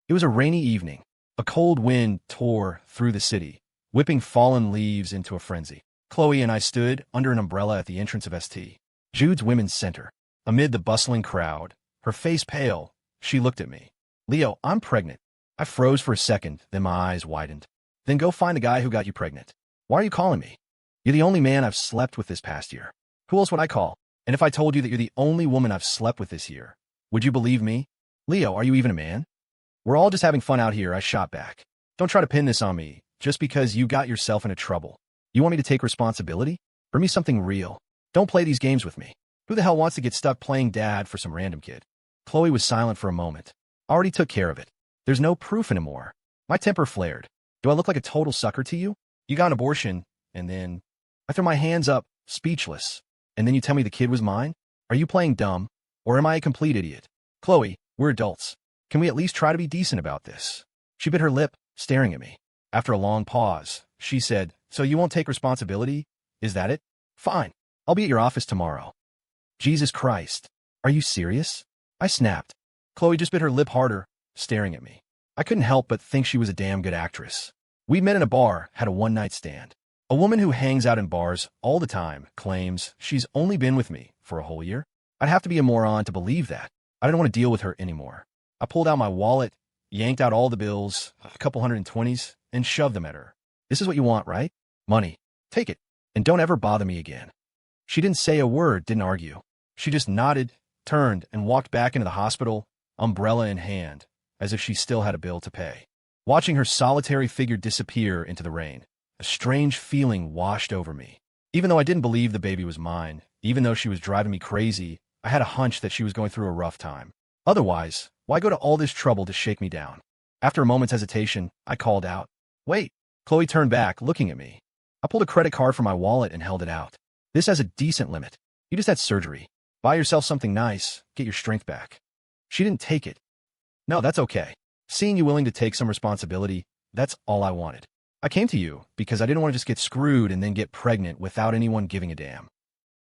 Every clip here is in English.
It was a rainy evening. A cold wind tore through the city, whipping fallen leaves into a frenzy. Chloe and I stood under an umbrella at the entrance of St. Jude's Women's Center. Amid the bustling crowd, her face pale, she looked at me. "Leo, I'm pregnant." I froze for a second, then my eyes widened. "Then go find the guy who got you pregnant. Why are you calling me? You're the only man I've slept with this past year. Who else would I call? And if I told you that you're the only woman I've slept with this year, would you believe me? Leo, are you even a man?" "We're all just having fun out here," I shot back. "Don't try to pin this on me, just because you got yourself into trouble. You want me to take responsibility? Bring me something real. Don't play these games with me. Who the hell wants to get stuck playing dad for some random kid?" Chloe was silent for a moment. "I already took care of it. There's no proof anymore." My temper flared. "Do I look like a total sucker to you? You got an abortion, and then—" I threw my hands up, speechless. "And then you tell me the kid was mine? Are you playing dumb? Or am I a complete idiot? Chloe, we're adults. Can we at least try to be decent about this?" She bit her lip, staring at me. After a long pause, she said, "So you won't take responsibility? Is that it? Fine. I'll be at your office tomorrow." Jesus Christ. Are you serious? I snapped. Chloe just bit her lip harder, staring at me. I couldn't help but think she was a damn good actress. We met in a bar, had a one-night stand. A woman who hangs out in bars all the time claims she's only been with me for a whole year. I'd have to be a moron to believe that. I didn't want to deal with her anymore. I pulled out my wallet, yanked out all the bills, a couple 120s, and shoved them at her. "This is what you want, right? Money. Take it, and don't ever bother me again." She didn't say a word, didn't argue. She just nodded, turned, and walked back into the hospital, umbrella in hand, as if she still had a bill to pay. Watching her solitary figure disappear into the rain, a strange feeling washed over me. Even though I didn't believe the baby was mine, even though she was driving me crazy, I had a hunch that she was going through a rough time. Otherwise, why go to all this trouble to shake me down? After a moment's hesitation, I called out, "Wait." Chloe turned back, looking at me. I pulled a credit card from my wallet and held it out. "This has a decent limit. You just had surgery. Buy yourself something nice, get your strength back." She didn't take it. "No, that's okay. Seeing you willing to take some responsibility, that's all I wanted. I came to you because I didn't want to just get screwed and then get pregnant without anyone giving a damn."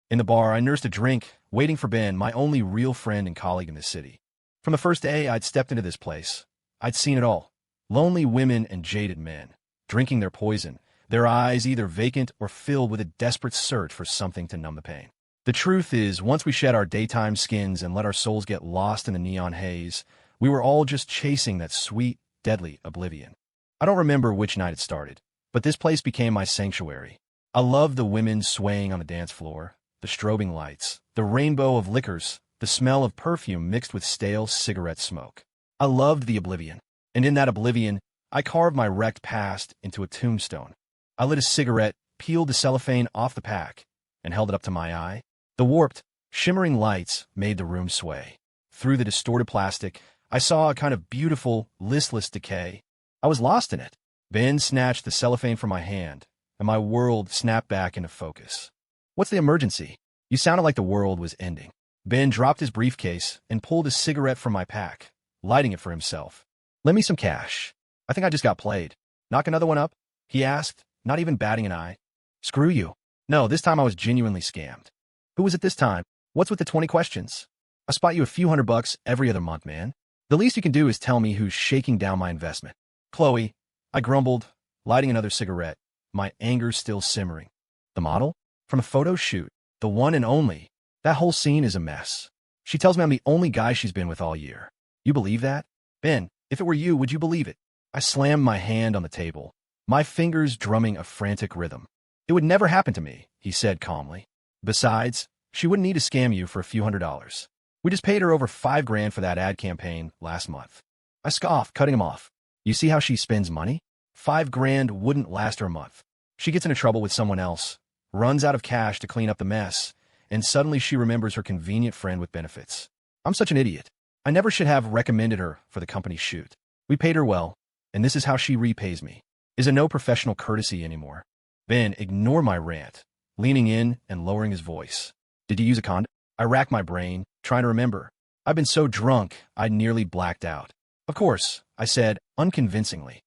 In the bar, I nursed a drink, waiting for Ben, my only real friend and colleague in this city. From the first day I'd stepped into this place, I'd seen it all. Lonely women and jaded men, drinking their poison, their eyes either vacant or filled with a desperate search for something to numb the pain. The truth is, once we shed our daytime skins and let our souls get lost in the neon haze, we were all just chasing that sweet, deadly oblivion. I don't remember which night it started, but this place became my sanctuary. I loved the women swaying on the dance floor, the strobing lights, the rainbow of liquors, the smell of perfume mixed with stale cigarette smoke. I loved the oblivion, and in that oblivion, I carved my wrecked past into a tombstone. I lit a cigarette, peeled the cellophane off the pack, and held it up to my eye. The warped, shimmering lights made the room sway. Through the distorted plastic, I saw a kind of beautiful, listless decay. I was lost in it. Ben snatched the cellophane from my hand, and my world snapped back into focus. "What's the emergency? You sounded like the world was ending." Ben dropped his briefcase and pulled a cigarette from my pack, lighting it for himself. "Lend me some cash. I think I just got played. Knock another one up?" he asked, not even batting an eye. "Screw you. No, this time I was genuinely scammed." "Who was it this time? What's with the 20 questions? I spot you a few $100 every other month, man. The least you can do is tell me who's shaking down my investment." "Chloe," I grumbled, lighting another cigarette, my anger still simmering. "The model? From a photo shoot. The one and only. That whole scene is a mess. She tells me I'm the only guy she's been with all year. You believe that? Ben, if it were you, would you believe it?" I slammed my hand on the table, my fingers drumming a frantic rhythm. "It would never happen to me," he said calmly. "Besides, she wouldn't need to scam you for a few $100s. We just paid her over $5,000 for that ad campaign last month." I scoffed, cutting him off. "You see how she spends money? $5,000 wouldn't last her a month. She gets into trouble with someone else, runs out of cash to clean up the mess, and suddenly she remembers her convenient friend with benefits. I'm such an idiot. I never should have recommended her for the company shoot. We paid her well, and this is how she repays me. Is it no professional courtesy anymore?" Ben ignored my rant, leaning in and lowering his voice. "Did you use a condom?" I racked my brain, trying to remember. I'd been so drunk, I'd nearly blacked out. "Of course," I said, unconvincingly.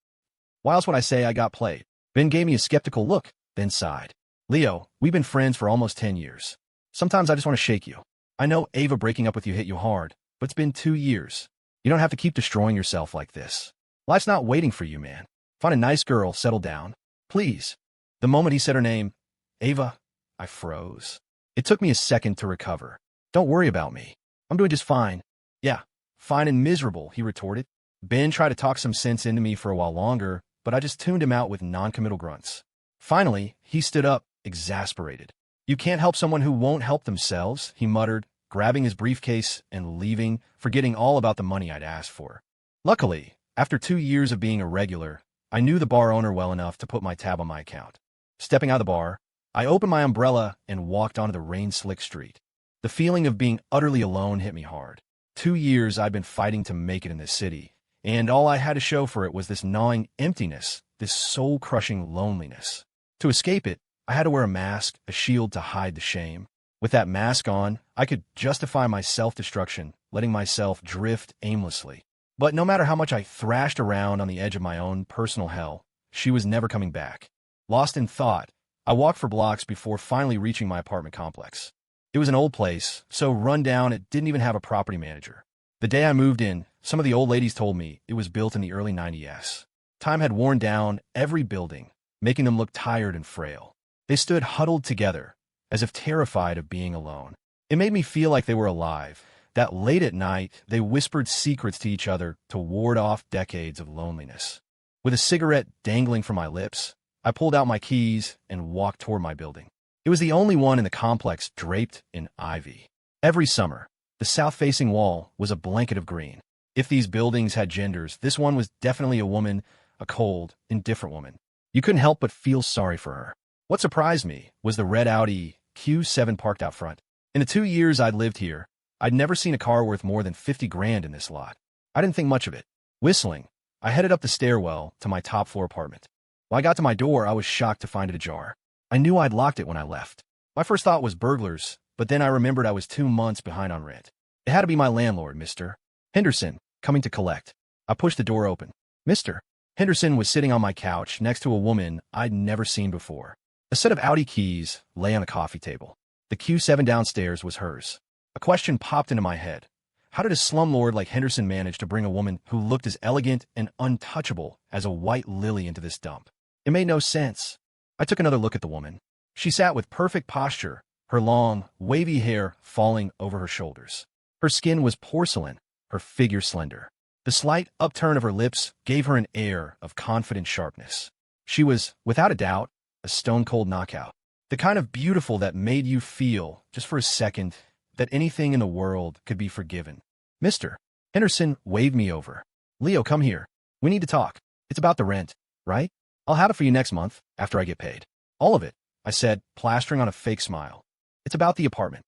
"Why else would I say I got played?" Ben gave me a skeptical look, then sighed. "Leo, we've been friends for almost 10 years. Sometimes I just want to shake you. I know Ava breaking up with you hit you hard, but it's been 2 years. You don't have to keep destroying yourself like this. Life's not waiting for you, man. Find a nice girl, settle down. Please. The moment he said her name, Ava, I froze. It took me a second to recover. Don't worry about me. I'm doing just fine. Yeah, fine and miserable, he retorted. Ben tried to talk some sense into me for a while longer, but I just tuned him out with non-committal grunts. Finally, he stood up, exasperated. You can't help someone who won't help themselves, he muttered, grabbing his briefcase and leaving, forgetting all about the money I'd asked for. Luckily, after 2 years of being a regular, I knew the bar owner well enough to put my tab on my account. Stepping out of the bar, I opened my umbrella and walked onto the rain-slick street. The feeling of being utterly alone hit me hard. 2 years I'd been fighting to make it in this city, and all I had to show for it was this gnawing emptiness, this soul-crushing loneliness. To escape it, I had to wear a mask, a shield to hide the shame. With that mask on, I could justify my self-destruction, letting myself drift aimlessly. But no matter how much I thrashed around on the edge of my own personal hell, she was never coming back. Lost in thought, I walked for blocks before finally reaching my apartment complex. It was an old place, so run down it didn't even have a property manager. The day I moved in, some of the old ladies told me it was built in the early 90s. Time had worn down every building, making them look tired and frail. They stood huddled together, as if terrified of being alone. It made me feel like they were alive, that late at night they whispered secrets to each other to ward off decades of loneliness. With a cigarette dangling from my lips, I pulled out my keys and walked toward my building. It was the only one in the complex draped in ivy. Every summer, the south-facing wall was a blanket of green. If these buildings had genders, this one was definitely a woman, a cold, indifferent woman. You couldn't help but feel sorry for her. What surprised me was the red Audi Q7 parked out front. In the 2 years I'd lived here, I'd never seen a car worth more than 50 grand in this lot. I didn't think much of it. Whistling, I headed up the stairwell to my top-floor apartment. When I got to my door, I was shocked to find it ajar. I knew I'd locked it when I left. My first thought was burglars, but then I remembered I was 2 months behind on rent. It had to be my landlord, Mr. Henderson, coming to collect. I pushed the door open. Mr. Henderson was sitting on my couch next to a woman I'd never seen before. A set of Audi keys lay on the coffee table. The Q7 downstairs was hers. A question popped into my head. How did a slumlord like Henderson manage to bring a woman who looked as elegant and untouchable as a white lily into this dump? It made no sense. I took another look at the woman. She sat with perfect posture, her long, wavy hair falling over her shoulders. Her skin was porcelain, her figure slender. The slight upturn of her lips gave her an air of confident sharpness. She was, without a doubt, a stone-cold knockout. The kind of beautiful that made you feel, just for a second, that anything in the world could be forgiven. Mr. Henderson waved me over. Leo, come here. We need to talk. It's about the rent, right? I'll have it for you next month, after I get paid. All of it, I said, plastering on a fake smile. It's about the apartment.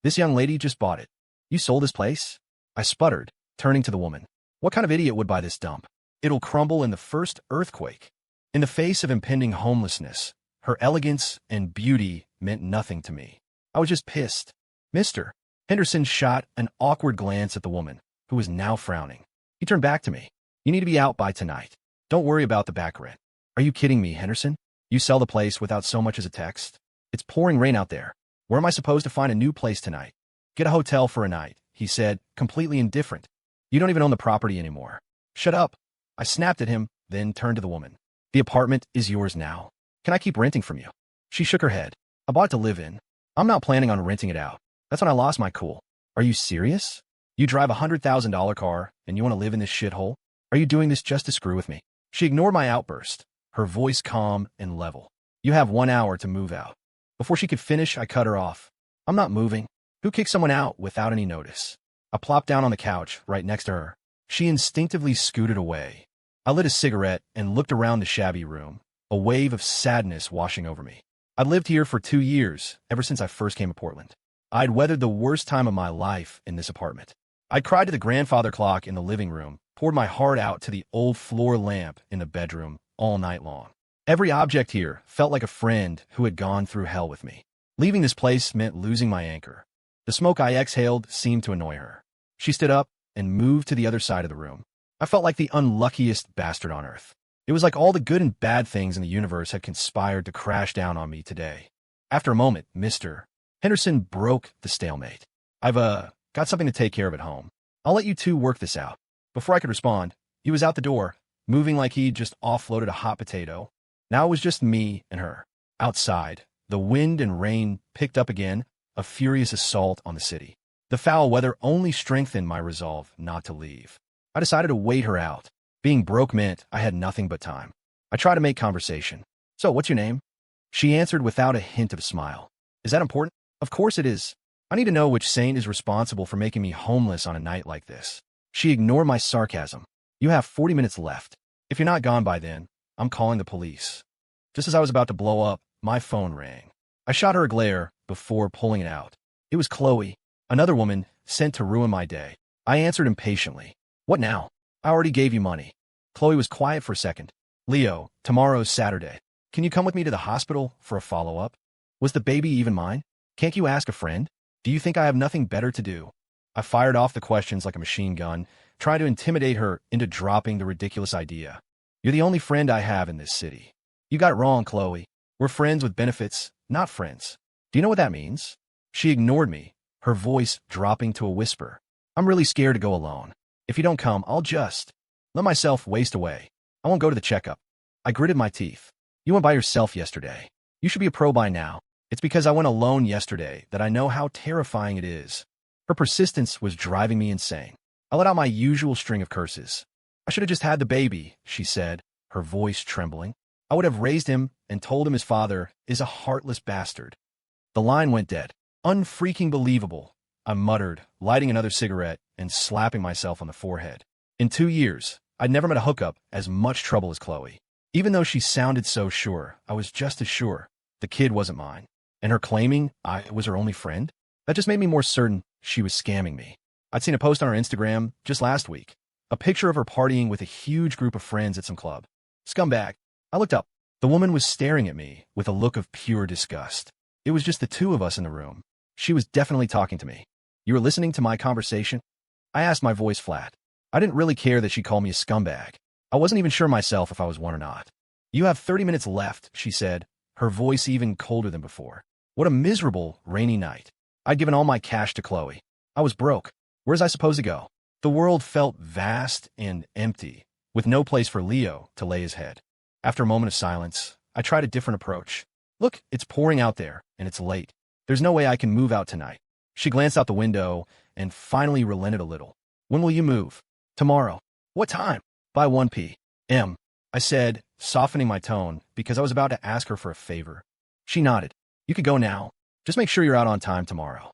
This young lady just bought it. You sold this place? I sputtered, turning to the woman. What kind of idiot would buy this dump? It'll crumble in the first earthquake. In the face of impending homelessness, her elegance and beauty meant nothing to me. I was just pissed. Mr. Henderson shot an awkward glance at the woman, who was now frowning. He turned back to me. You need to be out by tonight. Don't worry about the back rent. Are you kidding me, Henderson? You sell the place without so much as a text? It's pouring rain out there. Where am I supposed to find a new place tonight? Get a hotel for a night, he said, completely indifferent. You don't even own the property anymore. Shut up. I snapped at him, then turned to the woman. The apartment is yours now. Can I keep renting from you? She shook her head. I bought it to live in. I'm not planning on renting it out. That's when I lost my cool. Are you serious? You drive a $100,000 car and you want to live in this shithole? Are you doing this just to screw with me? She ignored my outburst, her voice calm and level. You have 1 hour to move out. Before she could finish, I cut her off. I'm not moving. Who kicks someone out without any notice? I plopped down on the couch right next to her. She instinctively scooted away. I lit a cigarette and looked around the shabby room, a wave of sadness washing over me. I'd lived here for 2 years, ever since I first came to Portland. I'd weathered the worst time of my life in this apartment. I'd cried to the grandfather clock in the living room, poured my heart out to the old floor lamp in the bedroom all night long. Every object here felt like a friend who had gone through hell with me. Leaving this place meant losing my anchor. The smoke I exhaled seemed to annoy her. She stood up and moved to the other side of the room. I felt like the unluckiest bastard on earth. It was like all the good and bad things in the universe had conspired to crash down on me today. After a moment, Mr. Henderson broke the stalemate. I've got something to take care of at home. I'll let you two work this out. Before I could respond, he was out the door, moving like he'd just offloaded a hot potato. Now it was just me and her. Outside, the wind and rain picked up again, a furious assault on the city. The foul weather only strengthened my resolve not to leave. I decided to wait her out. Being broke meant I had nothing but time. I tried to make conversation. So, what's your name? She answered without a hint of a smile. Is that important? Of course it is. I need to know which saint is responsible for making me homeless on a night like this. She ignored my sarcasm. You have 40 minutes left. If you're not gone by then, I'm calling the police. Just as I was about to blow up, my phone rang. I shot her a glare before pulling it out. It was Chloe, another woman sent to ruin my day. I answered impatiently. What now? I already gave you money. Chloe was quiet for a second. Leo, tomorrow's Saturday. Can you come with me to the hospital for a follow-up? Was the baby even mine? Can't you ask a friend? Do you think I have nothing better to do? I fired off the questions like a machine gun, trying to intimidate her into dropping the ridiculous idea. You're the only friend I have in this city. You got it wrong, Chloe. We're friends with benefits, not friends. Do you know what that means? She ignored me, her voice dropping to a whisper. I'm really scared to go alone. If you don't come, I'll just let myself waste away. I won't go to the checkup. I gritted my teeth. You went by yourself yesterday. You should be a pro by now. It's because I went alone yesterday that I know how terrifying it is. Her persistence was driving me insane. I let out my usual string of curses. I should have just had the baby, she said, her voice trembling. I would have raised him and told him his father is a heartless bastard. The line went dead. Unfreaking believable, I muttered, lighting another cigarette and slapping myself on the forehead. In 2 years, I'd never met a hookup as much trouble as Chloe. Even though she sounded so sure, I was just as sure. The kid wasn't mine. And her claiming I was her only friend? That just made me more certain she was scamming me. I'd seen a post on her Instagram just last week. A picture of her partying with a huge group of friends at some club. Scumbag. I looked up. The woman was staring at me with a look of pure disgust. It was just the two of us in the room. She was definitely talking to me. You were listening to my conversation? I asked, my voice flat. I didn't really care that she called me a scumbag. I wasn't even sure myself if I was one or not. You have 30 minutes left, she said, her voice even colder than before. What a miserable, rainy night. I'd given all my cash to Chloe. I was broke. Where was I supposed to go? The world felt vast and empty, with no place for Leo to lay his head. After a moment of silence, I tried a different approach. Look, it's pouring out there, and it's late. There's no way I can move out tonight. She glanced out the window and finally relented a little. When will you move? Tomorrow. What time? By 1 p.m., I said, softening my tone because I was about to ask her for a favor. She nodded. You could go now. Just make sure you're out on time tomorrow.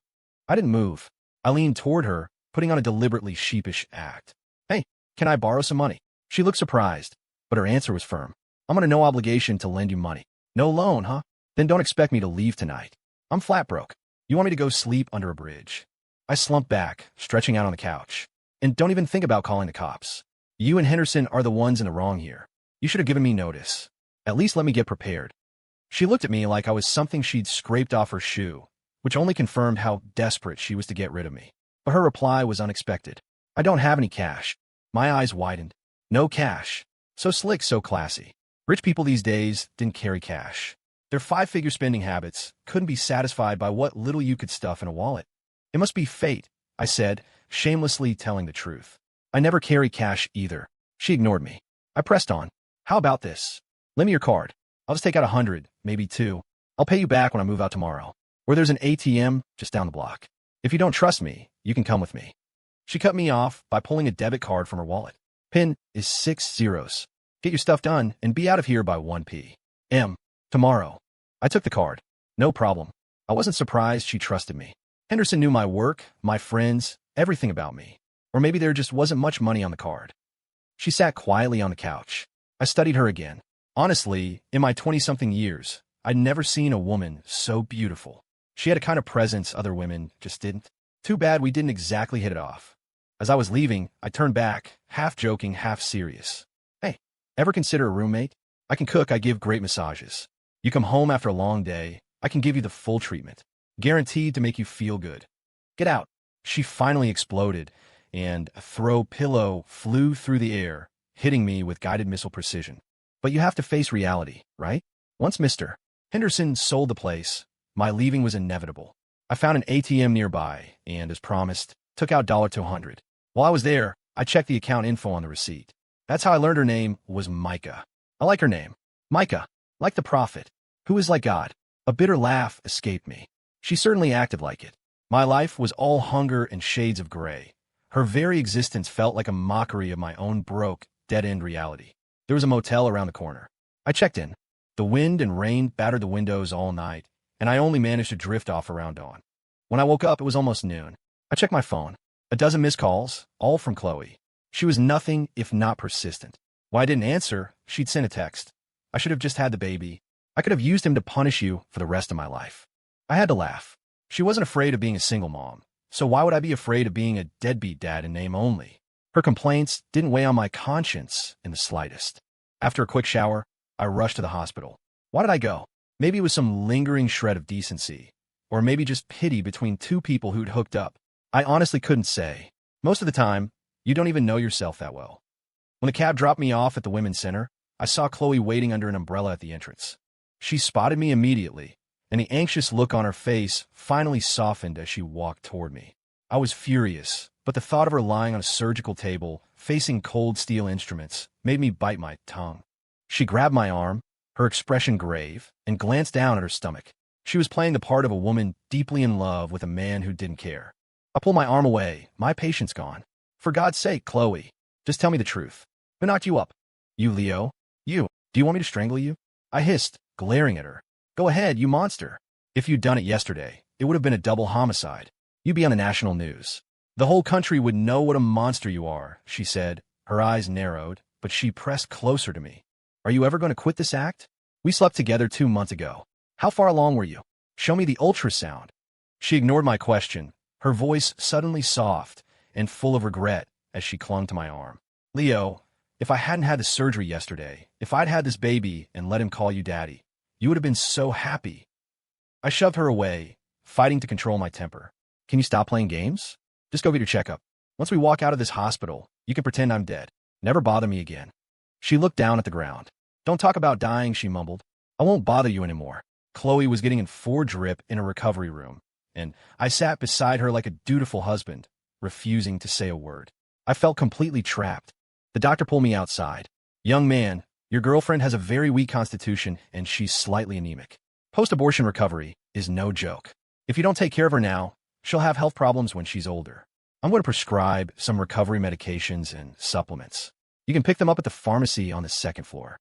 I didn't move. I leaned toward her, putting on a deliberately sheepish act. Hey, can I borrow some money? She looked surprised, but her answer was firm. I'm under no obligation to lend you money. No loan, huh? Then don't expect me to leave tonight. I'm flat broke. You want me to go sleep under a bridge? I slumped back, stretching out on the couch. And don't even think about calling the cops. You and Henderson are the ones in the wrong here. You should have given me notice. At least let me get prepared. She looked at me like I was something she'd scraped off her shoe, which only confirmed how desperate she was to get rid of me. But her reply was unexpected. I don't have any cash. My eyes widened. No cash. So slick, so classy. Rich people these days didn't carry cash. Their 5-figure spending habits couldn't be satisfied by what little you could stuff in a wallet. It must be fate, I said, shamelessly telling the truth. I never carry cash either. She ignored me. I pressed on. How about this? Lend me your card. I'll just take out 100, maybe 2. I'll pay you back when I move out tomorrow. Or there's an ATM just down the block. If you don't trust me, you can come with me. She cut me off by pulling a debit card from her wallet. PIN is 6 zeros. Get your stuff done and be out of here by 1 p.m. tomorrow. I took the card. No problem. I wasn't surprised she trusted me. Henderson knew my work, my friends, everything about me. Or maybe there just wasn't much money on the card. She sat quietly on the couch. I studied her again. Honestly, in my 20-something years, I'd never seen a woman so beautiful. She had a kind of presence other women just didn't. Too bad we didn't exactly hit it off. As I was leaving, I turned back, half joking, half serious. Hey, ever consider a roommate? I can cook, I give great massages. You come home after a long day, I can give you the full treatment. Guaranteed to make you feel good. Get out. She finally exploded, and a throw pillow flew through the air, hitting me with guided missile precision. But you have to face reality, right? Once Mr. Henderson sold the place, my leaving was inevitable. I found an ATM nearby and, as promised, took out $200. While I was there, I checked the account info on the receipt. That's how I learned her name was Micah. I like her name. Micah, like the prophet, who is like God. A bitter laugh escaped me. She certainly acted like it. My life was all hunger and shades of gray. Her very existence felt like a mockery of my own broke, dead-end reality. There was a motel around the corner. I checked in. The wind and rain battered the windows all night, and I only managed to drift off around dawn. When I woke up, it was almost noon. I checked my phone. A dozen missed calls, all from Chloe. She was nothing if not persistent. When I didn't answer, she'd send a text. I should have just had the baby. I could have used him to punish you for the rest of my life. I had to laugh. She wasn't afraid of being a single mom, so why would I be afraid of being a deadbeat dad in name only? Her complaints didn't weigh on my conscience in the slightest. After a quick shower, I rushed to the hospital. Why did I go? Maybe it was some lingering shred of decency, or maybe just pity between two people who'd hooked up. I honestly couldn't say. Most of the time, you don't even know yourself that well. When the cab dropped me off at the Women's Center, I saw Chloe waiting under an umbrella at the entrance. She spotted me immediately, and the anxious look on her face finally softened as she walked toward me. I was furious, but the thought of her lying on a surgical table, facing cold steel instruments, made me bite my tongue. She grabbed my arm, her expression grave, and glanced down at her stomach. She was playing the part of a woman deeply in love with a man who didn't care. I pulled my arm away, my patience gone. For God's sake, Chloe, just tell me the truth. Who knocked you up? You, Leo? You. Do you want me to strangle you? I hissed, glaring at her. Go ahead, you monster. If you'd done it yesterday, it would have been a double homicide. You'd be on the national news. The whole country would know what a monster you are, she said. Her eyes narrowed, but she pressed closer to me. Are you ever going to quit this act? We slept together 2 months ago. How far along were you? Show me the ultrasound. She ignored my question, her voice suddenly soft and full of regret as she clung to my arm. Leo, if I hadn't had the surgery yesterday, if I'd had this baby and let him call you daddy, you would have been so happy. I shoved her away, fighting to control my temper. Can you stop playing games? Just go get your checkup. Once we walk out of this hospital, you can pretend I'm dead. Never bother me again. She looked down at the ground. Don't talk about dying, she mumbled. I won't bother you anymore. Chloe was getting in 4 drip in a recovery room, and I sat beside her like a dutiful husband, refusing to say a word. I felt completely trapped. The doctor pulled me outside. Young man, your girlfriend has a very weak constitution and she's slightly anemic. Post-abortion recovery is no joke. If you don't take care of her now, she'll have health problems when she's older. I'm going to prescribe some recovery medications and supplements. You can pick them up at the pharmacy on the 2nd floor.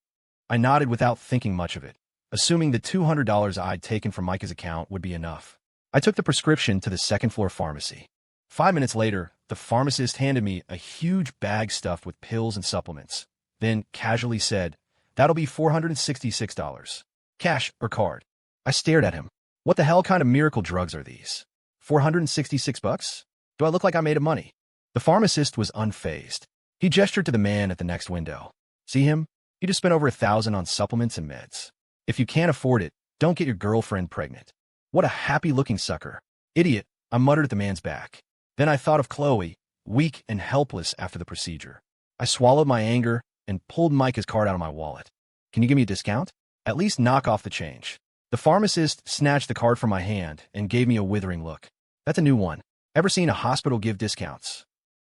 I nodded without thinking much of it, assuming the $200 I'd taken from Micah's account would be enough. I took the prescription to the 2nd floor pharmacy. 5 minutes later, the pharmacist handed me a huge bag stuffed with pills and supplements, then casually said, "That'll be $466. Cash or card?" I stared at him. What the hell kind of miracle drugs are these? $466? Do I look like I'm made of money? The pharmacist was unfazed. He gestured to the man at the next window. See him? He just spent over $1,000 on supplements and meds. If you can't afford it, don't get your girlfriend pregnant. What a happy-looking sucker. Idiot, I muttered at the man's back. Then I thought of Chloe, weak and helpless after the procedure. I swallowed my anger and pulled Micah's card out of my wallet. Can you give me a discount? At least knock off the change. The pharmacist snatched the card from my hand and gave me a withering look. That's a new one. Ever seen a hospital give discounts?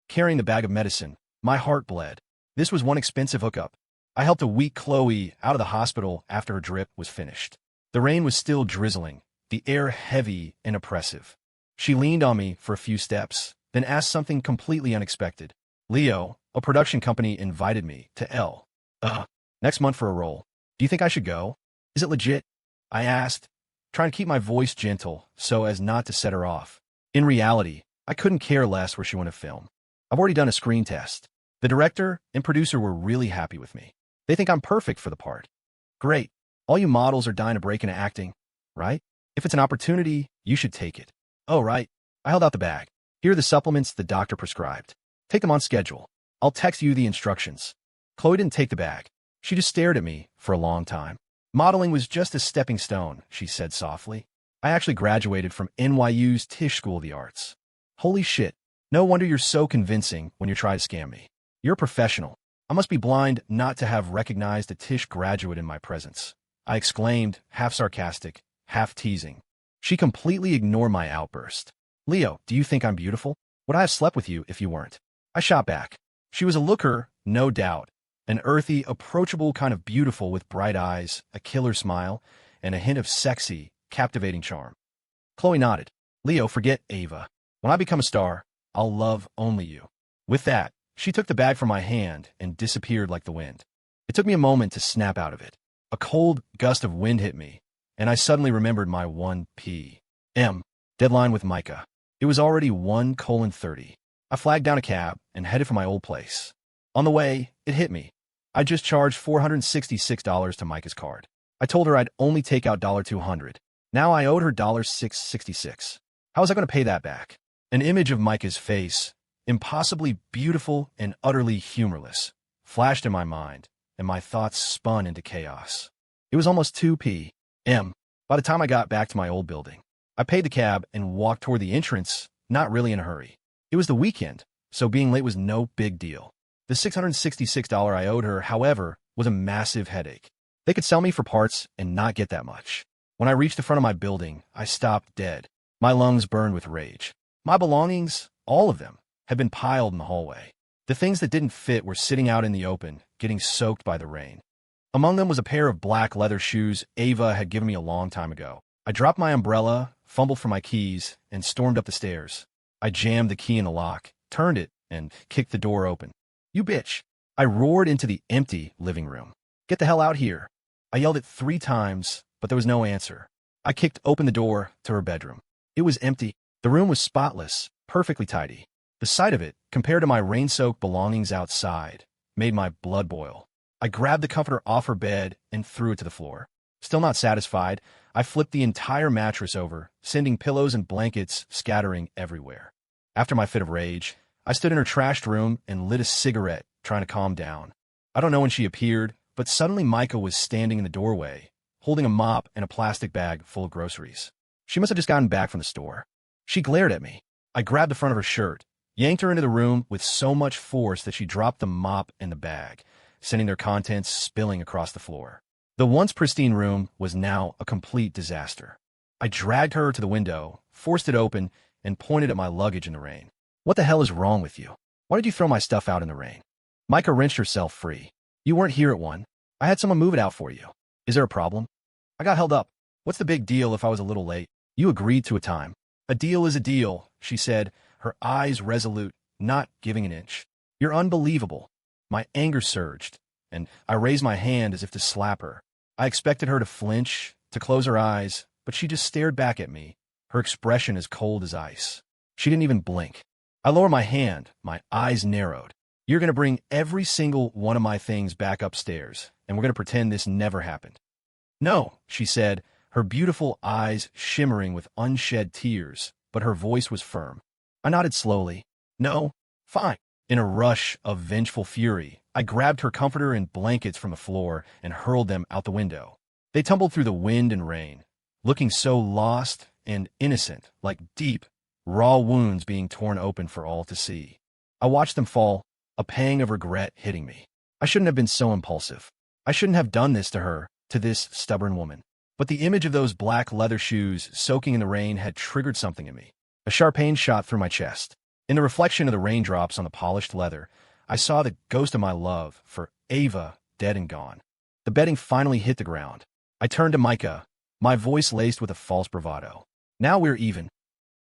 Carrying the bag of medicine, my heart bled. This was one expensive hookup. I helped a weak Chloe out of the hospital after her drip was finished. The rain was still drizzling, the air heavy and oppressive. She leaned on me for a few steps, then asked something completely unexpected. Leo, a production company, invited me to next month for a role. Do you think I should go? Is it legit? I asked, trying to keep my voice gentle so as not to set her off. In reality, I couldn't care less where she went to film. I've already done a screen test. The director and producer were really happy with me. They think I'm perfect for the part. Great. All you models are dying to break into acting, right? If it's an opportunity, you should take it. Oh, right. I held out the bag. Here are the supplements the doctor prescribed. Take them on schedule. I'll text you the instructions. Chloe didn't take the bag. She just stared at me for a long time. Modeling was just a stepping stone, she said softly. I actually graduated from NYU's Tisch School of the Arts. Holy shit. No wonder you're so convincing when you try to scam me. You're a professional. I must be blind not to have recognized a Tisch graduate in my presence. I exclaimed, half sarcastic, half teasing. She completely ignored my outburst. Leo, do you think I'm beautiful? Would I have slept with you if you weren't? I shot back. She was a looker, no doubt. An earthy, approachable kind of beautiful with bright eyes, a killer smile, and a hint of sexy, captivating charm. Chloe nodded. Leo, forget Ava. When I become a star, I'll love only you. With that, she took the bag from my hand and disappeared like the wind. It took me a moment to snap out of it. A cold gust of wind hit me, and I suddenly remembered my 1 p.m. deadline with Micah. It was already 1:30. I flagged down a cab and headed for my old place. On the way, it hit me. I just charged $466 to Micah's card. I told her I'd only take out $200. Now I owed her $666. How was I going to pay that back? An image of Micah's face, impossibly beautiful and utterly humorless, flashed in my mind, and my thoughts spun into chaos. It was almost 2 p.m. by the time I got back to my old building. I paid the cab and walked toward the entrance, not really in a hurry. It was the weekend, so being late was no big deal. The $666 I owed her, however, was a massive headache. They could sell me for parts and not get that much. When I reached the front of my building, I stopped dead. My lungs burned with rage. My belongings, all of them, had been piled in the hallway. The things that didn't fit were sitting out in the open, getting soaked by the rain. Among them was a pair of black leather shoes Ava had given me a long time ago. I dropped my umbrella, fumbled for my keys, and stormed up the stairs. I jammed the key in the lock, turned it, and kicked the door open. You bitch! I roared into the empty living room. Get the hell out here! I yelled it 3 times, but there was no answer. I kicked open the door to her bedroom. It was empty. The room was spotless, perfectly tidy. The sight of it, compared to my rain-soaked belongings outside, made my blood boil. I grabbed the comforter off her bed and threw it to the floor. Still not satisfied, I flipped the entire mattress over, sending pillows and blankets scattering everywhere. After my fit of rage, I stood in her trashed room and lit a cigarette, trying to calm down. I don't know when she appeared, but suddenly Micah was standing in the doorway, holding a mop and a plastic bag full of groceries. She must have just gotten back from the store. She glared at me. I grabbed the front of her shirt, yanked her into the room with so much force that she dropped the mop and the bag, sending their contents spilling across the floor. The once pristine room was now a complete disaster. I dragged her to the window, forced it open, and pointed at my luggage in the rain. What the hell is wrong with you? Why did you throw my stuff out in the rain? Micah wrenched herself free. You weren't here at 1. I had someone move it out for you. Is there a problem? I got held up. What's the big deal if I was a little late? You agreed to a time. A deal is a deal, she said, her eyes resolute, not giving an inch. You're unbelievable. My anger surged, and I raised my hand as if to slap her. I expected her to flinch, to close her eyes, but she just stared back at me, her expression as cold as ice. She didn't even blink. I lowered my hand, my eyes narrowed. You're going to bring every single one of my things back upstairs, and we're going to pretend this never happened. No, she said, her beautiful eyes shimmering with unshed tears, but her voice was firm. I nodded slowly. No, fine. In a rush of vengeful fury, I grabbed her comforter and blankets from the floor and hurled them out the window. They tumbled through the wind and rain, looking so lost and innocent, like deep, raw wounds being torn open for all to see. I watched them fall, a pang of regret hitting me. I shouldn't have been so impulsive. I shouldn't have done this to her, to this stubborn woman. But the image of those black leather shoes soaking in the rain had triggered something in me. A sharp pain shot through my chest. In the reflection of the raindrops on the polished leather, I saw the ghost of my love for Ava dead and gone. The bedding finally hit the ground. I turned to Micah, my voice laced with a false bravado. Now we're even.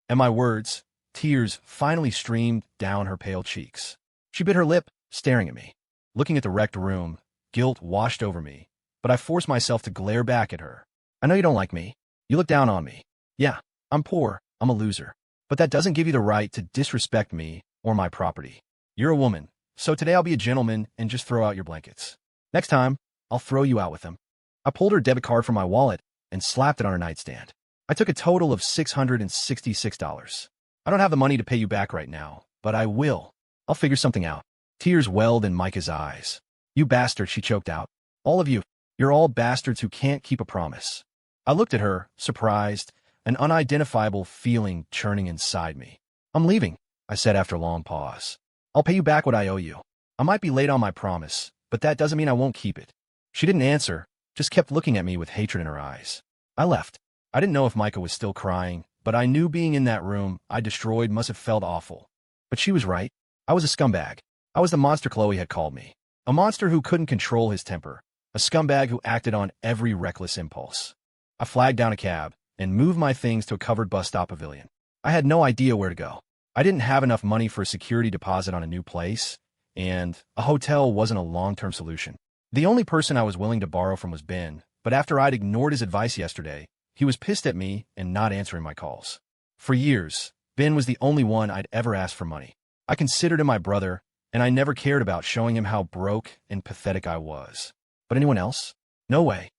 And my words, tears finally streamed down her pale cheeks. She bit her lip, staring at me. Looking at the wrecked room, guilt washed over me, but I forced myself to glare back at her. I know you don't like me. You look down on me. Yeah, I'm poor. I'm a loser. But that doesn't give you the right to disrespect me or my property. You're a woman, so today I'll be a gentleman and just throw out your blankets. Next time, I'll throw you out with them. I pulled her debit card from my wallet and slapped it on her nightstand. I took a total of $666. I don't have the money to pay you back right now, but I will. I'll figure something out. Tears welled in Micah's eyes. You bastard, she choked out. All of you. You're all bastards who can't keep a promise. I looked at her, surprised, an unidentifiable feeling churning inside me. I'm leaving, I said after a long pause. I'll pay you back what I owe you. I might be late on my promise, but that doesn't mean I won't keep it. She didn't answer, just kept looking at me with hatred in her eyes. I left. I didn't know if Micah was still crying, but I knew being in that room I destroyed must have felt awful. But she was right. I was a scumbag. I was the monster Chloe had called me. A monster who couldn't control his temper. A scumbag who acted on every reckless impulse. I flagged down a cab and moved my things to a covered bus stop pavilion. I had no idea where to go. I didn't have enough money for a security deposit on a new place, and a hotel wasn't a long-term solution. The only person I was willing to borrow from was Ben, but after I'd ignored his advice yesterday, he was pissed at me and not answering my calls. For years, Ben was the only one I'd ever asked for money. I considered him my brother, and I never cared about showing him how broke and pathetic I was. But anyone else? No way.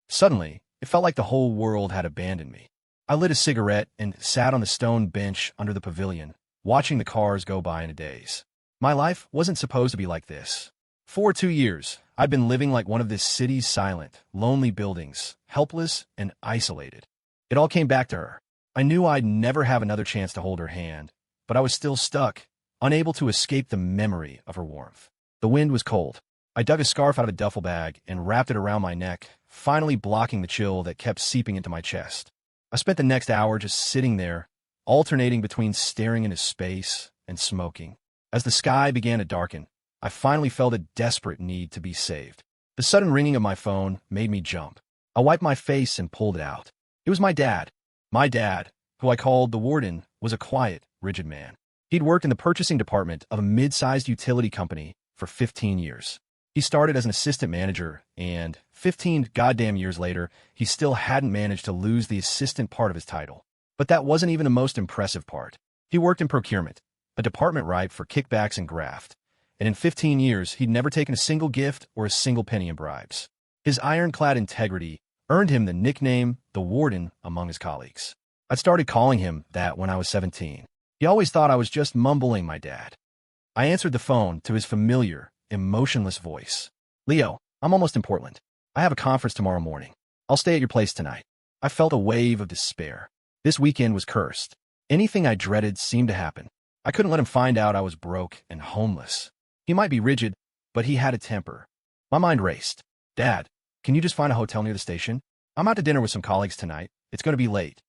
Suddenly, it felt like the whole world had abandoned me. I lit a cigarette and sat on the stone bench under the pavilion, watching the cars go by in a daze. My life wasn't supposed to be like this. For 2 years, I'd been living like one of this city's silent, lonely buildings, helpless and isolated. It all came back to her. I knew I'd never have another chance to hold her hand, but I was still stuck, unable to escape the memory of her warmth. The wind was cold. I dug a scarf out of a duffel bag and wrapped it around my neck, finally blocking the chill that kept seeping into my chest. I spent the next hour just sitting there, alternating between staring into space and smoking. As the sky began to darken, I finally felt a desperate need to be saved. The sudden ringing of my phone made me jump. I wiped my face and pulled it out. It was my dad. My dad, who I called the warden, was a quiet, rigid man. He'd worked in the purchasing department of a mid-sized utility company for 15 years. He started as an assistant manager, and 15 goddamn years later, he still hadn't managed to lose the assistant part of his title. But that wasn't even the most impressive part. He worked in procurement, a department ripe for kickbacks and graft, and in 15 years, he'd never taken a single gift or a single penny in bribes. His ironclad integrity earned him the nickname the warden among his colleagues. I'd started calling him that when I was 17. He always thought I was just mumbling my dad. I answered the phone to his familiar, emotionless voice. Leo, I'm almost in Portland. I have a conference tomorrow morning. I'll stay at your place tonight. I felt a wave of despair. This weekend was cursed. Anything I dreaded seemed to happen. I couldn't let him find out I was broke and homeless. He might be rigid, but he had a temper. My mind raced. Dad, can you just find a hotel near the station? I'm out to dinner with some colleagues tonight. It's going to be late.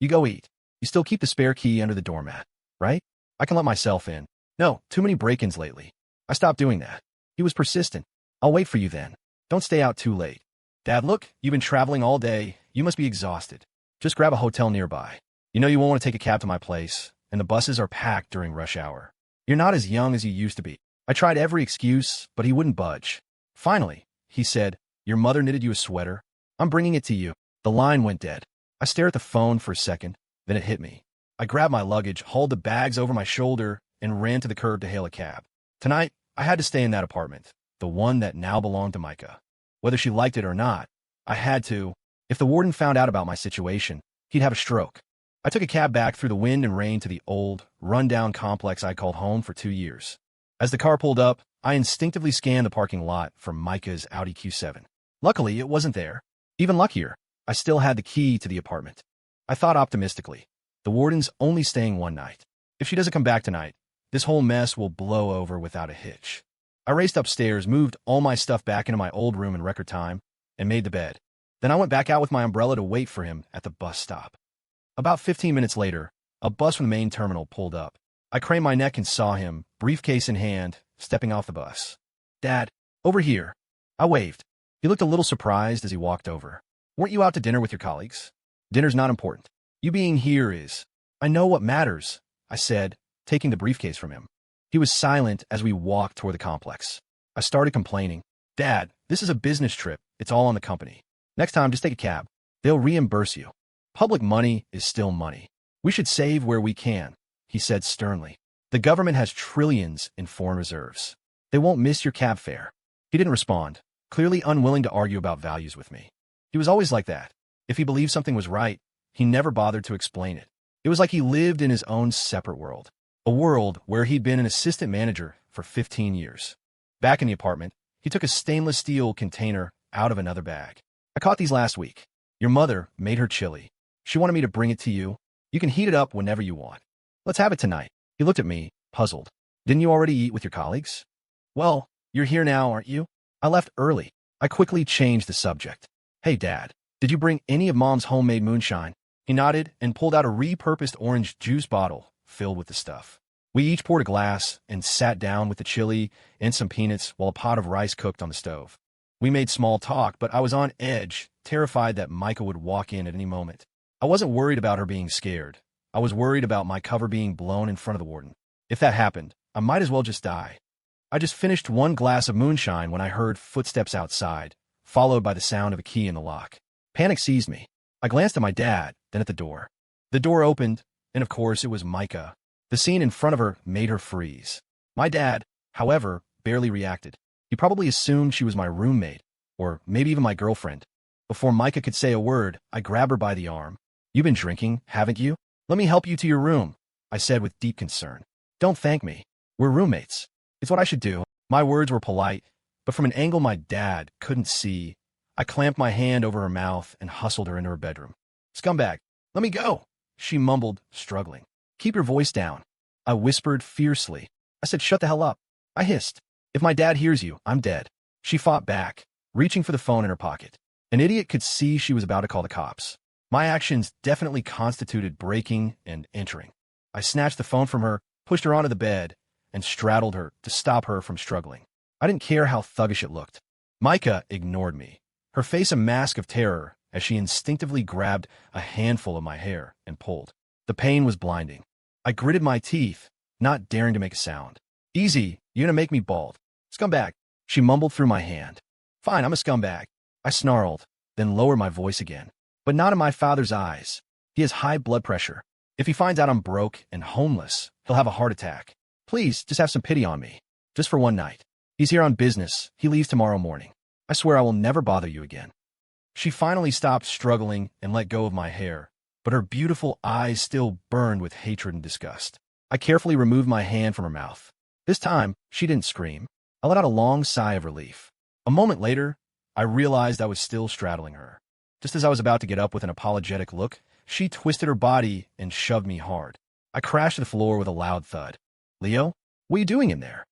You go eat. You still keep the spare key under the doormat, right? I can let myself in. No, too many break-ins lately. I stopped doing that. He was persistent. I'll wait for you then. Don't stay out too late. Dad, look, you've been traveling all day. You must be exhausted. Just grab a hotel nearby. You know you won't want to take a cab to my place, and the buses are packed during rush hour. You're not as young as you used to be. I tried every excuse, but he wouldn't budge. Finally, he said, your mother knitted you a sweater. I'm bringing it to you. The line went dead. I stared at the phone for a second, then it hit me. I grabbed my luggage, hauled the bags over my shoulder, and ran to the curb to hail a cab. Tonight, I had to stay in that apartment, the one that now belonged to Micah. Whether she liked it or not, I had to. If the warden found out about my situation, he'd have a stroke. I took a cab back through the wind and rain to the old, run-down complex I called home for 2 years. As the car pulled up, I instinctively scanned the parking lot for Micah's Audi Q7. Luckily, it wasn't there. Even luckier, I still had the key to the apartment. I thought optimistically. The warden's only staying one night. If she doesn't come back tonight, this whole mess will blow over without a hitch. I raced upstairs, moved all my stuff back into my old room in record time, and made the bed. Then I went back out with my umbrella to wait for him at the bus stop. About 15 minutes later, a bus from the main terminal pulled up. I craned my neck and saw him, briefcase in hand, stepping off the bus. Dad, over here. I waved. He looked a little surprised as he walked over. Weren't you out to dinner with your colleagues? Dinner's not important. You being here is. I know what matters, I said, taking the briefcase from him. He was silent as we walked toward the complex. I started complaining. Dad, this is a business trip. It's all on the company. Next time, just take a cab. They'll reimburse you. Public money is still money. We should save where we can, he said sternly. The government has trillions in foreign reserves. They won't miss your cab fare. He didn't respond, clearly unwilling to argue about values with me. He was always like that. If he believed something was right, he never bothered to explain it. It was like he lived in his own separate world. A world where he'd been an assistant manager for 15 years. Back in the apartment, he took a stainless steel container out of another bag. I caught these last week. Your mother made her chili. She wanted me to bring it to you. You can heat it up whenever you want. Let's have it tonight. He looked at me, puzzled. Didn't you already eat with your colleagues? Well, you're here now, aren't you? I left early. I quickly changed the subject. Hey, Dad, did you bring any of Mom's homemade moonshine? He nodded and pulled out a repurposed orange juice bottle filled with the stuff. We each poured a glass and sat down with the chili and some peanuts while a pot of rice cooked on the stove. We made small talk, but I was on edge, terrified that Micah would walk in at any moment. I wasn't worried about her being scared. I was worried about my cover being blown in front of the warden. If that happened, I might as well just die. I just finished one glass of moonshine when I heard footsteps outside, followed by the sound of a key in the lock. Panic seized me. I glanced at my dad, then at the door. The door opened, and of course it was Micah. The scene in front of her made her freeze. My dad, however, barely reacted. He probably assumed she was my roommate, or maybe even my girlfriend. Before Micah could say a word, I grabbed her by the arm. "You've been drinking, haven't you? Let me help you to your room," I said with deep concern. "Don't thank me. We're roommates. It's what I should do." My words were polite, but from an angle my dad couldn't see, I clamped my hand over her mouth and hustled her into her bedroom. "Scumbag, let me go," she mumbled, struggling. "Keep your voice down," I whispered fiercely. I said, "Shut the hell up." I hissed. "If my dad hears you, I'm dead." She fought back, reaching for the phone in her pocket. An idiot could see she was about to call the cops. My actions definitely constituted breaking and entering. I snatched the phone from her, pushed her onto the bed, and straddled her to stop her from struggling. I didn't care how thuggish it looked. Micah ignored me, her face a mask of terror as she instinctively grabbed a handful of my hair and pulled. The pain was blinding. I gritted my teeth, not daring to make a sound. "Easy, you're gonna make me bald. Scumbag," she mumbled through my hand. "Fine, I'm a scumbag," I snarled, then lowered my voice again. "But not in my father's eyes. He has high blood pressure. If he finds out I'm broke and homeless, he'll have a heart attack. Please, just have some pity on me. Just for one night. He's here on business. He leaves tomorrow morning. I swear I will never bother you again." She finally stopped struggling and let go of my hair, but her beautiful eyes still burned with hatred and disgust. I carefully removed my hand from her mouth. This time, she didn't scream. I let out a long sigh of relief. A moment later, I realized I was still straddling her. Just as I was about to get up with an apologetic look, she twisted her body and shoved me hard. I crashed to the floor with a loud thud. "Leo, what are you doing in there?"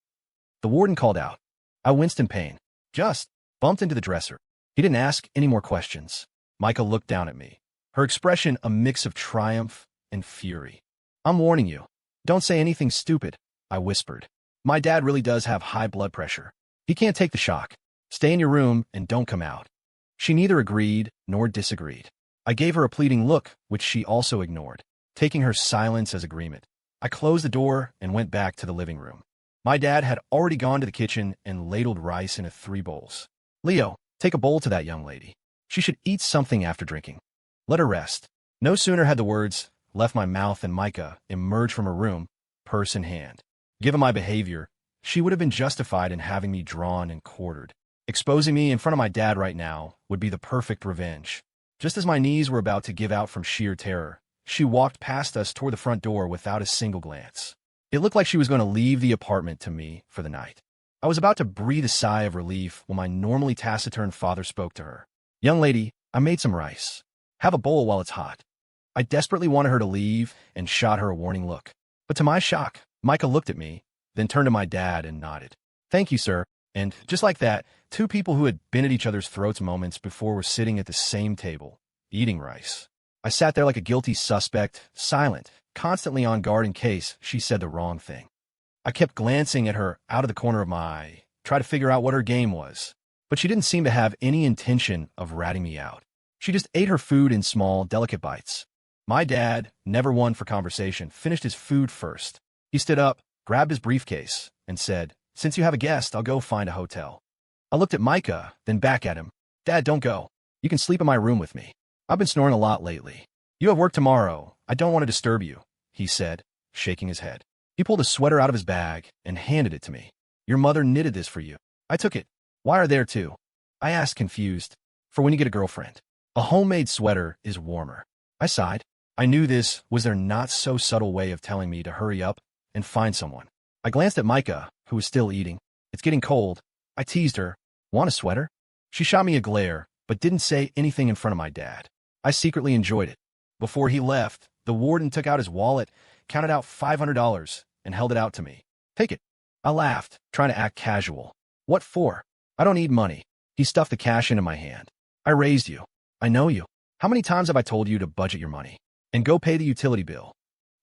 The warden called out. I winced in pain. "Just bumped into the dresser." He didn't ask any more questions. Micah looked down at me, her expression a mix of triumph and fury. "I'm warning you. Don't say anything stupid," I whispered. "My dad really does have high blood pressure. He can't take the shock. Stay in your room and don't come out." She neither agreed nor disagreed. I gave her a pleading look, which she also ignored, taking her silence as agreement. I closed the door and went back to the living room. My dad had already gone to the kitchen and ladled rice into 3 bowls. "Leo, take a bowl to that young lady. She should eat something after drinking. Let her rest." No sooner had the words left my mouth than Micah emerged from her room, purse in hand. Given my behavior, she would have been justified in having me drawn and quartered. Exposing me in front of my dad right now would be the perfect revenge. Just as my knees were about to give out from sheer terror, she walked past us toward the front door without a single glance. It looked like she was going to leave the apartment to me for the night. I was about to breathe a sigh of relief when my normally taciturn father spoke to her. "Young lady, I made some rice. Have a bowl while it's hot." I desperately wanted her to leave and shot her a warning look. But to my shock, Micah looked at me, then turned to my dad and nodded. "Thank you, sir." And just like that, 2 people who had been at each other's throats moments before were sitting at the same table, eating rice. I sat there like a guilty suspect, silent, constantly on guard in case she said the wrong thing. I kept glancing at her out of the corner of my eye, trying to figure out what her game was, but she didn't seem to have any intention of ratting me out. She just ate her food in small, delicate bites. My dad, never one for conversation, finished his food first. He stood up, grabbed his briefcase, and said, "Since you have a guest, I'll go find a hotel." I looked at Micah, then back at him. "Dad, don't go. You can sleep in my room with me. I've been snoring a lot lately. You have work tomorrow. I don't want to disturb you," he said, shaking his head. He pulled a sweater out of his bag and handed it to me. "Your mother knitted this for you." I took it. "Why are there 2?" I asked, confused. "For when you get a girlfriend. A homemade sweater is warmer." I sighed. I knew this was their not-so-subtle way of telling me to hurry up and find someone. I glanced at Micah, who was still eating. "It's getting cold." I teased her. "Want a sweater?" She shot me a glare, but didn't say anything in front of my dad. I secretly enjoyed it. Before he left, the warden took out his wallet, counted out $500, and held it out to me. "Take it." I laughed, trying to act casual. "What for?" "I don't need money." He stuffed the cash into my hand. "I raised you. I know you. How many times have I told you to budget your money? And go pay the utility bill?"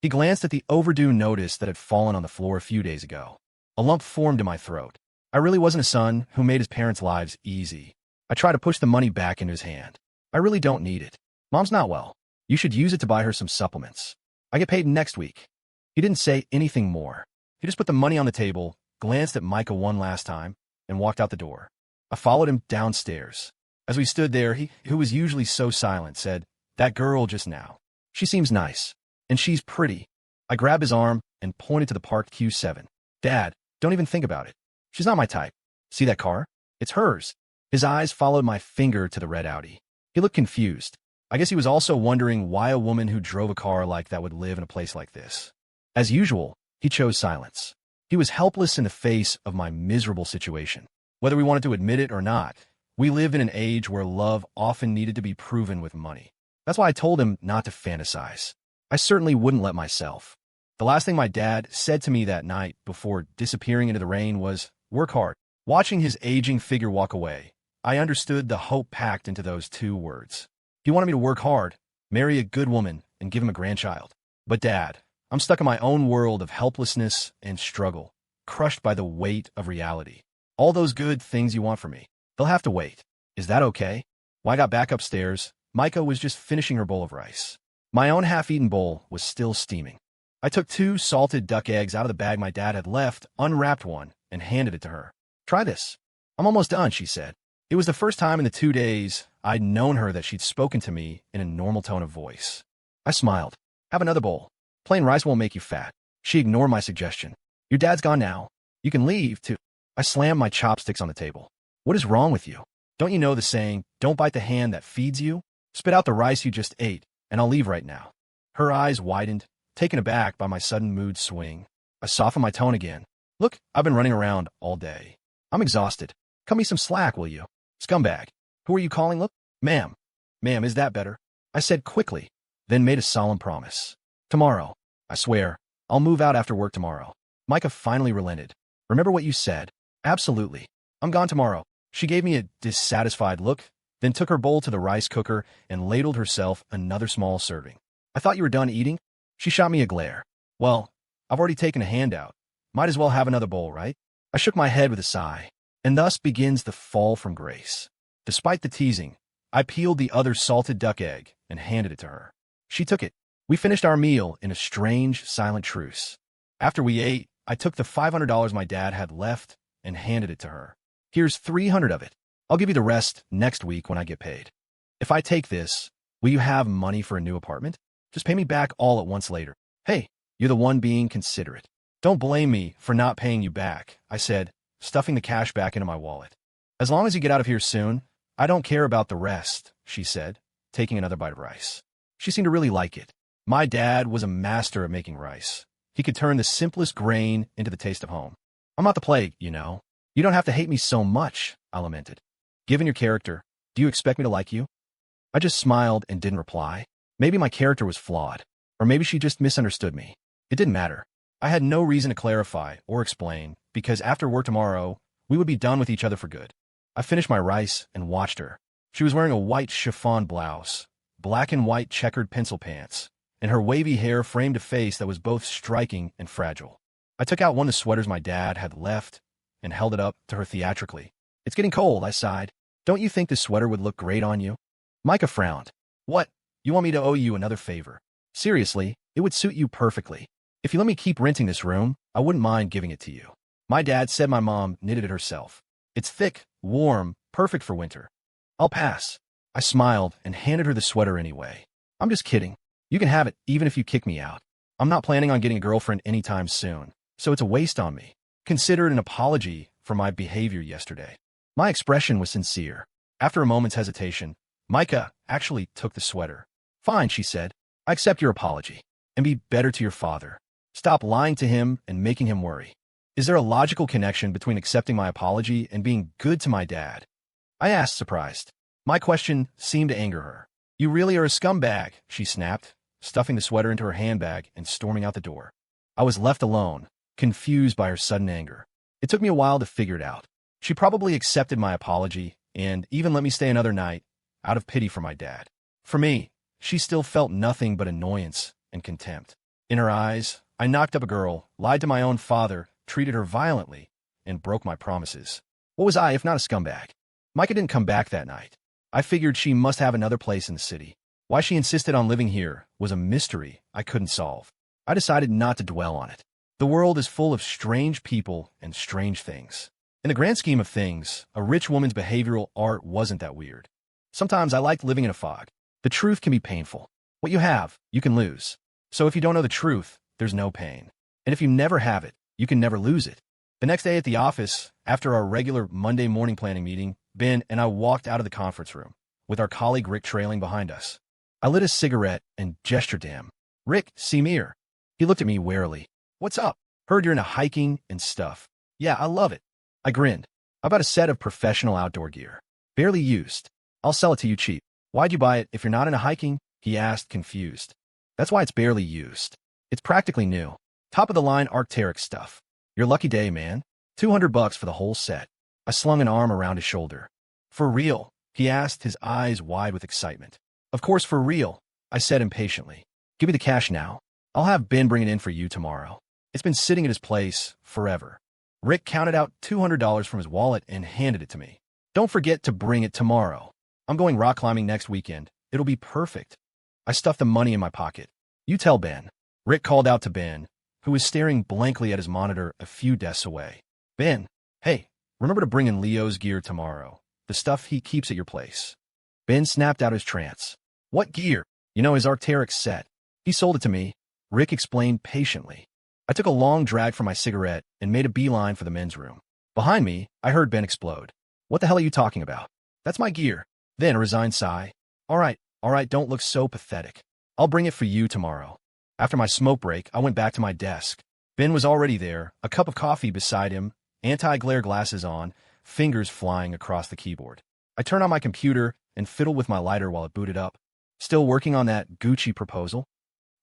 He glanced at the overdue notice that had fallen on the floor a few days ago. A lump formed in my throat. I really wasn't a son who made his parents' lives easy. I tried to push the money back into his hand. I really don't need it. Mom's not well. You should use it to buy her some supplements. I get paid next week. He didn't say anything more. He just put the money on the table, glanced at Micah one last time, and walked out the door. I followed him downstairs. As we stood there, he, who was usually so silent, said, "That girl just now. She seems nice. And she's pretty." I grabbed his arm and pointed to the parked Q7. "Dad, don't even think about it. She's not my type. See that car? It's hers." His eyes followed my finger to the red Audi. He looked confused. I guess he was also wondering why a woman who drove a car like that would live in a place like this. As usual, he chose silence. He was helpless in the face of my miserable situation. Whether we wanted to admit it or not, we lived in an age where love often needed to be proven with money. That's why I told him not to fantasize. I certainly wouldn't let myself. The last thing my dad said to me that night before disappearing into the rain was, "Work hard." Watching his aging figure walk away, I understood the hope packed into those two words. He wanted me to work hard, marry a good woman, and give him a grandchild. But Dad, I'm stuck in my own world of helplessness and struggle, crushed by the weight of reality. All those good things you want from me, they'll have to wait. Is that okay? When I got back upstairs, Micah was just finishing her bowl of rice. My own half-eaten bowl was still steaming. I took 2 salted duck eggs out of the bag my dad had left, unwrapped one, and handed it to her. "Try this. I'm almost done," she said. It was the first time in the 2 days I'd known her that she'd spoken to me in a normal tone of voice. I smiled. "Have another bowl. Plain rice won't make you fat." She ignored my suggestion. "Your dad's gone now. You can leave, too." I slammed my chopsticks on the table. "What is wrong with you? Don't you know the saying, don't bite the hand that feeds you? Spit out the rice you just ate, and I'll leave right now." Her eyes widened, taken aback by my sudden mood swing. I softened my tone again. "Look, I've been running around all day. I'm exhausted. Cut me some slack, will you? Scumbag. Who are you calling? Look, ma'am. Ma'am, is that better?" I said quickly, then made a solemn promise. "Tomorrow. I swear. I'll move out after work tomorrow." Micah finally relented. "Remember what you said?" "Absolutely. I'm gone tomorrow." She gave me a dissatisfied look, then took her bowl to the rice cooker and ladled herself another small serving. "I thought you were done eating?" She shot me a glare. "Well, I've already taken a handout. Might as well have another bowl, right?" I shook my head with a sigh. And thus begins the fall from grace. Despite the teasing, I peeled the other salted duck egg and handed it to her. She took it. We finished our meal in a strange, silent truce. After we ate, I took the $500 my dad had left and handed it to her. "Here's 300 of it. I'll give you the rest next week when I get paid. If I take this, will you have money for a new apartment? Just pay me back all at once later." "Hey, you're the one being considerate. Don't blame me for not paying you back," I said, stuffing the cash back into my wallet. "As long as you get out of here soon, I don't care about the rest," she said, taking another bite of rice. She seemed to really like it. My dad was a master at making rice. He could turn the simplest grain into the taste of home. "I'm not the plague, you know. You don't have to hate me so much," I lamented. "Given your character, do you expect me to like you?" I just smiled and didn't reply. Maybe my character was flawed, or maybe she just misunderstood me. It didn't matter. I had no reason to clarify or explain, because after work tomorrow, we would be done with each other for good. I finished my rice and watched her. She was wearing a white chiffon blouse, black and white checkered pencil pants, and her wavy hair framed a face that was both striking and fragile. I took out one of the sweaters my dad had left and held it up to her theatrically. "It's getting cold," I sighed. "Don't you think this sweater would look great on you?" Micah frowned. "What? You want me to owe you another favor?" "Seriously, it would suit you perfectly. If you let me keep renting this room, I wouldn't mind giving it to you." My dad said my mom knitted it herself. "It's thick, warm, perfect for winter." "I'll pass." I smiled and handed her the sweater anyway. "I'm just kidding. You can have it even if you kick me out. I'm not planning on getting a girlfriend anytime soon, so it's a waste on me." Consider it an apology for my behavior yesterday. My expression was sincere. After a moment's hesitation, Micah actually took the sweater. "Fine," she said. "I accept your apology. And be better to your father. Stop lying to him and making him worry." Is there a logical connection between accepting my apology and being good to my dad? I asked, surprised. My question seemed to anger her. "You really are a scumbag," she snapped, stuffing the sweater into her handbag and storming out the door. I was left alone, confused by her sudden anger. It took me a while to figure it out. She probably accepted my apology and even let me stay another night out of pity for my dad. For me, she still felt nothing but annoyance and contempt. In her eyes, I knocked up a girl, lied to my own father, treated her violently, and broke my promises. What was I if not a scumbag? Micah didn't come back that night. I figured she must have another place in the city. Why she insisted on living here was a mystery I couldn't solve. I decided not to dwell on it. The world is full of strange people and strange things. In the grand scheme of things, a rich woman's behavioral art wasn't that weird. Sometimes I liked living in a fog. The truth can be painful. What you have, you can lose. So if you don't know the truth, there's no pain. And if you never have it, you can never lose it. The next day at the office, after our regular Monday morning planning meeting, Ben and I walked out of the conference room, with our colleague Rick trailing behind us. I lit a cigarette and gestured to him. "Rick, see me here." He looked at me warily. "What's up? Heard you're into hiking and stuff." "Yeah, I love it." I grinned. "I bought a set of professional outdoor gear. Barely used. I'll sell it to you cheap." "Why'd you buy it if you're not into hiking?" he asked, confused. "That's why it's barely used. It's practically new. Top-of-the-line Arc'teryx stuff. Your lucky day, man. $200 for the whole set." I slung an arm around his shoulder. "For real?" he asked, his eyes wide with excitement. "Of course for real," I said impatiently. "Give me the cash now. I'll have Ben bring it in for you tomorrow. It's been sitting at his place forever." Rick counted out $200 from his wallet and handed it to me. "Don't forget to bring it tomorrow. I'm going rock climbing next weekend. It'll be perfect." I stuffed the money in my pocket. "You tell Ben." Rick called out to Ben, who was staring blankly at his monitor a few desks away. "Ben, hey, remember to bring in Leo's gear tomorrow. The stuff he keeps at your place." Ben snapped out his trance. "What gear?" "You know, his Arc'teryx set. He sold it to me," Rick explained patiently. I took a long drag from my cigarette and made a beeline for the men's room. Behind me, I heard Ben explode. "What the hell are you talking about?" "That's my gear." Then a resigned sigh. All right, don't look so pathetic. I'll bring it for you tomorrow." After my smoke break, I went back to my desk. Ben was already there, a cup of coffee beside him, anti-glare glasses on, fingers flying across the keyboard. I turned on my computer and fiddled with my lighter while it booted up. "Still working on that Gucci proposal?"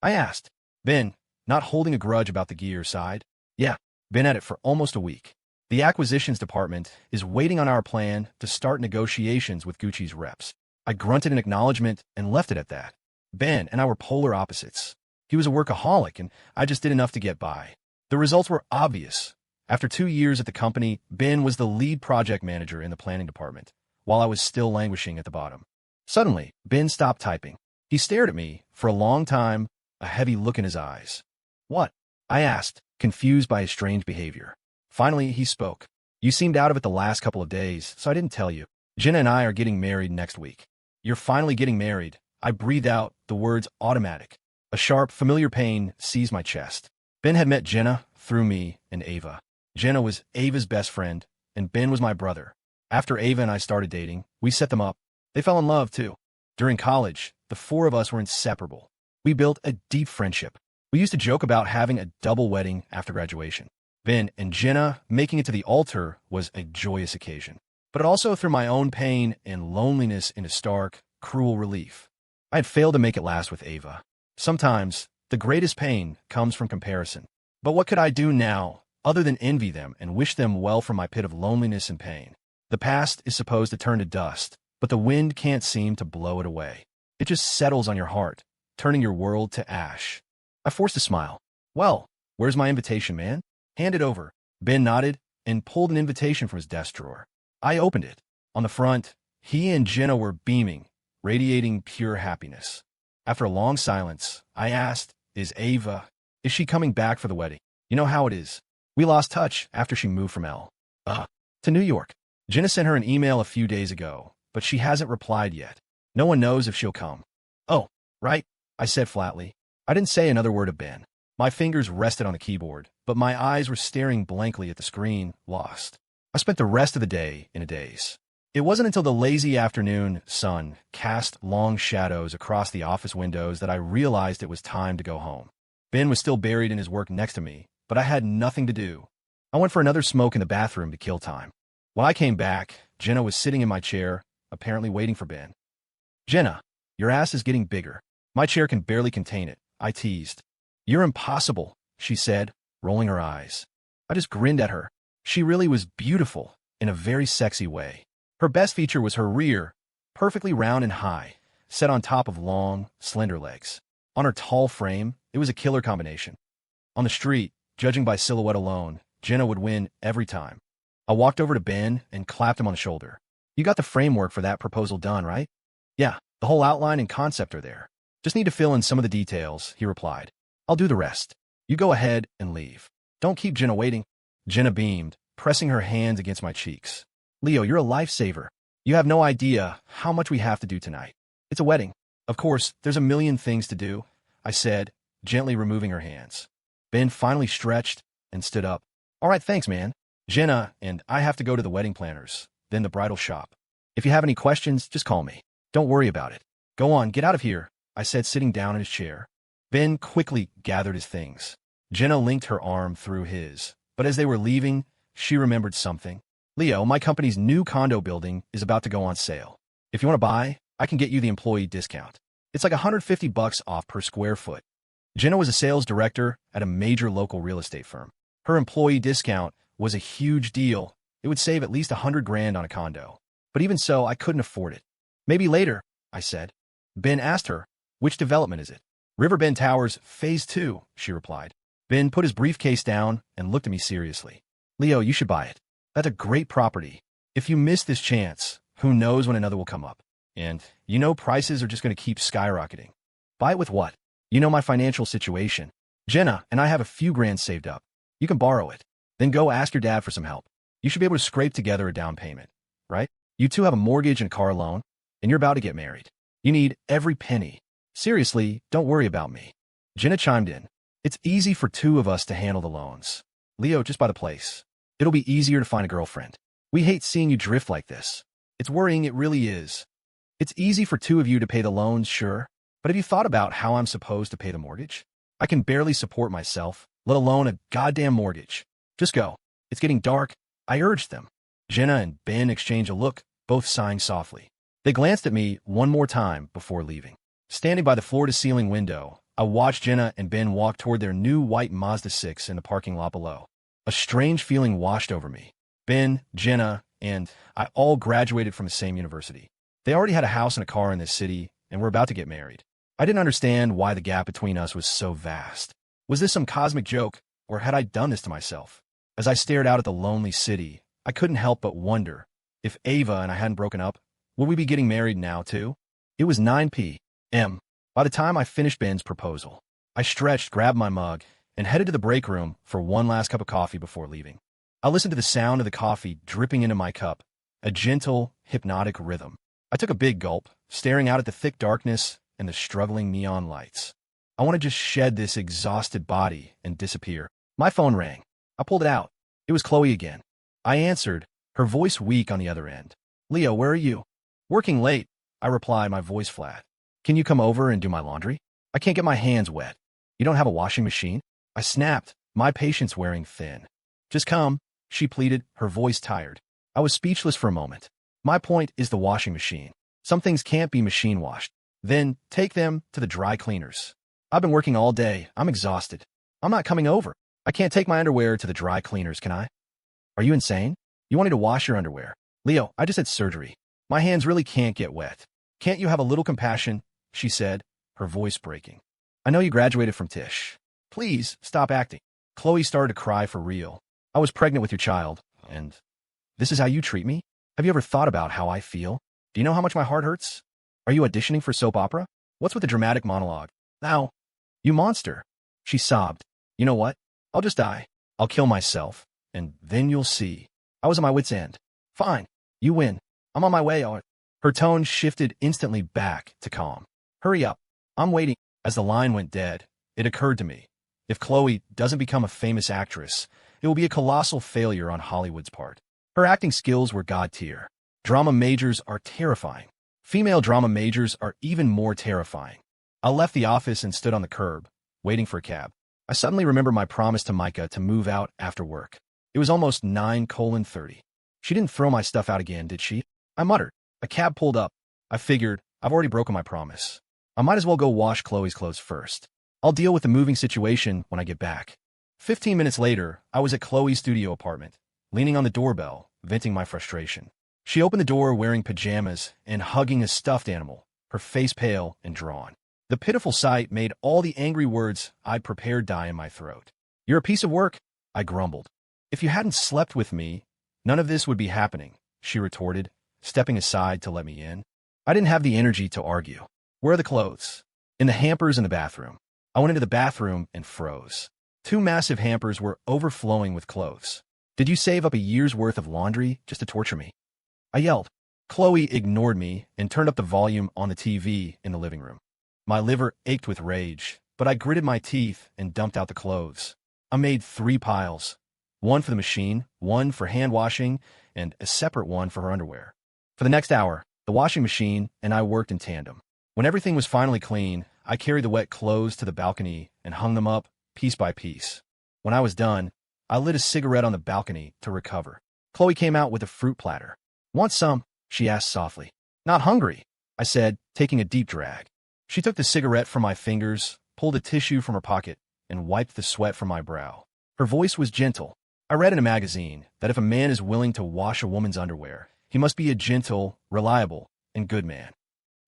I asked. Ben, not holding a grudge about the gear, sighed. "Yeah, been at it for almost a week. The acquisitions department is waiting on our plan to start negotiations with Gucci's reps." I grunted in acknowledgement and left it at that. Ben and I were polar opposites. He was a workaholic, and I just did enough to get by. The results were obvious. After 2 years at the company, Ben was the lead project manager in the planning department, while I was still languishing at the bottom. Suddenly, Ben stopped typing. He stared at me for a long time, a heavy look in his eyes. "What?" I asked, confused by his strange behavior. Finally, he spoke. "You seemed out of it the last couple of days, so I didn't tell you. Jenna and I are getting married next week." "You're finally getting married." I breathed out, the words automatic. A sharp, familiar pain seized my chest. Ben had met Jenna through me and Ava. Jenna was Ava's best friend, and Ben was my brother. After Ava and I started dating, we set them up. They fell in love, too. During college, the four of us were inseparable. We built a deep friendship. We used to joke about having a double wedding after graduation. Ben and Jenna making it to the altar was a joyous occasion, but it also threw my own pain and loneliness into stark, cruel relief. I had failed to make it last with Ava. Sometimes, the greatest pain comes from comparison. But what could I do now, other than envy them and wish them well from my pit of loneliness and pain? The past is supposed to turn to dust, but the wind can't seem to blow it away. It just settles on your heart, turning your world to ash. I forced a smile. "Well, where's my invitation, man?" "Hand it over." Ben nodded and pulled an invitation from his desk drawer. I opened it. On the front, he and Jenna were beaming, radiating pure happiness. After a long silence, I asked, Is she coming back for the wedding? You know how it is. We lost touch after she moved from to New York. Jenna sent her an email a few days ago, but she hasn't replied yet. No one knows if she'll come." "Oh, right," I said flatly. I didn't say another word to Ben. My fingers rested on the keyboard, but my eyes were staring blankly at the screen, lost. I spent the rest of the day in a daze. It wasn't until the lazy afternoon sun cast long shadows across the office windows that I realized it was time to go home. Ben was still buried in his work next to me, but I had nothing to do. I went for another smoke in the bathroom to kill time. When I came back, Jenna was sitting in my chair, apparently waiting for Ben. "Jenna, your ass is getting bigger." "My chair can barely contain it," I teased. "You're impossible," she said, rolling her eyes. I just grinned at her. She really was beautiful, in a very sexy way. Her best feature was her rear, perfectly round and high, set on top of long, slender legs. On her tall frame, It was a killer combination. On the street, judging by silhouette alone, Jenna would win every time. I walked over to Ben and clapped him on the shoulder. You got the framework for that proposal done, right? Yeah, the whole outline and concept are there. Just need to fill in some of the details, he replied. I'll do the rest. You go ahead and leave. Don't keep Jenna waiting. Jenna beamed, pressing her hands against my cheeks. Leo, you're a lifesaver. You have no idea how much we have to do tonight. It's a wedding. Of course, there's a million things to do, I said, gently removing her hands. Ben finally stretched and stood up. All right, thanks, man. Jenna and I have to go to the wedding planners, then the bridal shop. If you have any questions, just call me. Don't worry about it. Go on, get out of here, I said, sitting down in his chair. Ben quickly gathered his things. Jenna linked her arm through his, but as they were leaving, she remembered something. Leo, my company's new condo building is about to go on sale. If you want to buy, I can get you the employee discount. It's like $150 off per square foot. Jenna was a sales director at a major local real estate firm. Her employee discount was a huge deal. It would save at least $100,000 on a condo. But even so, I couldn't afford it. Maybe later, I said. Ben asked her, which development is it? Riverbank Towers, Phase 2, she replied. Ben put his briefcase down and looked at me seriously. Leo, you should buy it. That's a great property. If you miss this chance, who knows when another will come up. And, you know, prices are just going to keep skyrocketing. Buy it with what? You know my financial situation. Jenna and I have a few grand saved up. You can borrow it. Then go ask your dad for some help. You should be able to scrape together a down payment, right? You two have a mortgage and car loan, and you're about to get married. You need every penny. Seriously, don't worry about me. Jenna chimed in. It's easy for two of us to handle the loans. Leo, just buy the place. It'll be easier to find a girlfriend. We hate seeing you drift like this. It's worrying, it really is. It's easy for two of you to pay the loans, sure. But have you thought about how I'm supposed to pay the mortgage? I can barely support myself, let alone a goddamn mortgage. Just go. It's getting dark, I urged them. Jenna and Ben exchanged a look, both sighing softly. They glanced at me one more time before leaving. Standing by the floor-to-ceiling window, I watched Jenna and Ben walk toward their new white Mazda 6 in the parking lot below. A strange feeling washed over me. Ben, Jenna, and I all graduated from the same university. They already had a house and a car in this city, and were about to get married. I didn't understand why the gap between us was so vast. Was this some cosmic joke, or had I done this to myself? As I stared out at the lonely city, I couldn't help but wonder, if Ava and I hadn't broken up, would we be getting married now too? It was 9 p.m. By the time I finished Ben's proposal, I stretched, grabbed my mug, and headed to the break room for one last cup of coffee before leaving. I listened to the sound of the coffee dripping into my cup, a gentle, hypnotic rhythm. I took a big gulp, staring out at the thick darkness and the struggling neon lights. I want to just shed this exhausted body and disappear. My phone rang. I pulled it out. It was Chloe again. I answered, her voice weak on the other end. Leo, where are you? Working late, I replied, my voice flat. Can you come over and do my laundry? I can't get my hands wet. You don't have a washing machine? I snapped, my patience wearing thin. Just come, she pleaded, her voice tired. I was speechless for a moment. My point is the washing machine. Some things can't be machine washed. Then take them to the dry cleaners. I've been working all day. I'm exhausted. I'm not coming over. I can't take my underwear to the dry cleaners, can I? Are you insane? You want me to wash your underwear? Leo, I just had surgery. My hands really can't get wet. Can't you have a little compassion? She said, her voice breaking. I know you graduated from Tisch. Please, stop acting. Chloe started to cry for real. I was pregnant with your child, and this is how you treat me? Have you ever thought about how I feel? Do you know how much my heart hurts? Are you auditioning for soap opera? What's with the dramatic monologue? Now, you monster. She sobbed. You know what? I'll just die. I'll kill myself, and then you'll see. I was at my wit's end. Fine. You win. I'm on my way. Her tone shifted instantly back to calm. Hurry up. I'm waiting. As the line went dead, it occurred to me. If Chloe doesn't become a famous actress, it will be a colossal failure on Hollywood's part. Her acting skills were god tier. Drama majors are terrifying. Female drama majors are even more terrifying. I left the office and stood on the curb, waiting for a cab. I suddenly remembered my promise to Micah to move out after work. It was almost 9:30. She didn't throw my stuff out again, did she? I muttered. A cab pulled up. I figured, I've already broken my promise. I might as well go wash Chloe's clothes first. I'll deal with the moving situation when I get back. 15 minutes later, I was at Chloe's studio apartment, leaning on the doorbell, venting my frustration. She opened the door wearing pajamas and hugging a stuffed animal, her face pale and drawn. The pitiful sight made all the angry words I'd prepared die in my throat. "You're a piece of work," I grumbled. "If you hadn't slept with me, none of this would be happening," she retorted, stepping aside to let me in. I didn't have the energy to argue. "Where are the clothes?" "In the hampers in the bathroom." I went into the bathroom and froze. 2 massive hampers were overflowing with clothes. "Did you save up a year's worth of laundry just to torture me?" I yelled. Chloe ignored me and turned up the volume on the TV in the living room. My liver ached with rage, but I gritted my teeth and dumped out the clothes. I made 3 piles. 1 for the machine, 1 for hand washing, and a separate one for her underwear. For the next hour, the washing machine and I worked in tandem. When everything was finally clean, I carried the wet clothes to the balcony and hung them up piece by piece. When I was done, I lit a cigarette on the balcony to recover. Chloe came out with a fruit platter. "Want some?" she asked softly. "Not hungry," I said, taking a deep drag. She took the cigarette from my fingers, pulled a tissue from her pocket, and wiped the sweat from my brow. Her voice was gentle. I read in a magazine that if a man is willing to wash a woman's underwear, he must be a gentle, reliable, and good man.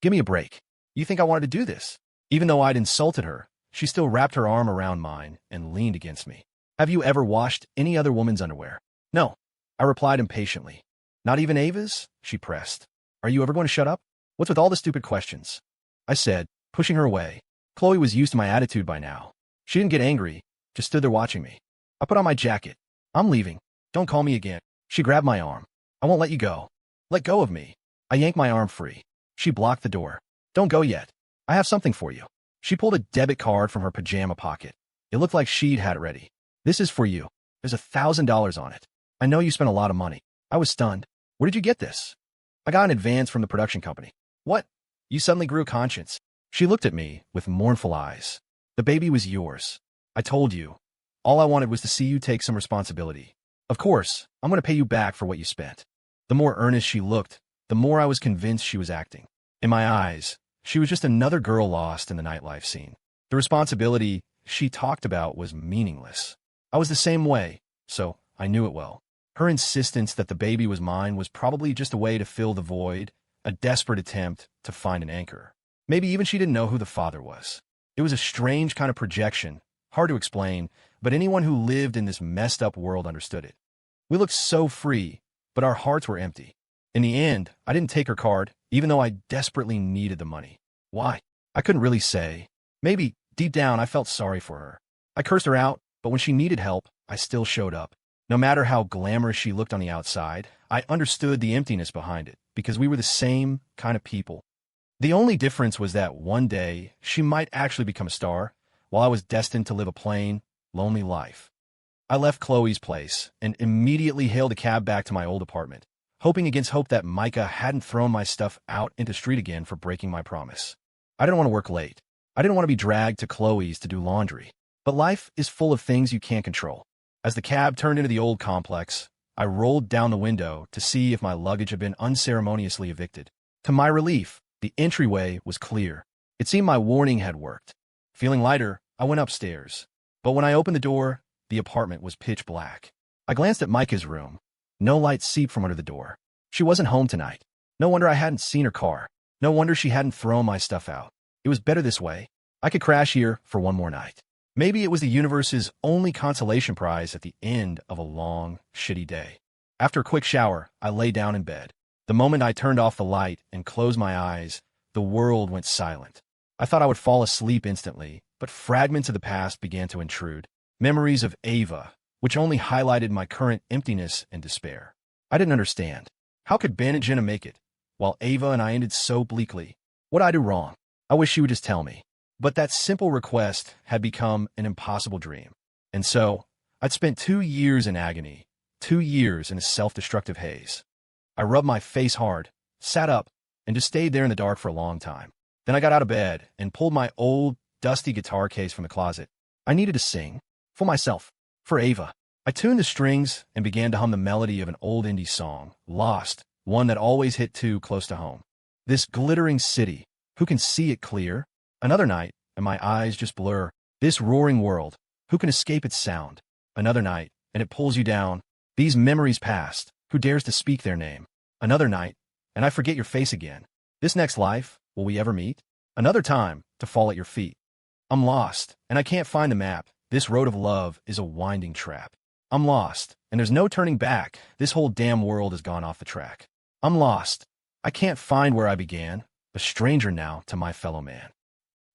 "Give me a break. You think I wanted to do this?" Even though I'd insulted her, she still wrapped her arm around mine and leaned against me. "Have you ever washed any other woman's underwear?" "No," I replied impatiently. "Not even Ava's?" she pressed. "Are you ever going to shut up? What's with all the stupid questions?" I said, pushing her away. Chloe was used to my attitude by now. She didn't get angry, just stood there watching me. I put on my jacket. "I'm leaving. Don't call me again." She grabbed my arm. "I won't let you go." "Let go of me." I yanked my arm free. She blocked the door. "Don't go yet. I have something for you." She pulled a debit card from her pajama pocket. It looked like she'd had it ready. "This is for you. There's $1,000 on it. I know you spent a lot of money." I was stunned. "Where did you get this?" "I got an advance from the production company." "What?" You suddenly grew a conscience. She looked at me with mournful eyes. "The baby was yours. I told you. All I wanted was to see you take some responsibility. Of course, I'm going to pay you back for what you spent." The more earnest she looked, the more I was convinced she was acting. In my eyes, she was just another girl lost in the nightlife scene. The responsibility she talked about was meaningless. I was the same way, so I knew it well. Her insistence that the baby was mine was probably just a way to fill the void, a desperate attempt to find an anchor. Maybe even she didn't know who the father was. It was a strange kind of projection, hard to explain, but anyone who lived in this messed up world understood it. We looked so free, but our hearts were empty. In the end, I didn't take her card, even though I desperately needed the money. Why? I couldn't really say. Maybe, deep down, I felt sorry for her. I cursed her out, but when she needed help, I still showed up. No matter how glamorous she looked on the outside, I understood the emptiness behind it, because we were the same kind of people. The only difference was that one day, she might actually become a star, while I was destined to live a plain, lonely life. I left Chloe's place and immediately hailed a cab back to my old apartment, hoping against hope that Micah hadn't thrown my stuff out into the street again for breaking my promise. I didn't want to work late. I didn't want to be dragged to Chloe's to do laundry. But life is full of things you can't control. As the cab turned into the old complex, I rolled down the window to see if my luggage had been unceremoniously evicted. To my relief, the entryway was clear. It seemed my warning had worked. Feeling lighter, I went upstairs. But when I opened the door, the apartment was pitch black. I glanced at Micah's room. No light seeped from under the door. She wasn't home tonight. No wonder I hadn't seen her car. No wonder she hadn't thrown my stuff out. It was better this way. I could crash here for one more night. Maybe it was the universe's only consolation prize at the end of a long, shitty day. After a quick shower, I lay down in bed. The moment I turned off the light and closed my eyes, the world went silent. I thought I would fall asleep instantly, but fragments of the past began to intrude. Memories of Ava, which only highlighted my current emptiness and despair. I didn't understand. How could Ben and Jenna make it, while Ava and I ended so bleakly? What'd I do wrong? I wish she would just tell me. But that simple request had become an impossible dream. And so, I'd spent 2 years in agony, 2 years in a self-destructive haze. I rubbed my face hard, sat up, and just stayed there in the dark for a long time. Then I got out of bed and pulled my old, dusty guitar case from the closet. I needed to sing. For myself. For Ava. I tuned the strings and began to hum the melody of an old indie song, Lost, one that always hit too close to home. This glittering city, who can see it clear? Another night, and my eyes just blur. This roaring world, who can escape its sound? Another night, and it pulls you down. These memories past, who dares to speak their name? Another night, and I forget your face again. This next life, will we ever meet? Another time, to fall at your feet. I'm lost, and I can't find the map. This road of love is a winding trap. I'm lost, and there's no turning back. This whole damn world has gone off the track. I'm lost. I can't find where I began, a stranger now to my fellow man.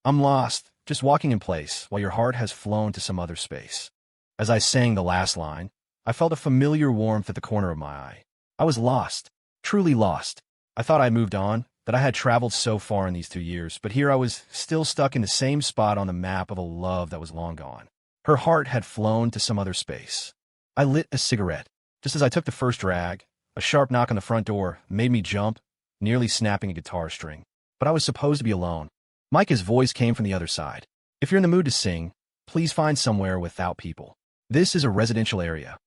I'm lost, just walking in place, while your heart has flown to some other space. As I sang the last line, I felt a familiar warmth at the corner of my eye. I was lost, truly lost. I thought I had moved on, that I had traveled so far in these 2 years, but here I was still stuck in the same spot on the map of a love that was long gone. Her heart had flown to some other space. I lit a cigarette. Just as I took the first drag, a sharp knock on the front door made me jump, nearly snapping a guitar string. But I was supposed to be alone. Micah's voice came from the other side. If you're in the mood to sing, please find somewhere without people. This is a residential area.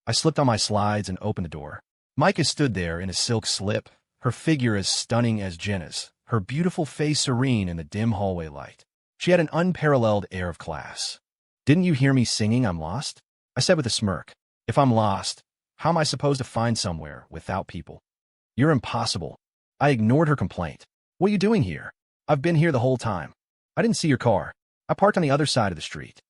I slipped on my slides and opened the door. Micah stood there in a silk slip, her figure as stunning as Jenna's, her beautiful face serene in the dim hallway light. She had an unparalleled air of class. "Didn't you hear me singing I'm lost?" I said with a smirk. "If I'm lost, how am I supposed to find somewhere without people?" "You're impossible." I ignored her complaint. "What are you doing here?" "I've been here the whole time. I didn't see your car. I parked on the other side of the street."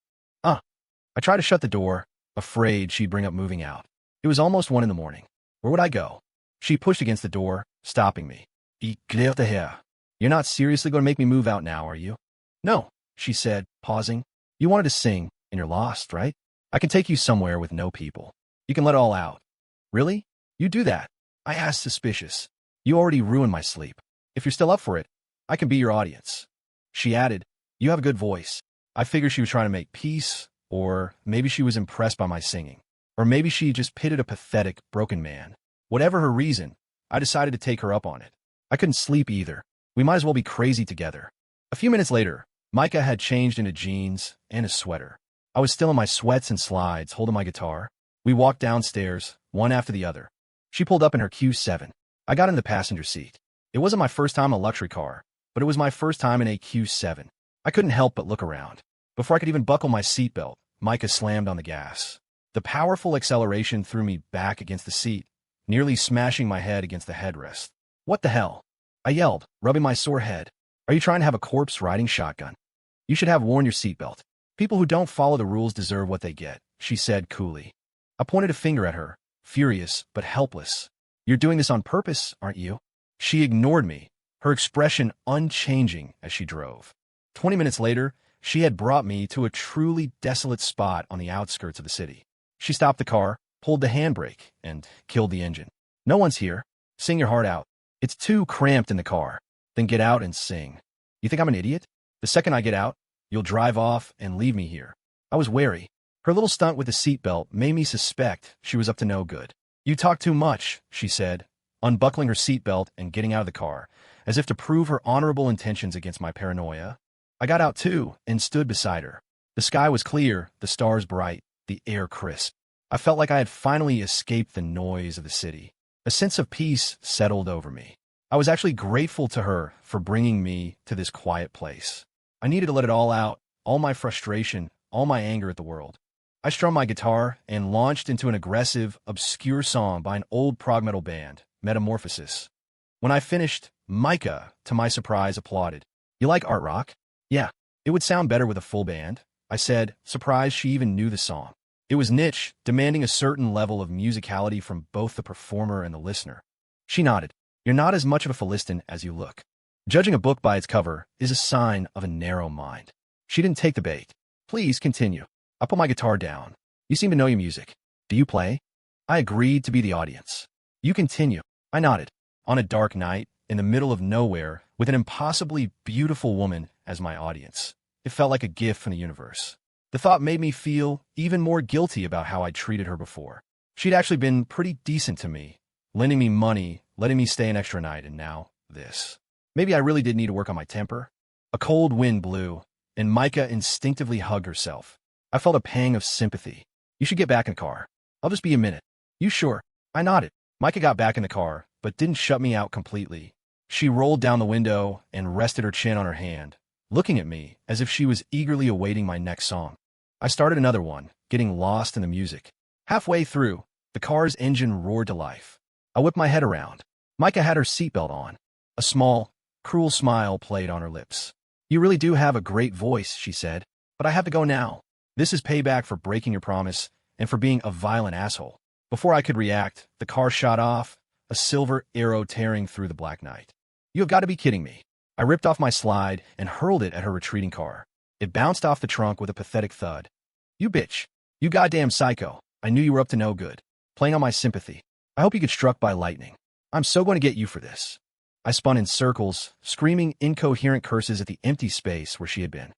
I tried to shut the door, afraid she'd bring up moving out. It was almost 1 in the morning. Where would I go? She pushed against the door, stopping me. "Éclair de hair. You're not seriously going to make me move out now, are you?" "No," she said, pausing. "You wanted to sing, and you're lost, right? I can take you somewhere with no people. You can let it all out." "Really? You do that?" I asked, suspicious. "You already ruined my sleep. If you're still up for it, I can be your audience." She added, "You have a good voice." I figured she was trying to make peace, or maybe she was impressed by my singing. Or maybe she just pitied a pathetic, broken man. Whatever her reason, I decided to take her up on it. I couldn't sleep either. We might as well be crazy together. A few minutes later, Micah had changed into jeans and a sweater. I was still in my sweats and slides, holding my guitar. We walked downstairs, one after the other. She pulled up in her Q7. I got in the passenger seat. It wasn't my first time in a luxury car, but it was my first time in a Q7. I couldn't help but look around. Before I could even buckle my seatbelt, Micah slammed on the gas. The powerful acceleration threw me back against the seat, nearly smashing my head against the headrest. "What the hell?" I yelled, rubbing my sore head. "Are you trying to have a corpse riding shotgun? You should have worn your seatbelt. People who don't follow the rules deserve what they get," she said coolly. I pointed a finger at her, furious but helpless. "You're doing this on purpose, aren't you?" She ignored me, her expression unchanging as she drove. 20 minutes later, she had brought me to a truly desolate spot on the outskirts of the city. She stopped the car, pulled the handbrake, and killed the engine. "No one's here. Sing your heart out. It's too cramped in the car. Then get out and sing." "You think I'm an idiot? The second I get out, you'll drive off and leave me here." I was wary. Her little stunt with the seatbelt made me suspect she was up to no good. "You talk too much," she said, unbuckling her seatbelt and getting out of the car, as if to prove her honorable intentions against my paranoia. I got out too and stood beside her. The sky was clear, the stars bright, the air crisp. I felt like I had finally escaped the noise of the city. A sense of peace settled over me. I was actually grateful to her for bringing me to this quiet place. I needed to let it all out, all my frustration, all my anger at the world. I strummed my guitar and launched into an aggressive, obscure song by an old prog metal band, Metamorphosis. When I finished, Micah, to my surprise, applauded. "You like art rock?" "Yeah, it would sound better with a full band," I said, surprised she even knew the song. It was niche, demanding a certain level of musicality from both the performer and the listener. She nodded. "You're not as much of a Philistine as you look. Judging a book by its cover is a sign of a narrow mind." She didn't take the bait. "Please continue." I put my guitar down. "You seem to know your music. Do you play?" I agreed to be the audience. "You continue." I nodded. On a dark night, in the middle of nowhere, with an impossibly beautiful woman as my audience, it felt like a gift from the universe. The thought made me feel even more guilty about how I'd treated her before. She'd actually been pretty decent to me, lending me money, letting me stay an extra night, and now this. Maybe I really did need to work on my temper. A cold wind blew, and Micah instinctively hugged herself. I felt a pang of sympathy. "You should get back in the car. I'll just be a minute." "You sure?" I nodded. Micah got back in the car, but didn't shut me out completely. She rolled down the window and rested her chin on her hand, looking at me as if she was eagerly awaiting my next song. I started another one, getting lost in the music. Halfway through, the car's engine roared to life. I whipped my head around. Micah had her seatbelt on. A small, cruel smile played on her lips. You really do have a great voice, she said, but I have to go now. This is payback for breaking your promise and for being a violent asshole. Before I could react, the car shot off, a silver arrow tearing through the black night. You have got to be kidding me. I ripped off my slide and hurled it at her retreating car. It bounced off the trunk with a pathetic thud. You bitch. You goddamn psycho. I knew you were up to no good. Playing on my sympathy. I hope you get struck by lightning. I'm so going to get you for this. I spun in circles, screaming incoherent curses at the empty space where she had been.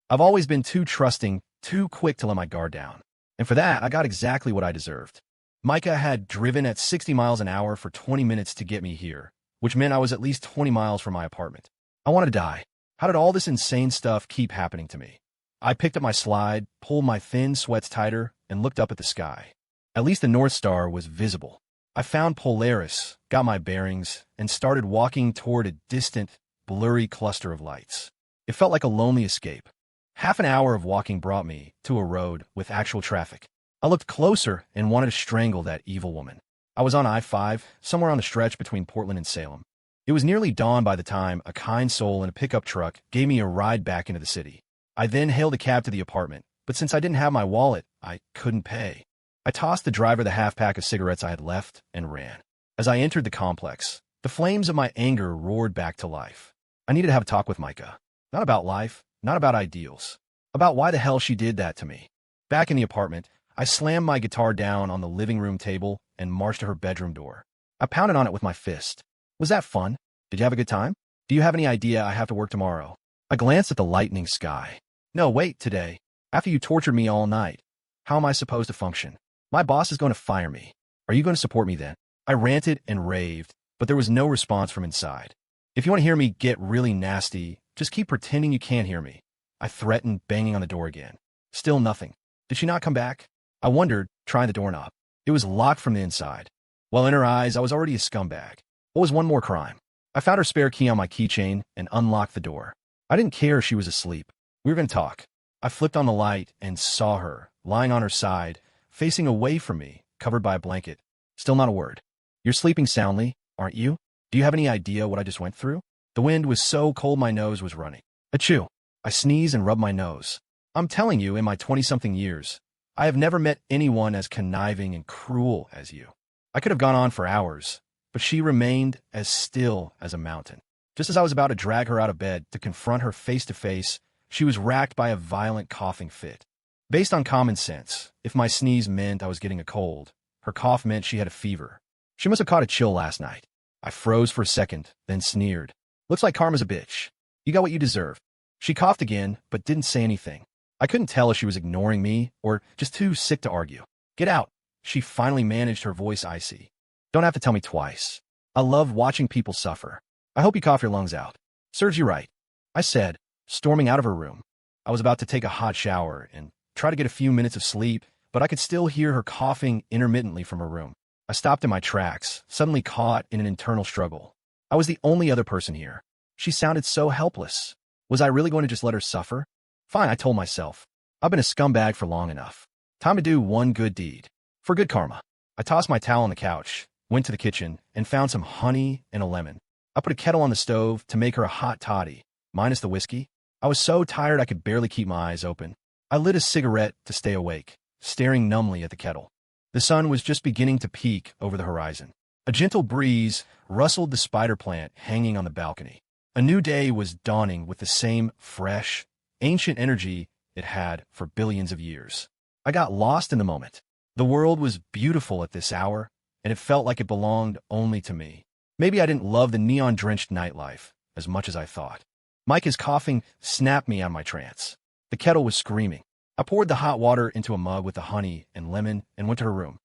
I've always been too trusting, too quick to let my guard down. And for that, I got exactly what I deserved. Micah had driven at 60 miles an hour for 20 minutes to get me here, which meant I was at least 20 miles from my apartment. I wanted to die. How did all this insane stuff keep happening to me? I picked up my slide, pulled my thin sweats tighter, and looked up at the sky. At least the North Star was visible. I found Polaris, got my bearings, and started walking toward a distant, blurry cluster of lights. It felt like a lonely escape. Half an hour of walking brought me to a road with actual traffic. I looked closer and wanted to strangle that evil woman. I was on I-5, somewhere on the stretch between Portland and Salem. It was nearly dawn by the time a kind soul in a pickup truck gave me a ride back into the city. I then hailed a cab to the apartment, but since I didn't have my wallet, I couldn't pay. I tossed the driver the half-pack of cigarettes I had left and ran. As I entered the complex, the flames of my anger roared back to life. I needed to have a talk with Micah. Not about life, not about ideals. About why the hell she did that to me. Back in the apartment, I slammed my guitar down on the living room table and marched to her bedroom door. I pounded on it with my fist. Was that fun? Did you have a good time? Do you have any idea I have to work tomorrow? I glanced at the lightening sky. No, wait, today. After you tortured me all night. How am I supposed to function? My boss is going to fire me. Are you going to support me then? I ranted and raved, but there was no response from inside. If you want to hear me get really nasty, just keep pretending you can't hear me. I threatened, banging on the door again. Still nothing. Did she not come back? I wondered, trying the doorknob. It was locked from the inside. While in her eyes, I was already a scumbag. What was one more crime? I found her spare key on my keychain and unlocked the door. I didn't care if she was asleep. We were going to talk. I flipped on the light and saw her, lying on her side, facing away from me, covered by a blanket. Still not a word. You're sleeping soundly, aren't you? Do you have any idea what I just went through? The wind was so cold my nose was running. Achoo. I sneezed and rubbed my nose. I'm telling you, in my 20-something years, I have never met anyone as conniving and cruel as you. I could have gone on for hours, but she remained as still as a mountain. Just as I was about to drag her out of bed to confront her face to face, she was racked by a violent coughing fit. Based on common sense, if my sneeze meant I was getting a cold, her cough meant she had a fever. She must have caught a chill last night. I froze for a second, then sneered. Looks like karma's a bitch. You got what you deserve. She coughed again, but didn't say anything. I couldn't tell if she was ignoring me or just too sick to argue. Get out. She finally managed, her voice icy. Don't have to tell me twice. I love watching people suffer. I hope you cough your lungs out. Serves you right, I said, storming out of her room. I was about to take a hot shower and try to get a few minutes of sleep, but I could still hear her coughing intermittently from her room. I stopped in my tracks, suddenly caught in an internal struggle. I was the only other person here. She sounded so helpless. Was I really going to just let her suffer? Fine, I told myself. I've been a scumbag for long enough. Time to do one good deed. For good karma. I tossed my towel on the couch, went to the kitchen, and found some honey and a lemon. I put a kettle on the stove to make her a hot toddy, minus the whiskey. I was so tired I could barely keep my eyes open. I lit a cigarette to stay awake, staring numbly at the kettle. The sun was just beginning to peek over the horizon. A gentle breeze rustled the spider plant hanging on the balcony. A new day was dawning with the same fresh, ancient energy it had for billions of years. I got lost in the moment. The world was beautiful at this hour, and it felt like it belonged only to me. Maybe I didn't love the neon-drenched nightlife as much as I thought. Micah's coughing snapped me out of my trance. The kettle was screaming. I poured the hot water into a mug with the honey and lemon and went to her room.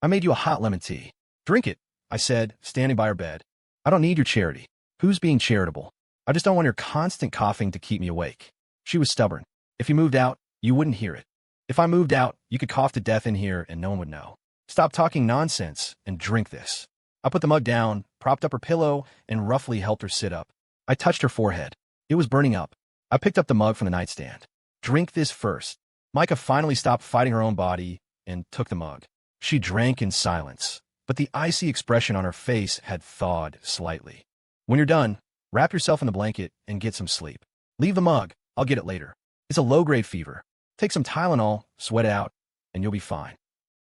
I made you a hot lemon tea. Drink it, I said, standing by her bed. I don't need your charity. Who's being charitable? I just don't want your constant coughing to keep me awake. She was stubborn. If you moved out, you wouldn't hear it. If I moved out, you could cough to death in here and no one would know. Stop talking nonsense and drink this. I put the mug down, propped up her pillow, and roughly helped her sit up. I touched her forehead. It was burning up. I picked up the mug from the nightstand. Drink this first. Micah finally stopped fighting her own body and took the mug. She drank in silence, but the icy expression on her face had thawed slightly. When you're done, wrap yourself in the blanket and get some sleep. Leave the mug. I'll get it later. It's a low-grade fever. Take some Tylenol, sweat it out, and you'll be fine.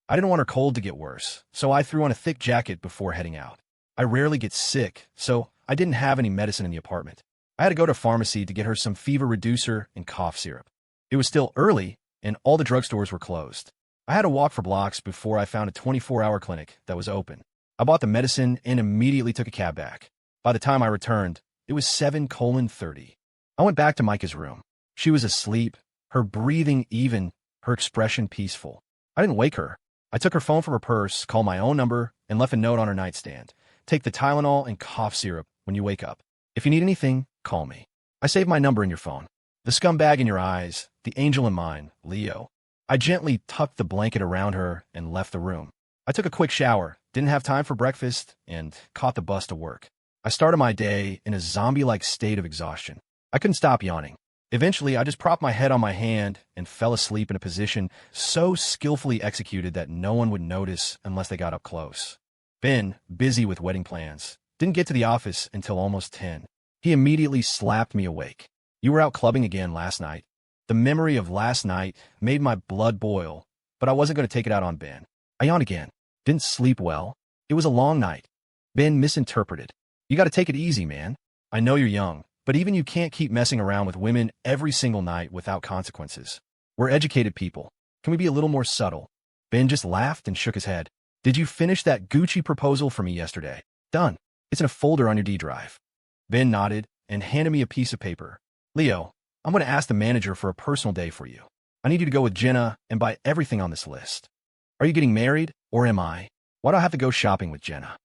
I didn't want her cold to get worse, so I threw on a thick jacket before heading out. I rarely get sick, so I didn't have any medicine in the apartment. I had to go to a pharmacy to get her some fever reducer and cough syrup. It was still early, and all the drugstores were closed. I had to walk for blocks before I found a 24-hour clinic that was open. I bought the medicine and immediately took a cab back. By the time I returned, it was 7:30. I went back to Micah's room. She was asleep, her breathing even, her expression peaceful. I didn't wake her. I took her phone from her purse, called my own number, and left a note on her nightstand. Take the Tylenol and cough syrup when you wake up. If you need anything, call me. I saved my number in your phone. The scumbag in your eyes, the angel in mine, Leo. I gently tucked the blanket around her and left the room. I took a quick shower, didn't have time for breakfast, and caught the bus to work. I started my day in a zombie-like state of exhaustion. I couldn't stop yawning. Eventually, I just propped my head on my hand and fell asleep in a position so skillfully executed that no one would notice unless they got up close. Ben, busy with wedding plans, didn't get to the office until almost 10. He immediately slapped me awake. You were out clubbing again last night. The memory of last night made my blood boil, but I wasn't going to take it out on Ben. I yawned again. Didn't sleep well. It was a long night. Ben misinterpreted. You got to take it easy, man. I know you're young, but even you can't keep messing around with women every single night without consequences. We're educated people. Can we be a little more subtle? Ben just laughed and shook his head. Did you finish that Gucci proposal for me yesterday? Done. It's in a folder on your D drive. Ben nodded and handed me a piece of paper. Leo, I'm going to ask the manager for a personal day for you. I need you to go with Jenna and buy everything on this list. Are you getting married, or am I? Why do I have to go shopping with Jenna?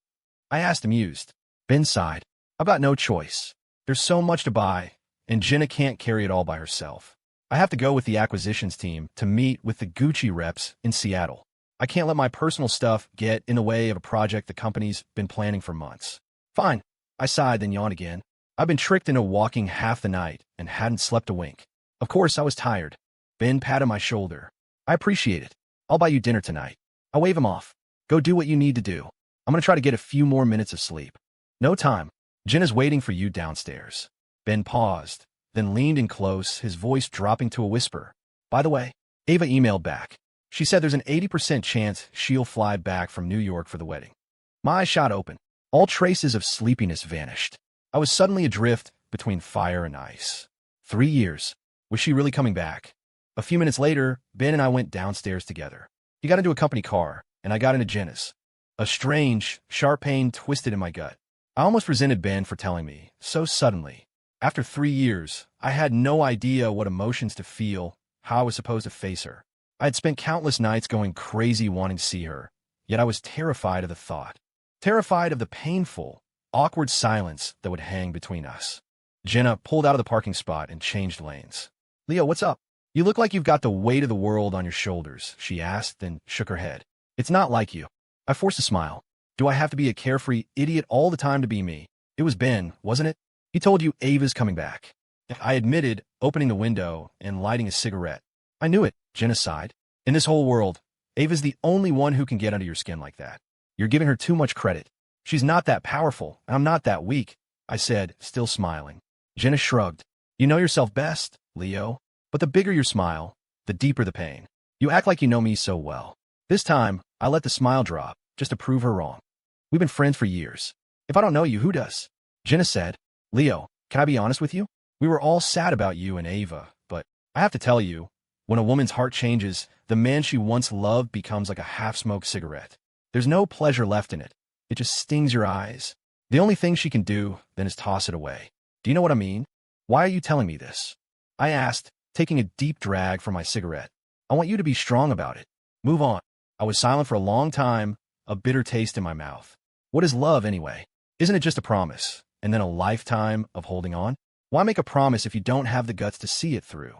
I asked, amused. Ben sighed. I've got no choice. There's so much to buy, and Jenna can't carry it all by herself. I have to go with the acquisitions team to meet with the Gucci reps in Seattle. I can't let my personal stuff get in the way of a project the company's been planning for months. Fine. I sighed, then yawned again. I've been tricked into walking half the night and hadn't slept a wink. Of course, I was tired. Ben patted my shoulder. I appreciate it. I'll buy you dinner tonight. I wave him off. Go do what you need to do. I'm going to try to get a few more minutes of sleep. No time. Jenna's waiting for you downstairs. Ben paused, then leaned in close, his voice dropping to a whisper. By the way, Ava emailed back. She said there's an 80% chance she'll fly back from New York for the wedding. My eyes shot open. All traces of sleepiness vanished. I was suddenly adrift between fire and ice. 3 years. Was she really coming back? A few minutes later, Ben and I went downstairs together. He got into a company car, and I got into Jenna's. A strange, sharp pain twisted in my gut. I almost resented Ben for telling me, so suddenly. After 3 years, I had no idea what emotions to feel, how I was supposed to face her. I had spent countless nights going crazy wanting to see her, yet I was terrified of the thought. Terrified of the painful, awkward silence that would hang between us. Jenna pulled out of the parking spot and changed lanes. Leo, what's up? You look like you've got the weight of the world on your shoulders, she asked, then shook her head. It's not like you. I forced a smile. Do I have to be a carefree idiot all the time to be me? It was Ben, wasn't it? He told you Ava's coming back. I admitted, opening the window and lighting a cigarette. I knew it, Jenna sighed. In this whole world, Ava's the only one who can get under your skin like that. You're giving her too much credit. She's not that powerful, and I'm not that weak, I said, still smiling. Jenna shrugged. You know yourself best, Leo. But the bigger your smile, the deeper the pain. You act like you know me so well. This time, I let the smile drop, just to prove her wrong. We've been friends for years. If I don't know you, who does? Jenna said. Leo, can I be honest with you? We were all sad about you and Ava, but I have to tell you, when a woman's heart changes, the man she once loved becomes like a half-smoked cigarette. There's no pleasure left in it. It just stings your eyes. The only thing she can do then is toss it away. Do you know what I mean? Why are you telling me this? I asked, taking a deep drag from my cigarette. I want you to be strong about it. Move on. I was silent for a long time, a bitter taste in my mouth. What is love anyway? Isn't it just a promise, and then a lifetime of holding on? Why make a promise if you don't have the guts to see it through?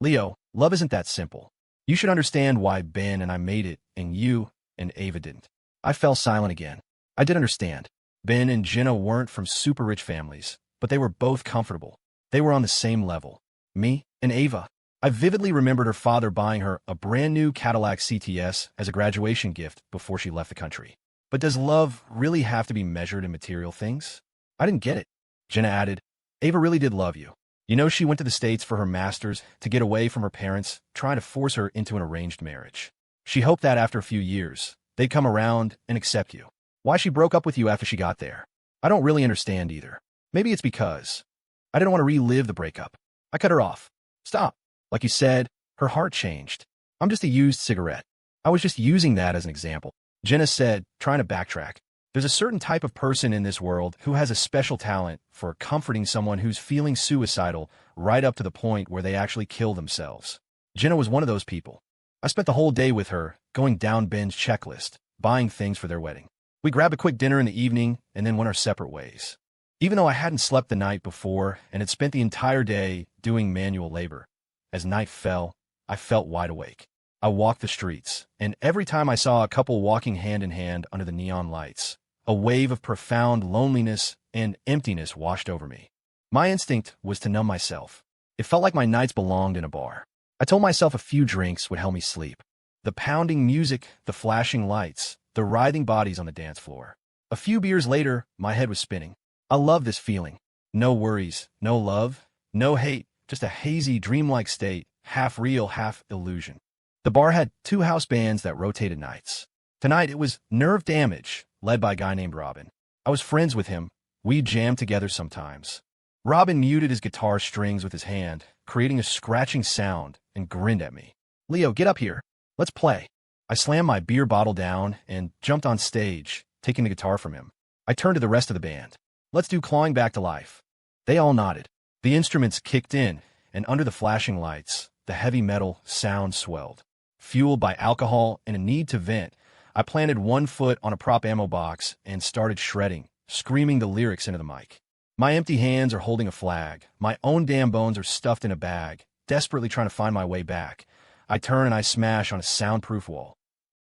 Leo, love isn't that simple. You should understand why Ben and I made it, and you and Ava didn't. I fell silent again. I did understand. Ben and Jenna weren't from super rich families, but they were both comfortable. They were on the same level. Me and Ava. I vividly remembered her father buying her a brand new Cadillac CTS as a graduation gift before she left the country. But does love really have to be measured in material things? I didn't get it. Jenna added, Ava really did love you. You know, she went to the States for her master's to get away from her parents, trying to force her into an arranged marriage. She hoped that after a few years, they'd come around and accept you. Why she broke up with you after she got there, I don't really understand either. Maybe it's because I didn't want to relive the breakup. I cut her off. Stop. Like you said, her heart changed. I'm just a used cigarette. I was just using that as an example. Jenna said, trying to backtrack. There's a certain type of person in this world who has a special talent for comforting someone who's feeling suicidal right up to the point where they actually kill themselves. Jenna was one of those people. I spent the whole day with her, going down Ben's checklist, buying things for their wedding. We grabbed a quick dinner in the evening and then went our separate ways. Even though I hadn't slept the night before and had spent the entire day doing manual labor, as night fell, I felt wide awake. I walked the streets, and every time I saw a couple walking hand in hand under the neon lights, a wave of profound loneliness and emptiness washed over me. My instinct was to numb myself. It felt like my nights belonged in a bar. I told myself a few drinks would help me sleep. The pounding music, the flashing lights, the writhing bodies on the dance floor. A few beers later, my head was spinning. I love this feeling. No worries, no love, no hate, just a hazy, dreamlike state, half real, half illusion. The bar had 2 house bands that rotated nights. Tonight it was Nerve Damage, led by a guy named Robin. I was friends with him. We jammed together sometimes. Robin muted his guitar strings with his hand, creating a scratching sound, and grinned at me. Leo, get up here. Let's play. I slammed my beer bottle down and jumped on stage, taking the guitar from him. I turned to the rest of the band. Let's do Clawing Back to Life. They all nodded. The instruments kicked in, and under the flashing lights, the heavy metal sound swelled. Fueled by alcohol and a need to vent, I planted one foot on a prop ammo box and started shredding, screaming the lyrics into the mic. My empty hands are holding a flag. My own damn bones are stuffed in a bag, desperately trying to find my way back. I turn and I smash on a soundproof wall.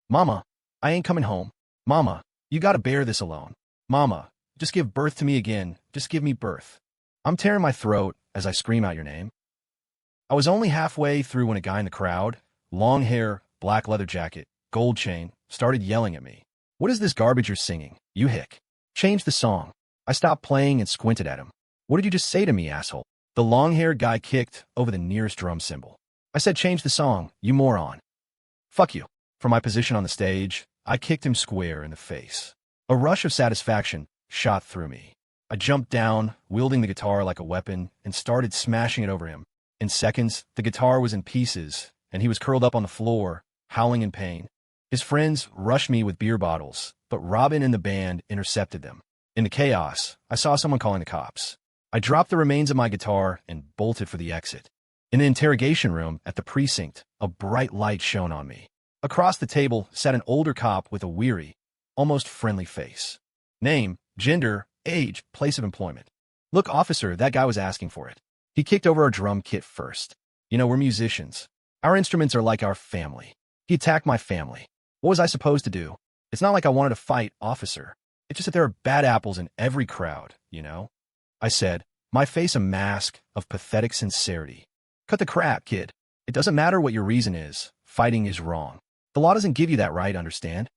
Mama, I ain't coming home. Mama, you gotta bear this alone. Mama, just give birth to me again. Just give me birth. I'm tearing my throat as I scream out your name. I was only halfway through when a guy in the crowd, long hair, black leather jacket, gold chain, started yelling at me. What is this garbage you're singing, you hick? Change the song. I stopped playing and squinted at him. What did you just say to me, asshole? The long-haired guy kicked over the nearest drum cymbal. I said change the song, you moron. Fuck you. From my position on the stage, I kicked him square in the face. A rush of satisfaction shot through me. I jumped down, wielding the guitar like a weapon, and started smashing it over him. In seconds, the guitar was in pieces, and he was curled up on the floor, howling in pain. His friends rushed me with beer bottles, but Robin and the band intercepted them. In the chaos, I saw someone calling the cops. I dropped the remains of my guitar and bolted for the exit. In the interrogation room at the precinct, a bright light shone on me. Across the table sat an older cop with a weary, almost friendly face. Name, gender, age, place of employment. Look, officer, that guy was asking for it. He kicked over our drum kit first. You know, we're musicians. Our instruments are like our family. He attacked my family. What was I supposed to do? It's not like I wanted to fight, officer. It's just that there are bad apples in every crowd, you know? I said, my face a mask of pathetic sincerity. Cut the crap, kid. It doesn't matter what your reason is. Fighting is wrong. The law doesn't give you that right, understand?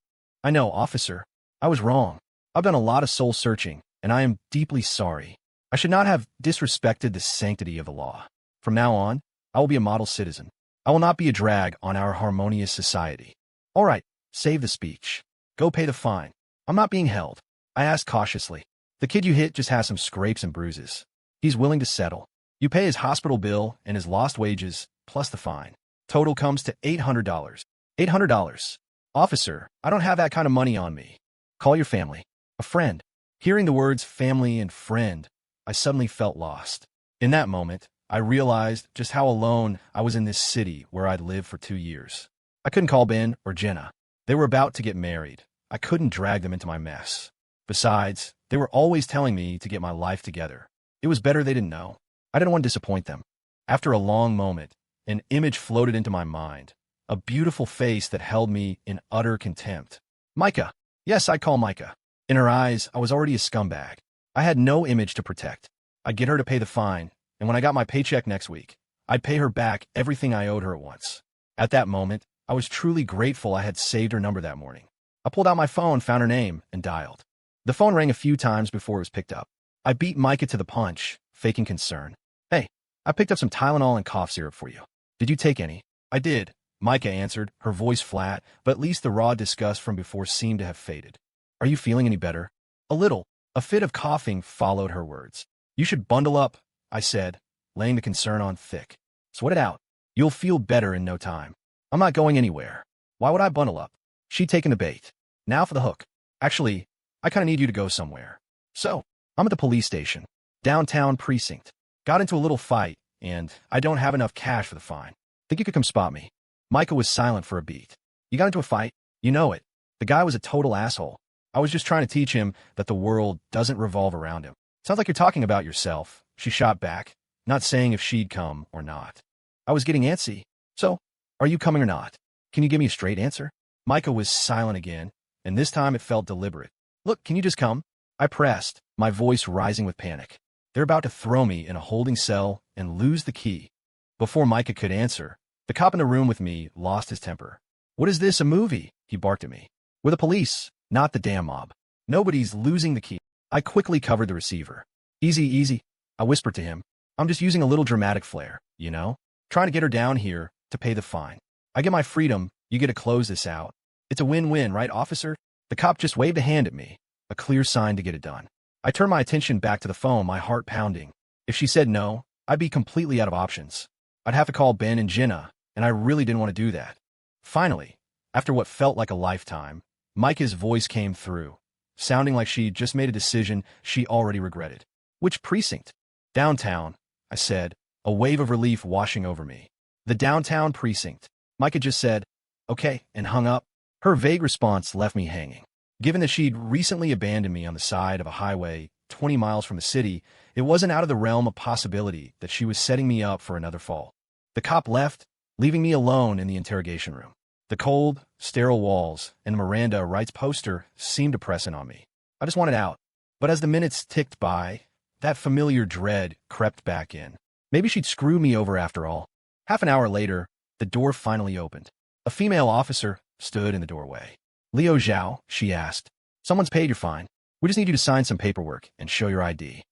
I know, officer. I was wrong. I've done a lot of soul searching, and I am deeply sorry. I should not have disrespected the sanctity of the law. From now on, I will be a model citizen. I will not be a drag on our harmonious society. All right, save the speech. Go pay the fine. I'm not being held. I asked cautiously. The kid you hit just has some scrapes and bruises. He's willing to settle. You pay his hospital bill and his lost wages, plus the fine. Total comes to $800. $800. Officer, I don't have that kind of money on me. Call your family. A friend. Hearing the words family and friend, I suddenly felt lost. In that moment, I realized just how alone I was in this city where I'd lived for 2 years. I couldn't call Ben or Jenna. They were about to get married. I couldn't drag them into my mess. Besides, they were always telling me to get my life together. It was better they didn't know. I didn't want to disappoint them. After a long moment, an image floated into my mind. A beautiful face that held me in utter contempt. Micah. Yes, I'd call Micah. In her eyes, I was already a scumbag. I had no image to protect. I'd get her to pay the fine, and when I got my paycheck next week, I'd pay her back everything I owed her at once. At that moment, I was truly grateful I had saved her number that morning. I pulled out my phone, found her name, and dialed. The phone rang a few times before it was picked up. I beat Micah to the punch, faking concern. Hey, I picked up some Tylenol and cough syrup for you. Did you take any? I did, Micah answered, her voice flat, but at least the raw disgust from before seemed to have faded. Are you feeling any better? A little. A fit of coughing followed her words. You should bundle up, I said, laying the concern on thick. Sweat it out. You'll feel better in no time. I'm not going anywhere. Why would I bundle up? She'd taken the bait. Now for the hook. Actually, I kind of need you to go somewhere. So, I'm at the police station. Downtown precinct. Got into a little fight, and I don't have enough cash for the fine. Think you could come spot me? Micah was silent for a beat. You got into a fight? You know it. The guy was a total asshole. I was just trying to teach him that the world doesn't revolve around him. Sounds like you're talking about yourself, she shot back, not saying if she'd come or not. I was getting antsy. So, are you coming or not? Can you give me a straight answer? Micah was silent again, and this time it felt deliberate. Look, can you just come? I pressed, my voice rising with panic. They're about to throw me in a holding cell and lose the key. Before Micah could answer, the cop in the room with me lost his temper. What is this, a movie? He barked at me. We're the police, not the damn mob. Nobody's losing the key. I quickly covered the receiver. Easy, easy, I whispered to him. I'm just using a little dramatic flair, you know? Trying to get her down here to pay the fine. I get my freedom, you get to close this out. It's a win-win, right, officer? The cop just waved a hand at me, a clear sign to get it done. I turned my attention back to the phone, my heart pounding. If she said no, I'd be completely out of options. I'd have to call Ben and Jenna, and I really didn't want to do that. Finally, after what felt like a lifetime, Micah's voice came through, sounding like she'd just made a decision she already regretted. Which precinct? Downtown, I said, a wave of relief washing over me. The downtown precinct. Micah just said, okay, and hung up. Her vague response left me hanging. Given that she'd recently abandoned me on the side of a highway 20 miles from the city, it wasn't out of the realm of possibility that she was setting me up for another fall. The cop left, leaving me alone in the interrogation room. The cold, sterile walls and Miranda Wright's poster seemed to press in on me. I just wanted out. But as the minutes ticked by, that familiar dread crept back in. Maybe she'd screw me over after all. Half an hour later, the door finally opened. A female officer stood in the doorway. Leo Zhao, she asked. Someone's paid your fine. We just need you to sign some paperwork and show your ID.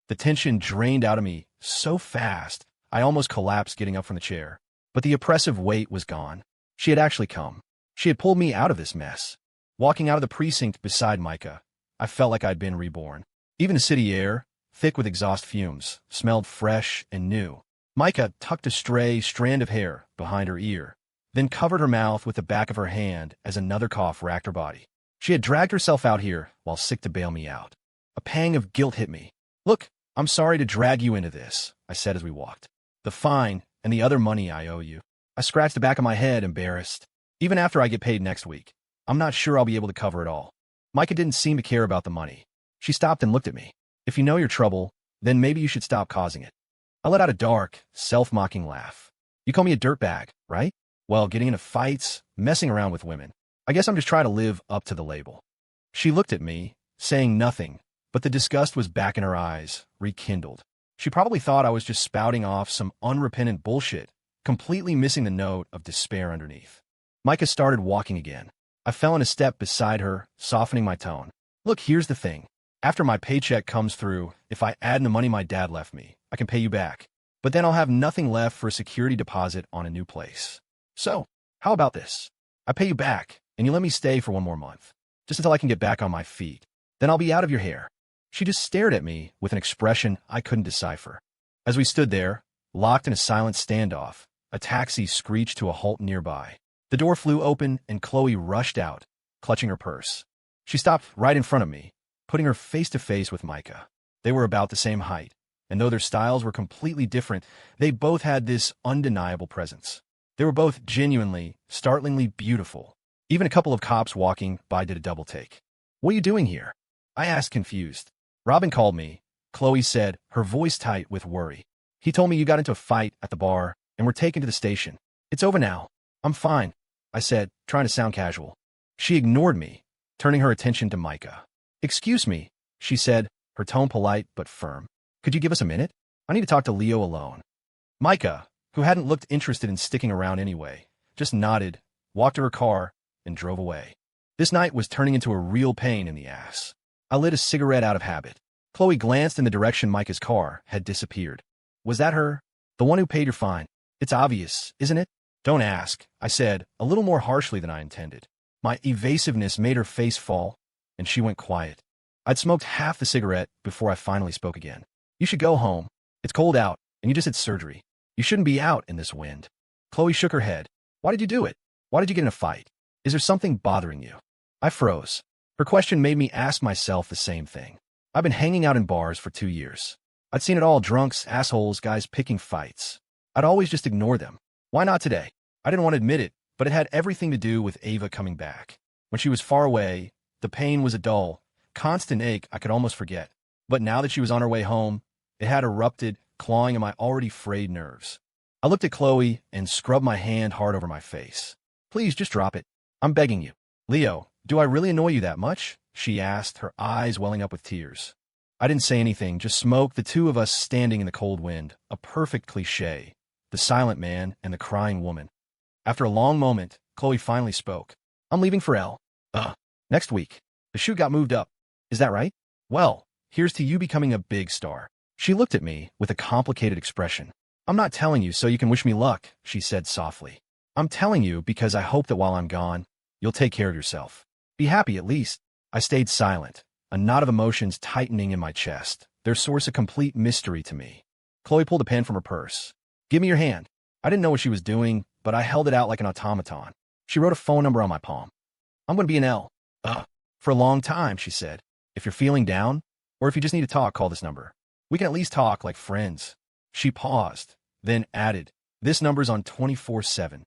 The tension drained out of me so fast, I almost collapsed getting up from the chair. But the oppressive weight was gone. She had actually come. She had pulled me out of this mess. Walking out of the precinct beside Micah, I felt like I'd been reborn. Even the city air, thick with exhaust fumes, smelled fresh and new. Micah tucked a stray strand of hair behind her ear, then covered her mouth with the back of her hand as another cough racked her body. She had dragged herself out here while sick to bail me out. A pang of guilt hit me. Look, I'm sorry to drag you into this, I said as we walked. The fine and the other money I owe you. I scratched the back of my head, embarrassed. Even after I get paid next week, I'm not sure I'll be able to cover it all. Micah didn't seem to care about the money. She stopped and looked at me. If you know your trouble, then maybe you should stop causing it. I let out a dark, self-mocking laugh. You call me a dirtbag, right? Well, getting into fights, messing around with women. I guess I'm just trying to live up to the label. She looked at me, saying nothing, but the disgust was back in her eyes, rekindled. She probably thought I was just spouting off some unrepentant bullshit, completely missing the note of despair underneath. Micah started walking again. I fell in a step beside her, softening my tone. Look, here's the thing. After my paycheck comes through, if I add in the money my dad left me, I can pay you back. But then I'll have nothing left for a security deposit on a new place. So, how about this? I pay you back, and you let me stay for one more month, just until I can get back on my feet. Then I'll be out of your hair. She just stared at me with an expression I couldn't decipher. As we stood there, locked in a silent standoff, a taxi screeched to a halt nearby. The door flew open, and Chloe rushed out, clutching her purse. She stopped right in front of me, putting her face to face with Micah. They were about the same height, and though their styles were completely different, they both had this undeniable presence. They were both genuinely, startlingly beautiful. Even a couple of cops walking by did a double take. What are you doing here? I asked, confused. Robin called me, Chloe said, her voice tight with worry. He told me you got into a fight at the bar and were taken to the station. It's over now. I'm fine, I said, trying to sound casual. She ignored me, turning her attention to Micah. Excuse me, she said, her tone polite but firm. Could you give us a minute? I need to talk to Leo alone. Micah, who hadn't looked interested in sticking around anyway, just nodded, walked to her car, and drove away. This night was turning into a real pain in the ass. I lit a cigarette out of habit. Chloe glanced in the direction Micah's car had disappeared. Was that her? The one who paid your fine. It's obvious, isn't it? Don't ask, I said, a little more harshly than I intended. My evasiveness made her face fall, and she went quiet. I'd smoked half the cigarette before I finally spoke again. You should go home. It's cold out, and you just had surgery. You shouldn't be out in this wind. Chloe shook her head. Why did you do it? Why did you get in a fight? Is there something bothering you? I froze. Her question made me ask myself the same thing. I've been hanging out in bars for 2 years. I'd seen it all: drunks, assholes, guys picking fights. I'd always just ignore them. Why not today? I didn't want to admit it, but it had everything to do with Ava coming back. When she was far away, the pain was a dull, constant ache I could almost forget. But now that she was on her way home, it had erupted, clawing at my already frayed nerves. I looked at Chloe and scrubbed my hand hard over my face. Please, just drop it. I'm begging you. Leo, do I really annoy you that much? She asked, her eyes welling up with tears. I didn't say anything, just smoked, the two of us standing in the cold wind, a perfect cliché, the silent man and the crying woman. After a long moment, Chloe finally spoke. I'm leaving for next week. The shoot got moved up. Is that right? Well, here's to you becoming a big star. She looked at me with a complicated expression. I'm not telling you so you can wish me luck, she said softly. I'm telling you because I hope that while I'm gone, you'll take care of yourself. Be happy at least. I stayed silent, a knot of emotions tightening in my chest, their source a complete mystery to me. Chloe pulled a pen from her purse. Give me your hand. I didn't know what she was doing, but I held it out like an automaton. She wrote a phone number on my palm. I'm going to be in L. For a long time, she said. If you're feeling down, or if you just need to talk, call this number. We can at least talk like friends. She paused, then added, this number's on 24/7.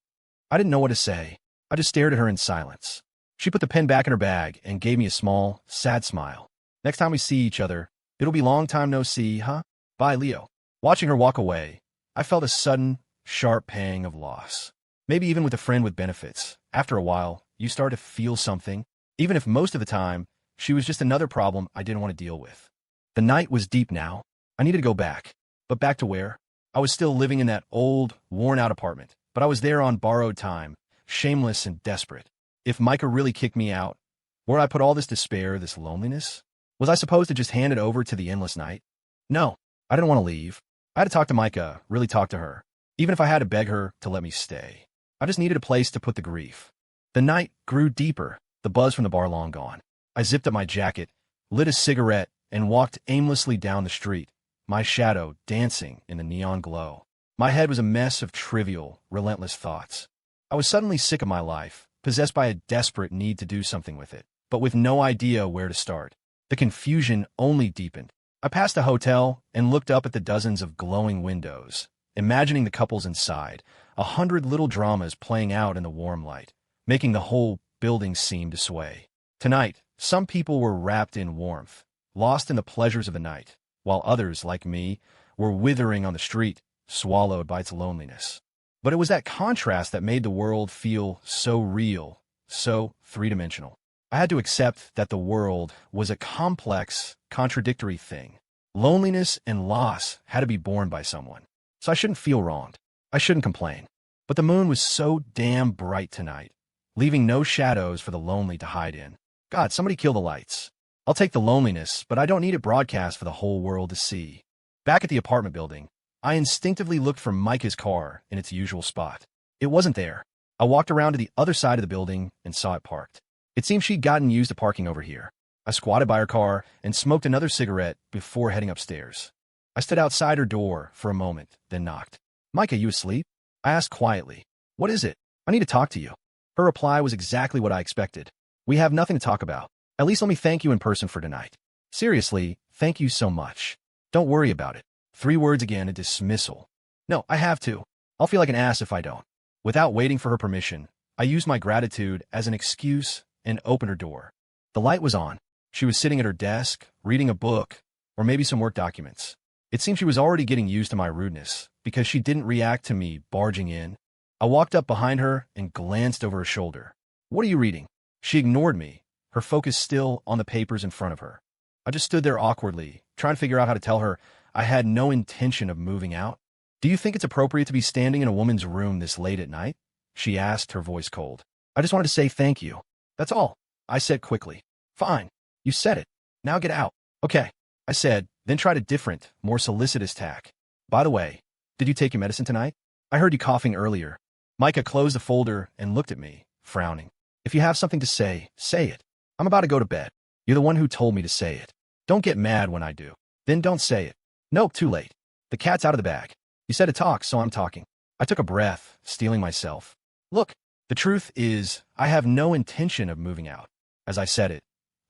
I didn't know what to say. I just stared at her in silence. She put the pen back in her bag and gave me a small, sad smile. Next time we see each other, it'll be long time no see, huh? Bye, Leo. Watching her walk away, I felt a sudden, sharp pang of loss. Maybe even with a friend with benefits, after a while, you start to feel something, even if most of the time, she was just another problem I didn't want to deal with. The night was deep now. I needed to go back. But back to where? I was still living in that old, worn-out apartment, but I was there on borrowed time, shameless and desperate. If Micah really kicked me out, where I put all this despair, this loneliness? Was I supposed to just hand it over to the endless night? No, I didn't want to leave. I had to talk to Micah, really talk to her, even if I had to beg her to let me stay. I just needed a place to put the grief. The night grew deeper, the buzz from the bar long gone. I zipped up my jacket, lit a cigarette, and walked aimlessly down the street, my shadow dancing in the neon glow. My head was a mess of trivial, relentless thoughts. I was suddenly sick of my life, possessed by a desperate need to do something with it, but with no idea where to start. The confusion only deepened. I passed a hotel and looked up at the dozens of glowing windows, imagining the couples inside, 100 little dramas playing out in the warm light, making the whole building seem to sway. Tonight, some people were wrapped in warmth, lost in the pleasures of the night, while others, like me, were withering on the street, swallowed by its loneliness. But it was that contrast that made the world feel so real, so three-dimensional. I had to accept that the world was a complex, contradictory thing. Loneliness and loss had to be borne by someone. So I shouldn't feel wronged. I shouldn't complain. But the moon was so damn bright tonight, leaving no shadows for the lonely to hide in. God, somebody kill the lights. I'll take the loneliness, but I don't need it broadcast for the whole world to see. Back at the apartment building, I instinctively looked for Micah's car in its usual spot. It wasn't there. I walked around to the other side of the building and saw it parked. It seemed she'd gotten used to parking over here. I squatted by her car and smoked another cigarette before heading upstairs. I stood outside her door for a moment, then knocked. Micah, you asleep? I asked quietly. What is it? I need to talk to you. Her reply was exactly what I expected. We have nothing to talk about. At least let me thank you in person for tonight. Seriously, thank you so much. Don't worry about it. 3 words again, a dismissal. No, I have to. I'll feel like an ass if I don't. Without waiting for her permission, I used my gratitude as an excuse and opened her door. The light was on. She was sitting at her desk, reading a book, or maybe some work documents. It seemed she was already getting used to my rudeness, because she didn't react to me barging in. I walked up behind her and glanced over her shoulder. What are you reading? She ignored me, her focus still on the papers in front of her. I just stood there awkwardly, trying to figure out how to tell her I had no intention of moving out. Do you think it's appropriate to be standing in a woman's room this late at night? She asked, her voice cold. I just wanted to say thank you. That's all, I said quickly. Fine. You said it. Now get out. Okay, I said, then tried a different, more solicitous tack. By the way, Did you take your medicine tonight? I heard you coughing earlier. Micah closed the folder and looked at me, frowning. If you have something to say, say it. I'm about to go to bed. You're the one who told me to say it. Don't get mad when I do. Then don't say it. Nope, too late. The cat's out of the bag. You said to talk, so I'm talking. I took a breath, steeling myself. Look, the truth is, I have no intention of moving out. As I said it,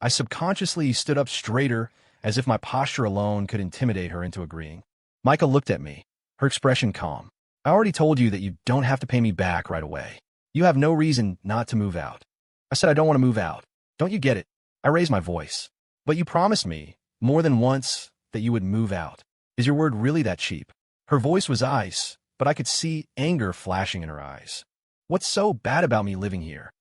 I subconsciously stood up straighter, as if my posture alone could intimidate her into agreeing. Micah looked at me, her expression calm. I already told you that you don't have to pay me back right away. You have no reason not to move out. I said I don't want to move out. Don't you get it? I raised my voice. But you promised me, more than once, that you would move out. Is your word really that cheap? Her voice was ice, but I could see anger flashing in her eyes. What's so bad about me living here?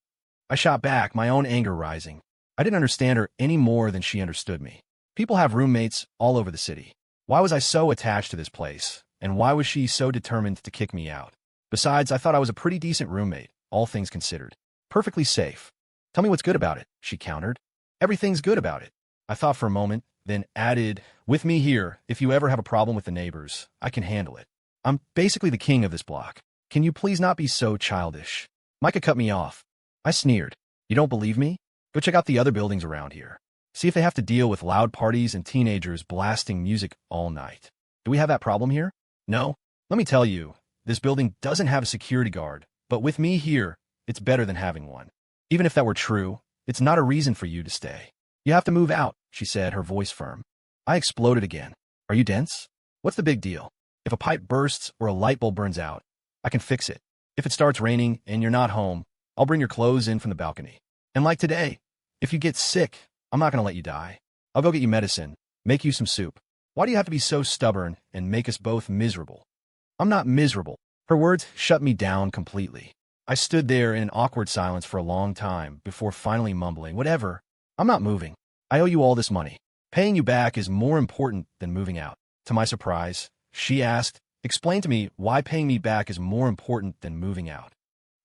I shot back, my own anger rising. I didn't understand her any more than she understood me. People have roommates all over the city. Why was I so attached to this place? And why was she so determined to kick me out? Besides, I thought I was a pretty decent roommate, all things considered. Perfectly safe. Tell me what's good about it, she countered. Everything's good about it. I thought for a moment, then added, with me here, if you ever have a problem with the neighbors, I can handle it. I'm basically the king of this block. Can you please not be so childish? Micah cut me off. I sneered. You don't believe me? Go check out the other buildings around here. See if they have to deal with loud parties and teenagers blasting music all night. Do we have that problem here? No. Let me tell you, this building doesn't have a security guard, but with me here, it's better than having one. Even if that were true, it's not a reason for you to stay. You have to move out, she said, her voice firm. I exploded again. Are you dense? What's the big deal? If a pipe bursts or a light bulb burns out, I can fix it. If it starts raining and you're not home, I'll bring your clothes in from the balcony. And like today, if you get sick, I'm not going to let you die. I'll go get you medicine, make you some soup. Why do you have to be so stubborn and make us both miserable? I'm not miserable. Her words shut me down completely. I stood there in an awkward silence for a long time before finally mumbling, whatever. I'm not moving. I owe you all this money. Paying you back is more important than moving out. To my surprise, she asked, explain to me why paying me back is more important than moving out.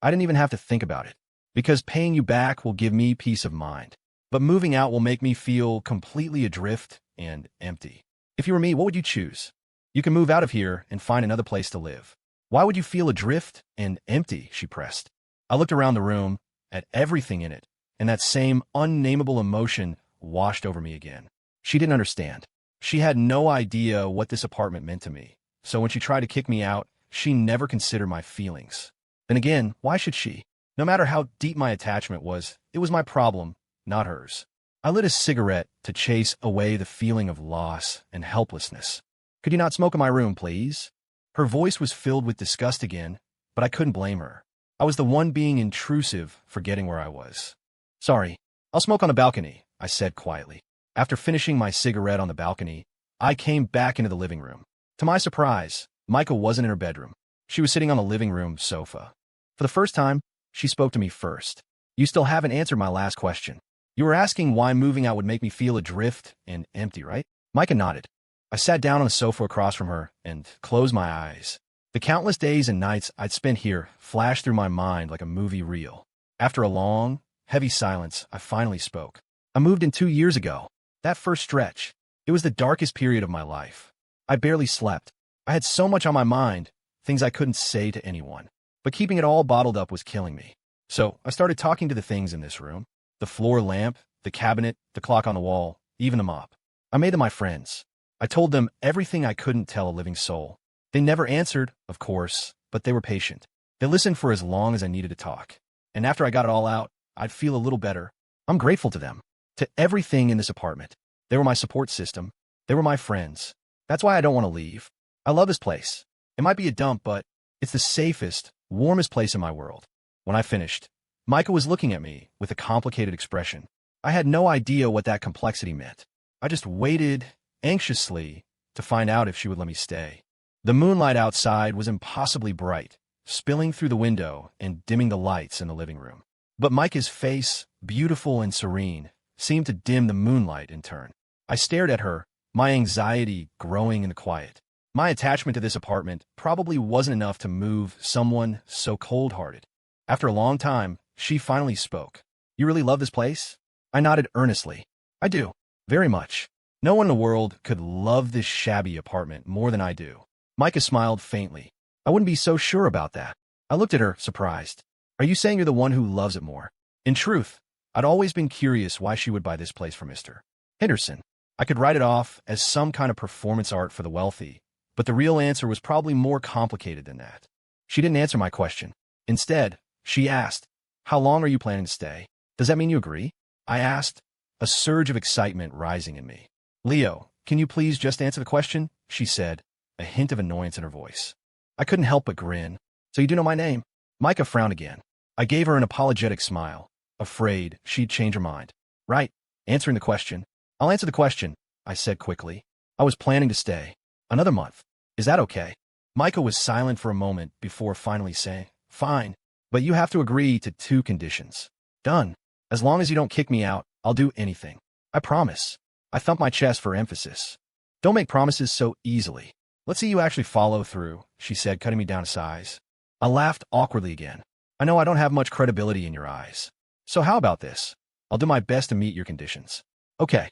I didn't even have to think about it, because paying you back will give me peace of mind. But moving out will make me feel completely adrift and empty. If you were me, what would you choose? You can move out of here and find another place to live. Why would you feel adrift and empty? She pressed. I looked around the room, at everything in it, and that same unnameable emotion washed over me again. She didn't understand. She had no idea what this apartment meant to me. So when she tried to kick me out, she never considered my feelings. Then again, why should she? No matter how deep my attachment was, it was my problem, not hers. I lit a cigarette to chase away the feeling of loss and helplessness. Could you not smoke in my room, please? Her voice was filled with disgust again, but I couldn't blame her. I was the one being intrusive, forgetting where I was. Sorry, I'll smoke on the balcony, I said quietly. After finishing my cigarette on the balcony, I came back into the living room. To my surprise, Micah wasn't in her bedroom. She was sitting on the living room sofa. For the first time, she spoke to me first. You still haven't answered my last question. You were asking why moving out would make me feel adrift and empty, right? Micah nodded. I sat down on the sofa across from her and closed my eyes. The countless days and nights I'd spent here flashed through my mind like a movie reel. After a long, heavy silence, I finally spoke. I moved in 2 years ago. That first stretch, it was the darkest period of my life. I barely slept. I had so much on my mind, things I couldn't say to anyone. But keeping it all bottled up was killing me. So I started talking to the things in this room. The floor lamp, the cabinet, the clock on the wall, even the mop. I made them my friends. I told them everything I couldn't tell a living soul. They never answered, of course, but they were patient. They listened for as long as I needed to talk. And after I got it all out, I'd feel a little better. I'm grateful to them. To everything in this apartment. They were my support system. They were my friends. That's why I don't want to leave. I love this place. It might be a dump, but it's the safest, warmest place in my world. When I finished, Micah was looking at me with a complicated expression. I had no idea what that complexity meant. I just waited anxiously to find out if she would let me stay. The moonlight outside was impossibly bright, spilling through the window and dimming the lights in the living room. But Micah's face, beautiful and serene, seemed to dim the moonlight in turn. I stared at her, my anxiety growing in the quiet. My attachment to this apartment probably wasn't enough to move someone so cold-hearted. After a long time, she finally spoke. You really love this place? I nodded earnestly. I do. Very much. No one in the world could love this shabby apartment more than I do. Micah smiled faintly. I wouldn't be so sure about that. I looked at her, surprised. Are you saying you're the one who loves it more? In truth, I'd always been curious why she would buy this place for Mr. Henderson. I could write it off as some kind of performance art for the wealthy, but the real answer was probably more complicated than that. She didn't answer my question. Instead, she asked, how long are you planning to stay? Does that mean you agree? I asked, a surge of excitement rising in me. Leo, can you please just answer the question? She said, a hint of annoyance in her voice. I couldn't help but grin. So you do know my name? Micah frowned again. I gave her an apologetic smile, afraid she'd change her mind. Right, answering the question. I'll answer the question, I said quickly. I was planning to stay. Another month. Is that okay? Micah was silent for a moment before finally saying, fine, but you have to agree to 2 conditions. Done. As long as you don't kick me out, I'll do anything. I promise. I thumped my chest for emphasis. Don't make promises so easily. Let's see you actually follow through, she said, cutting me down a size. I laughed awkwardly again. I know I don't have much credibility in your eyes. So how about this? I'll do my best to meet your conditions. Okay.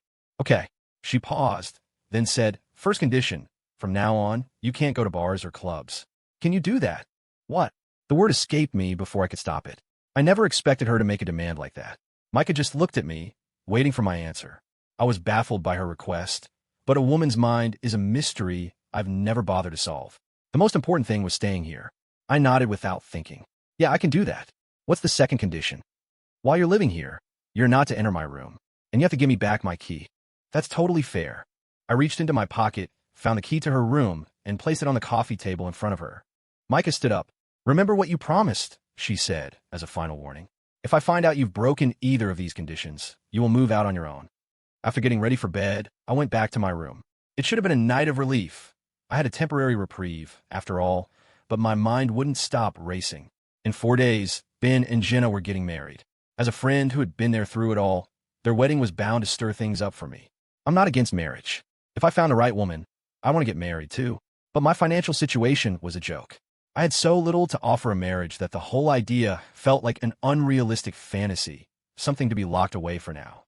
She paused, then said, first condition, from now on, you can't go to bars or clubs. Can you do that? What? The word escaped me before I could stop it. I never expected her to make a demand like that. Micah just looked at me, waiting for my answer. I was baffled by her request, but a woman's mind is a mystery I've never bothered to solve. The most important thing was staying here. I nodded without thinking. Yeah, I can do that. What's the second condition? While you're living here, you're not to enter my room, and you have to give me back my key. That's totally fair. I reached into my pocket, found the key to her room, and placed it on the coffee table in front of her. Micah stood up. Remember what you promised, she said, as a final warning. If I find out you've broken either of these conditions, you will move out on your own. After getting ready for bed, I went back to my room. It should have been a night of relief. I had a temporary reprieve, after all, but my mind wouldn't stop racing. In 4 days, Ben and Jenna were getting married. As a friend who had been there through it all, their wedding was bound to stir things up for me. I'm not against marriage. If I found the right woman, I want to get married too. But my financial situation was a joke. I had so little to offer a marriage that the whole idea felt like an unrealistic fantasy, something to be locked away for now.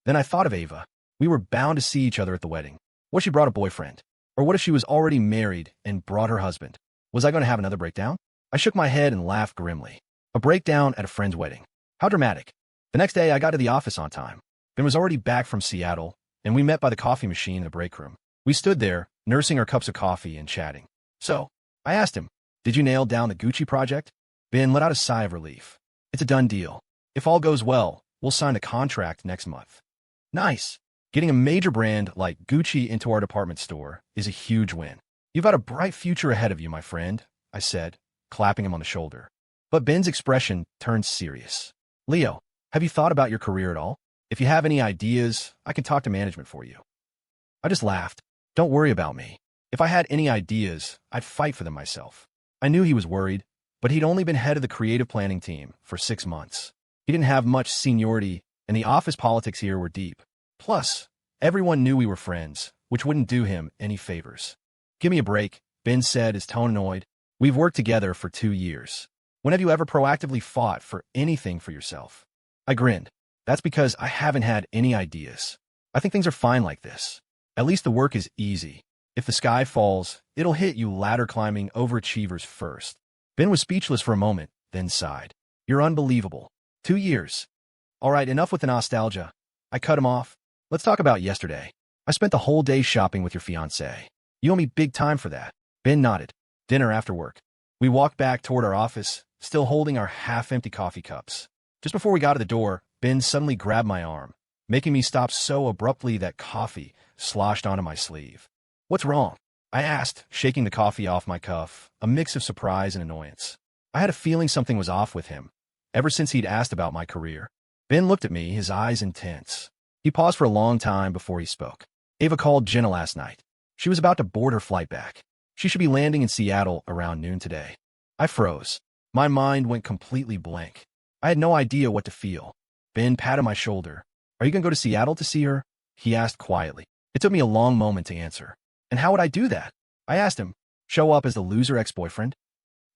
Then I thought of Ava. We were bound to see each other at the wedding. What if she brought a boyfriend? Or what if she was already married and brought her husband? Was I going to have another breakdown? I shook my head and laughed grimly. A breakdown at a friend's wedding. How dramatic. The next day, I got to the office on time. Ben was already back from Seattle, and we met by the coffee machine in the break room. We stood there, nursing our cups of coffee and chatting. So, I asked him, did you nail down the Gucci project? Ben let out a sigh of relief. It's a done deal. If all goes well, we'll sign the contract next month. Nice. Getting a major brand like Gucci into our department store is a huge win. You've got a bright future ahead of you, my friend, I said, clapping him on the shoulder. But Ben's expression turned serious. Leo, have you thought about your career at all? If you have any ideas, I can talk to management for you. I just laughed. Don't worry about me. If I had any ideas, I'd fight for them myself. I knew he was worried, but he'd only been head of the creative planning team for 6 months. He didn't have much seniority, and the office politics here were deep. Plus, everyone knew we were friends, which wouldn't do him any favors. Give me a break, Ben said, his tone annoyed. We've worked together for 2 years. When have you ever proactively fought for anything for yourself? I grinned. That's because I haven't had any ideas. I think things are fine like this. At least the work is easy. If the sky falls, it'll hit you ladder-climbing overachievers first. Ben was speechless for a moment, then sighed. You're unbelievable. 2 years. All right, enough with the nostalgia. I cut him off. Let's talk about yesterday. I spent the whole day shopping with your fiancé. You owe me big time for that. Ben nodded. Dinner after work. We walked back toward our office, still holding our half-empty coffee cups. Just before we got to the door, Ben suddenly grabbed my arm, making me stop so abruptly that coffee sloshed onto my sleeve. What's wrong? I asked, shaking the coffee off my cuff, a mix of surprise and annoyance. I had a feeling something was off with him, ever since he'd asked about my career. Ben looked at me, his eyes intense. He paused for a long time before he spoke. Ava called Jenna last night. She was about to board her flight back. She should be landing in Seattle around noon today. I froze. My mind went completely blank. I had no idea what to feel. Ben patted my shoulder. Are you going to go to Seattle to see her? He asked quietly. It took me a long moment to answer. And how would I do that? I asked him. Show up as the loser ex-boyfriend?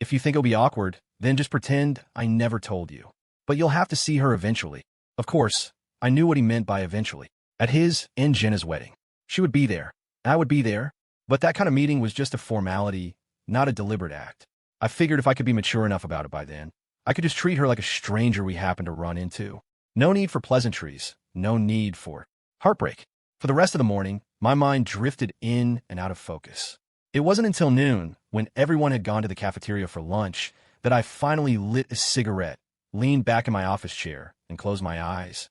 If you think it'll be awkward, then just pretend I never told you. But you'll have to see her eventually. Of course, I knew what he meant by eventually. At his and Jenna's wedding. She would be there. I would be there. But that kind of meeting was just a formality, not a deliberate act. I figured if I could be mature enough about it by then, I could just treat her like a stranger we happened to run into. No need for pleasantries, no need for heartbreak. For the rest of the morning, my mind drifted in and out of focus. It wasn't until noon, when everyone had gone to the cafeteria for lunch, that I finally lit a cigarette, leaned back in my office chair, and closed my eyes.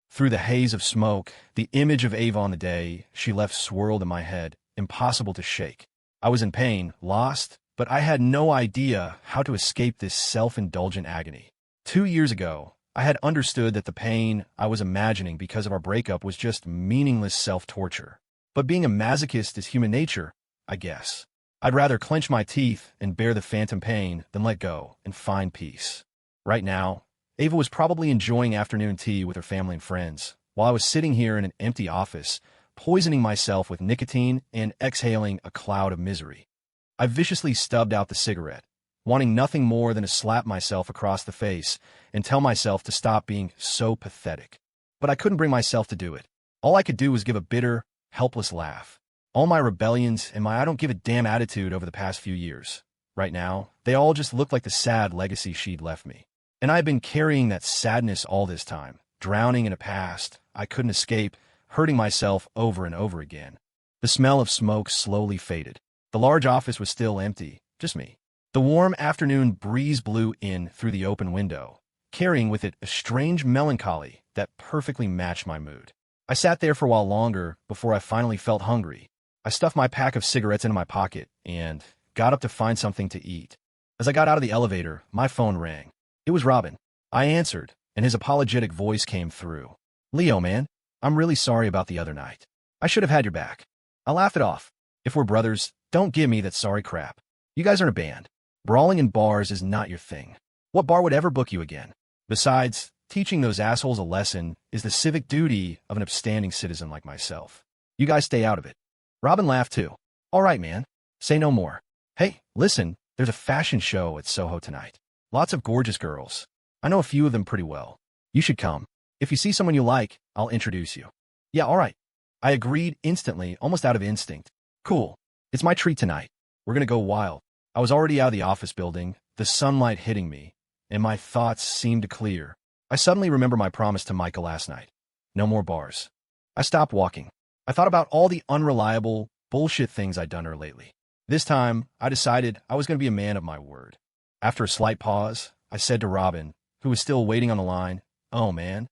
Through the haze of smoke, the image of Ava on the day she left swirled in my head, impossible to shake. I was in pain, lost, but I had no idea how to escape this self-indulgent agony. 2 years ago, I had understood that the pain I was imagining because of our breakup was just meaningless self-torture. But being a masochist is human nature, I guess. I'd rather clench my teeth and bear the phantom pain than let go and find peace. Right now, Ava was probably enjoying afternoon tea with her family and friends, while I was sitting here in an empty office, poisoning myself with nicotine and exhaling a cloud of misery. I viciously stubbed out the cigarette, wanting nothing more than to slap myself across the face and tell myself to stop being so pathetic. But I couldn't bring myself to do it. All I could do was give a bitter, helpless laugh. All my rebellions and my I don't give a damn attitude over the past few years, right now, they all just looked like the sad legacy she'd left me. And I had been carrying that sadness all this time, drowning in a past I couldn't escape, hurting myself over and over again. The smell of smoke slowly faded. The large office was still empty, just me. The warm afternoon breeze blew in through the open window, carrying with it a strange melancholy that perfectly matched my mood. I sat there for a while longer before I finally felt hungry. I stuffed my pack of cigarettes into my pocket and got up to find something to eat. As I got out of the elevator, my phone rang. It was Robin. I answered, and his apologetic voice came through. "Leo, man, I'm really sorry about the other night. I should have had your back." I laughed it off. "If we're brothers, don't give me that sorry crap. You guys are in a band. Brawling in bars is not your thing. What bar would ever book you again? Besides, teaching those assholes a lesson is the civic duty of an upstanding citizen like myself. You guys stay out of it." Robin laughed too. "All right, man. Say no more. Hey, listen, there's a fashion show at Soho tonight. Lots of gorgeous girls. I know a few of them pretty well. You should come. If you see someone you like, I'll introduce you." "Yeah, all right." I agreed instantly, almost out of instinct. "Cool. It's my treat tonight. We're gonna go wild." I was already out of the office building, the sunlight hitting me, and my thoughts seemed to clear. I suddenly remembered my promise to Micah last night. No more bars. I stopped walking. I thought about all the unreliable, bullshit things I'd done her lately. This time, I decided I was going to be a man of my word. After a slight pause, I said to Robin, who was still waiting on the line, "Oh, man,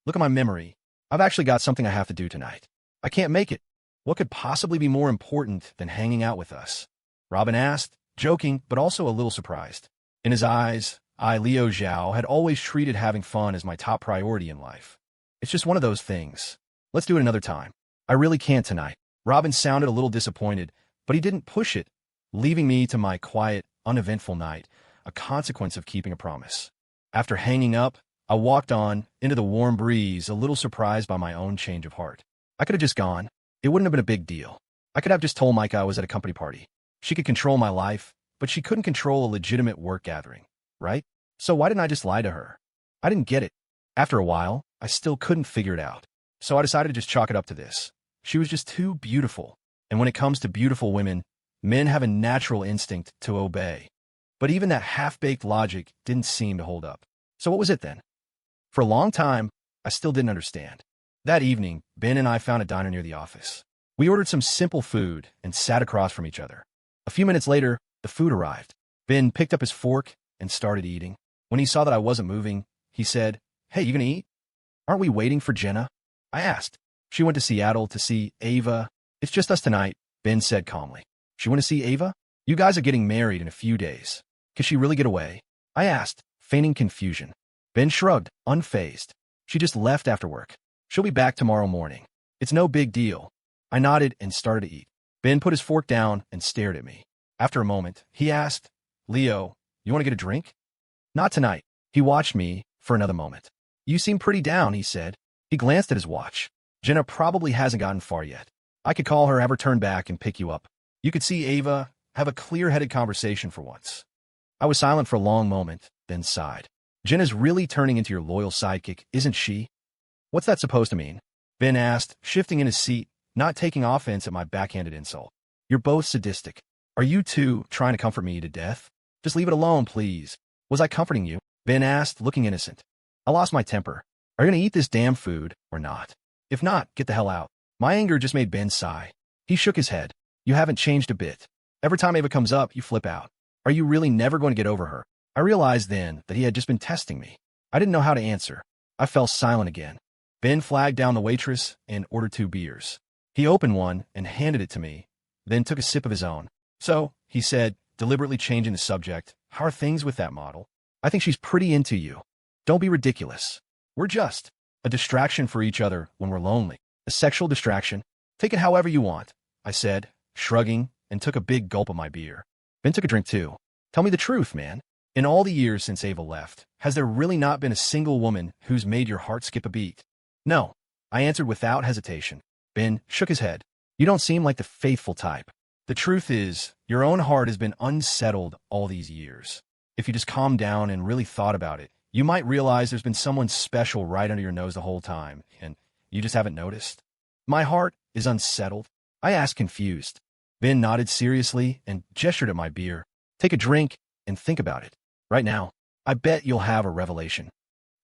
look at my memory. I've actually got something I have to do tonight. I can't make it. What could possibly be more important than hanging out with us?" Robin asked, joking but also a little surprised. In his eyes, I, Leo Zhao, had always treated having fun as my top priority in life. "It's just one of those things. Let's do it another time. I really can't tonight." Robin sounded a little disappointed, but he didn't push it, leaving me to my quiet, uneventful night, a consequence of keeping a promise. After hanging up, I walked on into the warm breeze, a little surprised by my own change of heart. I could have just gone. It wouldn't have been a big deal. I could have just told Micah I was at a company party. She could control my life, but she couldn't control a legitimate work gathering, right? So why didn't I just lie to her? I didn't get it. After a while, I still couldn't figure it out. So I decided to just chalk it up to this. She was just too beautiful. And when it comes to beautiful women, men have a natural instinct to obey. But even that half-baked logic didn't seem to hold up. So what was it then? For a long time, I still didn't understand. That evening, Ben and I found a diner near the office. We ordered some simple food and sat across from each other. A few minutes later, the food arrived. Ben picked up his fork and started eating. When he saw that I wasn't moving, he said, "Hey, you gonna eat? Aren't we waiting for Jenna?" I asked. "She went to Seattle to see Ava." "It's just us tonight," Ben said calmly. "She went to see Ava? You guys are getting married in a few days. Could she really get away?" I asked, feigning confusion. Ben shrugged, unfazed. "She just left after work. She'll be back tomorrow morning. It's no big deal." I nodded and started to eat. Ben put his fork down and stared at me. After a moment, he asked, "Leo, you want to get a drink?" "Not tonight." He watched me for another moment. "You seem pretty down," he said. He glanced at his watch. "Jenna probably hasn't gotten far yet. I could call her, have her turn back, and pick you up. You could see Ava, have a clear-headed conversation for once." I was silent for a long moment, then sighed. "Jenna's really turning into your loyal sidekick, isn't she?" "What's that supposed to mean?" Ben asked, shifting in his seat, not taking offense at my backhanded insult. You're both sadistic. Are you two trying to comfort me to death? Just leave it alone, please. Was I comforting you? Ben asked, looking innocent. I lost my temper. Are you going to eat this damn food or not? If not, get the hell out. My anger just made Ben sigh. He shook his head. You haven't changed a bit. Every time Ava comes up, you flip out. Are you really never going to get over her? I realized then that he had just been testing me. I didn't know how to answer. I fell silent again. Ben flagged down the waitress and ordered 2 beers. He opened one and handed it to me, then took a sip of his own. So, he said, deliberately changing the subject, how are things with that model? I think she's pretty into you. Don't be ridiculous. We're just a distraction for each other when we're lonely. A sexual distraction. Take it however you want, I said, shrugging, and took a big gulp of my beer. Ben took a drink too. Tell me the truth, man. In all the years since Ava left, has there really not been a single woman who's made your heart skip a beat? No, I answered without hesitation. Ben shook his head. You don't seem like the faithful type. The truth is, your own heart has been unsettled all these years. If you just calmed down and really thought about it, you might realize there's been someone special right under your nose the whole time, and you just haven't noticed. My heart is unsettled, I asked, confused. Ben nodded seriously and gestured at my beer. Take a drink and think about it. Right now, I bet you'll have a revelation.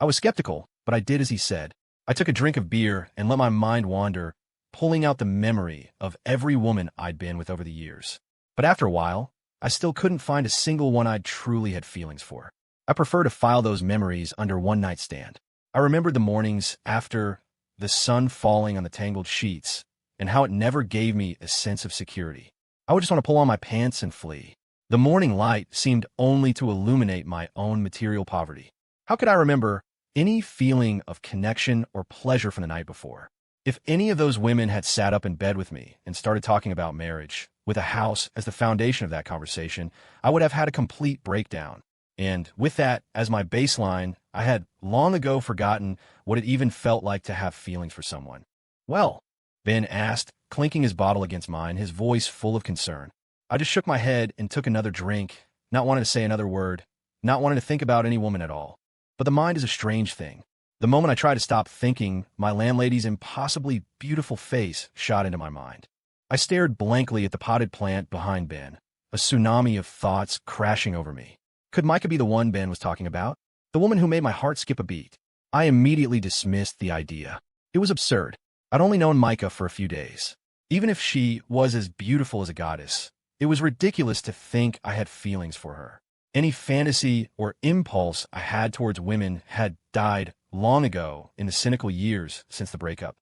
I was skeptical, but I did as he said. I took a drink of beer and let my mind wander, pulling out the memory of every woman I'd been with over the years. But after a while, I still couldn't find a single one I'd truly had feelings for. I prefer to file those memories under one night stand. I remembered the mornings after, the sun falling on the tangled sheets, and how it never gave me a sense of security. I would just want to pull on my pants and flee. The morning light seemed only to illuminate my own material poverty. How could I remember any feeling of connection or pleasure from the night before? If any of those women had sat up in bed with me and started talking about marriage, with a house as the foundation of that conversation, I would have had a complete breakdown. And with that as my baseline, I had long ago forgotten what it even felt like to have feelings for someone. Well, Ben asked, clinking his bottle against mine, his voice full of concern. I just shook my head and took another drink, not wanting to say another word, not wanting to think about any woman at all. But the mind is a strange thing. The moment I tried to stop thinking, my landlady's impossibly beautiful face shot into my mind. I stared blankly at the potted plant behind Ben, a tsunami of thoughts crashing over me. Could Micah be the one Ben was talking about? The woman who made my heart skip a beat? I immediately dismissed the idea. It was absurd. I'd only known Micah for a few days. Even if she was as beautiful as a goddess, it was ridiculous to think I had feelings for her. Any fantasy or impulse I had towards women had died long ago in the cynical years since the breakup.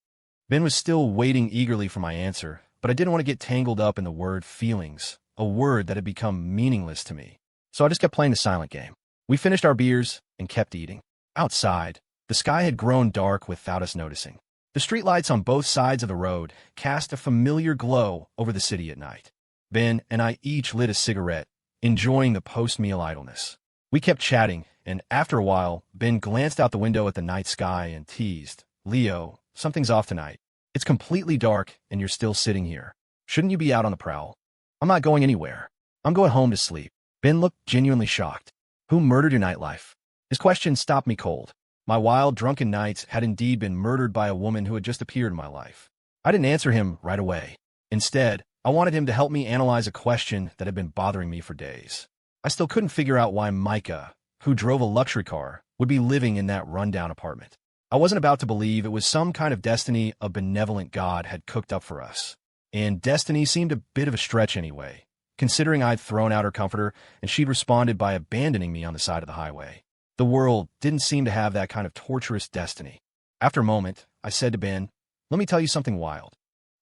Ben was still waiting eagerly for my answer, but I didn't want to get tangled up in the word feelings, a word that had become meaningless to me. So I just kept playing the silent game. We finished our beers and kept eating. Outside, the sky had grown dark without us noticing. The streetlights on both sides of the road cast a familiar glow over the city at night. Ben and I each lit a cigarette, enjoying the post-meal idleness. We kept chatting, and after a while, Ben glanced out the window at the night sky and teased, "Leo, something's off tonight. It's completely dark, and you're still sitting here. Shouldn't you be out on the prowl?" "I'm not going anywhere. I'm going home to sleep." Ben looked genuinely shocked. "Who murdered your nightlife?" His question stopped me cold. My wild, drunken nights had indeed been murdered by a woman who had just appeared in my life. I didn't answer him right away. Instead, I wanted him to help me analyze a question that had been bothering me for days. I still couldn't figure out why Micah, who drove a luxury car, would be living in that rundown apartment. I wasn't about to believe it was some kind of destiny a benevolent God had cooked up for us. And destiny seemed a bit of a stretch anyway, considering I'd thrown out her comforter and she'd responded by abandoning me on the side of the highway. The world didn't seem to have that kind of torturous destiny. After a moment, I said to Ben, "Let me tell you something wild.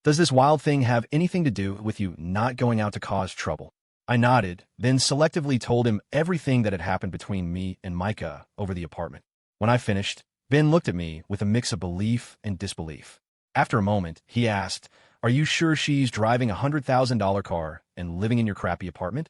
Does this wild thing have anything to do with you not going out to cause trouble?" I nodded, then selectively told him everything that had happened between me and Micah over the apartment. When I finished, Ben looked at me with a mix of belief and disbelief. After a moment, he asked, "Are you sure she's driving a $100,000 car and living in your crappy apartment?"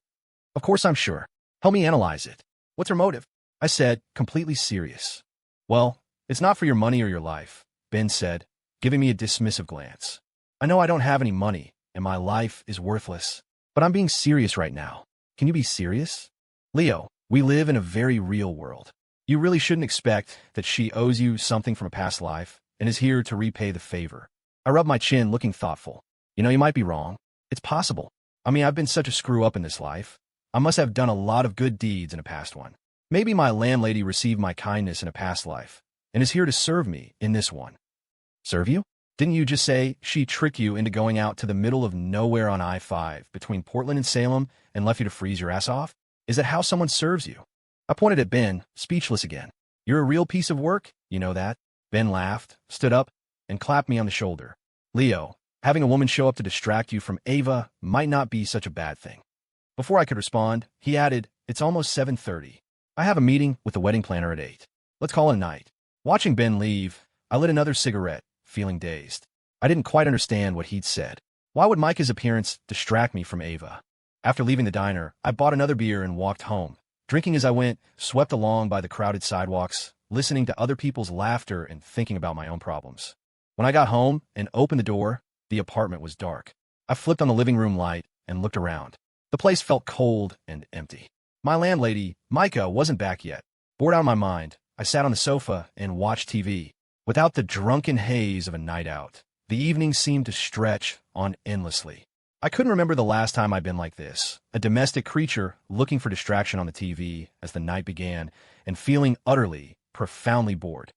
"Of course I'm sure. Help me analyze it. What's her motive?" I said, completely serious. "Well, it's not for your money or your life," Ben said, giving me a dismissive glance. "I know I don't have any money, and my life is worthless, but I'm being serious right now. Can you be serious? Leo, we live in a very real world. You really shouldn't expect that she owes you something from a past life and is here to repay the favor." I rubbed my chin, looking thoughtful. "You know, you might be wrong. It's possible. I mean, I've been such a screw-up in this life. I must have done a lot of good deeds in a past one. Maybe my landlady received my kindness in a past life and is here to serve me in this one. Serve you? Didn't you just say she tricked you into going out to the middle of nowhere on I-5 between Portland and Salem and left you to freeze your ass off? Is that how someone serves you? I pointed at Ben, speechless again. You're a real piece of work, you know that? Ben laughed, stood up, and clapped me on the shoulder. Leo, having a woman show up to distract you from Ava might not be such a bad thing. Before I could respond, he added, it's almost 7:30. I have a meeting with the wedding planner at 8. Let's call it a night. Watching Ben leave, I lit another cigarette, feeling dazed. I didn't quite understand what he'd said. Why would Micah's appearance distract me from Ava? After leaving the diner, I bought another beer and walked home, drinking as I went, swept along by the crowded sidewalks, listening to other people's laughter and thinking about my own problems. When I got home and opened the door, the apartment was dark. I flipped on the living room light and looked around. The place felt cold and empty. My landlady, Micah, wasn't back yet. Bored out of my mind, I sat on the sofa and watched TV. Without the drunken haze of a night out, the evening seemed to stretch on endlessly. I couldn't remember the last time I'd been like this, a domestic creature looking for distraction on the TV as the night began and feeling utterly, profoundly bored.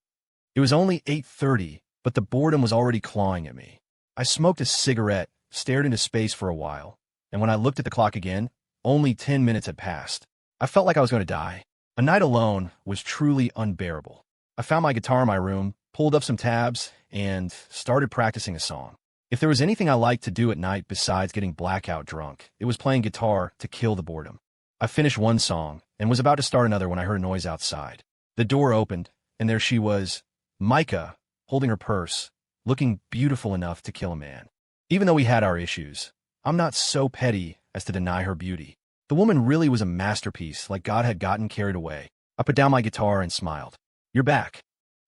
It was only 8:30, but the boredom was already clawing at me. I smoked a cigarette, stared into space for a while, and when I looked at the clock again, only 10 minutes had passed. I felt like I was going to die. A night alone was truly unbearable. I found my guitar in my room, pulled up some tabs, and started practicing a song. If there was anything I liked to do at night besides getting blackout drunk, it was playing guitar to kill the boredom. I finished one song and was about to start another when I heard a noise outside. The door opened, and there she was, Micah, holding her purse, looking beautiful enough to kill a man. Even though we had our issues, I'm not so petty as to deny her beauty. The woman really was a masterpiece, like God had gotten carried away. I put down my guitar and smiled. You're back.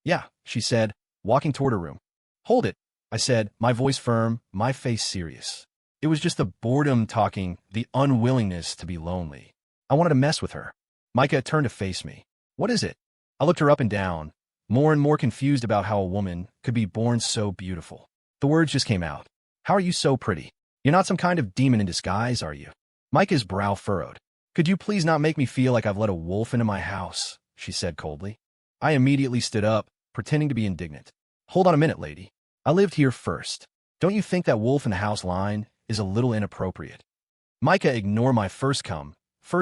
Yeah, she said, walking toward her room. Hold it, I said, my voice firm, my face serious. It was just the boredom talking, the unwillingness to be lonely. I wanted to mess with her. Micah turned to face me. What is it? I looked her up and down, more and more confused about how a woman could be born so beautiful. The words just came out. How are you so pretty? You're not some kind of demon in disguise, are you? Micah's brow furrowed. Could you please not make me feel like I've let a wolf into my house? She said coldly. I immediately stood up, pretending to be indignant. Hold on a minute, lady. I lived here first. Don't you think that wolf in the house line is a little inappropriate? Micah ignored my first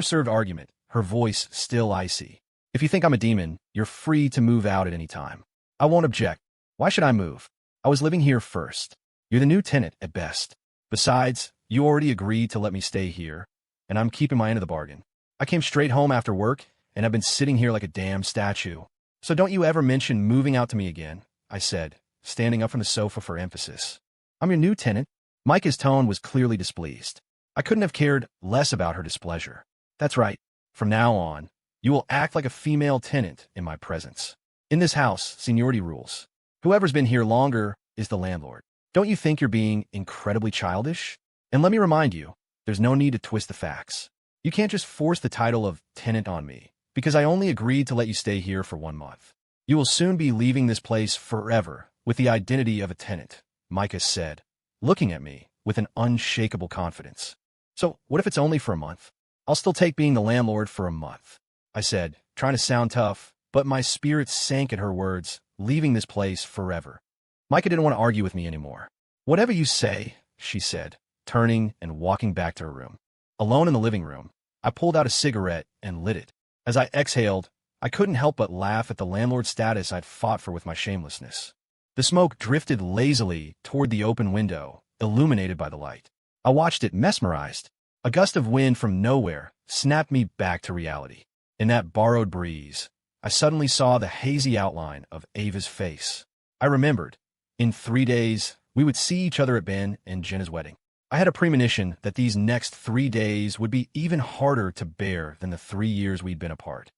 served argument, her voice still icy. If you think I'm a demon, you're free to move out at any time. I won't object. Why should I move? I was living here first. You're the new tenant at best. Besides, you already agreed to let me stay here, and I'm keeping my end of the bargain. I came straight home after work, and I've been sitting here like a damn statue. So don't you ever mention moving out to me again, I said, standing up from the sofa for emphasis. I'm your new tenant. Micah's tone was clearly displeased. I couldn't have cared less about her displeasure. That's right. From now on, you will act like a female tenant in my presence. In this house, seniority rules. Whoever's been here longer is the landlord. Don't you think you're being incredibly childish? And let me remind you, there's no need to twist the facts. You can't just force the title of tenant on me, because I only agreed to let you stay here for 1 month. You will soon be leaving this place forever with the identity of a tenant, Micah said, looking at me with an unshakable confidence. So what if it's only for a month? I'll still take being the landlord for a month, I said, trying to sound tough, but my spirit sank at her words, leaving this place forever. Micah didn't want to argue with me anymore. Whatever you say, she said, turning and walking back to her room. Alone in the living room, I pulled out a cigarette and lit it. As I exhaled, I couldn't help but laugh at the landlord status I'd fought for with my shamelessness. The smoke drifted lazily toward the open window, illuminated by the light. I watched it mesmerized. A gust of wind from nowhere snapped me back to reality. In that borrowed breeze, I suddenly saw the hazy outline of Ava's face. I remembered. In 3 days, we would see each other at Ben and Jenna's wedding. I had a premonition that these next 3 days would be even harder to bear than the 3 years we'd been apart.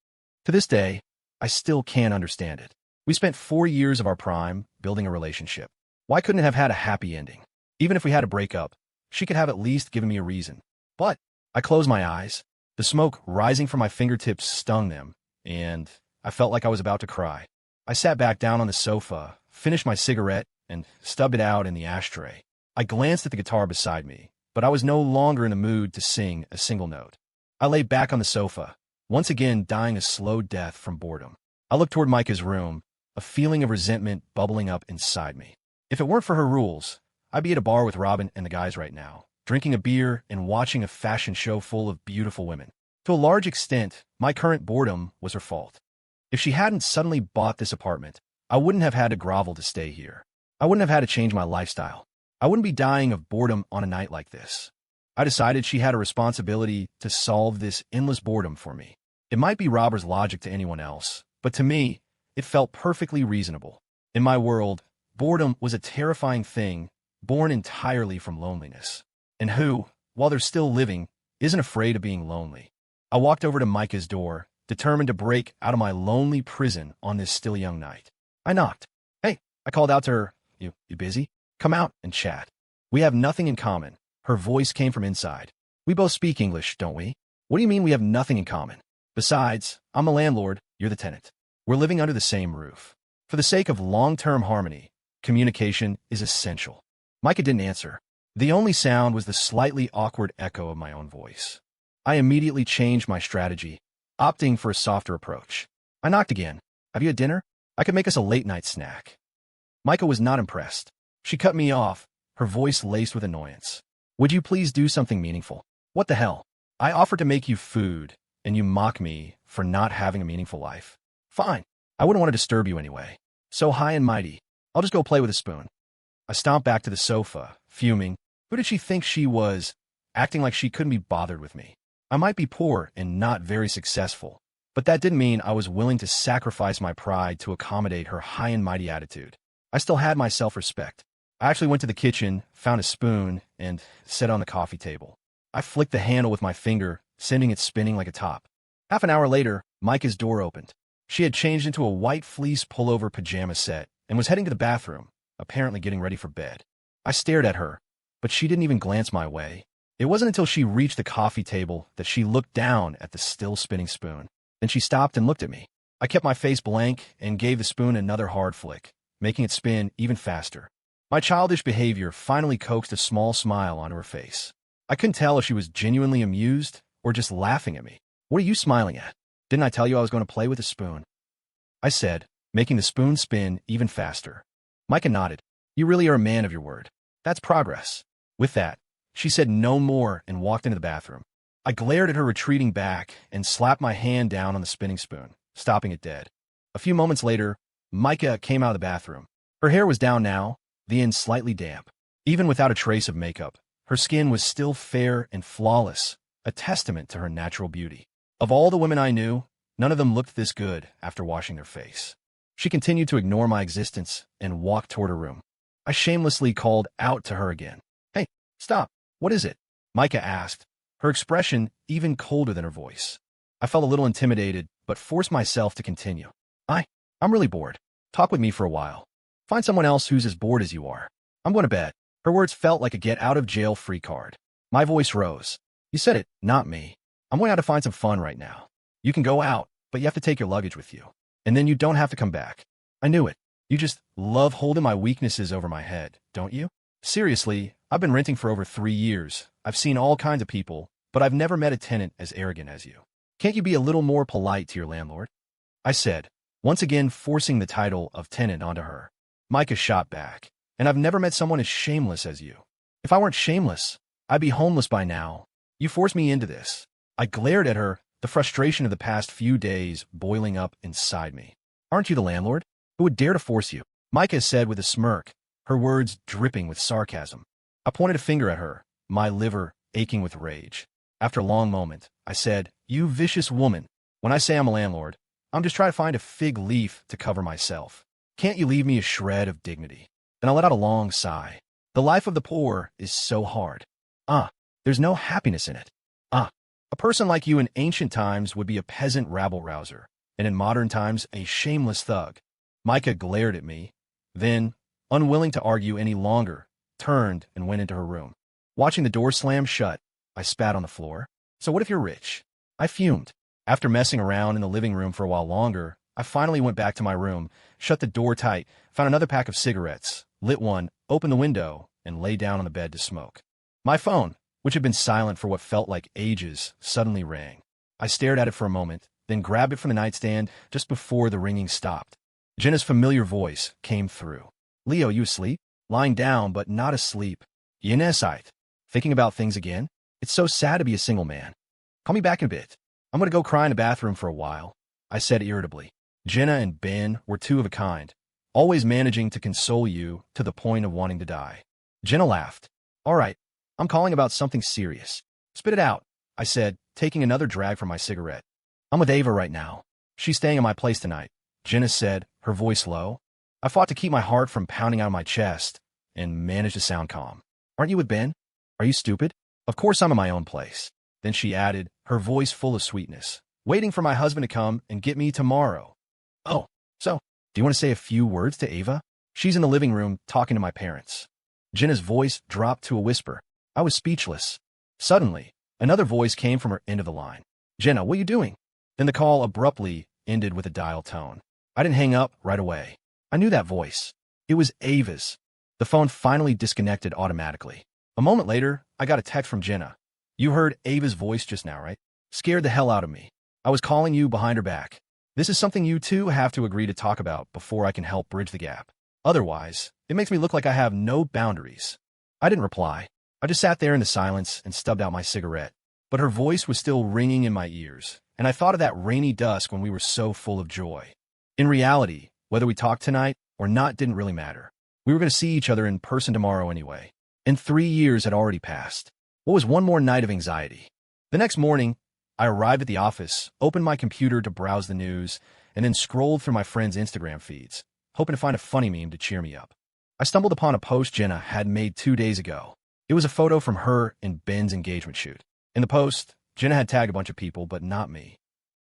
To this day, I still can't understand it. We spent 4 years of our prime building a relationship. Why couldn't it have had a happy ending? Even if we had to break up, she could have at least given me a reason. But I closed my eyes. The smoke rising from my fingertips stung them, and I felt like I was about to cry. I sat back down on the sofa, finished my cigarette, and stubbed it out in the ashtray. I glanced at the guitar beside me, but I was no longer in the mood to sing a single note. I lay back on the sofa, once again dying a slow death from boredom. I looked toward Micah's room, a feeling of resentment bubbling up inside me. If it weren't for her rules, I'd be at a bar with Robin and the guys right now, drinking a beer and watching a fashion show full of beautiful women. To a large extent, my current boredom was her fault. If she hadn't suddenly bought this apartment, I wouldn't have had to grovel to stay here. I wouldn't have had to change my lifestyle. I wouldn't be dying of boredom on a night like this. I decided she had a responsibility to solve this endless boredom for me. It might be robber's logic to anyone else, but to me, it felt perfectly reasonable. In my world, boredom was a terrifying thing, born entirely from loneliness. And who, while they're still living, isn't afraid of being lonely? I walked over to Micah's door, determined to break out of my lonely prison on this still young night. I knocked. "Hey," I called out to her. You busy? Come out and chat. We have nothing in common." Her voice came from inside. "We both speak English, don't we?" "What do you mean we have nothing in common? Besides, I'm a landlord, you're the tenant. We're living under the same roof. For the sake of long-term harmony, communication is essential." Micah didn't answer. The only sound was the slightly awkward echo of my own voice. I immediately changed my strategy, opting for a softer approach. I knocked again. "Have you had dinner? I could make us a late-night snack." Micah was not impressed. She cut me off, her voice laced with annoyance. "Would you please do something meaningful?" "What the hell? I offered to make you food, and you mock me for not having a meaningful life." "Fine. I wouldn't want to disturb you anyway. So high and mighty. I'll just go play with a spoon." I stomped back to the sofa, fuming. Who did she think she was, acting like she couldn't be bothered with me? I might be poor and not very successful, but that didn't mean I was willing to sacrifice my pride to accommodate her high and mighty attitude. I still had my self-respect. I actually went to the kitchen, found a spoon, and set it on the coffee table. I flicked the handle with my finger, sending it spinning like a top. Half an hour later, Micah's door opened. She had changed into a white fleece pullover pajama set and was heading to the bathroom, apparently getting ready for bed. I stared at her, but she didn't even glance my way. It wasn't until she reached the coffee table that she looked down at the still spinning spoon. Then she stopped and looked at me. I kept my face blank and gave the spoon another hard flick, making it spin even faster. My childish behavior finally coaxed a small smile onto her face. I couldn't tell if she was genuinely amused or just laughing at me. "What are you smiling at? Didn't I tell you I was going to play with the spoon?" I said, making the spoon spin even faster. Micah nodded. "You really are a man of your word. That's progress." With that, she said no more and walked into the bathroom. I glared at her retreating back and slapped my hand down on the spinning spoon, stopping it dead. A few moments later, Micah came out of the bathroom. Her hair was down now, the end slightly damp. Even without a trace of makeup, her skin was still fair and flawless, a testament to her natural beauty. Of all the women I knew, none of them looked this good after washing their face. She continued to ignore my existence and walked toward her room. I shamelessly called out to her again. "Hey, stop. What is it?" Micah asked, her expression even colder than her voice. I felt a little intimidated, but forced myself to continue. I'm really bored. Talk with me for a while. Find someone else who's as bored as you are. I'm going to bed." Her words felt like a get-out-of-jail-free card. My voice rose. "You said it, not me. I'm going out to find some fun right now. You can go out, but you have to take your luggage with you. And then you don't have to come back." I knew it. "You just love holding my weaknesses over my head, don't you?" "Seriously, I've been renting for over 3 years. I've seen all kinds of people, but I've never met a tenant as arrogant as you. Can't you be a little more polite to your landlord?" I said, once again forcing the title of tenant onto her. Micah shot back. "And I've never met someone as shameless as you. If I weren't shameless, I'd be homeless by now. You forced me into this." I glared at her, the frustration of the past few days boiling up inside me. "Aren't you the landlord? Who would dare to force you?" Micah said with a smirk, her words dripping with sarcasm. I pointed a finger at her, my liver aching with rage. After a long moment, I said, "You vicious woman. When I say I'm a landlord, I'm just trying to find a fig leaf to cover myself. Can't you leave me a shred of dignity?" Then I let out a long sigh. The life of the poor is so hard. There's no happiness in it. A person like you in ancient times would be a peasant rabble-rouser, and in modern times a shameless thug. Micah glared at me, then, unwilling to argue any longer, turned and went into her room. Watching the door slam shut, I spat on the floor. "So what if you're rich?" I fumed. After messing around in the living room for a while longer, I finally went back to my room, shut the door tight, found another pack of cigarettes, lit one, opened the window, and lay down on the bed to smoke. My phone, which had been silent for what felt like ages, suddenly rang. I stared at it for a moment, then grabbed it from the nightstand just before the ringing stopped. Jenna's familiar voice came through. "Leo, you asleep?" "Lying down, but not asleep." "Yenesite. Thinking about things again? It's so sad to be a single man. Call me back in a bit. I'm going to go cry in the bathroom for a while," I said irritably. Jenna and Ben were two of a kind, always managing to console you to the point of wanting to die. Jenna laughed. "All right, I'm calling about something serious. Spit it out," I said, taking another drag from my cigarette. "I'm with Ava right now. She's staying at my place tonight," Jenna said, her voice low. I fought to keep my heart from pounding out of my chest and managed to sound calm. "Aren't you with Ben? Are you stupid? Of course I'm in my own place." Then she added, her voice full of sweetness, "Waiting for my husband to come and get me tomorrow." "Oh, so, do you want to say a few words to Ava? She's in the living room talking to my parents." Jenna's voice dropped to a whisper. I was speechless. Suddenly, another voice came from her end of the line. "Jenna, what are you doing?" Then the call abruptly ended with a dial tone. I didn't hang up right away. I knew that voice. It was Ava's. The phone finally disconnected automatically. A moment later, I got a text from Jenna. "You heard Ava's voice just now, right? Scared the hell out of me. I was calling you behind her back. This is something you two have to agree to talk about before I can help bridge the gap. Otherwise, it makes me look like I have no boundaries." I didn't reply. I just sat there in the silence and stubbed out my cigarette. But her voice was still ringing in my ears, and I thought of that rainy dusk when we were so full of joy. In reality, whether we talked tonight or not didn't really matter. We were going to see each other in person tomorrow anyway. And 3 years had already passed. What was one more night of anxiety? The next morning, I arrived at the office, opened my computer to browse the news, and then scrolled through my friends' Instagram feeds, hoping to find a funny meme to cheer me up. I stumbled upon a post Jenna had made 2 days ago. It was a photo from her and Ben's engagement shoot. In the post, Jenna had tagged a bunch of people, but not me.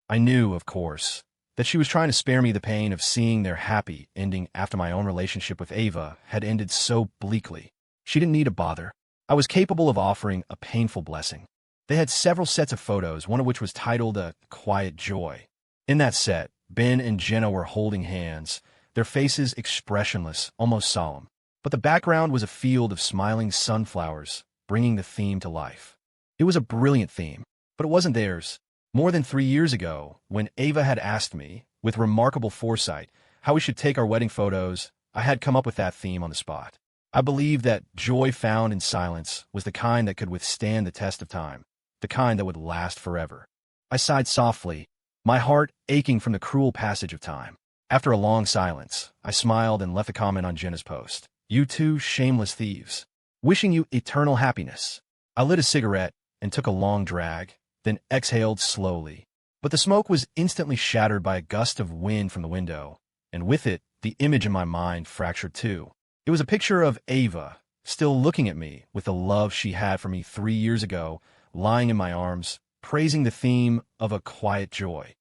I knew, of course, that she was trying to spare me the pain of seeing their happy ending after my own relationship with Ava had ended so bleakly. She didn't need to bother. I was capable of offering a painful blessing. They had several sets of photos, one of which was titled A Quiet Joy. In that set, Ben and Jenna were holding hands, their faces expressionless, almost solemn. But the background was a field of smiling sunflowers, bringing the theme to life. It was a brilliant theme, but it wasn't theirs. More than 3 years ago, when Ava had asked me, with remarkable foresight, how we should take our wedding photos, I had come up with that theme on the spot. I believed that joy found in silence was the kind that could withstand the test of time, the kind that would last forever. I sighed softly, my heart aching from the cruel passage of time. After a long silence, I smiled and left a comment on Jenna's post. "You two shameless thieves. Wishing you eternal happiness." I lit a cigarette and took a long drag, then exhaled slowly. But the smoke was instantly shattered by a gust of wind from the window, and with it, the image in my mind fractured too. It was a picture of Ava, still looking at me with the love she had for me 3 years ago, lying in my arms, praising the theme of a quiet joy.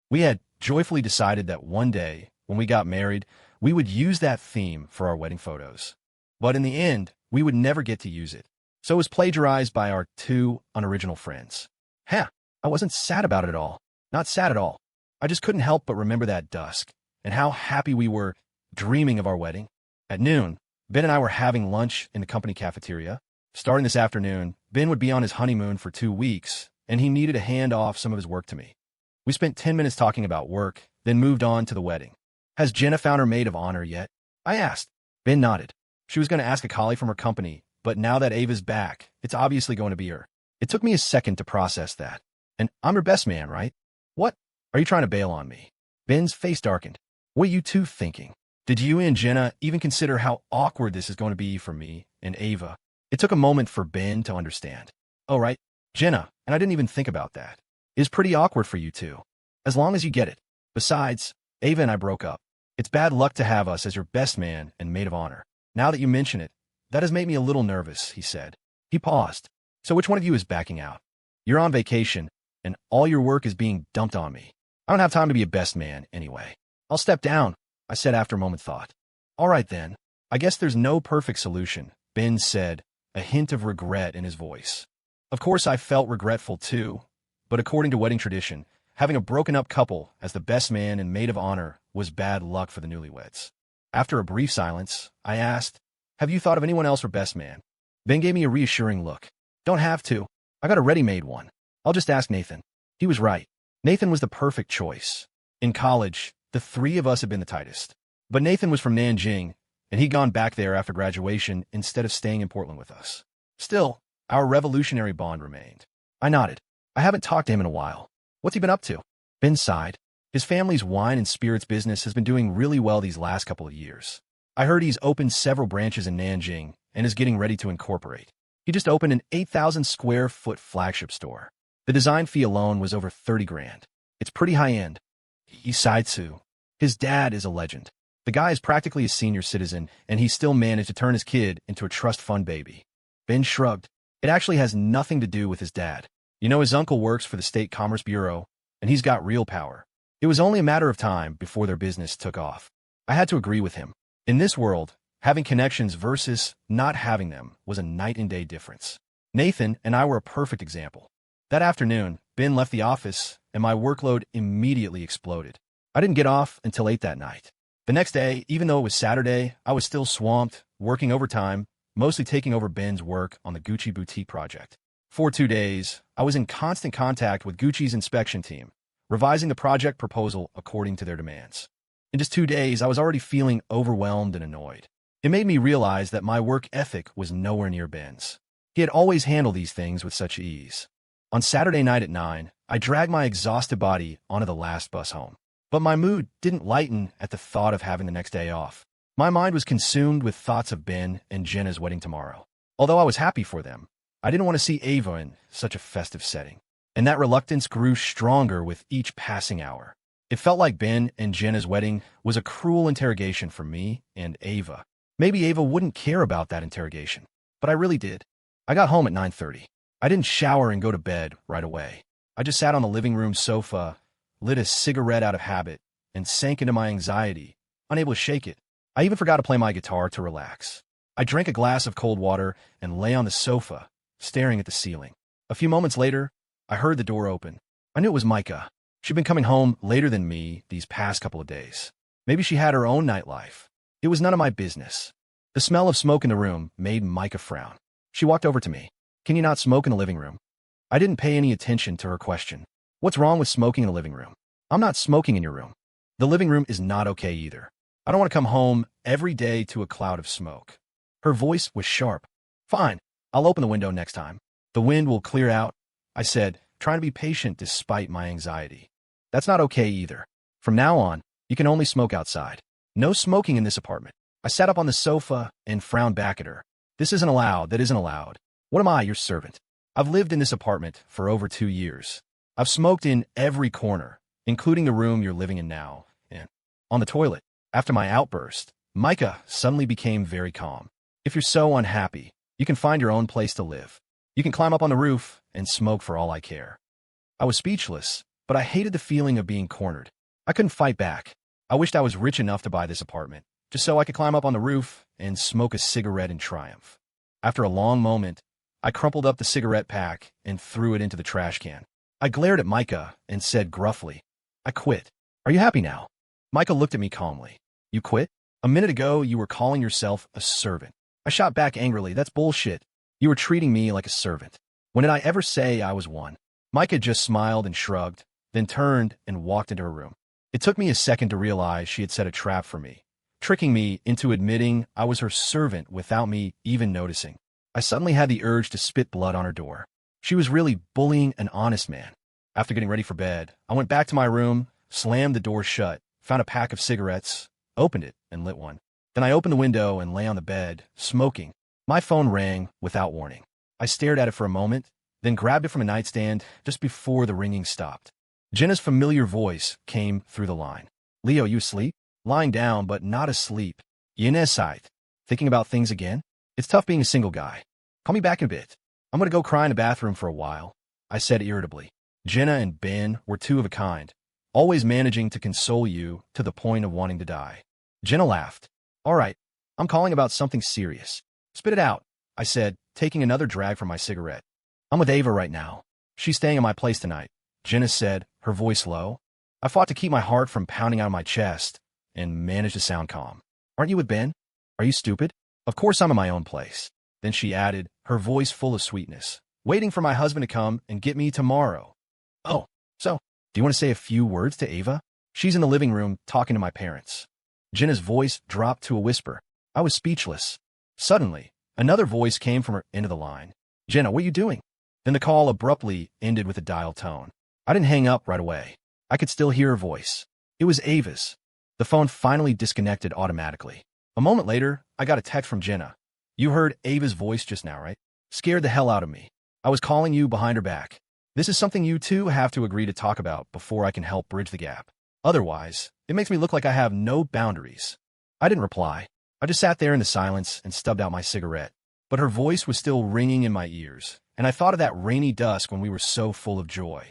We had joyfully decided that one day, when we got married, we would use that theme for our wedding photos. But in the end, we would never get to use it. So it was plagiarized by our 2 unoriginal friends. I wasn't sad about it at all. Not sad at all. I just couldn't help but remember that dusk, and how happy we were dreaming of our wedding. At noon, Ben and I were having lunch in the company cafeteria. Starting this afternoon, Ben would be on his honeymoon for 2 weeks, and he needed to hand off some of his work to me. We spent 10 minutes talking about work, then moved on to the wedding. "Has Jenna found her maid of honor yet?" I asked. Ben nodded. She was going to ask a colleague from her company, but now that Ava's back, it's obviously going to be her. It took me a second to process that. "And I'm her best man, right?" "What? Are you trying to bail on me?" Ben's face darkened. "What are you two thinking? Did you and Jenna even consider how awkward this is going to be for me and Ava?" It took a moment for Ben to understand. "Oh, right, Jenna, and I didn't even think about that. It's pretty awkward for you two. As long as you get it. Besides, Ava and I broke up. It's bad luck to have us as your best man and maid of honor. Now that you mention it, that has made me a little nervous," he said. He paused. "So which one of you is backing out? You're on vacation, and all your work is being dumped on me. I don't have time to be a best man anyway. I'll step down," I said after a moment's thought. "All right then. I guess there's no perfect solution," Ben said, a hint of regret in his voice. Of course I felt regretful too, but according to wedding tradition, having a broken-up couple as the best man and maid of honor was bad luck for the newlyweds. After a brief silence, I asked, "Have you thought of anyone else for best man?" Ben gave me a reassuring look. Don't have to. I got a ready-made one. I'll just ask Nathan. He was right. Nathan was the perfect choice. In college, the three of us had been the tightest. But Nathan was from Nanjing, and he'd gone back there after graduation instead of staying in Portland with us. Still, our revolutionary bond remained. I nodded. I haven't talked to him in a while. What's he been up to? Ben sighed. His family's wine and spirits business has been doing really well these last couple of years. I heard he's opened several branches in Nanjing and is getting ready to incorporate. He just opened an 8,000 square foot flagship store. The design fee alone was over 30 grand. It's pretty high-end. He sighed too. His dad is a legend. The guy is practically a senior citizen, and he still managed to turn his kid into a trust fund baby. Ben shrugged. It actually has nothing to do with his dad. You know, his uncle works for the State Commerce Bureau, and he's got real power. It was only a matter of time before their business took off. I had to agree with him. In this world, having connections versus not having them was a night and day difference. Nathan and I were a perfect example. That afternoon, Ben left the office, and my workload immediately exploded. I didn't get off until 8 that night. The next day, even though it was Saturday, I was still swamped, working overtime, mostly taking over Ben's work on the Gucci boutique project. For 2 days, I was in constant contact with Gucci's inspection team, revising the project proposal according to their demands. In just 2 days, I was already feeling overwhelmed and annoyed. It made me realize that my work ethic was nowhere near Ben's. He had always handled these things with such ease. On Saturday night at 9, I dragged my exhausted body onto the last bus home. But my mood didn't lighten at the thought of having the next day off. My mind was consumed with thoughts of Ben and Jenna's wedding tomorrow. Although I was happy for them, I didn't want to see Ava in such a festive setting. And that reluctance grew stronger with each passing hour. It felt like Ben and Jenna's wedding was a cruel interrogation for me and Ava. Maybe Ava wouldn't care about that interrogation, but I really did. I got home at 9:30. I didn't shower and go to bed right away. I just sat on the living room sofa, lit a cigarette out of habit, and sank into my anxiety, unable to shake it. I even forgot to play my guitar to relax. I drank a glass of cold water and lay on the sofa, staring at the ceiling. A few moments later, I heard the door open. I knew it was Micah. She'd been coming home later than me these past couple of days. Maybe she had her own nightlife. It was none of my business. The smell of smoke in the room made Micah frown. She walked over to me. Can you not smoke in the living room? I didn't pay any attention to her question. What's wrong with smoking in the living room? I'm not smoking in your room. The living room is not okay either. I don't want to come home every day to a cloud of smoke. Her voice was sharp. Fine, I'll open the window next time. The wind will clear out, I said, trying to be patient despite my anxiety. That's not okay either. From now on, you can only smoke outside. No smoking in this apartment. I sat up on the sofa and frowned back at her. This isn't allowed, that isn't allowed. What am I, your servant? I've lived in this apartment for over 2 years. I've smoked in every corner, including the room you're living in now, and on the toilet. After my outburst, Micah suddenly became very calm. If you're so unhappy, you can find your own place to live. You can climb up on the roof and smoke for all I care. I was speechless, but I hated the feeling of being cornered. I couldn't fight back. I wished I was rich enough to buy this apartment, just so I could climb up on the roof and smoke a cigarette in triumph. After a long moment, I crumpled up the cigarette pack and threw it into the trash can. I glared at Micah and said gruffly, I quit. Are you happy now? Micah looked at me calmly. You quit? A minute ago, you were calling yourself a servant. I shot back angrily. That's bullshit. You were treating me like a servant. When did I ever say I was one? Micah just smiled and shrugged, then turned and walked into her room. It took me a second to realize she had set a trap for me, tricking me into admitting I was her servant without me even noticing. I suddenly had the urge to spit blood on her door. She was really bullying an honest man. After getting ready for bed, I went back to my room, slammed the door shut, found a pack of cigarettes, opened it, and lit one. Then I opened the window and lay on the bed, smoking. My phone rang without warning. I stared at it for a moment, then grabbed it from a nightstand just before the ringing stopped. Jenna's familiar voice came through the line. Leo, you asleep? Lying down, but not asleep. You inside? Thinking about things again? It's tough being a single guy. Call me back in a bit. I'm going to go cry in the bathroom for a while, I said irritably. Jenna and Ben were two of a kind, always managing to console you to the point of wanting to die. Jenna laughed. All right, I'm calling about something serious. Spit it out, I said, taking another drag from my cigarette. I'm with Ava right now. She's staying at my place tonight, Jenna said, her voice low. I fought to keep my heart from pounding out of my chest and managed to sound calm. Aren't you with Ben? Are you stupid? Of course I'm in my own place. Then she added, her voice full of sweetness. waiting for my husband to come and get me tomorrow. Oh, so, do you want to say a few words to Ava? She's in the living room talking to my parents. Jenna's voice dropped to a whisper. I was speechless. Suddenly, another voice came from her end of the line. Jenna, what are you doing? Then the call abruptly ended with a dial tone. I didn't hang up right away. I could still hear her voice. It was Ava's. The phone finally disconnected automatically. A moment later, I got a text from Jenna. You heard Ava's voice just now, right? Scared the hell out of me. I was calling you behind her back. This is something you two have to agree to talk about before I can help bridge the gap. Otherwise, it makes me look like I have no boundaries. I didn't reply. I just sat there in the silence and stubbed out my cigarette. But her voice was still ringing in my ears, and I thought of that rainy dusk when we were so full of joy.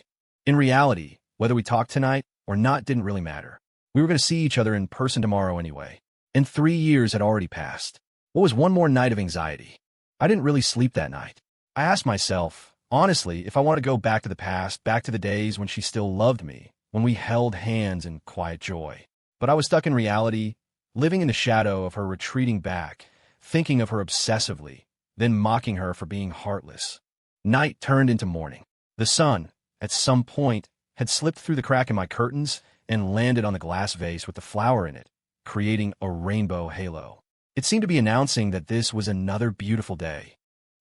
In reality, whether we talked tonight or not didn't really matter. We were going to see each other in person tomorrow anyway. And 3 years had already passed. What was one more night of anxiety? I didn't really sleep that night. I asked myself, honestly, if I want to go back to the past, back to the days when she still loved me, when we held hands in quiet joy. But I was stuck in reality, living in the shadow of her retreating back, thinking of her obsessively, then mocking her for being heartless. Night turned into morning. The sun, at some point, had slipped through the crack in my curtains and landed on the glass vase with the flower in it, creating a rainbow halo. It seemed to be announcing that this was another beautiful day.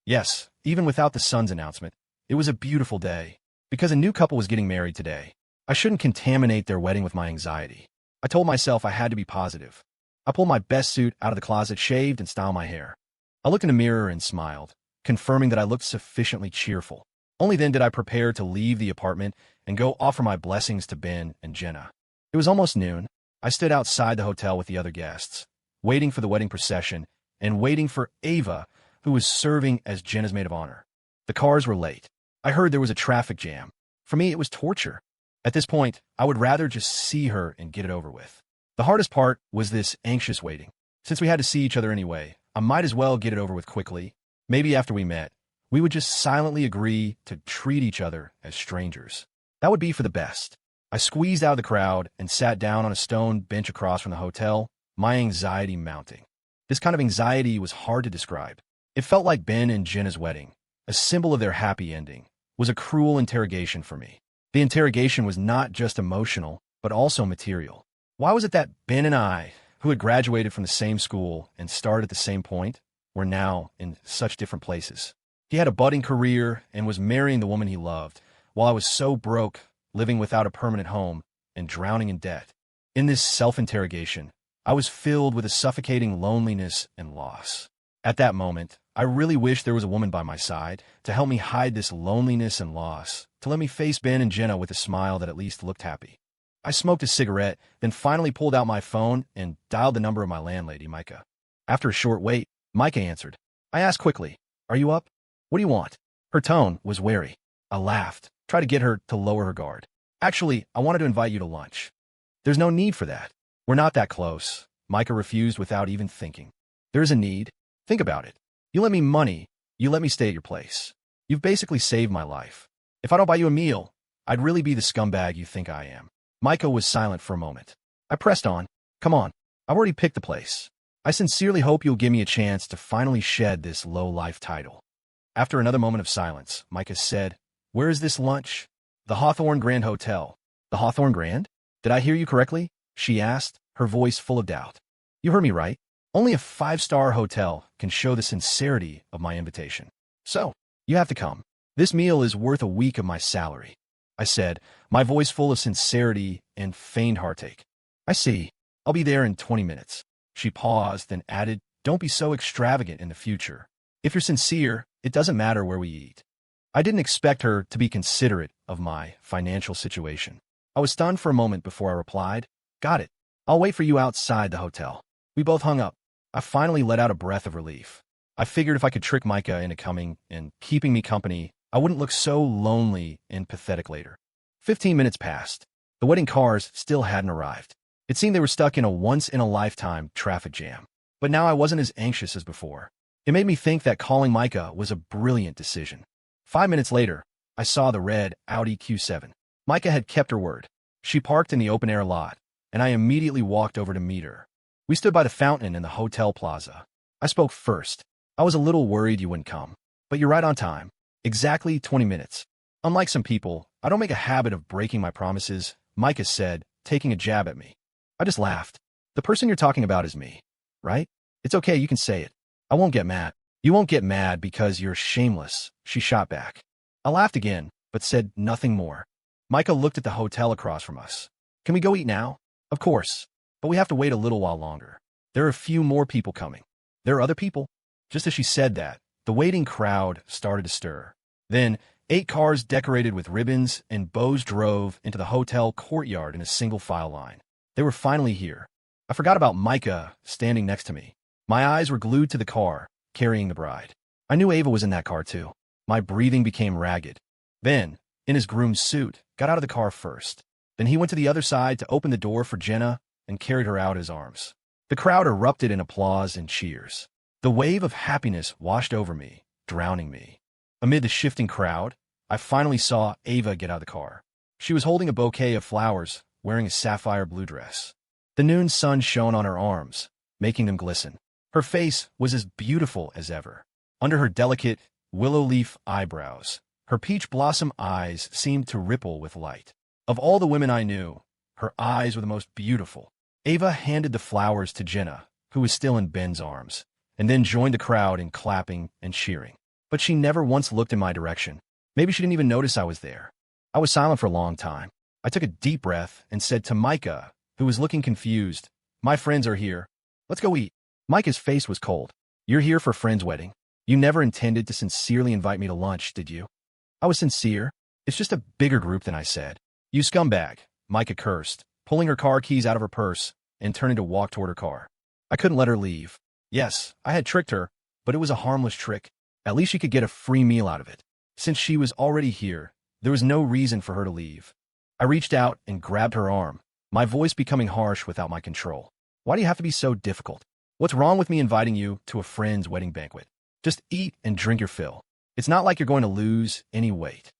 Yes, even without the sun's announcement, it was a beautiful day, because a new couple was getting married today. I shouldn't contaminate their wedding with my anxiety. I told myself I had to be positive. I pulled my best suit out of the closet, shaved, and styled my hair. I looked in the mirror and smiled, confirming that I looked sufficiently cheerful. Only then did I prepare to leave the apartment and go offer my blessings to Ben and Jenna. It was almost noon. I stood outside the hotel with the other guests, waiting for the wedding procession and waiting for Ava, who was serving as Jenna's maid of honor. The cars were late. I heard there was a traffic jam. For me, it was torture. At this point, I would rather just see her and get it over with. The hardest part was this anxious waiting. Since we had to see each other anyway, I might as well get it over with quickly. Maybe after we met, we would just silently agree to treat each other as strangers. That would be for the best. I squeezed out of the crowd and sat down on a stone bench across from the hotel, my anxiety mounting. This kind of anxiety was hard to describe. It felt like Ben and Jenna's wedding, a symbol of their happy ending, was a cruel interrogation for me. The interrogation was not just emotional, but also material. Why was it that Ben and I, who had graduated from the same school and started at the same point, were now in such different places? He had a budding career and was marrying the woman he loved, while I was so broke, living without a permanent home and drowning in debt. In this self-interrogation, I was filled with a suffocating loneliness and loss. At that moment, I really wished there was a woman by my side to help me hide this loneliness and loss, to let me face Ben and Jenna with a smile that at least looked happy. I smoked a cigarette, then finally pulled out my phone and dialed the number of my landlady, Micah. After a short wait, Micah answered. I asked quickly, "Are you up? What do you want?" Her tone was wary. I laughed, tried to get her to lower her guard. "Actually, I wanted to invite you to lunch." "There's no need for that. We're not that close," Micah refused without even thinking. "There is a need. Think about it. You lent me money. You let me stay at your place. You've basically saved my life. If I don't buy you a meal, I'd really be the scumbag you think I am." Micah was silent for a moment. I pressed on. "Come on. I've already picked the place. I sincerely hope you'll give me a chance to finally shed this low-life title." After another moment of silence, Micah said, "Where is this lunch?" "The Hawthorne Grand Hotel." "The Hawthorne Grand? Did I hear you correctly?" she asked, her voice full of doubt. "You heard me right. Only a 5-star hotel can show the sincerity of my invitation. So, you have to come. This meal is worth a week of my salary," I said, my voice full of sincerity and feigned heartache. "I see. I'll be there in 20 minutes. She paused, then added, "Don't be so extravagant in the future. If you're sincere, it doesn't matter where we eat." I didn't expect her to be considerate of my financial situation. I was stunned for a moment before I replied, "Got it. I'll wait for you outside the hotel." We both hung up. I finally let out a breath of relief. I figured if I could trick Micah into coming and keeping me company, I wouldn't look so lonely and pathetic later. 15 minutes passed. The wedding cars still hadn't arrived. It seemed they were stuck in a once-in-a-lifetime traffic jam. But now I wasn't as anxious as before. It made me think that calling Micah was a brilliant decision. 5 minutes later, I saw the red Audi Q7. Micah had kept her word. She parked in the open-air lot, and I immediately walked over to meet her. We stood by the fountain in the hotel plaza. I spoke first. "I was a little worried you wouldn't come, but you're right on time. Exactly 20 minutes. Unlike some people, I don't make a habit of breaking my promises, Micah said, taking a jab at me. I just laughed. The person you're talking about is me, right? It's okay, you can say it. I won't get mad. You won't get mad because you're shameless, she shot back. I laughed again, but said nothing more. Micah looked at the hotel across from us. Can we go eat now? Of course, but we have to wait a little while longer. There are a few more people coming. There are other people? Just as she said that, the waiting crowd started to stir. Then, 8 cars decorated with ribbons and bows drove into the hotel courtyard in a single file line. They were finally here. I forgot about Micah standing next to me. My eyes were glued to the car, carrying the bride. I knew Ava was in that car too. My breathing became ragged. Ben, in his groom's suit, got out of the car first. Then he went to the other side to open the door for Jenna and carried her out in his arms. The crowd erupted in applause and cheers. The wave of happiness washed over me, drowning me. Amid the shifting crowd, I finally saw Ava get out of the car. She was holding a bouquet of flowers, wearing a sapphire blue dress. The noon sun shone on her arms, making them glisten. Her face was as beautiful as ever. Under her delicate, willow leaf eyebrows, her peach blossom eyes seemed to ripple with light. Of all the women I knew, her eyes were the most beautiful. Ava handed the flowers to Jenna, who was still in Ben's arms, and then joined the crowd in clapping and cheering. But she never once looked in my direction. Maybe she didn't even notice I was there. I was silent for a long time. I took a deep breath and said to Micah, who was looking confused, "My friends are here. Let's go eat." Micah's face was cold. "You're here for a friend's wedding? You never intended to sincerely invite me to lunch, did you?" I was sincere. It's just a bigger group than I said. "You scumbag," Micah cursed, pulling her car keys out of her purse and turning to walk toward her car. I couldn't let her leave. Yes, I had tricked her, but it was a harmless trick. At least she could get a free meal out of it. Since she was already here, there was no reason for her to leave. I reached out and grabbed her arm, my voice becoming harsh without my control. "Why do you have to be so difficult? What's wrong with me inviting you to a friend's wedding banquet? Just eat and drink your fill. It's not like you're going to lose any weight."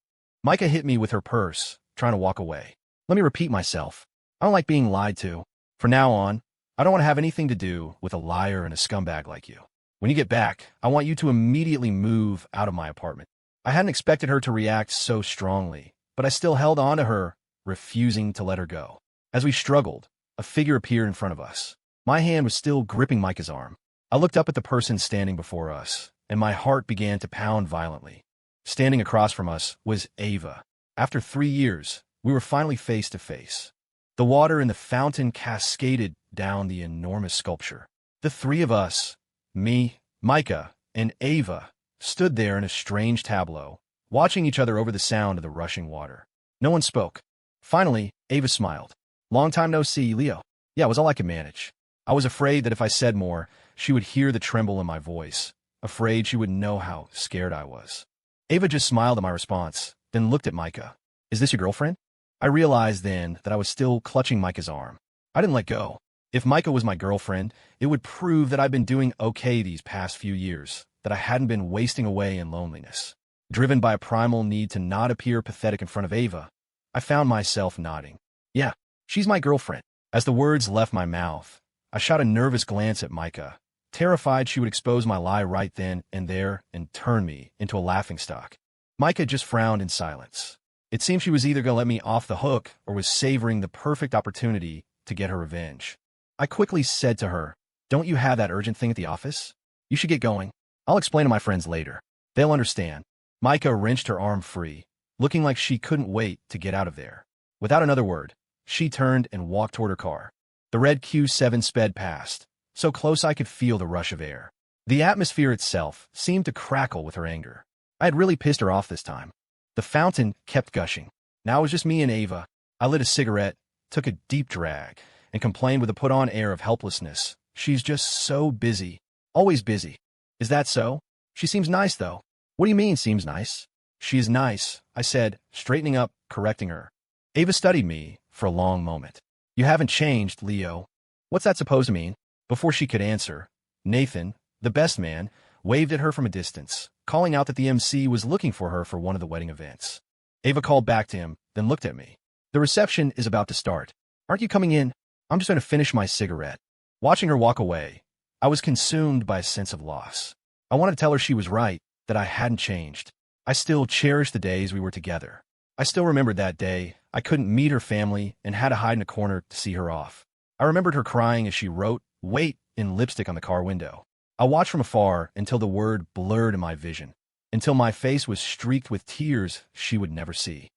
Micah hit me with her purse, trying to walk away. Let me repeat myself. I don't like being lied to. From now on, I don't want to have anything to do with a liar and a scumbag like you. When you get back, I want you to immediately move out of my apartment. I hadn't expected her to react so strongly, but I still held on to her, refusing to let her go. As we struggled, a figure appeared in front of us. My hand was still gripping Micah's arm. I looked up at the person standing before us, and my heart began to pound violently. Standing across from us was Ava. After 3 years, we were finally face to face. The water in the fountain cascaded down the enormous sculpture. The 3 of us, me, Micah, and Ava, stood there in a strange tableau, watching each other over the sound of the rushing water. No one spoke. Finally, Ava smiled. "Long time no see, Leo." Yeah, it was all I could manage. I was afraid that if I said more, she would hear the tremble in my voice, afraid she would know how scared I was. Ava just smiled at my response, then looked at Micah. "Is this your girlfriend?" I realized then that I was still clutching Micah's arm. I didn't let go. If Micah was my girlfriend, it would prove that I'd been doing okay these past few years, that I hadn't been wasting away in loneliness. Driven by a primal need to not appear pathetic in front of Ava, I found myself nodding. "Yeah, she's my girlfriend." As the words left my mouth, I shot a nervous glance at Micah, terrified she would expose my lie right then and there and turn me into a laughingstock. Micah just frowned in silence. It seemed she was either going to let me off the hook or was savoring the perfect opportunity to get her revenge. I quickly said to her, "Don't you have that urgent thing at the office? You should get going. I'll explain to my friends later. They'll understand." Micah wrenched her arm free, looking like she couldn't wait to get out of there. Without another word, she turned and walked toward her car. The red Q7 sped past, so close I could feel the rush of air. The atmosphere itself seemed to crackle with her anger. I had really pissed her off this time. The fountain kept gushing. Now it was just me and Ava. I lit a cigarette, took a deep drag, and complained with a put-on air of helplessness. "She's just so busy. Always busy." "Is that so? She seems nice, though." "What do you mean, seems nice?" "She is nice," I said, straightening up, correcting her. Ava studied me for a long moment. "You haven't changed, Leo." "What's that supposed to mean?" Before she could answer, Nathan, the best man, waved at her from a distance, calling out that the MC was looking for her for one of the wedding events. Ava called back to him, then looked at me. "The reception is about to start. Aren't you coming in? I'm just going to finish my cigarette." Watching her walk away, I was consumed by a sense of loss. I wanted to tell her she was right, that I hadn't changed. I still cherish the days we were together. I still remembered that day. I couldn't meet her family and had to hide in a corner to see her off. I remembered her crying as she wrote, "Wait," in lipstick on the car window. I watched from afar until the word blurred in my vision, until my face was streaked with tears she would never see.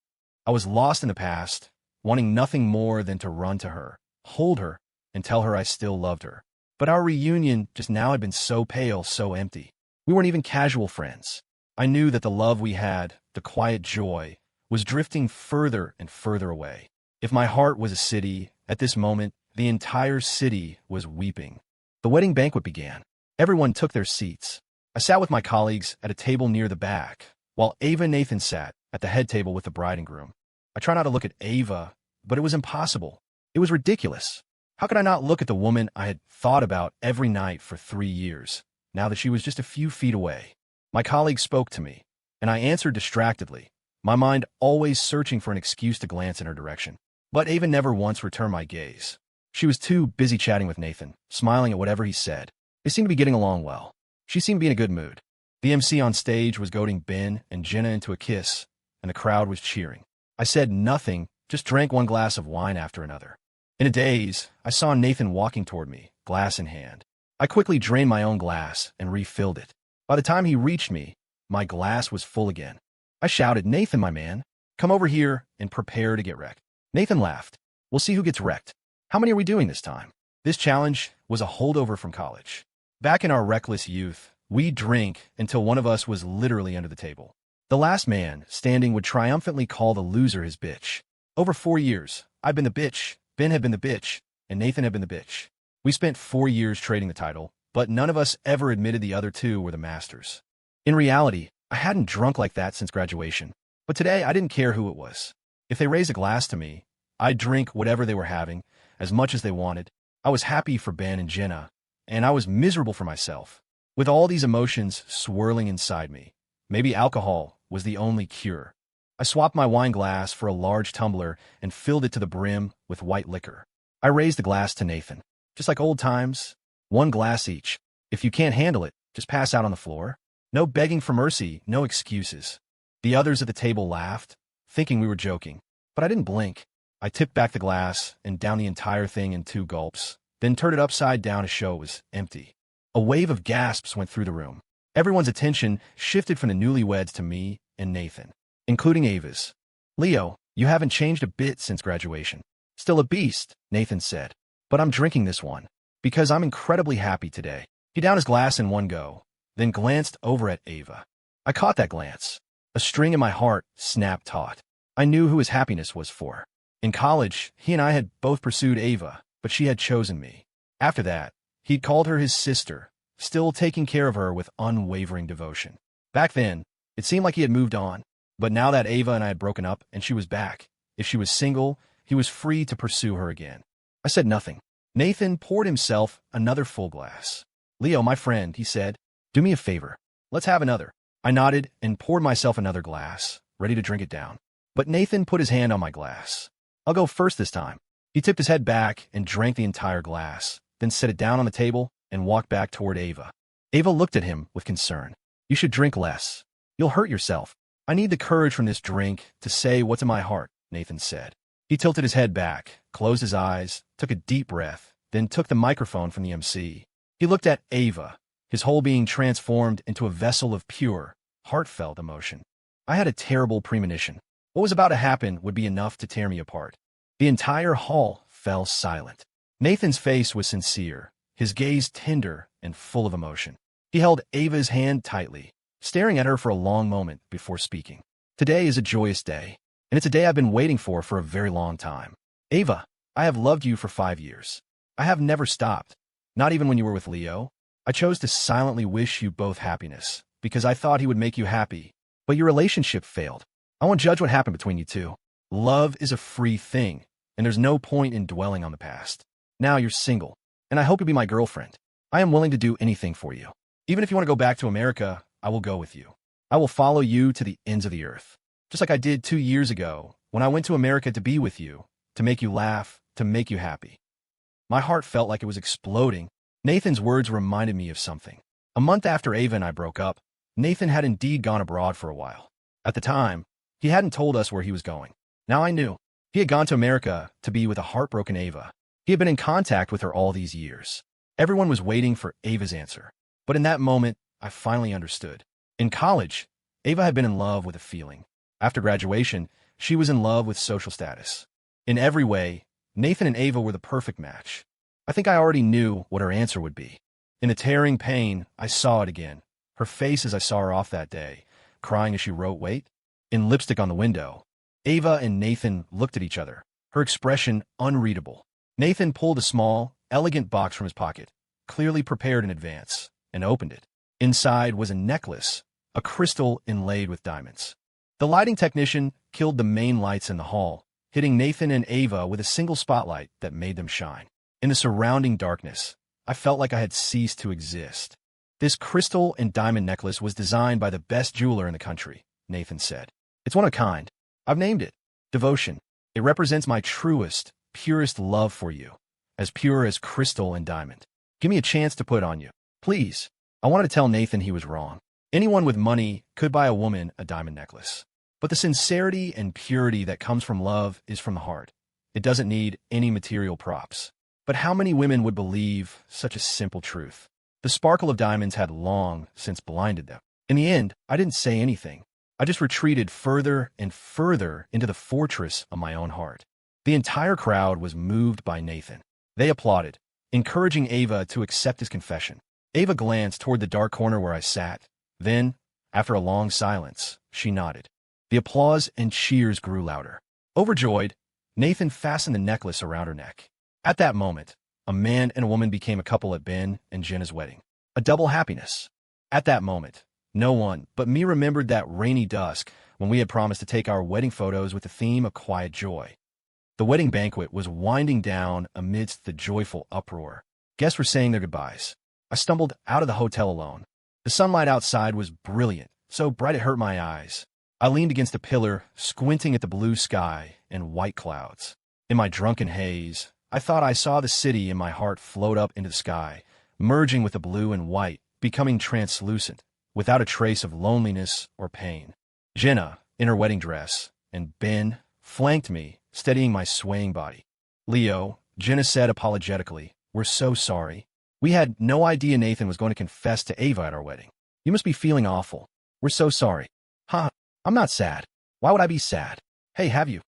I was lost in the past, wanting nothing more than to run to her, hold her, and tell her I still loved her. But our reunion just now had been so pale, so empty. We weren't even casual friends. I knew that the love we had, the quiet joy, was drifting further and further away. If my heart was a city, at this moment, the entire city was weeping. The wedding banquet began. Everyone took their seats. I sat with my colleagues at a table near the back, while Ava and Nathan sat at the head table with the bride and groom. I tried not to look at Ava, but it was impossible. It was ridiculous. How could I not look at the woman I had thought about every night for 3 years, now that she was just a few feet away? My colleague spoke to me, and I answered distractedly, my mind always searching for an excuse to glance in her direction. But Ava never once returned my gaze. She was too busy chatting with Nathan, smiling at whatever he said. They seemed to be getting along well. She seemed to be in a good mood. The MC on stage was goading Ben and Jenna into a kiss, and the crowd was cheering. I said nothing, just drank one glass of wine after another. In a daze, I saw Nathan walking toward me, glass in hand. I quickly drained my own glass and refilled it. By the time he reached me, my glass was full again. I shouted, "Nathan, my man, come over here and prepare to get wrecked." Nathan laughed. "We'll see who gets wrecked. How many are we doing this time?" This challenge was a holdover from college. Back in our reckless youth, we'd drink until one of us was literally under the table. The last man standing would triumphantly call the loser his bitch. Over 4 years, I've been the bitch, Ben had been the bitch, and Nathan had been the bitch. We spent 4 years trading the title, but none of us ever admitted the other two were the masters. In reality, I hadn't drunk like that since graduation, but today I didn't care who it was. If they raised a glass to me, I'd drink whatever they were having, as much as they wanted. I was happy for Ben and Jenna, and I was miserable for myself. With all these emotions swirling inside me, maybe alcohol was the only cure. I swapped my wine glass for a large tumbler and filled it to the brim with white liquor. I raised the glass to Nathan. Just like old times, 1 glass each. If you can't handle it, just pass out on the floor. No begging for mercy, no excuses. The others at the table laughed, thinking we were joking, but I didn't blink. I tipped back the glass and downed the entire thing in 2 gulps, then turned it upside down to show it was empty. A wave of gasps went through the room. Everyone's attention shifted from the newlyweds to me and Nathan, including Ava's. "Leo, you haven't changed a bit since graduation." "Still a beast," Nathan said, "but I'm drinking this one because I'm incredibly happy today." He downed his glass in one go, then glanced over at Ava. I caught that glance. A string in my heart snapped taut. I knew who his happiness was for. In college, he and I had both pursued Ava, but she had chosen me. After that, he'd called her his sister, still taking care of her with unwavering devotion. Back then, it seemed like he had moved on, but now that Ava and I had broken up and she was back, if she was single, he was free to pursue her again. I said nothing. Nathan poured himself another full glass. "Leo, my friend," he said, "do me a favor. Let's have another." I nodded and poured myself another glass, ready to drink it down. But Nathan put his hand on my glass. "I'll go first this time." He tipped his head back and drank the entire glass, then set it down on the table and walked back toward Ava. Ava looked at him with concern. "You should drink less. You'll hurt yourself." "I need the courage from this drink to say what's in my heart," Nathan said. He tilted his head back, closed his eyes, took a deep breath, then took the microphone from the MC. He looked at Ava, his whole being transformed into a vessel of pure, heartfelt emotion. I had a terrible premonition. What was about to happen would be enough to tear me apart. The entire hall fell silent. Nathan's face was sincere, his gaze tender and full of emotion. He held Ava's hand tightly, staring at her for a long moment before speaking. "Today is a joyous day, and it's a day I've been waiting for a very long time. Ava, I have loved you for 5 years. I have never stopped, not even when you were with Leo. I chose to silently wish you both happiness, because I thought he would make you happy, but your relationship failed. I won't judge what happened between you two. Love is a free thing, and there's no point in dwelling on the past. Now you're single, and I hope you'll be my girlfriend. I am willing to do anything for you. Even if you want to go back to America, I will go with you. I will follow you to the ends of the earth, just like I did 2 years ago when I went to America to be with you, to make you laugh, to make you happy." My heart felt like it was exploding. Nathan's words reminded me of something. A month after Ava and I broke up, Nathan had indeed gone abroad for a while. At the time, he hadn't told us where he was going. Now I knew. He had gone to America to be with a heartbroken Ava. He had been in contact with her all these years. Everyone was waiting for Ava's answer. But in that moment, I finally understood. In college, Ava had been in love with a feeling. After graduation, she was in love with social status. In every way, Nathan and Ava were the perfect match. I think I already knew what her answer would be. In the tearing pain, I saw it again. Her face as I saw her off that day, crying as she wrote, "Wait," in lipstick on the window. Ava and Nathan looked at each other, her expression unreadable. Nathan pulled a small, elegant box from his pocket, clearly prepared in advance, and opened it. Inside was a necklace, a crystal inlaid with diamonds. The lighting technician killed the main lights in the hall, hitting Nathan and Ava with a single spotlight that made them shine. In the surrounding darkness, I felt like I had ceased to exist. "This crystal and diamond necklace was designed by the best jeweler in the country," Nathan said. "It's one of a kind. I've named it Devotion. It represents my truest, purest love for you, as pure as crystal and diamond. Give me a chance to put it on you, please." I wanted to tell Nathan he was wrong. Anyone with money could buy a woman a diamond necklace. But the sincerity and purity that comes from love is from the heart. It doesn't need any material props. But how many women would believe such a simple truth? The sparkle of diamonds had long since blinded them. In the end, I didn't say anything. I just retreated further and further into the fortress of my own heart. The entire crowd was moved by Nathan. They applauded, encouraging Ava to accept his confession. Ava glanced toward the dark corner where I sat. Then, after a long silence, she nodded. The applause and cheers grew louder. Overjoyed, Nathan fastened the necklace around her neck. At that moment, a man and a woman became a couple at Ben and Jenna's wedding. A double happiness. At that moment, no one but me remembered that rainy dusk when we had promised to take our wedding photos with the theme of quiet joy. The wedding banquet was winding down amidst the joyful uproar. Guests were saying their goodbyes. I stumbled out of the hotel alone. The sunlight outside was brilliant, so bright it hurt my eyes. I leaned against a pillar, squinting at the blue sky and white clouds. In my drunken haze, I thought I saw the city in my heart float up into the sky, merging with the blue and white, becoming translucent, without a trace of loneliness or pain. Jenna, in her wedding dress, and Ben flanked me, steadying my swaying body. "Leo," Jenna said apologetically, "we're so sorry. We had no idea Nathan was going to confess to Ava at our wedding. You must be feeling awful. We're so sorry." "Huh, I'm not sad. Why would I be sad? Hey, have you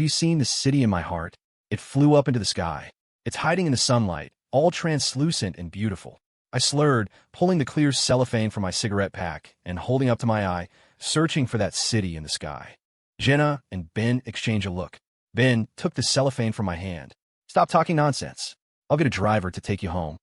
seen the city in my heart? It flew up into the sky. It's hiding in the sunlight, all translucent and beautiful." I slurred, pulling the clear cellophane from my cigarette pack and holding up to my eye, searching for that city in the sky. Jenna and Ben exchanged a look. Ben took the cellophane from my hand. "Stop talking nonsense. I'll get a driver to take you home."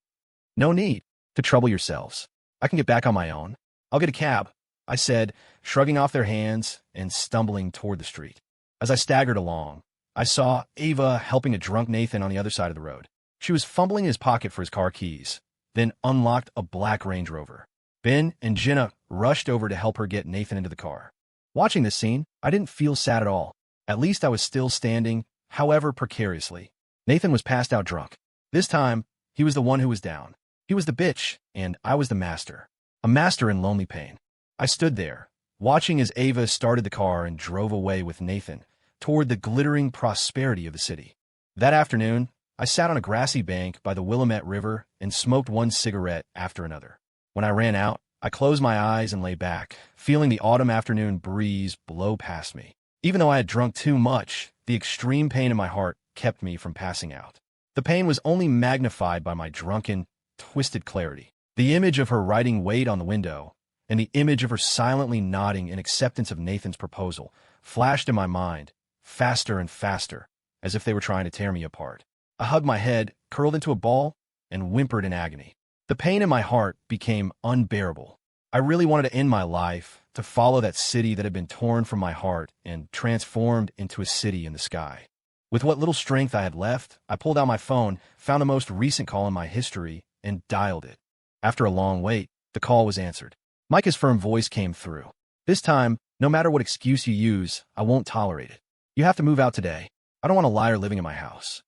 "No need to trouble yourselves. I can get back on my own. I'll get a cab," I said, shrugging off their hands and stumbling toward the street. As I staggered along, I saw Ava helping a drunk Nathan on the other side of the road. She was fumbling in his pocket for his car keys, then unlocked a black Range Rover. Ben and Jenna rushed over to help her get Nathan into the car. Watching this scene, I didn't feel sad at all. At least I was still standing, however precariously. Nathan was passed out drunk. This time, he was the one who was down. He was the bitch, and I was the master. A master in lonely pain. I stood there, watching as Ava started the car and drove away with Nathan toward the glittering prosperity of the city. That afternoon, I sat on a grassy bank by the Willamette River and smoked one cigarette after another. When I ran out, I closed my eyes and lay back, feeling the autumn afternoon breeze blow past me. Even though I had drunk too much, the extreme pain in my heart kept me from passing out. The pain was only magnified by my drunken, twisted clarity. The image of her writing "wait" on the window, and the image of her silently nodding in acceptance of Nathan's proposal, flashed in my mind, faster and faster, as if they were trying to tear me apart. I hugged my head, curled into a ball, and whimpered in agony. The pain in my heart became unbearable. I really wanted to end my life, to follow that city that had been torn from my heart and transformed into a city in the sky. With what little strength I had left, I pulled out my phone, found the most recent call in my history, and dialed it. After a long wait, the call was answered. Micah's firm voice came through. "This time, no matter what excuse you use, I won't tolerate it. You have to move out today. I don't want a liar living in my house."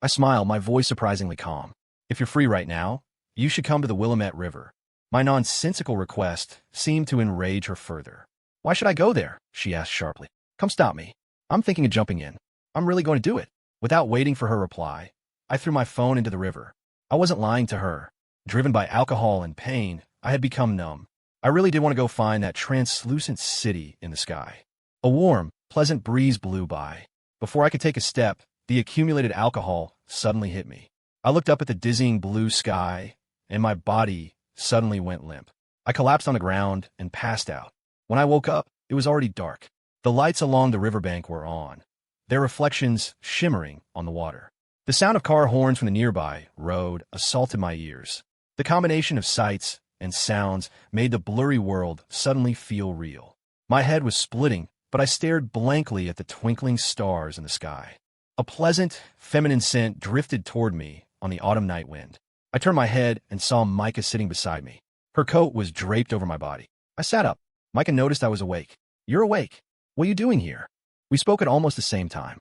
I smiled, my voice surprisingly calm. "If you're free right now, you should come to the Willamette River." My nonsensical request seemed to enrage her further. Why should I go there? She asked sharply. Come stop me. I'm thinking of jumping in. I'm really going to do it. Without waiting for her reply, I threw my phone into the river. I wasn't lying to her. Driven by alcohol and pain, I had become numb. I really did want to go find that translucent city in the sky. A warm, pleasant breeze blew by. Before I could take a step, the accumulated alcohol suddenly hit me. I looked up at the dizzying blue sky, and my body suddenly went limp. I collapsed on the ground and passed out. When I woke up, it was already dark. The lights along the riverbank were on, their reflections shimmering on the water. The sound of car horns from the nearby road assaulted my ears. The combination of sights and sounds made the blurry world suddenly feel real. My head was splitting, but I stared blankly at the twinkling stars in the sky. A pleasant, feminine scent drifted toward me on the autumn night wind. I turned my head and saw Micah sitting beside me. Her coat was draped over my body. I sat up. Micah noticed I was awake. You're awake. What are you doing here? We spoke at almost the same time.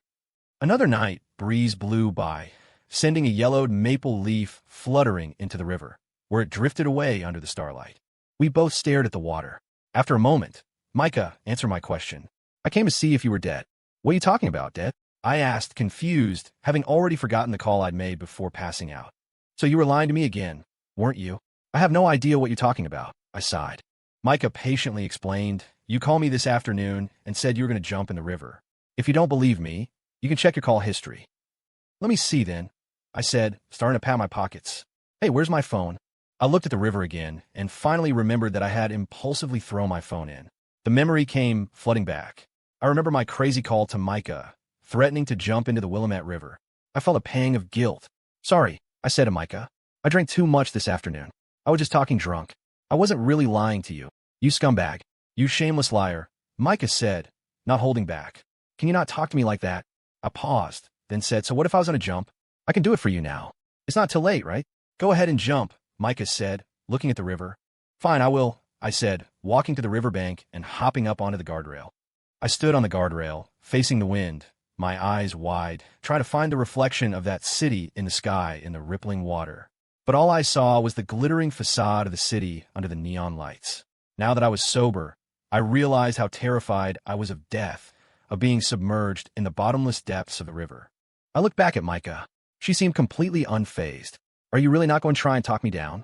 Another night breeze blew by, sending a yellowed maple leaf fluttering into the river, where it drifted away under the starlight. We both stared at the water. After a moment, Micah answered my question. I came to see if you were dead. What are you talking about, dead? I asked, confused, having already forgotten the call I'd made before passing out. So you were lying to me again, weren't you? I have no idea what you're talking about, I sighed. Micah patiently explained, you called me this afternoon and said you were going to jump in the river. If you don't believe me, you can check your call history. Let me see then, I said, starting to pat my pockets. Hey, where's my phone? I looked at the river again and finally remembered that I had impulsively thrown my phone in. The memory came flooding back. I remember my crazy call to Micah, threatening to jump into the Willamette River. I felt a pang of guilt. Sorry, I said to Micah. I drank too much this afternoon. I was just talking drunk. I wasn't really lying to you. You scumbag. You shameless liar, Micah said, not holding back. Can you not talk to me like that? I paused, then said, so what if I was on a jump? I can do it for you now. It's not too late, right? Go ahead and jump, Micah said, looking at the river. Fine, I will, I said, walking to the riverbank and hopping up onto the guardrail. I stood on the guardrail, facing the wind, my eyes wide, trying to find the reflection of that city in the sky in the rippling water. But all I saw was the glittering facade of the city under the neon lights. Now that I was sober, I realized how terrified I was of death, of being submerged in the bottomless depths of the river. I looked back at Micah. She seemed completely unfazed. Are you really not going to try and talk me down?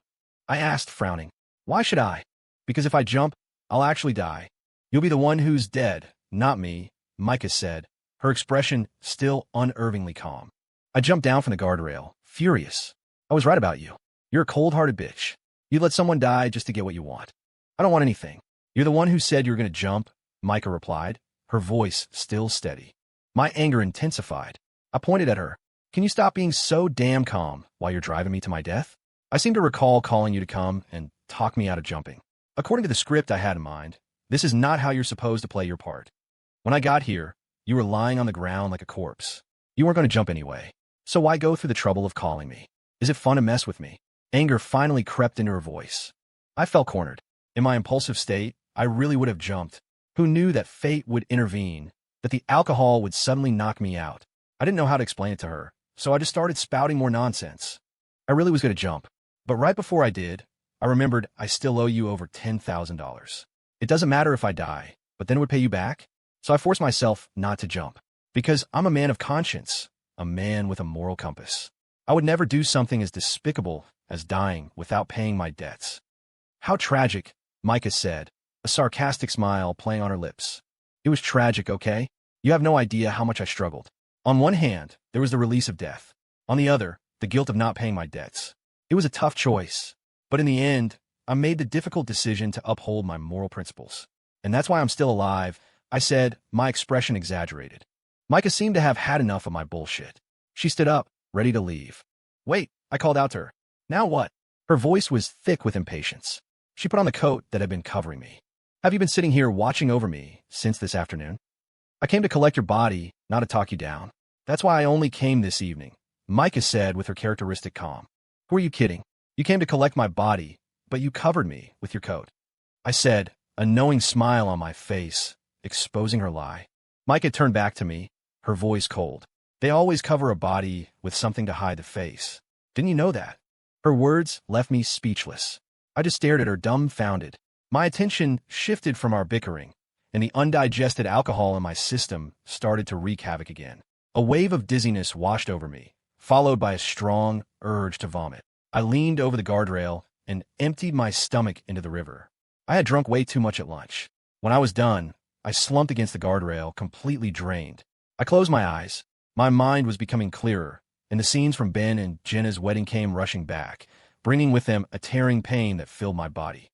I asked, frowning. Why should I? Because if I jump, I'll actually die. You'll be the one who's dead, not me, Micah said, her expression still unervingly calm. I jumped down from the guardrail, furious. I was right about you. You're a cold-hearted bitch. You let someone die just to get what you want. I don't want anything. You're the one who said you were going to jump, Micah replied, her voice still steady. My anger intensified. I pointed at her. Can you stop being so damn calm while you're driving me to my death? I seem to recall calling you to come and talk me out of jumping. According to the script I had in mind, this is not how you're supposed to play your part. When I got here, you were lying on the ground like a corpse. You weren't going to jump anyway. So why go through the trouble of calling me? Is it fun to mess with me? Anger finally crept into her voice. I felt cornered. In my impulsive state, I really would have jumped. Who knew that fate would intervene, that the alcohol would suddenly knock me out? I didn't know how to explain it to her, so I just started spouting more nonsense. I really was going to jump, but right before I did, I remembered I still owe you over $10,000. It doesn't matter if I die, but then it would pay you back? So I forced myself not to jump, because I'm a man of conscience, a man with a moral compass. I would never do something as despicable as dying without paying my debts. How tragic, Micah said, a sarcastic smile playing on her lips. It was tragic, okay? You have no idea how much I struggled. On one hand, there was the release of death. On the other, the guilt of not paying my debts. It was a tough choice, but in the end, I made the difficult decision to uphold my moral principles. And that's why I'm still alive, I said, my expression exaggerated. Micah seemed to have had enough of my bullshit. She stood up, ready to leave. Wait, I called out to her. Now what? Her voice was thick with impatience. She put on the coat that had been covering me. Have you been sitting here watching over me since this afternoon? I came to collect your body, not to talk you down. That's why I only came this evening, Micah said with her characteristic calm. Who are you kidding? You came to collect my body, but you covered me with your coat. I said, a knowing smile on my face, exposing her lie. Micah turned back to me, her voice cold. They always cover a body with something to hide the face. Didn't you know that? Her words left me speechless. I just stared at her dumbfounded. My attention shifted from our bickering, and the undigested alcohol in my system started to wreak havoc again. A wave of dizziness washed over me, followed by a strong urge to vomit. I leaned over the guardrail and emptied my stomach into the river. I had drunk way too much at lunch. When I was done, I slumped against the guardrail, completely drained. I closed my eyes. My mind was becoming clearer, and the scenes from Ben and Jenna's wedding came rushing back, bringing with them a tearing pain that filled my body.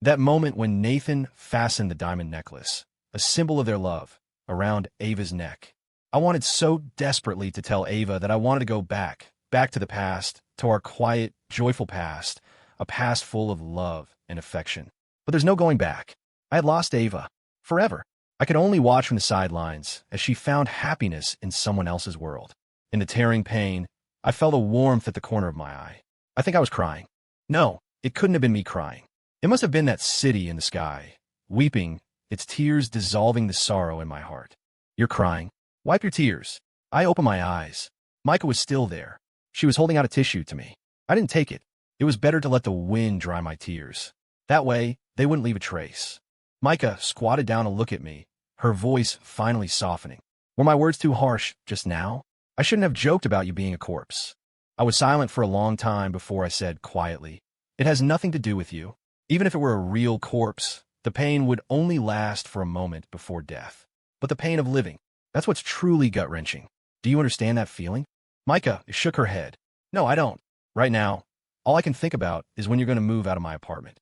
That moment when Nathan fastened the diamond necklace, a symbol of their love, around Ava's neck. I wanted so desperately to tell Ava that I wanted to go back to the past, to our quiet, joyful past, a past full of love and affection. But there's no going back. I had lost Ava. Forever. I could only watch from the sidelines as she found happiness in someone else's world. In the tearing pain, I felt a warmth at the corner of my eye. I think I was crying. No, it couldn't have been me crying. It must have been that city in the sky, weeping, its tears dissolving the sorrow in my heart. You're crying. Wipe your tears. I opened my eyes. Micah was still there. She was holding out a tissue to me. I didn't take it. It was better to let the wind dry my tears. That way, they wouldn't leave a trace. Micah squatted down to look at me, her voice finally softening. Were my words too harsh just now? I shouldn't have joked about you being a corpse. I was silent for a long time before I said quietly, "It has nothing to do with you. Even if it were a real corpse, the pain would only last for a moment before death. But the pain of living, that's what's truly gut-wrenching. Do you understand that feeling?" Micah shook her head. "No, I don't. Right now, all I can think about is when you're going to move out of my apartment."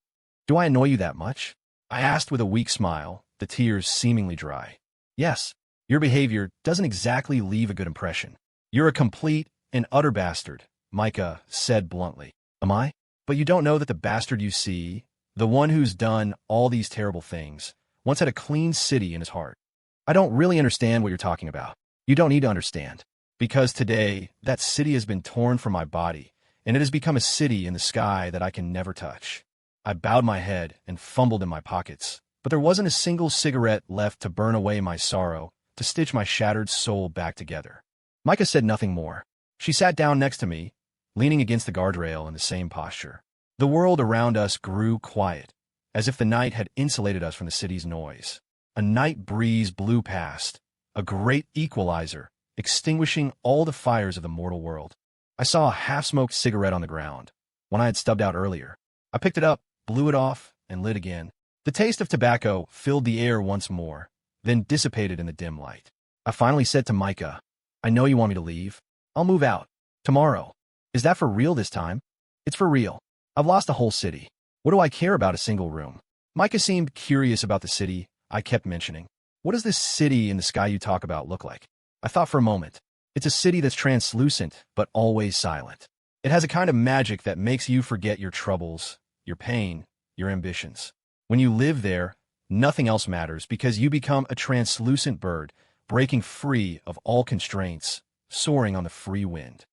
"Do I annoy you that much?" I asked with a weak smile, the tears seemingly dry. "Yes. Your behavior doesn't exactly leave a good impression. You're a complete and utter bastard," Micah said bluntly. "Am I? But you don't know that the bastard you see, the one who's done all these terrible things, once had a clean city in his heart. I don't really understand what you're talking about. You don't need to understand. Because today, that city has been torn from my body, and it has become a city in the sky that I can never touch." I bowed my head and fumbled in my pockets, but there wasn't a single cigarette left to burn away my sorrow, to stitch my shattered soul back together. Micah said nothing more. She sat down next to me, leaning against the guardrail in the same posture. The world around us grew quiet, as if the night had insulated us from the city's noise. A night breeze blew past, a great equalizer, extinguishing all the fires of the mortal world. I saw a half-smoked cigarette on the ground, one I had stubbed out earlier. I picked it up, blew it off, and lit again. The taste of tobacco filled the air once more, then dissipated in the dim light. I finally said to Micah, "I know you want me to leave. I'll move out. Tomorrow." "Is that for real this time?" "It's for real. I've lost the whole city. What do I care about a single room?" Micah seemed curious about the city I kept mentioning. "What does this city in the sky you talk about look like?" I thought for a moment. "It's a city that's translucent, but always silent. It has a kind of magic that makes you forget your troubles, your pain, your ambitions. When you live there, nothing else matters because you become a translucent bird, breaking free of all constraints, soaring on the free wind.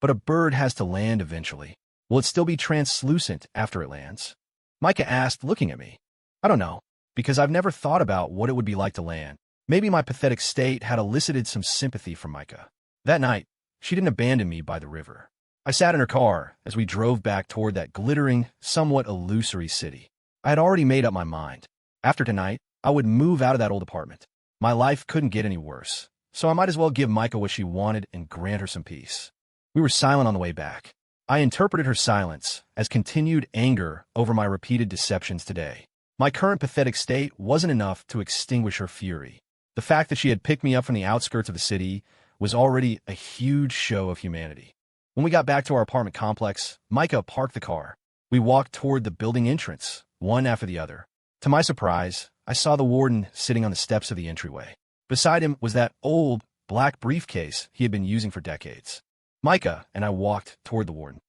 But a bird has to land eventually. Will it still be translucent after it lands?" Micah asked, looking at me. "I don't know, because I've never thought about what it would be like to land." Maybe my pathetic state had elicited some sympathy from Micah. That night, she didn't abandon me by the river. I sat in her car as we drove back toward that glittering, somewhat illusory city. I had already made up my mind. After tonight, I would move out of that old apartment. My life couldn't get any worse, so I might as well give Micah what she wanted and grant her some peace. We were silent on the way back. I interpreted her silence as continued anger over my repeated deceptions today. My current pathetic state wasn't enough to extinguish her fury. The fact that she had picked me up from the outskirts of the city was already a huge show of humanity. When we got back to our apartment complex, Micah parked the car. We walked toward the building entrance, one after the other. To my surprise, I saw the warden sitting on the steps of the entryway. Beside him was that old, black briefcase he had been using for decades. Micah and I walked toward the warden.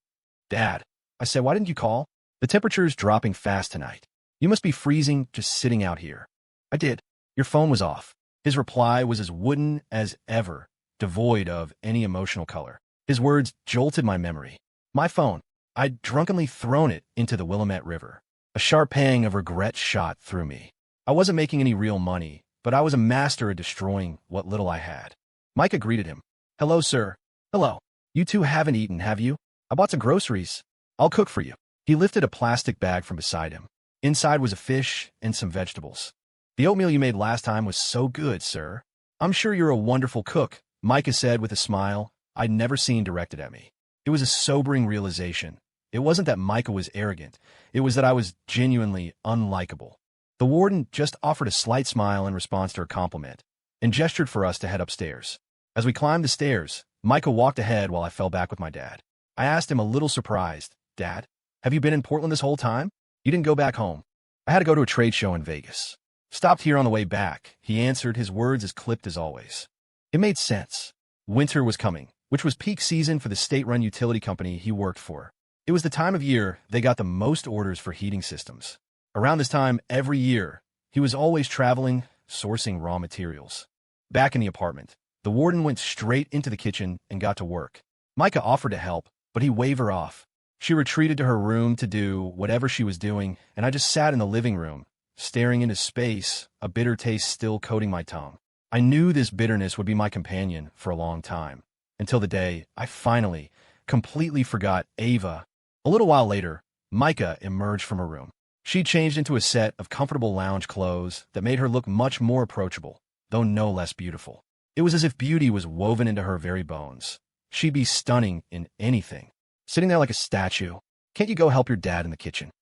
"Dad," I said, "why didn't you call? The temperature's dropping fast tonight. You must be freezing just sitting out here." "I did. Your phone was off." His reply was as wooden as ever, devoid of any emotional color. His words jolted my memory. My phone. I'd drunkenly thrown it into the Willamette River. A sharp pang of regret shot through me. I wasn't making any real money, but I was a master at destroying what little I had. Micah greeted him. "Hello, sir." "Hello. You two haven't eaten, have you?" "I bought some groceries. I'll cook for you." He lifted a plastic bag from beside him. Inside was a fish and some vegetables. The oatmeal you made last time was so good, sir. I'm sure you're a wonderful cook, Micah said with a smile I'd never seen directed at me. It was a sobering realization. It wasn't that Micah was arrogant. It was that I was genuinely unlikable. The warden just offered a slight smile in response to her compliment and gestured for us to head upstairs. As we climbed the stairs, Micah walked ahead while I fell back with my dad. I asked him a little surprised, "Dad, have you been in Portland this whole time? You didn't go back home." "I had to go to a trade show in Vegas. Stopped here on the way back," he answered, his words as clipped as always. It made sense. Winter was coming, which was peak season for the state-run utility company he worked for. It was the time of year they got the most orders for heating systems. Around this time every year, he was always traveling, sourcing raw materials. Back in the apartment, the warden went straight into the kitchen and got to work. Micah offered to help, but he waved her off. She retreated to her room to do whatever she was doing, and I just sat in the living room, staring into space, a bitter taste still coating my tongue. I knew this bitterness would be my companion for a long time, until the day I finally, completely forgot Ava. A little while later, Micah emerged from her room. She changed into a set of comfortable lounge clothes that made her look much more approachable, though no less beautiful. It was as if beauty was woven into her very bones. She'd be stunning in anything. Sitting there like a statue. "Can't you go help your dad in the kitchen?"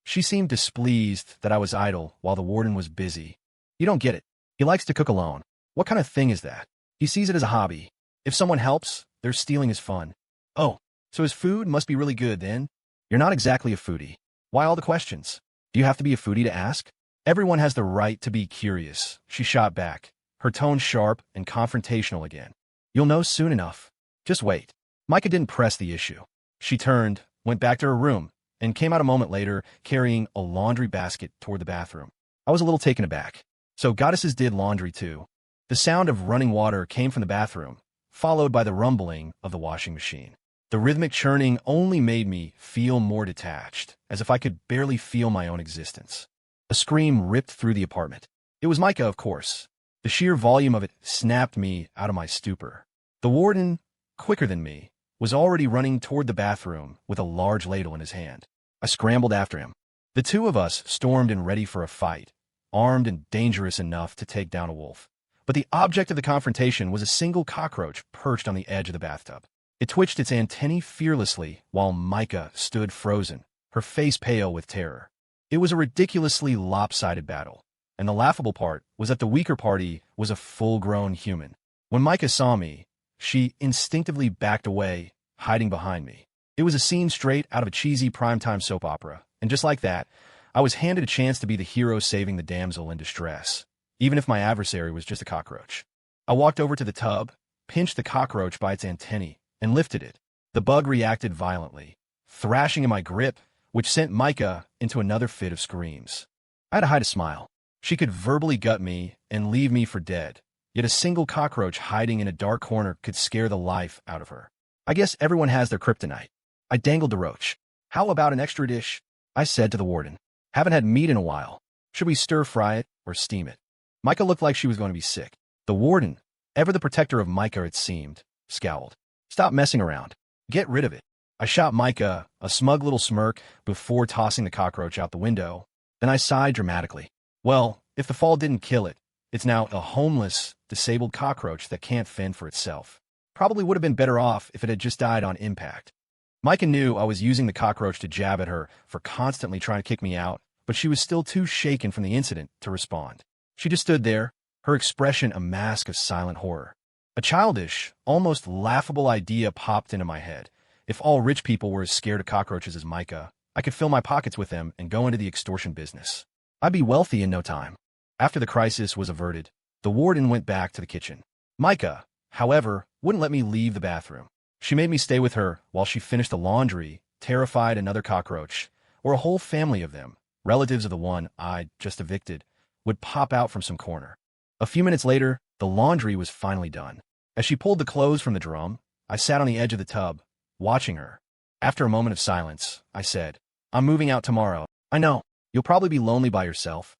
She seemed displeased that I was idle while the warden was busy. "You don't get it. He likes to cook alone. What kind of thing is that? He sees it as a hobby. If someone helps, they're stealing his fun." "Oh, so his food must be really good then?" "You're not exactly a foodie. Why all the questions? Do you have to be a foodie to ask?" "Everyone has the right to be curious," she shot back, her tone sharp and confrontational again. "You'll know soon enough. Just wait." Micah didn't press the issue. She turned, went back to her room, and came out a moment later carrying a laundry basket toward the bathroom. I was a little taken aback. So goddesses did laundry too. The sound of running water came from the bathroom, followed by the rumbling of the washing machine. The rhythmic churning only made me feel more detached, as if I could barely feel my own existence. A scream ripped through the apartment. It was Micah, of course. The sheer volume of it snapped me out of my stupor. The warden, quicker than me, was already running toward the bathroom with a large ladle in his hand. I scrambled after him. The two of us stormed in ready for a fight, armed and dangerous enough to take down a wolf. But the object of the confrontation was a single cockroach perched on the edge of the bathtub. It twitched its antennae fearlessly while Micah stood frozen, her face pale with terror. It was a ridiculously lopsided battle, and the laughable part was that the weaker party was a full-grown human. When Micah saw me, she instinctively backed away, hiding behind me. It was a scene straight out of a cheesy primetime soap opera, and just like that, I was handed a chance to be the hero saving the damsel in distress, even if my adversary was just a cockroach. I walked over to the tub, pinched the cockroach by its antennae, and lifted it. The bug reacted violently, thrashing in my grip, which sent Micah into another fit of screams. I had to hide a smile. She could verbally gut me and leave me for dead, yet a single cockroach hiding in a dark corner could scare the life out of her. I guess everyone has their kryptonite. I dangled the roach. "How about an extra dish?" I said to the warden. "Haven't had meat in a while. Should we stir-fry it or steam it?" Micah looked like she was going to be sick. The warden, ever the protector of Micah it seemed, scowled. "Stop messing around. Get rid of it." I shot Micah a smug little smirk before tossing the cockroach out the window. Then I sighed dramatically. Well, if the fall didn't kill it, it's now a homeless, disabled cockroach that can't fend for itself. Probably would have been better off if it had just died on impact. Micah knew I was using the cockroach to jab at her for constantly trying to kick me out, but she was still too shaken from the incident to respond. She just stood there, her expression a mask of silent horror. A childish, almost laughable idea popped into my head. If all rich people were as scared of cockroaches as Micah, I could fill my pockets with them and go into the extortion business. I'd be wealthy in no time. After the crisis was averted, the warden went back to the kitchen. Micah, however, wouldn't let me leave the bathroom. She made me stay with her while she finished the laundry, terrified another cockroach, or a whole family of them, relatives of the one I'd just evicted, would pop out from some corner. A few minutes later, the laundry was finally done. As she pulled the clothes from the drum, I sat on the edge of the tub, watching her. After a moment of silence, I said, "I'm moving out tomorrow. I know. You'll probably be lonely by yourself."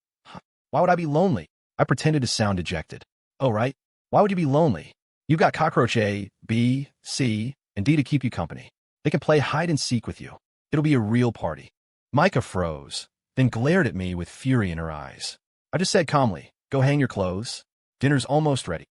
"Why would I be lonely?" I pretended to sound dejected. "Oh, right. Why would you be lonely? You've got cockroach A, B, C, and D to keep you company. They can play hide and seek with you. It'll be a real party." Micah froze, then glared at me with fury in her eyes. I just said calmly, "Go hang your clothes. Dinner's almost ready."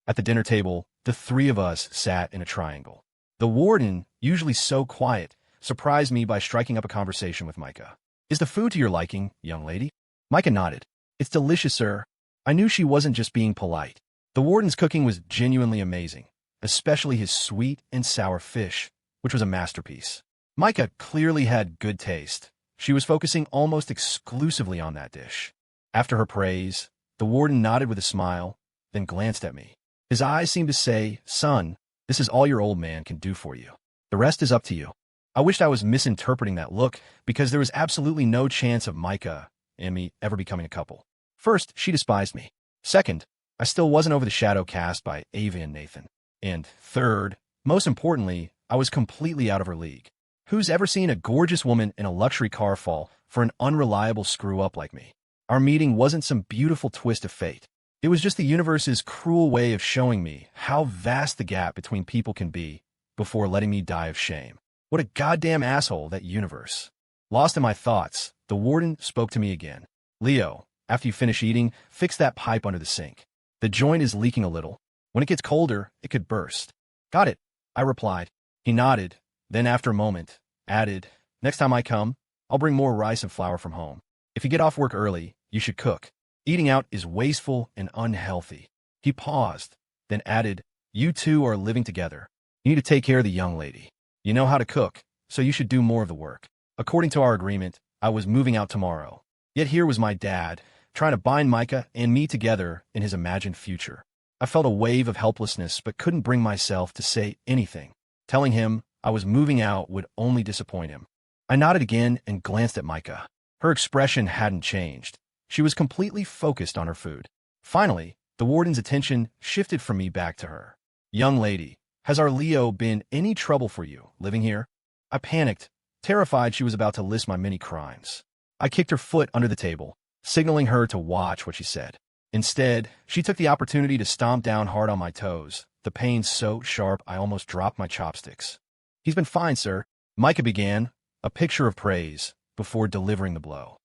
At the dinner table, the three of us sat in a triangle. The warden, usually so quiet, surprised me by striking up a conversation with Micah. "Is the food to your liking, young lady?" Micah nodded. "It's delicious, sir." I knew she wasn't just being polite. The warden's cooking was genuinely amazing, especially his sweet and sour fish, which was a masterpiece. Micah clearly had good taste. She was focusing almost exclusively on that dish. After her praise, the warden nodded with a smile, then glanced at me. His eyes seemed to say, "Son, this is all your old man can do for you. The rest is up to you." I wished I was misinterpreting that look, because there was absolutely no chance of Micah and me ever becoming a couple. First, she despised me. Second, I still wasn't over the shadow cast by Ava and Nathan. And third, most importantly, I was completely out of her league. Who's ever seen a gorgeous woman in a luxury car fall for an unreliable screw-up like me? Our meeting wasn't some beautiful twist of fate. It was just the universe's cruel way of showing me how vast the gap between people can be before letting me die of shame. What a goddamn asshole, that universe. Lost in my thoughts, the warden spoke to me again. "Leo, after you finish eating, fix that pipe under the sink. The joint is leaking a little. When it gets colder, it could burst." "Got it," I replied. He nodded, then after a moment, added, "Next time I come, I'll bring more rice and flour from home. If you get off work early, you should cook. Eating out is wasteful and unhealthy." He paused, then added, "You two are living together. You need to take care of the young lady. You know how to cook, so you should do more of the work." According to our agreement, I was moving out tomorrow. Yet here was my dad, trying to bind Micah and me together in his imagined future. I felt a wave of helplessness but couldn't bring myself to say anything. Telling him I was moving out would only disappoint him. I nodded again and glanced at Micah. Her expression hadn't changed. She was completely focused on her food. Finally, the warden's attention shifted from me back to her. "Young lady, has our Leo been any trouble for you, living here?" I panicked, terrified she was about to list my many crimes. I kicked her foot under the table, signaling her to watch what she said. Instead, she took the opportunity to stomp down hard on my toes, the pain so sharp I almost dropped my chopsticks. "He's been fine, sir," Micah began, a picture of praise, before delivering the blow.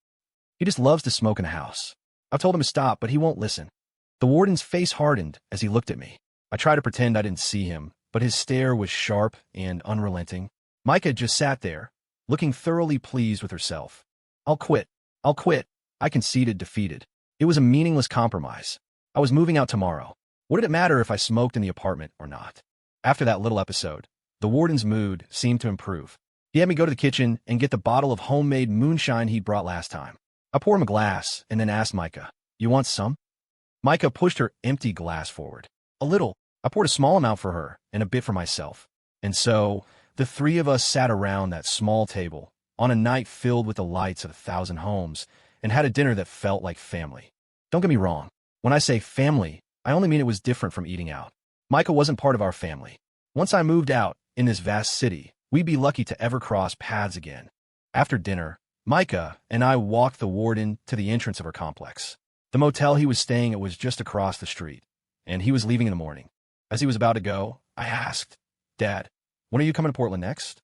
"He just loves to smoke in the house. I've told him to stop, but he won't listen." The warden's face hardened as he looked at me. I tried to pretend I didn't see him, but his stare was sharp and unrelenting. Micah just sat there, looking thoroughly pleased with herself. I'll quit. I conceded, defeated. It was a meaningless compromise. I was moving out tomorrow. What did it matter if I smoked in the apartment or not? After that little episode, the warden's mood seemed to improve. He had me go to the kitchen and get the bottle of homemade moonshine he'd brought last time. I poured him a glass and then asked Micah, "You want some?" Micah pushed her empty glass forward. "A little." I poured a small amount for her and a bit for myself. And so, the three of us sat around that small table on a night filled with the lights of 1,000 homes and had a dinner that felt like family. Don't get me wrong. When I say family, I only mean it was different from eating out. Micah wasn't part of our family. Once I moved out in this vast city, we'd be lucky to ever cross paths again. After dinner, Micah and I walked the warden to the entrance of her complex. The motel he was staying at was just across the street, and he was leaving in the morning. As he was about to go, I asked, "Dad, when are you coming to Portland next?"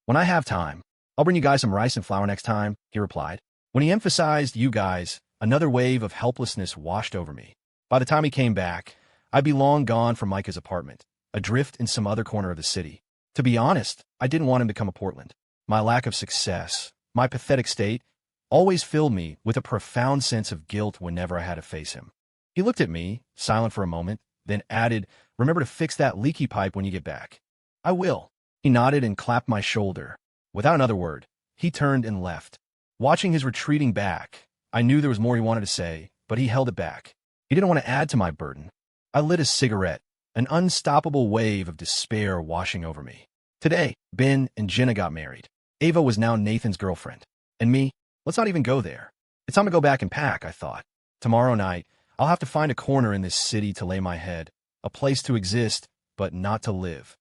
"When I have time. I'll bring you guys some rice and flour next time," he replied. When he emphasized "you guys," another wave of helplessness washed over me. By the time he came back, I'd be long gone from Micah's apartment, adrift in some other corner of the city. To be honest, I didn't want him to come to Portland. My lack of success, my pathetic state, always filled me with a profound sense of guilt whenever I had to face him. He looked at me, silent for a moment, then added, "Remember to fix that leaky pipe when you get back." "I will." He nodded and clapped my shoulder. Without another word, he turned and left. Watching his retreating back, I knew there was more he wanted to say, but he held it back. He didn't want to add to my burden. I lit a cigarette, an unstoppable wave of despair washing over me. Today, Ben and Jenna got married. Ava was now Nathan's girlfriend. And me, let's not even go there. It's time to go back and pack, I thought. Tomorrow night, I'll have to find a corner in this city to lay my head, a place to exist, but not to live.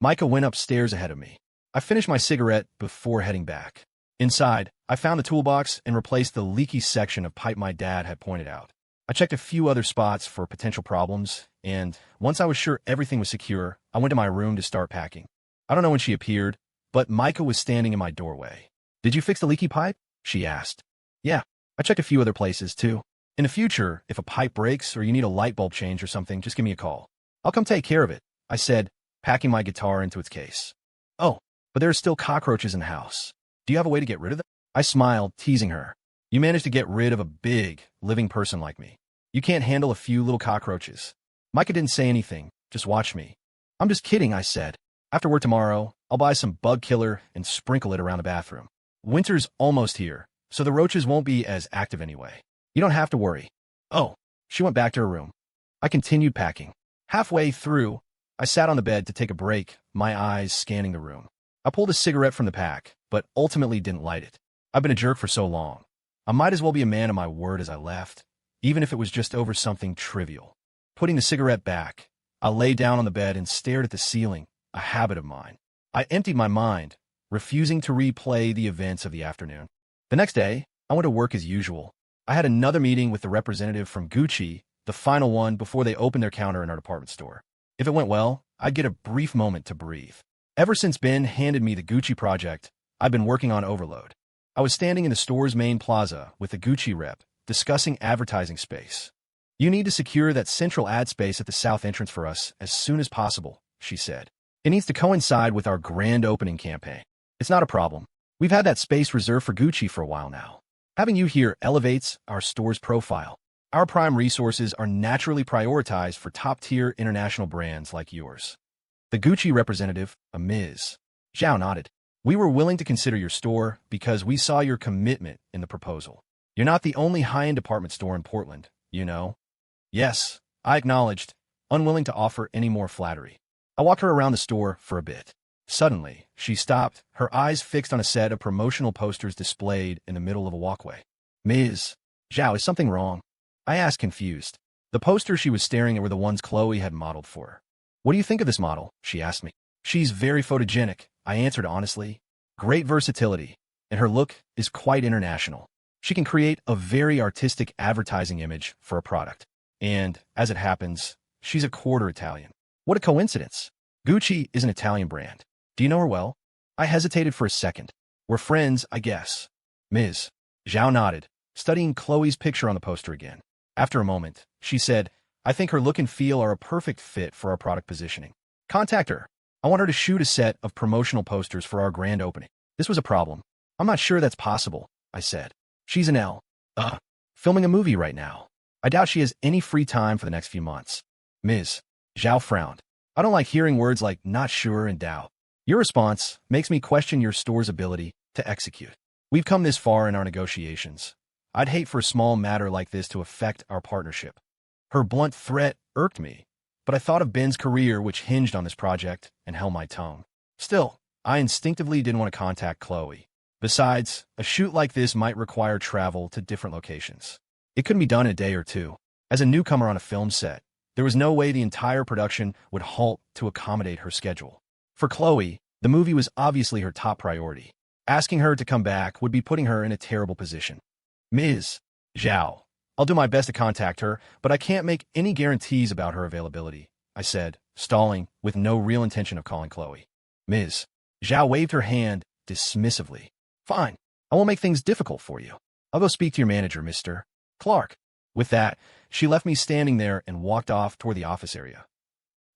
Micah went upstairs ahead of me. I finished my cigarette before heading back. Inside, I found the toolbox and replaced the leaky section of pipe my dad had pointed out. I checked a few other spots for potential problems, and once I was sure everything was secure, I went to my room to start packing. I don't know when she appeared, but Micah was standing in my doorway. "Did you fix the leaky pipe?" she asked. "Yeah, I checked a few other places, too." In the future, if a pipe breaks or you need a light bulb change or something, just give me a call. I'll come take care of it, I said, packing my guitar into its case. Oh, but there are still cockroaches in the house. Do you have a way to get rid of them? I smiled, teasing her. You managed to get rid of a big, living person like me. You can't handle a few little cockroaches. Micah didn't say anything, just watched me. I'm just kidding, I said. After work tomorrow, I'll buy some bug killer and sprinkle it around the bathroom. Winter's almost here, so the roaches won't be as active anyway. You don't have to worry. Oh, she went back to her room. I continued packing. Halfway through, I sat on the bed to take a break, my eyes scanning the room. I pulled a cigarette from the pack, but ultimately didn't light it. I've been a jerk for so long. I might as well be a man of my word as I left, even if it was just over something trivial. Putting the cigarette back, I lay down on the bed and stared at the ceiling, a habit of mine. I emptied my mind, refusing to replay the events of the afternoon. The next day, I went to work as usual. I had another meeting with the representative from P1.She, the final one before they opened their counter in our department store. If it went well, I'd get a brief moment to breathe. Ever since Ben handed me the P1.She project, I've been working on overload. I was standing in the store's main plaza with the P1.She rep, discussing advertising space. You need to secure that central ad space at the south entrance for us as soon as possible, she said. It needs to coincide with our grand opening campaign. It's not a problem. We've had that space reserved for P1.She for a while now. Having you here elevates our store's profile. Our prime resources are naturally prioritized for top-tier international brands like yours. The P1.She representative, a Ms. Zhao, nodded. We were willing to consider your store because we saw your commitment in the proposal. You're not the only high-end department store in Portland, you know. Yes, I acknowledged, unwilling to offer any more flattery. I walked her around the store for a bit. Suddenly, she stopped, her eyes fixed on a set of promotional posters displayed in the middle of a walkway. Ms. Zhao, is something wrong? I asked, confused. The posters she was staring at were the ones Chloe had modeled for her. What do you think of this model? She asked me. She's very photogenic, I answered honestly. Great versatility, and her look is quite international. She can create a very artistic advertising image for a product. And, as it happens, she's a quarter Italian. What a coincidence. P1.She is an Italian brand. Do you know her well? I hesitated for a second. We're friends, I guess. Ms. Zhao nodded, studying Chloe's picture on the poster again. After a moment, she said, I think her look and feel are a perfect fit for our product positioning. Contact her. I want her to shoot a set of promotional posters for our grand opening. This was a problem. I'm not sure that's possible, I said. She's an filming a movie right now. I doubt she has any free time for the next few months. Ms. Zhao frowned. I don't like hearing words like not sure and doubt. Your response makes me question your store's ability to execute. We've come this far in our negotiations. I'd hate for a small matter like this to affect our partnership. Her blunt threat irked me, but I thought of Ben's career, which hinged on this project, and held my tongue. Still, I instinctively didn't want to contact Chloe. Besides, a shoot like this might require travel to different locations. It couldn't be done in a day or two. As a newcomer on a film set, there was no way the entire production would halt to accommodate her schedule. For Chloe, the movie was obviously her top priority. Asking her to come back would be putting her in a terrible position. Ms. Zhao, I'll do my best to contact her, but I can't make any guarantees about her availability, I said, stalling, with no real intention of calling Chloe. Ms. Zhao waved her hand dismissively. Fine, I won't make things difficult for you. I'll go speak to your manager, Mr. Clark. With that, she left me standing there and walked off toward the office area.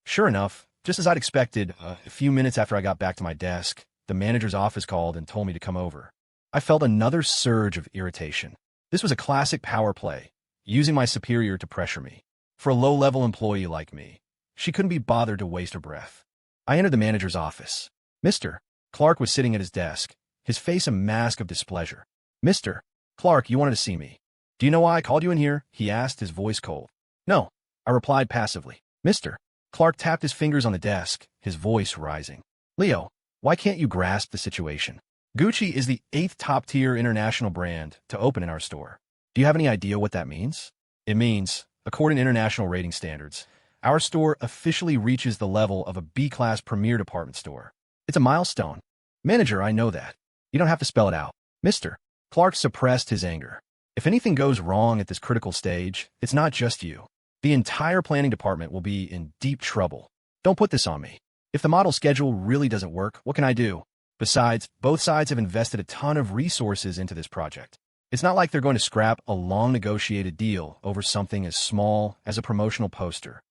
Sure enough, just as I'd expected, a few minutes after I got back to my desk, the manager's office called and told me to come over. I felt another surge of irritation. This was a classic power play, using my superior to pressure me. For a low-level employee like me, she couldn't be bothered to waste her breath. I entered the manager's office. Mr. Clark was sitting at his desk, his face a mask of displeasure. Mr. Clark, you wanted to see me. Do you know why I called you in here? He asked, his voice cold. No, I replied passively. Mr. Clark tapped his fingers on the desk, his voice rising. Leo, why can't you grasp the situation? P1.She is the 8th top-tier international brand to open in our store. Do you have any idea what that means? It means, according to international rating standards, our store officially reaches the level of a B-class premier department store. It's a milestone. Manager, I know that. You don't have to spell it out. Mr. Clark suppressed his anger. If anything goes wrong at this critical stage, it's not just you. The entire planning department will be in deep trouble. Don't put this on me. If the model schedule really doesn't work, what can I do? Besides, both sides have invested a ton of resources into this project. It's not like they're going to scrap a long-negotiated deal over something as small as a promotional poster.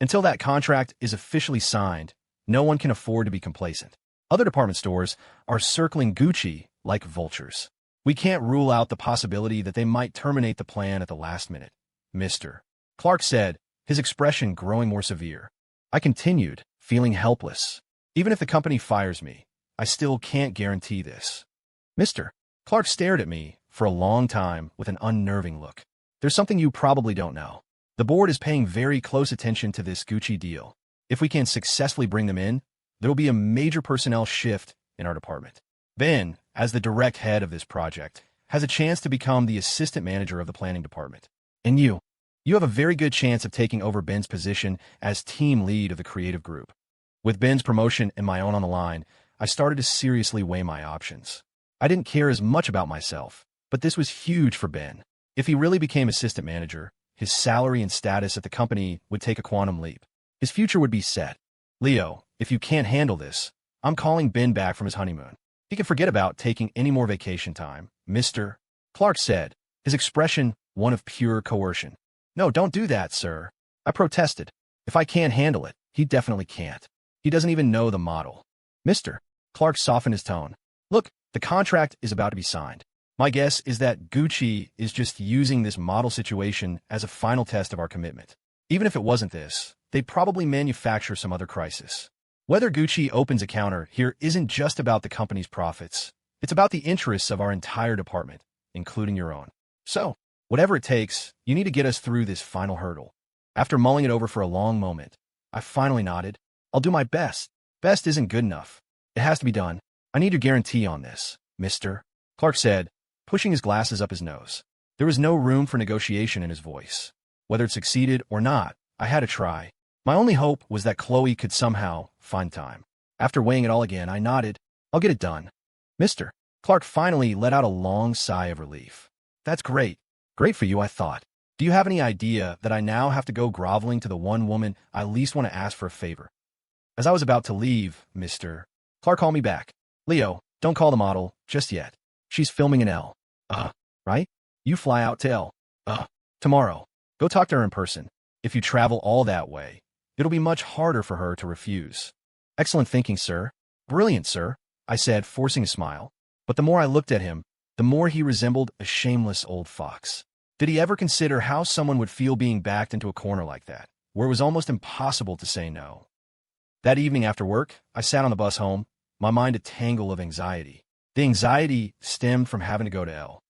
Until that contract is officially signed, no one can afford to be complacent. Other department stores are circling Gucci like vultures. We can't rule out the possibility that they might terminate the plan at the last minute, Mr. Clark said, his expression growing more severe. I continued, feeling helpless. Even if the company fires me, I still can't guarantee this. Mr. Clark stared at me for a long time with an unnerving look. There's something you probably don't know. The board is paying very close attention to this Gucci deal. If we can successfully bring them in, there will be a major personnel shift in our department. Ben, as the direct head of this project, has a chance to become the assistant manager of the planning department. And you have a very good chance of taking over Ben's position as team lead of the creative group. With Ben's promotion and my own on the line, I started to seriously weigh my options. I didn't care as much about myself, but this was huge for Ben. If he really became assistant manager, his salary and status at the company would take a quantum leap. His future would be set. Leo, if you can't handle this, I'm calling Ben back from his honeymoon. He can forget about taking any more vacation time, Mr. Clark said, his expression one of pure coercion. No, don't do that, sir. I protested. If I can't handle it, he definitely can't. He doesn't even know the model. Mr. Clark softened his tone. Look, the contract is about to be signed. My guess is that Gucci is just using this model situation as a final test of our commitment. Even if it wasn't this, they'd probably manufacture some other crisis. Whether Gucci opens a counter here isn't just about the company's profits. It's about the interests of our entire department, including your own. So, whatever it takes, you need to get us through this final hurdle. After mulling it over for a long moment, I finally nodded. I'll do my best. Best isn't good enough. It has to be done. I need your guarantee on this, Mr. Clark said, pushing his glasses up his nose. There was no room for negotiation in his voice. Whether it succeeded or not, I had to try. My only hope was that Chloe could somehow find time. After weighing it all again, I nodded. I'll get it done. Mr. Clark finally let out a long sigh of relief. That's great. Great for you, I thought. Do you have any idea that I now have to go groveling to the one woman I least want to ask for a favor? As I was about to leave, Mr. Clark called me back. Leo, don't call the model just yet. She's filming an L. Right? You fly out to L. Tomorrow. Go talk to her in person. If you travel all that way, it'll be much harder for her to refuse. Excellent thinking, sir. Brilliant, sir, I said, forcing a smile. But the more I looked at him, the more he resembled a shameless old fox. Did he ever consider how someone would feel being backed into a corner like that, where it was almost impossible to say no? That evening after work, I sat on the bus home, my mind a tangle of anxiety. The anxiety stemmed from having to go to L.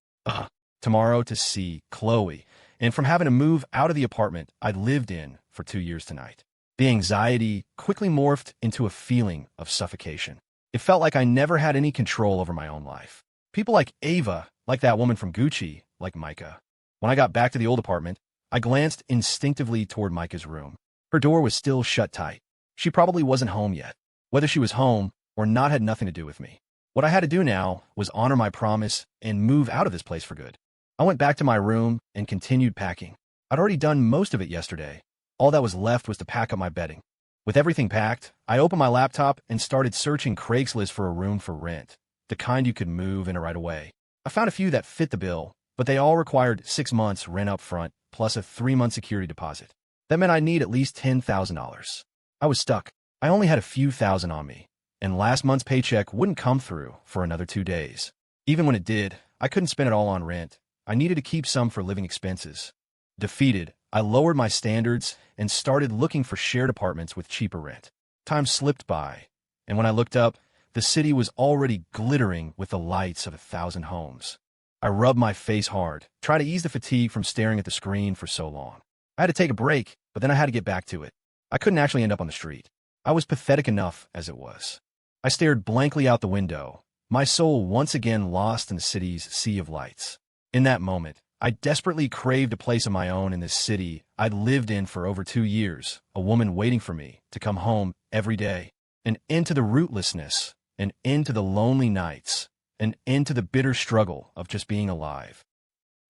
Tomorrow to see Chloe, and from having to move out of the apartment I'd lived in for 2 years tonight. The anxiety quickly morphed into a feeling of suffocation. It felt like I never had any control over my own life. People like Ava, like that woman from Gucci, like Micah. When I got back to the old apartment, I glanced instinctively toward Micah's room. Her door was still shut tight. She probably wasn't home yet. Whether she was home or not had nothing to do with me. What I had to do now was honor my promise and move out of this place for good. I went back to my room and continued packing. I'd already done most of it yesterday. All that was left was to pack up my bedding. With everything packed, I opened my laptop and started searching Craigslist for a room for rent, the kind you could move in right away. I found a few that fit the bill, but they all required 6 months rent up front, plus a 3-month security deposit. That meant I'd need at least $10,000. I was stuck. I only had a few thousand on me, and last month's paycheck wouldn't come through for another 2 days. Even when it did, I couldn't spend it all on rent. I needed to keep some for living expenses. Defeated, I lowered my standards and started looking for shared apartments with cheaper rent. Time slipped by, and when I looked up, the city was already glittering with the lights of 1,000 homes. I rubbed my face hard, trying to ease the fatigue from staring at the screen for so long. I had to take a break, but then I had to get back to it. I couldn't actually end up on the street. I was pathetic enough as it was. I stared blankly out the window, my soul once again lost in the city's sea of lights. In that moment, I desperately craved a place of my own in this city I'd lived in for over 2 years, a woman waiting for me to come home every day, an end to the rootlessness, an end to the lonely nights, an end to the bitter struggle of just being alive.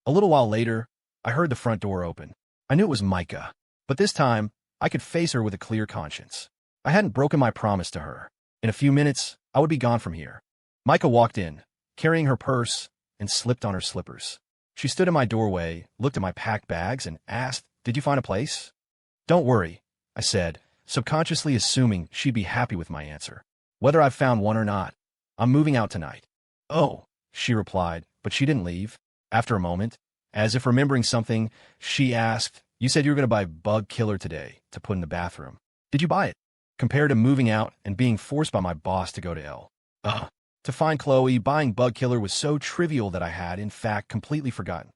A little while later, I heard the front door open. I knew it was Micah, but this time, I could face her with a clear conscience. I hadn't broken my promise to her. In a few minutes, I would be gone from here. Micah walked in, carrying her purse, and slipped on her slippers. She stood in my doorway, looked at my packed bags, and asked, "Did you find a place?" "Don't worry," I said, subconsciously assuming she'd be happy with my answer. "Whether I've found one or not, I'm moving out tonight." "Oh," she replied, but she didn't leave. After a moment, as if remembering something, she asked, "You said you were going to buy bug killer today to put in the bathroom. Did you buy it?" Compared to moving out and being forced by my boss to go to L. To find Chloe, buying bug killer was so trivial that I had, in fact, completely forgotten.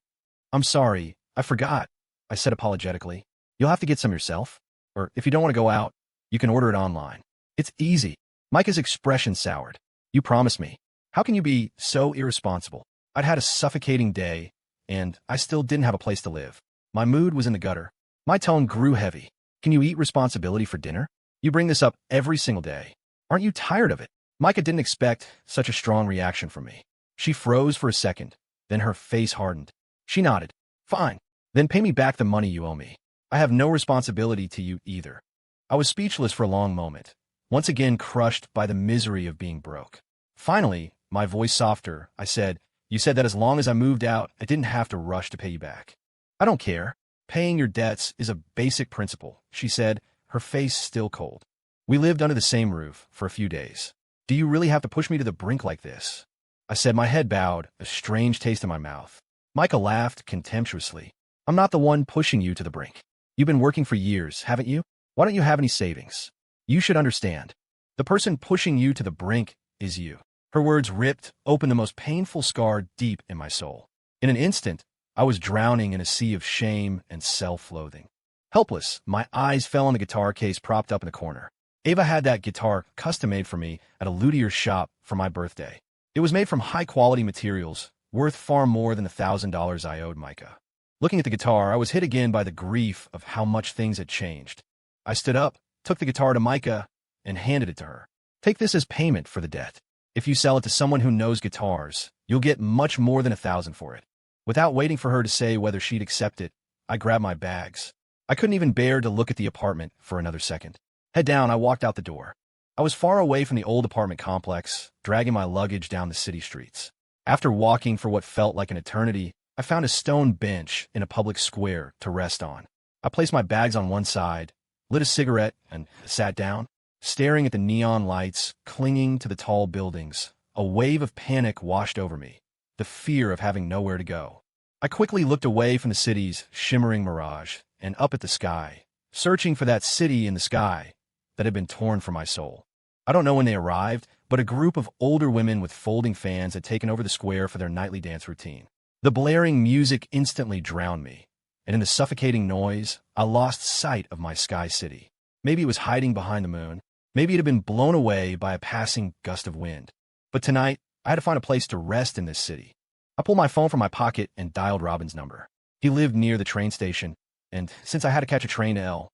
"I'm sorry, I forgot," I said apologetically. "You'll have to get some yourself. Or if you don't want to go out, you can order it online. It's easy." Micah's expression soured. "You promised me. How can you be so irresponsible?" I'd had a suffocating day, and I still didn't have a place to live. My mood was in the gutter. My tone grew heavy. "Can you eat responsibility for dinner? You bring this up every single day. Aren't you tired of it?" Micah didn't expect such a strong reaction from me. She froze for a second, then her face hardened. She nodded. "Fine. Then pay me back the money you owe me. I have no responsibility to you either." I was speechless for a long moment, once again crushed by the misery of being broke. Finally, my voice softer, I said, "You said that as long as I moved out, I didn't have to rush to pay you back." "I don't care. Paying your debts is a basic principle," she said, her face still cold. "We lived under the same roof for a few days. Do you really have to push me to the brink like this?" I said, my head bowed, a strange taste in my mouth. Micah laughed contemptuously. "I'm not the one pushing you to the brink. You've been working for years, haven't you? Why don't you have any savings? You should understand. The person pushing you to the brink is you." Her words ripped open the most painful scar deep in my soul. In an instant, I was drowning in a sea of shame and self-loathing. Helpless, my eyes fell on the guitar case propped up in the corner. Ava had that guitar custom-made for me at a luthier's shop for my birthday. It was made from high-quality materials, worth far more than the $1,000 I owed Micah. Looking at the guitar, I was hit again by the grief of how much things had changed. I stood up, took the guitar to Micah, and handed it to her. "Take this as payment for the debt. If you sell it to someone who knows guitars, you'll get much more than $1,000 for it." Without waiting for her to say whether she'd accept it, I grabbed my bags. I couldn't even bear to look at the apartment for another second. Head down, I walked out the door. I was far away from the old apartment complex, dragging my luggage down the city streets. After walking for what felt like an eternity, I found a stone bench in a public square to rest on. I placed my bags on one side, lit a cigarette, and sat down, staring at the neon lights clinging to the tall buildings. A wave of panic washed over me, the fear of having nowhere to go. I quickly looked away from the city's shimmering mirage and up at the sky, searching for that city in the sky that had been torn from my soul. I don't know when they arrived, but a group of older women with folding fans had taken over the square for their nightly dance routine. The blaring music instantly drowned me, and in the suffocating noise, I lost sight of my sky city. Maybe it was hiding behind the moon. Maybe it had been blown away by a passing gust of wind. But tonight, I had to find a place to rest in this city. I pulled my phone from my pocket and dialed Robin's number. He lived near the train station, and since I had to catch a train to L.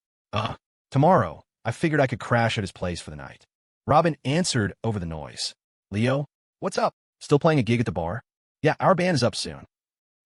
Tomorrow, I figured I could crash at his place for the night. Robin answered over the noise. "Leo, what's up? Still playing a gig at the bar?" "Yeah, our band is up soon."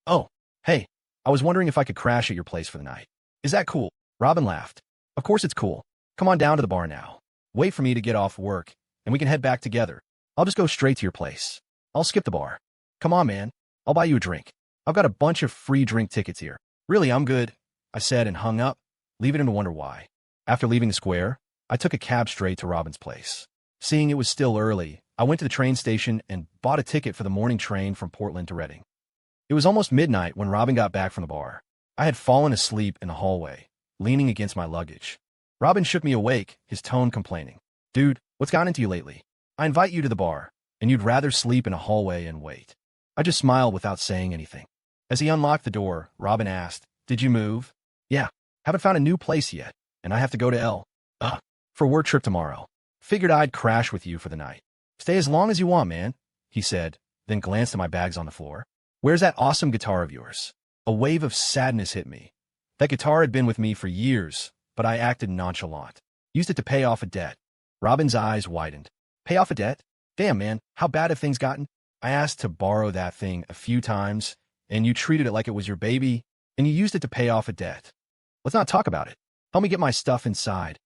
"Oh, hey, I was wondering if I could crash at your place for the night. Is that cool?" Robin laughed. "Of course it's cool. Come on down to the bar now. Wait for me to get off work, and we can head back together. I'll just go straight to your place. I'll skip the bar. Come on, man. I'll buy you a drink. I've got a bunch of free drink tickets here." "Really, I'm good," I said and hung up, leaving him to wonder why. After leaving the square, I took a cab straight to Robin's place. Seeing it was still early, I went to the train station and bought a ticket for the morning train from Portland to Reading. It was almost midnight when Robin got back from the bar. I had fallen asleep in the hallway, leaning against my luggage. Robin shook me awake, his tone complaining. "Dude, what's gotten into you lately? I invite you to the bar, and you'd rather sleep in a hallway and wait." I just smiled without saying anything. As he unlocked the door, Robin asked, "Did you move?" "Yeah, haven't found a new place yet, and I have to go to L. For a work trip tomorrow. Figured I'd crash with you for the night." "Stay as long as you want, man," he said, then glanced at my bags on the floor. "Where's that awesome guitar of yours?" A wave of sadness hit me. That guitar had been with me for years, but I acted nonchalant. Used it to pay off a debt. Robin's eyes widened. "Pay off a debt? Damn, man, how bad have things gotten? I asked to borrow that thing a few times, and you treated it like it was your baby, and you used it to pay off a debt. Let's not talk about it. Help me get my stuff inside."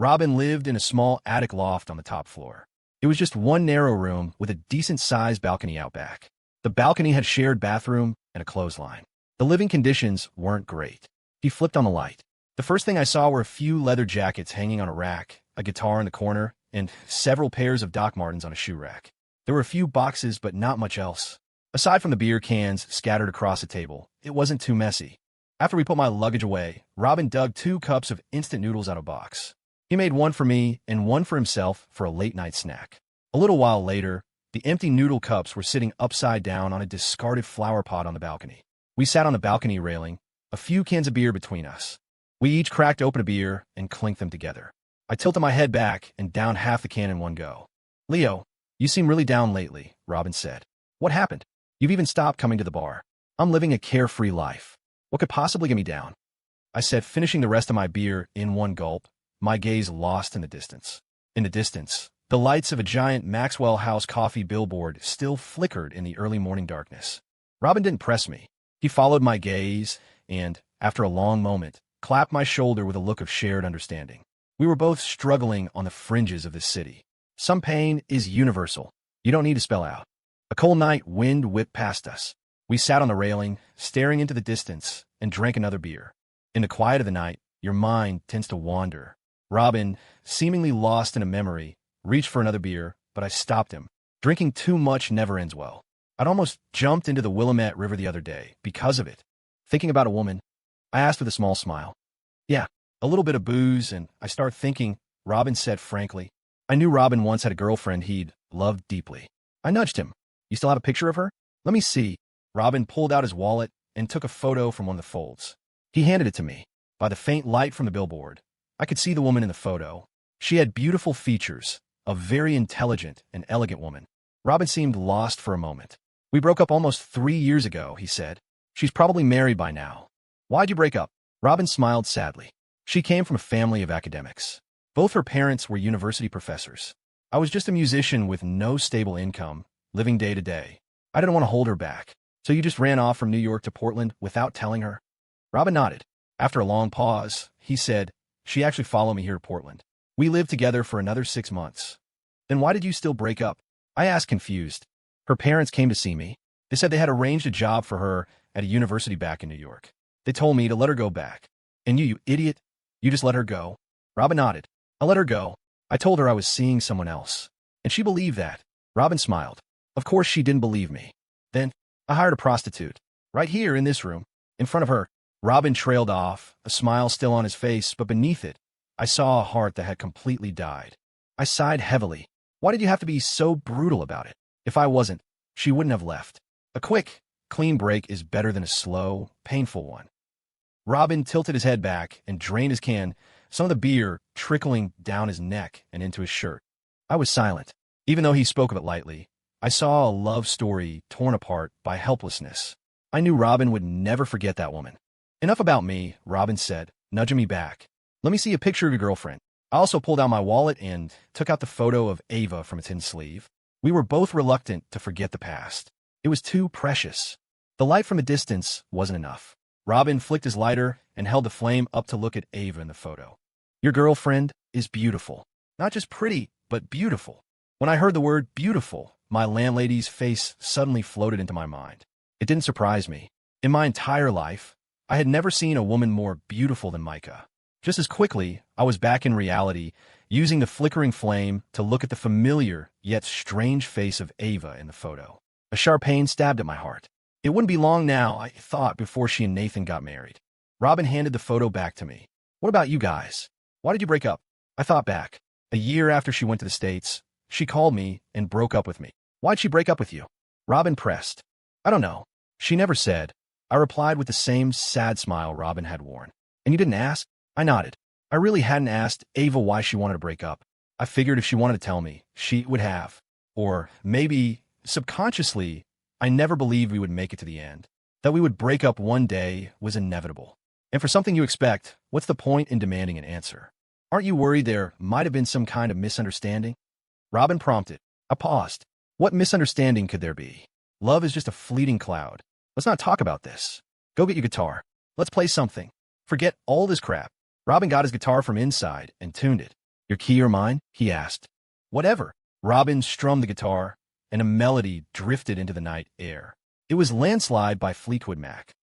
Robin lived in a small attic loft on the top floor. It was just one narrow room with a decent-sized balcony out back. The balcony had shared bathroom and a clothesline. The living conditions weren't great. He flipped on the light. The first thing I saw were a few leather jackets hanging on a rack, a guitar in the corner, and several pairs of Doc Martens on a shoe rack. There were a few boxes, but not much else. Aside from the beer cans scattered across the table, it wasn't too messy. After we put my luggage away, Robin dug 2 cups of instant noodles out of a box. He made one for me and one for himself for a late-night snack. A little while later, the empty noodle cups were sitting upside down on a discarded flower pot on the balcony. We sat on the balcony railing, a few cans of beer between us. We each cracked open a beer and clinked them together. I tilted my head back and downed half the can in one go. "Leo, you seem really down lately," Robin said. "What happened? You've even stopped coming to the bar." "I'm living a carefree life. What could possibly get me down?" I said, finishing the rest of my beer in one gulp, my gaze lost in the distance. In the distance, the lights of a giant Maxwell House coffee billboard still flickered in the early morning darkness. Robin didn't press me. He followed my gaze and, after a long moment, clapped my shoulder with a look of shared understanding. We were both struggling on the fringes of this city. Some pain is universal. You don't need to spell out. A cold night wind whipped past us. We sat on the railing, staring into the distance, and drank another beer. In the quiet of the night, your mind tends to wander. Robin, seemingly lost in a memory, reached for another beer, but I stopped him. Drinking too much never ends well. I'd almost jumped into the Willamette River the other day because of it. Thinking about a woman, I asked with a small smile. "Yeah, a little bit of booze, and I start thinking," Robin said frankly. I knew Robin once had a girlfriend he'd loved deeply. I nudged him. "You still have a picture of her?" "Let me see." Robin pulled out his wallet and took a photo from one of the folds. He handed it to me. By the faint light from the billboard, I could see the woman in the photo. She had beautiful features, a very intelligent and elegant woman. Robin seemed lost for a moment. "We broke up almost 3 years ago," he said. "She's probably married by now." "Why'd you break up?" Robin smiled sadly. She came from a family of academics. Both her parents were university professors. I was just a musician with no stable income, living day to day. I didn't want to hold her back. "So you just ran off from New York to Portland without telling her?" Robin nodded. After a long pause, he said, "She actually followed me here to Portland. We lived together for another 6 months." "Then why did you still break up?" I asked, confused. "Her parents came to see me. They said they had arranged a job for her at a university back in New York. They told me to let her go back." "And you idiot, you just let her go?" Robin nodded. "I let her go. I told her I was seeing someone else. And she believed that." Robin smiled. "Of course she didn't believe me. Then I hired a prostitute. Right here in this room, in front of her." Robin trailed off, a smile still on his face, but beneath it, I saw a heart that had completely died. I sighed heavily. Why did you have to be so brutal about it? If I wasn't, she wouldn't have left. A quick, clean break is better than a slow, painful one. Robin tilted his head back and drained his can, some of the beer trickling down his neck and into his shirt. I was silent. Even though he spoke of it lightly, I saw a love story torn apart by helplessness. I knew Robin would never forget that woman. "Enough about me," Robin said, nudging me back. "Let me see a picture of your girlfriend." I also pulled out my wallet and took out the photo of Ava from its hidden sleeve. We were both reluctant to forget the past. It was too precious. The light from a distance wasn't enough. Robin flicked his lighter and held the flame up to look at Ava in the photo. "Your girlfriend is beautiful. Not just pretty, but beautiful." When I heard the word beautiful, my landlady's face suddenly floated into my mind. It didn't surprise me. In my entire life, I had never seen a woman more beautiful than Micah. Just as quickly, I was back in reality, using the flickering flame to look at the familiar yet strange face of Ava in the photo. A sharp pain stabbed at my heart. It wouldn't be long now, I thought, before she and Nathan got married. Robin handed the photo back to me. "What about you guys? Why did you break up?" I thought back. A year after she went to the States, she called me and broke up with me. "Why'd she break up with you?" Robin pressed. "I don't know. She never said." I replied with the same sad smile Robin had worn. "And you didn't ask?" I nodded. I really hadn't asked Ava why she wanted to break up. I figured if she wanted to tell me, she would have. Or maybe, subconsciously, I never believed we would make it to the end. That we would break up one day was inevitable. And for something you expect, what's the point in demanding an answer? Aren't you worried there might have been some kind of misunderstanding? Robin prompted. I paused. What misunderstanding could there be? Love is just a fleeting cloud. Let's not talk about this. Go get your guitar. Let's play something. Forget all this crap. Robin got his guitar from inside and tuned it. "Your key or mine?" he asked. "Whatever." Robin strummed the guitar, and a melody drifted into the night air. It was Landslide by Fleetwood Mac.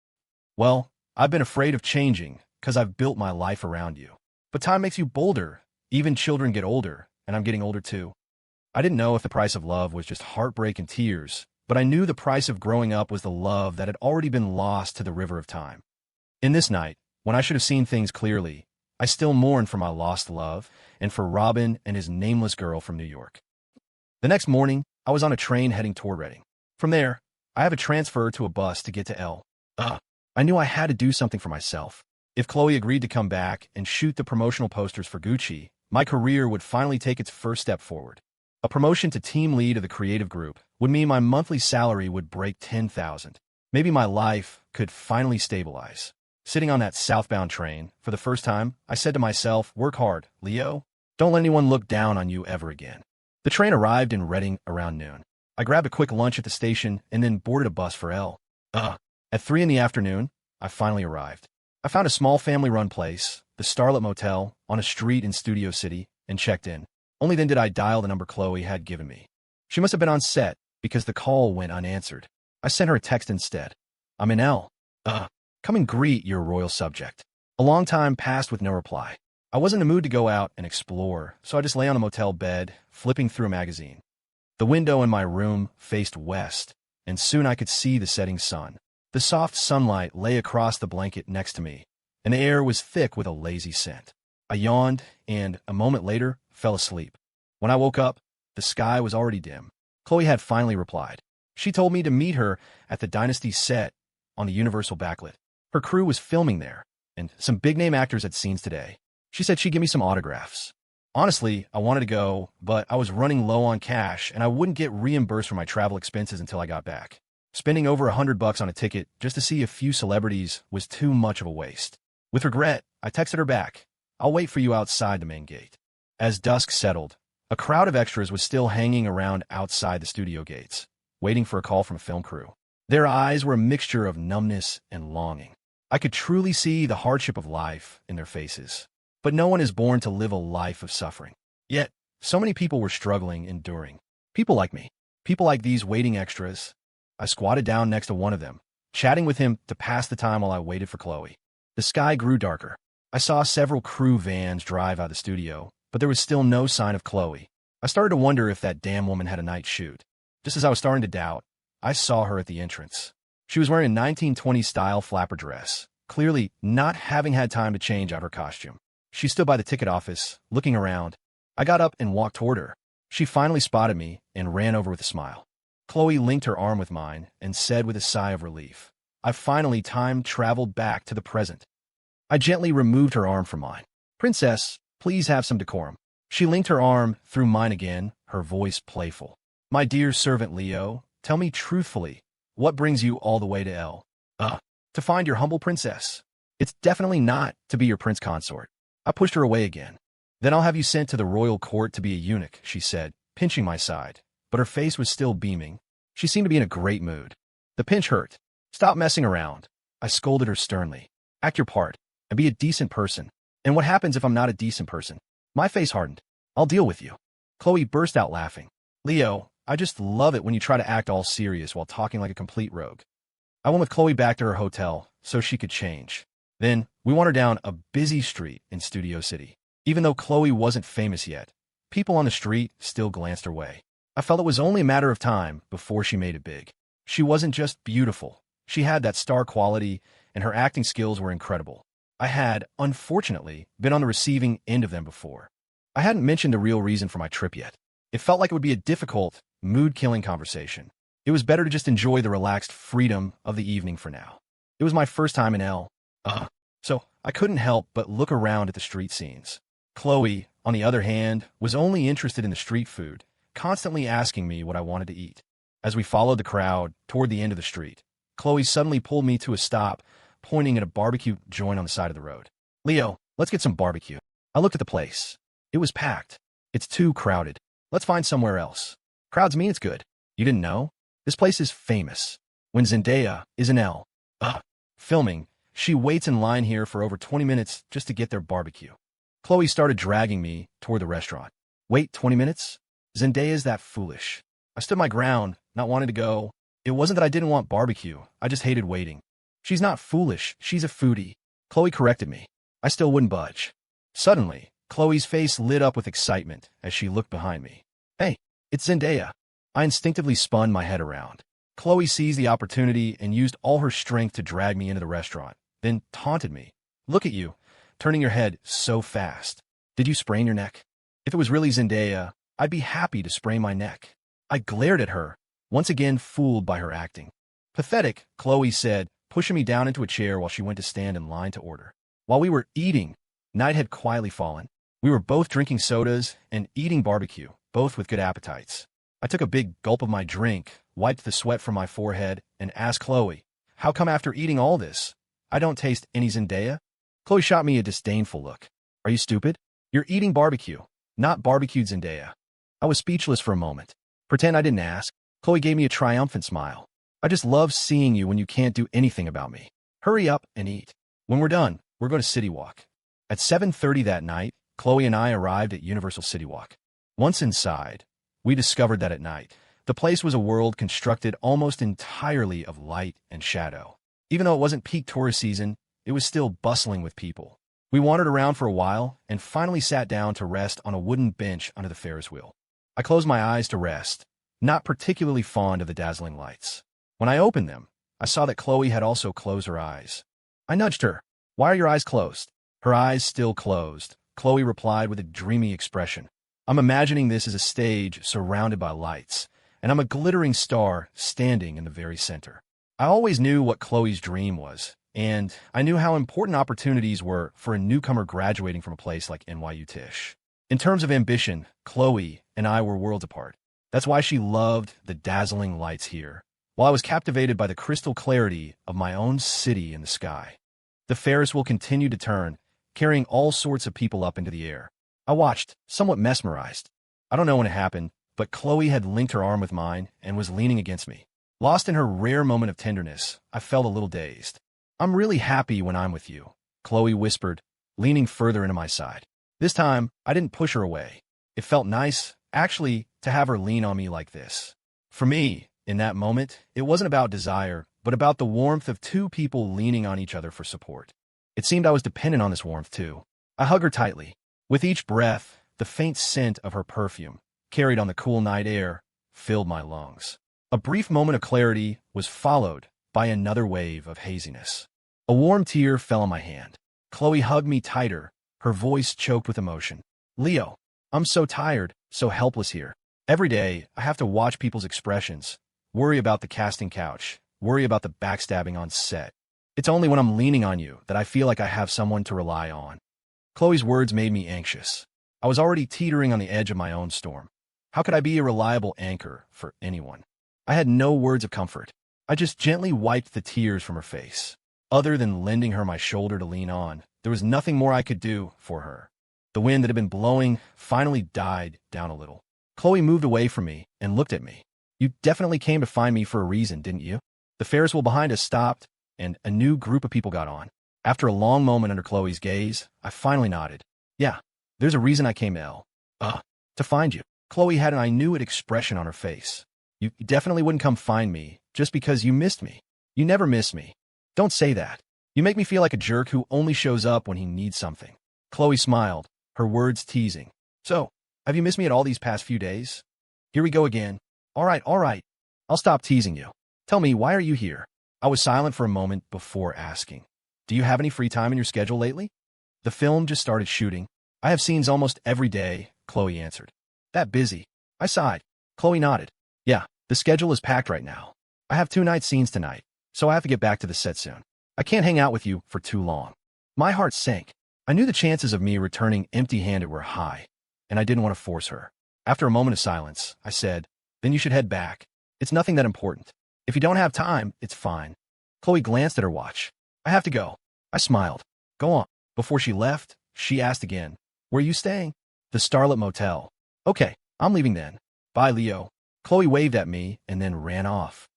Well, I've been afraid of changing, 'cause I've built my life around you. But time makes you bolder. Even children get older, and I'm getting older too. I didn't know if the price of love was just heartbreak and tears, but I knew the price of growing up was the love that had already been lost to the river of time. In this night, when I should have seen things clearly, I still mourn for my lost love and for Robin and his nameless girl from New York. The next morning, I was on a train heading toward Reading. From there, I have a transfer to a bus to get to L. I knew I had to do something for myself. If Chloe agreed to come back and shoot the promotional posters for Gucci, my career would finally take its first step forward. A promotion to team lead of the creative group would mean my monthly salary would break $10,000. Maybe my life could finally stabilize. Sitting on that southbound train, for the first time, I said to myself, work hard, Leo. Don't let anyone look down on you ever again. The train arrived in Reading around noon. I grabbed a quick lunch at the station and then boarded a bus for L. At 3 in the afternoon, I finally arrived. I found a small family-run place, the Starlit Motel, on a street in Studio City, and checked in. Only then did I dial the number Chloe had given me. She must have been on set, because the call went unanswered. I sent her a text instead. I'm in L. Come and greet your royal subject. A long time passed with no reply. I wasn't in the mood to go out and explore, so I just lay on a motel bed, flipping through a magazine. The window in my room faced west, and soon I could see the setting sun. The soft sunlight lay across the blanket next to me, and the air was thick with a lazy scent. I yawned, and, a moment later, fell asleep. When I woke up, the sky was already dim. Chloe had finally replied. She told me to meet her at the Dynasty set on the Universal backlit. Her crew was filming there, and some big-name actors had scenes today. She said she'd give me some autographs. Honestly, I wanted to go, but I was running low on cash, and I wouldn't get reimbursed for my travel expenses until I got back. Spending over $100 on a ticket just to see a few celebrities was too much of a waste. With regret, I texted her back. I'll wait for you outside the main gate. As dusk settled, a crowd of extras was still hanging around outside the studio gates, waiting for a call from a film crew. Their eyes were a mixture of numbness and longing. I could truly see the hardship of life in their faces. But no one is born to live a life of suffering. Yet, so many people were struggling, enduring. People like me. People like these waiting extras. I squatted down next to one of them, chatting with him to pass the time while I waited for Chloe. The sky grew darker. I saw several crew vans drive out of the studio, but there was still no sign of Chloe. I started to wonder if that damn woman had a night shoot. Just as I was starting to doubt, I saw her at the entrance. She was wearing a 1920s-style flapper dress, clearly not having had time to change out her costume. She stood by the ticket office, looking around. I got up and walked toward her. She finally spotted me and ran over with a smile. Chloe linked her arm with mine and said with a sigh of relief, I've finally time-traveled back to the present. I gently removed her arm from mine. Princess, please have some decorum. She linked her arm through mine again, her voice playful. My dear servant Leo, tell me truthfully, what brings you all the way to L? To find your humble princess. It's definitely not to be your prince consort. I pushed her away again. Then I'll have you sent to the royal court to be a eunuch, she said, pinching my side. But her face was still beaming. She seemed to be in a great mood. The pinch hurt. Stop messing around. I scolded her sternly. Act your part, and be a decent person. And what happens if I'm not a decent person? My face hardened. I'll deal with you. Chloe burst out laughing. Leo, I just love it when you try to act all serious while talking like a complete rogue. I went with Chloe back to her hotel so she could change. Then, we wandered down a busy street in Studio City. Even though Chloe wasn't famous yet, people on the street still glanced her way. I felt it was only a matter of time before she made it big. She wasn't just beautiful. She had that star quality, and her acting skills were incredible. I had, unfortunately, been on the receiving end of them before. I hadn't mentioned the real reason for my trip yet. It felt like it would be a difficult, mood-killing conversation. It was better to just enjoy the relaxed freedom of the evening for now. It was my first time in L. So I couldn't help but look around at the street scenes. Chloe, on the other hand, was only interested in the street food, constantly asking me what I wanted to eat. As we followed the crowd toward the end of the street, Chloe suddenly pulled me to a stop, pointing at a barbecue joint on the side of the road. Leo, let's get some barbecue. I looked at the place. It was packed. It's too crowded. Let's find somewhere else. Crowds mean it's good. You didn't know? This place is famous. When Zendaya is in L. Filming, she waits in line here for over 20 minutes just to get their barbecue. Chloe started dragging me toward the restaurant. Wait 20 minutes? Zendaya's that foolish. I stood my ground, not wanting to go. It wasn't that I didn't want barbecue. I just hated waiting. She's not foolish. She's a foodie. Chloe corrected me. I still wouldn't budge. Suddenly, Chloe's face lit up with excitement as she looked behind me. Hey, it's Zendaya. I instinctively spun my head around. Chloe seized the opportunity and used all her strength to drag me into the restaurant, then taunted me. Look at you, turning your head so fast. Did you sprain your neck? If it was really Zendaya, I'd be happy to sprain my neck. I glared at her, once again fooled by her acting. Pathetic, Chloe said, pushing me down into a chair while she went to stand in line to order. While we were eating, night had quietly fallen. We were both drinking sodas and eating barbecue, both with good appetites. I took a big gulp of my drink, wiped the sweat from my forehead, and asked Chloe, how come after eating all this, I don't taste any Zendaya? Chloe shot me a disdainful look. Are you stupid? You're eating barbecue, not barbecued Zendaya. I was speechless for a moment. Pretend I didn't ask. Chloe gave me a triumphant smile. I just love seeing you when you can't do anything about me. Hurry up and eat. When we're done, we're going to City Walk. At 7:30 that night, Chloe and I arrived at Universal City Walk. Once inside, we discovered that at night, the place was a world constructed almost entirely of light and shadow. Even though it wasn't peak tourist season, it was still bustling with people. We wandered around for a while and finally sat down to rest on a wooden bench under the Ferris wheel. I closed my eyes to rest, not particularly fond of the dazzling lights. When I opened them, I saw that Chloe had also closed her eyes. I nudged her. Why are your eyes closed? Her eyes still closed. Chloe replied with a dreamy expression. I'm imagining this as a stage surrounded by lights, and I'm a glittering star standing in the very center. I always knew what Chloe's dream was, and I knew how important opportunities were for a newcomer graduating from a place like NYU Tisch. In terms of ambition, Chloe and I were worlds apart. That's why she loved the dazzling lights here, while I was captivated by the crystal clarity of my own city in the sky. The Ferris wheel continued to turn, carrying all sorts of people up into the air. I watched, somewhat mesmerized. I don't know when it happened, but Chloe had linked her arm with mine and was leaning against me. Lost in her rare moment of tenderness, I felt a little dazed. I'm really happy when I'm with you, Chloe whispered, leaning further into my side. This time, I didn't push her away. It felt nice, actually, to have her lean on me like this. For me, in that moment, it wasn't about desire, but about the warmth of two people leaning on each other for support. It seemed I was dependent on this warmth, too. I hugged her tightly. With each breath, the faint scent of her perfume, carried on the cool night air, filled my lungs. A brief moment of clarity was followed by another wave of haziness. A warm tear fell on my hand. Chloe hugged me tighter, her voice choked with emotion. Leo, I'm so tired, so helpless here. Every day, I have to watch people's expressions, worry about the casting couch, worry about the backstabbing on set. It's only when I'm leaning on you that I feel like I have someone to rely on. Chloe's words made me anxious. I was already teetering on the edge of my own storm. How could I be a reliable anchor for anyone? I had no words of comfort. I just gently wiped the tears from her face. Other than lending her my shoulder to lean on, there was nothing more I could do for her. The wind that had been blowing finally died down a little. Chloe moved away from me and looked at me. You definitely came to find me for a reason, didn't you? The Ferris wheel behind us stopped, and a new group of people got on. After a long moment under Chloe's gaze, I finally nodded. Yeah, there's a reason I came to find you. Chloe had an I knew it expression on her face. You definitely wouldn't come find me just because you missed me. You never miss me. Don't say that. You make me feel like a jerk who only shows up when he needs something. Chloe smiled, her words teasing. So, have you missed me at all these past few days? Here we go again. All right. I'll stop teasing you. Tell me, why are you here? I was silent for a moment before asking. Do you have any free time in your schedule lately? The film just started shooting. I have scenes almost every day, Chloe answered. That busy? I sighed. Chloe nodded. Yeah, the schedule is packed right now. I have 2 night scenes tonight, so I have to get back to the set soon. I can't hang out with you for too long. My heart sank. I knew the chances of me returning empty-handed were high, and I didn't want to force her. After a moment of silence, I said, then you should head back. It's nothing that important. If you don't have time, it's fine. Chloe glanced at her watch. I have to go. I smiled. Go on. Before she left, she asked again, where are you staying? The Starlit Motel. Okay, I'm leaving then. Bye, Leo. Chloe waved at me and then ran off.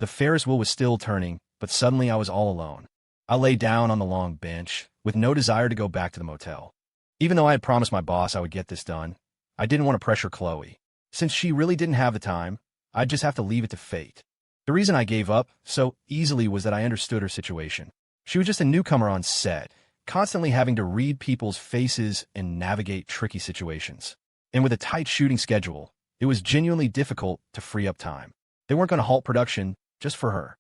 The Ferris wheel was still turning, but suddenly I was all alone. I lay down on the long bench, with no desire to go back to the motel. Even though I had promised my boss I would get this done, I didn't want to pressure Chloe. Since she really didn't have the time, I'd just have to leave it to fate. The reason I gave up so easily was that I understood her situation. She was just a newcomer on set, constantly having to read people's faces and navigate tricky situations. And with a tight shooting schedule, it was genuinely difficult to free up time. They weren't going to halt production just for her.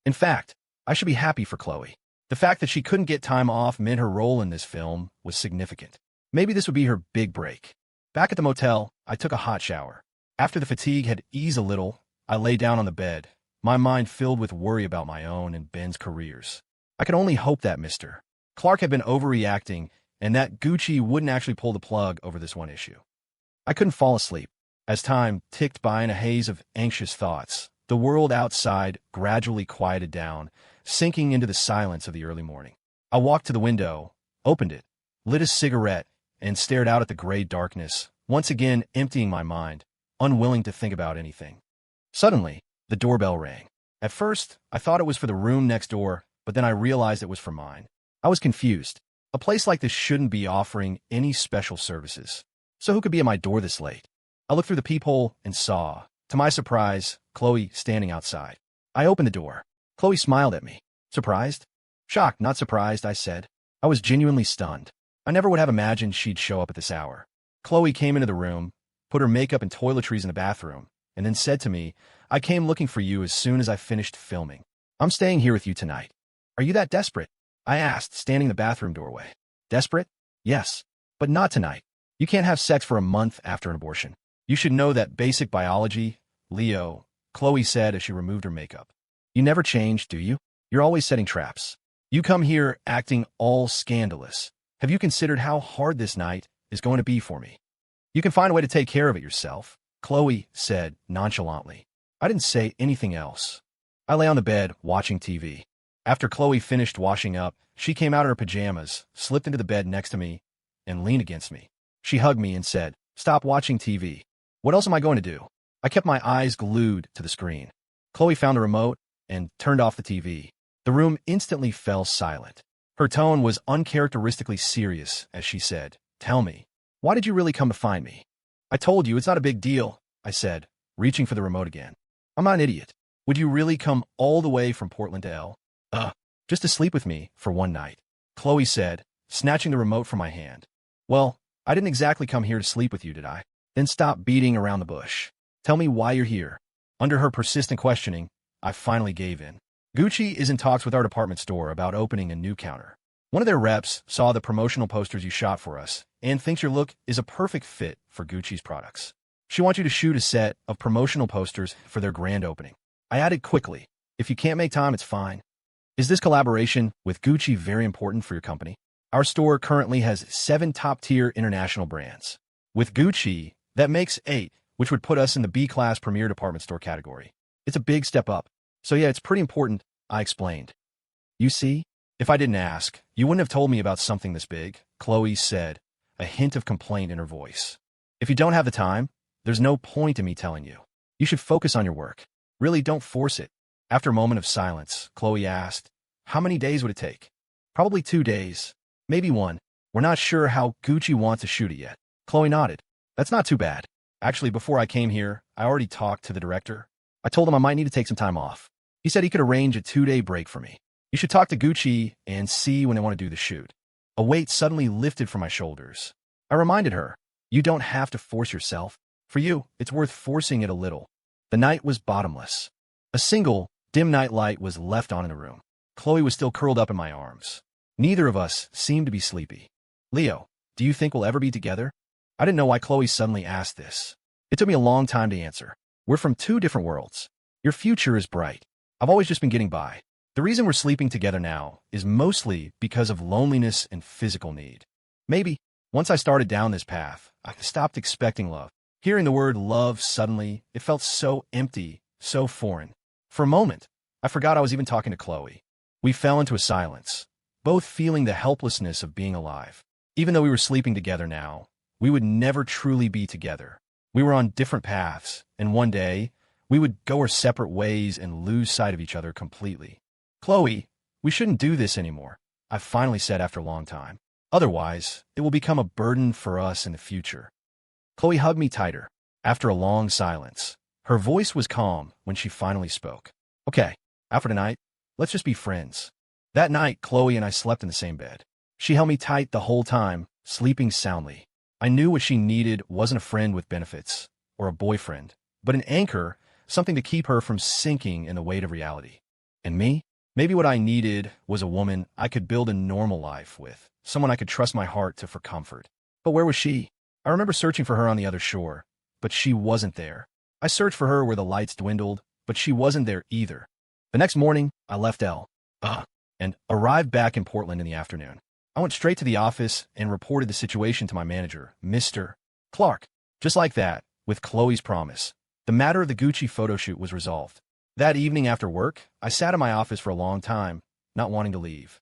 In fact, I should be happy for Chloe. The fact that she couldn't get time off meant her role in this film was significant. Maybe this would be her big break. Back at the motel, I took a hot shower. After the fatigue had eased a little, I lay down on the bed, my mind filled with worry about my own and Ben's careers. I could only hope that Mr. Clark had been overreacting and that Gucci wouldn't actually pull the plug over this one issue. I couldn't fall asleep. As time ticked by in a haze of anxious thoughts, the world outside gradually quieted down, sinking into the silence of the early morning. I walked to the window, opened it, lit a cigarette, and stared out at the gray darkness, once again emptying my mind, unwilling to think about anything. Suddenly, the doorbell rang. At first, I thought it was for the room next door, but then I realized it was for mine. I was confused. A place like this shouldn't be offering any special services. So who could be at my door this late? I looked through the peephole and saw, to my surprise, Chloe standing outside. I opened the door. Chloe smiled at me. Surprised? Shocked, not surprised, I said. I was genuinely stunned. I never would have imagined she'd show up at this hour. Chloe came into the room, put her makeup and toiletries in the bathroom, and then said to me, I came looking for you as soon as I finished filming. I'm staying here with you tonight. Are you that desperate? I asked, standing in the bathroom doorway. Desperate? Yes, but not tonight. You can't have sex for a month after an abortion. You should know that basic biology, Leo, Chloe said as she removed her makeup. You never change, do you? You're always setting traps. You come here acting all scandalous. Have you considered how hard this night is going to be for me? You can find a way to take care of it yourself, Chloe said nonchalantly. I didn't say anything else. I lay on the bed watching TV. After Chloe finished washing up, she came out in her pajamas, slipped into the bed next to me, and leaned against me. She hugged me and said, Stop watching TV. What else am I going to do? I kept my eyes glued to the screen. Chloe found the remote and turned off the TV. The room instantly fell silent. Her tone was uncharacteristically serious as she said, Tell me, why did you really come to find me? I told you it's not a big deal, I said, reaching for the remote again. I'm not an idiot. Would you really come all the way from Portland to L? Just to sleep with me for one night, Chloe said, snatching the remote from my hand. Well, I didn't exactly come here to sleep with you, did I? Then stop beating around the bush. Tell me why you're here. Under her persistent questioning, I finally gave in. Gucci is in talks with our department store about opening a new counter. One of their reps saw the promotional posters you shot for us and thinks your look is a perfect fit for Gucci's products. She wants you to shoot a set of promotional posters for their grand opening. I added quickly, if you can't make time, it's fine. Is this collaboration with Gucci very important for your company? Our store currently has 7 top-tier international brands. With Gucci, that makes 8, which would put us in the B-class premier department store category. It's a big step up. So yeah, it's pretty important, I explained. You see, if I didn't ask, you wouldn't have told me about something this big, Chloe said, a hint of complaint in her voice. If you don't have the time, there's no point in me telling you. You should focus on your work. Really, don't force it. After a moment of silence, Chloe asked, How many days would it take? Probably 2 days. Maybe 1. We're not sure how Gucci wants to shoot it yet. Chloe nodded. That's not too bad. Actually, before I came here, I already talked to the director. I told him I might need to take some time off. He said he could arrange a 2-day break for me. You should talk to Gucci and see when they want to do the shoot. A weight suddenly lifted from my shoulders. I reminded her, You don't have to force yourself. For you, it's worth forcing it a little. The night was bottomless. A single, dim night light was left on in the room. Chloe was still curled up in my arms. Neither of us seemed to be sleepy. Leo, do you think we'll ever be together? I didn't know why Chloe suddenly asked this. It took me a long time to answer. We're from 2 different worlds. Your future is bright. I've always just been getting by. The reason we're sleeping together now is mostly because of loneliness and physical need. Maybe, once I started down this path, I stopped expecting love. Hearing the word love suddenly, it felt so empty, so foreign. For a moment, I forgot I was even talking to Chloe. We fell into a silence, both feeling the helplessness of being alive. Even though we were sleeping together now, we would never truly be together. We were on different paths, and one day, we would go our separate ways and lose sight of each other completely. Chloe, we shouldn't do this anymore, I finally said after a long time. Otherwise, it will become a burden for us in the future. Chloe hugged me tighter. After a long silence, Her voice was calm when she finally spoke. Okay, after tonight, let's just be friends. That night, Chloe and I slept in the same bed. She held me tight the whole time, sleeping soundly. I knew what she needed wasn't a friend with benefits, or a boyfriend, but an anchor, something to keep her from sinking in the weight of reality. And me? Maybe what I needed was a woman I could build a normal life with, someone I could trust my heart to for comfort. But where was she? I remember searching for her on the other shore, but she wasn't there. I searched for her where the lights dwindled, but she wasn't there either. The next morning, I left and arrived back in Portland in the afternoon. I went straight to the office and reported the situation to my manager, Mr. Clark. Just like that, with Chloe's promise, the matter of the Gucci photo shoot was resolved. That evening after work, I sat in my office for a long time, not wanting to leave.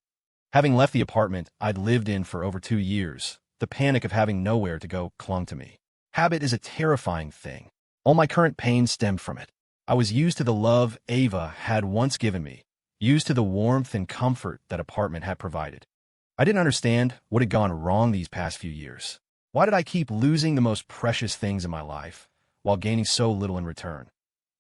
Having left the apartment I'd lived in for over 2 years, the panic of having nowhere to go clung to me. Habit is a terrifying thing. All my current pain stemmed from it. I was used to the love Ava had once given me, used to the warmth and comfort that apartment had provided. I didn't understand what had gone wrong these past few years. Why did I keep losing the most precious things in my life, while gaining so little in return?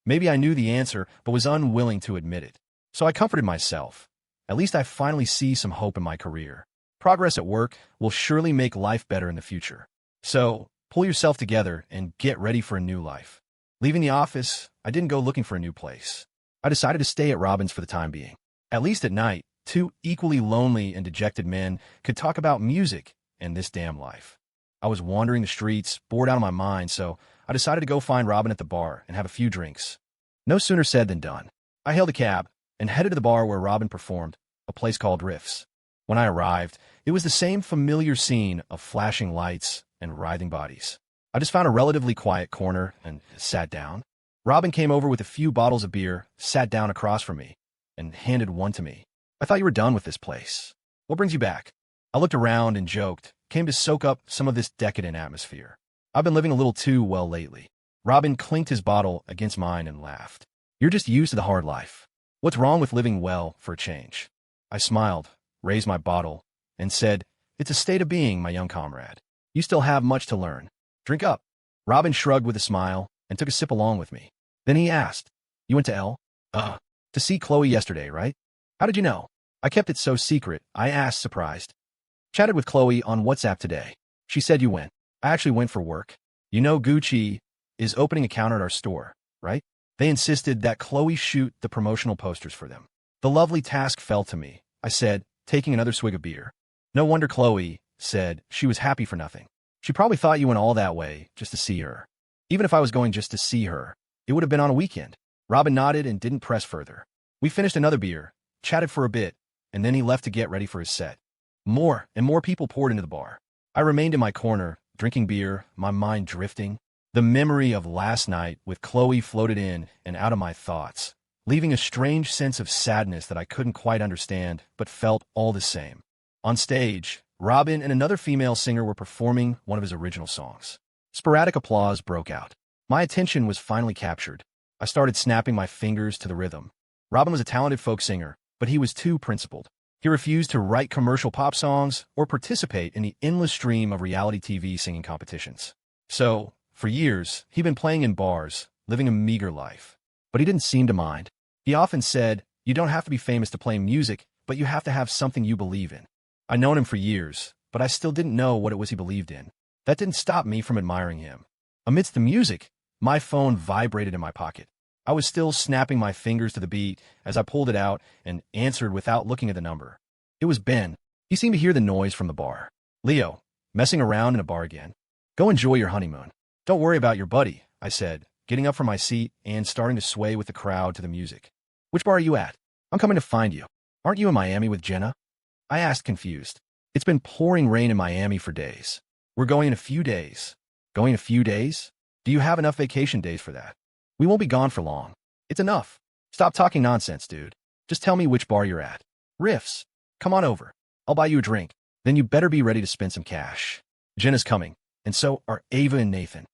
Maybe I knew the answer, but was unwilling to admit it. So I comforted myself. At least I finally see some hope in my career. Progress at work will surely make life better in the future. So, pull yourself together and get ready for a new life. Leaving the office, I didn't go looking for a new place. I decided to stay at Robin's for the time being. At least at night, two equally lonely and dejected men could talk about music and this damn life. I was wandering the streets, bored out of my mind, so I decided to go find Robin at the bar and have a few drinks. No sooner said than done. I hailed a cab and headed to the bar where Robin performed, a place called Riffs. When I arrived, it was the same familiar scene of flashing lights and writhing bodies. I just found a relatively quiet corner and sat down. Robin came over with a few bottles of beer, sat down across from me, and handed one to me. I thought you were done with this place. What brings you back? I looked around and joked, came to soak up some of this decadent atmosphere. I've been living a little too well lately. Robin clinked his bottle against mine and laughed. You're just used to the hard life. What's wrong with living well for a change? I smiled, raised my bottle, and said, it's a state of being, my young comrade. You still have much to learn. Drink up. Robin shrugged with a smile and took a sip along with me. Then he asked, you went to to see Chloe yesterday, right? How did you know? I kept it so secret, I asked, surprised. Chatted with Chloe on WhatsApp today. She said you went. I actually went for work. You know Gucci is opening a counter at our store, right? They insisted that Chloe shoot the promotional posters for them. The lovely task fell to me, I said, taking another swig of beer. No wonder Chloe said she was happy for nothing. She probably thought you went all that way just to see her. Even if I was going just to see her, it would have been on a weekend. Robin nodded and didn't press further. We finished another beer, chatted for a bit, and then he left to get ready for his set. More and more people poured into the bar. I remained in my corner, drinking beer, my mind drifting. The memory of last night with Chloe floated in and out of my thoughts, leaving a strange sense of sadness that I couldn't quite understand, but felt all the same. On stage, Robin and another female singer were performing one of his original songs. Sporadic applause broke out. My attention was finally captured. I started snapping my fingers to the rhythm. Robin was a talented folk singer, but he was too principled. He refused to write commercial pop songs or participate in the endless stream of reality TV singing competitions. So, for years, he'd been playing in bars, living a meager life. But he didn't seem to mind. He often said, you don't have to be famous to play music, but you have to have something you believe in. I'd known him for years, but I still didn't know what it was he believed in. That didn't stop me from admiring him. Amidst the music, my phone vibrated in my pocket. I was still snapping my fingers to the beat as I pulled it out and answered without looking at the number. It was Ben. He seemed to hear the noise from the bar. Leo, messing around in a bar again. Go enjoy your honeymoon. Don't worry about your buddy, I said, getting up from my seat and starting to sway with the crowd to the music. Which bar are you at? I'm coming to find you. Aren't you in Miami with Jenna? I asked, confused. It's been pouring rain in Miami for days. We're going in a few days. Going a few days? Do you have enough vacation days for that? We won't be gone for long. It's enough. Stop talking nonsense, dude. Just tell me which bar you're at. Riffs. Come on over. I'll buy you a drink. Then you better be ready to spend some cash. Jenna's coming, and so are Ava and Nathan.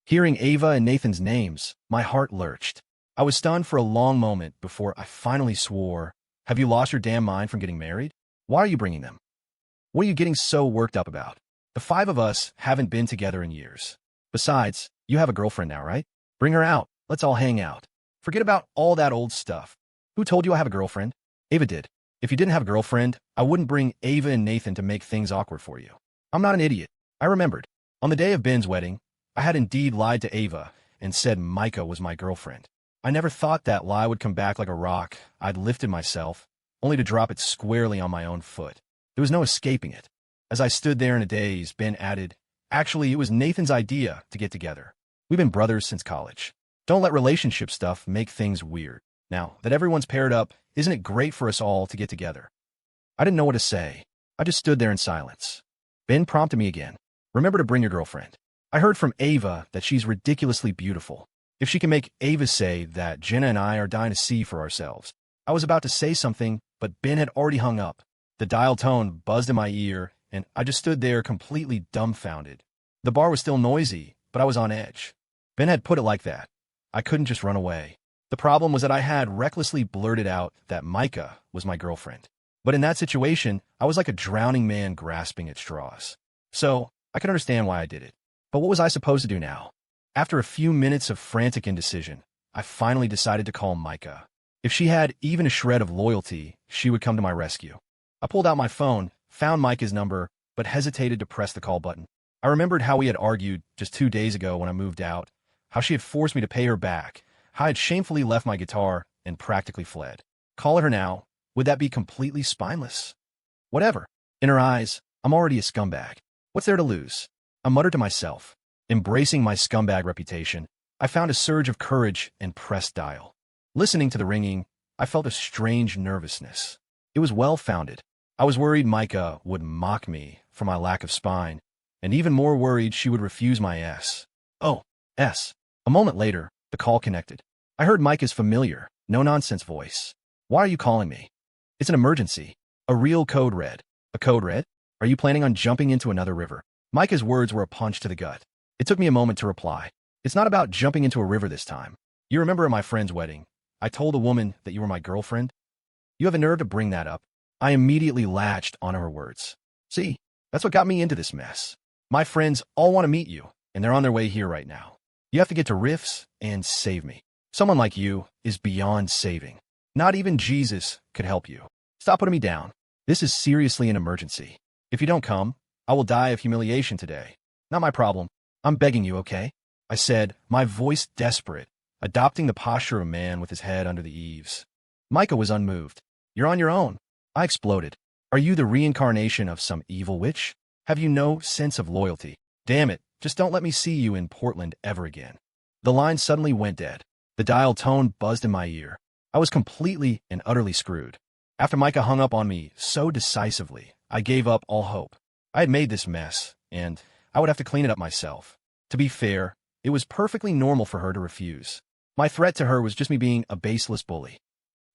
Hearing Ava and Nathan's names, my heart lurched. I was stunned for a long moment before I finally swore, have you lost your damn mind from getting married? Why are you bringing them? What are you getting so worked up about? The 5 of us haven't been together in years. Besides, you have a girlfriend now, right? Bring her out. Let's all hang out. Forget about all that old stuff. Who told you I have a girlfriend? Ava did. If you didn't have a girlfriend, I wouldn't bring Ava and Nathan to make things awkward for you. I'm not an idiot. I remembered. On the day of Ben's wedding, I had indeed lied to Ava and said Micah was my girlfriend. I never thought that lie would come back like a rock. I'd lifted myself, only to drop it squarely on my own foot. There was no escaping it. As I stood there in a daze, Ben added, "Actually, it was Nathan's idea to get together. We've been brothers since college. Don't let relationship stuff make things weird. Now that everyone's paired up, isn't it great for us all to get together?" I didn't know what to say. I just stood there in silence. Ben prompted me again. "Remember to bring your girlfriend. I heard from Ava that she's ridiculously beautiful. If she can make Ava say that Jenna and I are dying to see for ourselves." I was about to say something, but Ben had already hung up. The dial tone buzzed in my ear, and I just stood there completely dumbfounded. The bar was still noisy, but I was on edge. Ben had put it like that. I couldn't just run away. The problem was that I had recklessly blurted out that Micah was my girlfriend. But in that situation, I was like a drowning man grasping at straws. So I could understand why I did it. But what was I supposed to do now? After a few minutes of frantic indecision, I finally decided to call Micah. If she had even a shred of loyalty, she would come to my rescue. I pulled out my phone, found Micah's number, but hesitated to press the call button. I remembered how we had argued just 2 days ago when I moved out, how she had forced me to pay her back, how I had shamefully left my guitar and practically fled. Call her now. Would that be completely spineless? Whatever. In her eyes, I'm already a scumbag. What's there to lose? I muttered to myself. Embracing my scumbag reputation, I found a surge of courage and pressed dial. Listening to the ringing, I felt a strange nervousness. It was well-founded. I was worried Micah would mock me for my lack of spine, and even more worried she would refuse my S. Oh, S. A moment later, the call connected. I heard Micah's familiar, no-nonsense voice. "Why are you calling me?" "It's an emergency. A real code red." "A code red? Are you planning on jumping into another river?" Micah's words were a punch to the gut. It took me a moment to reply. "It's not about jumping into a river this time. You remember at my friend's wedding, I told a woman that you were my girlfriend? You have a nerve to bring that up." I immediately latched onto her words. "See, that's what got me into this mess. My friends all want to meet you, and they're on their way here right now. You have to get to Riffs and save me. Someone like you is beyond saving. Not even Jesus could help you. Stop putting me down. This is seriously an emergency. If you don't come, I will die of humiliation today. Not my problem. I'm begging you, okay?" I said, my voice desperate, adopting the posture of a man with his head under the eaves. Micah was unmoved. "You're on your own." I exploded. "Are you the reincarnation of some evil witch? Have you no sense of loyalty? Damn it, just don't let me see you in Portland ever again." The line suddenly went dead. The dial tone buzzed in my ear. I was completely and utterly screwed. After Micah hung up on me so decisively, I gave up all hope. I had made this mess, and I would have to clean it up myself. To be fair, it was perfectly normal for her to refuse. My threat to her was just me being a baseless bully.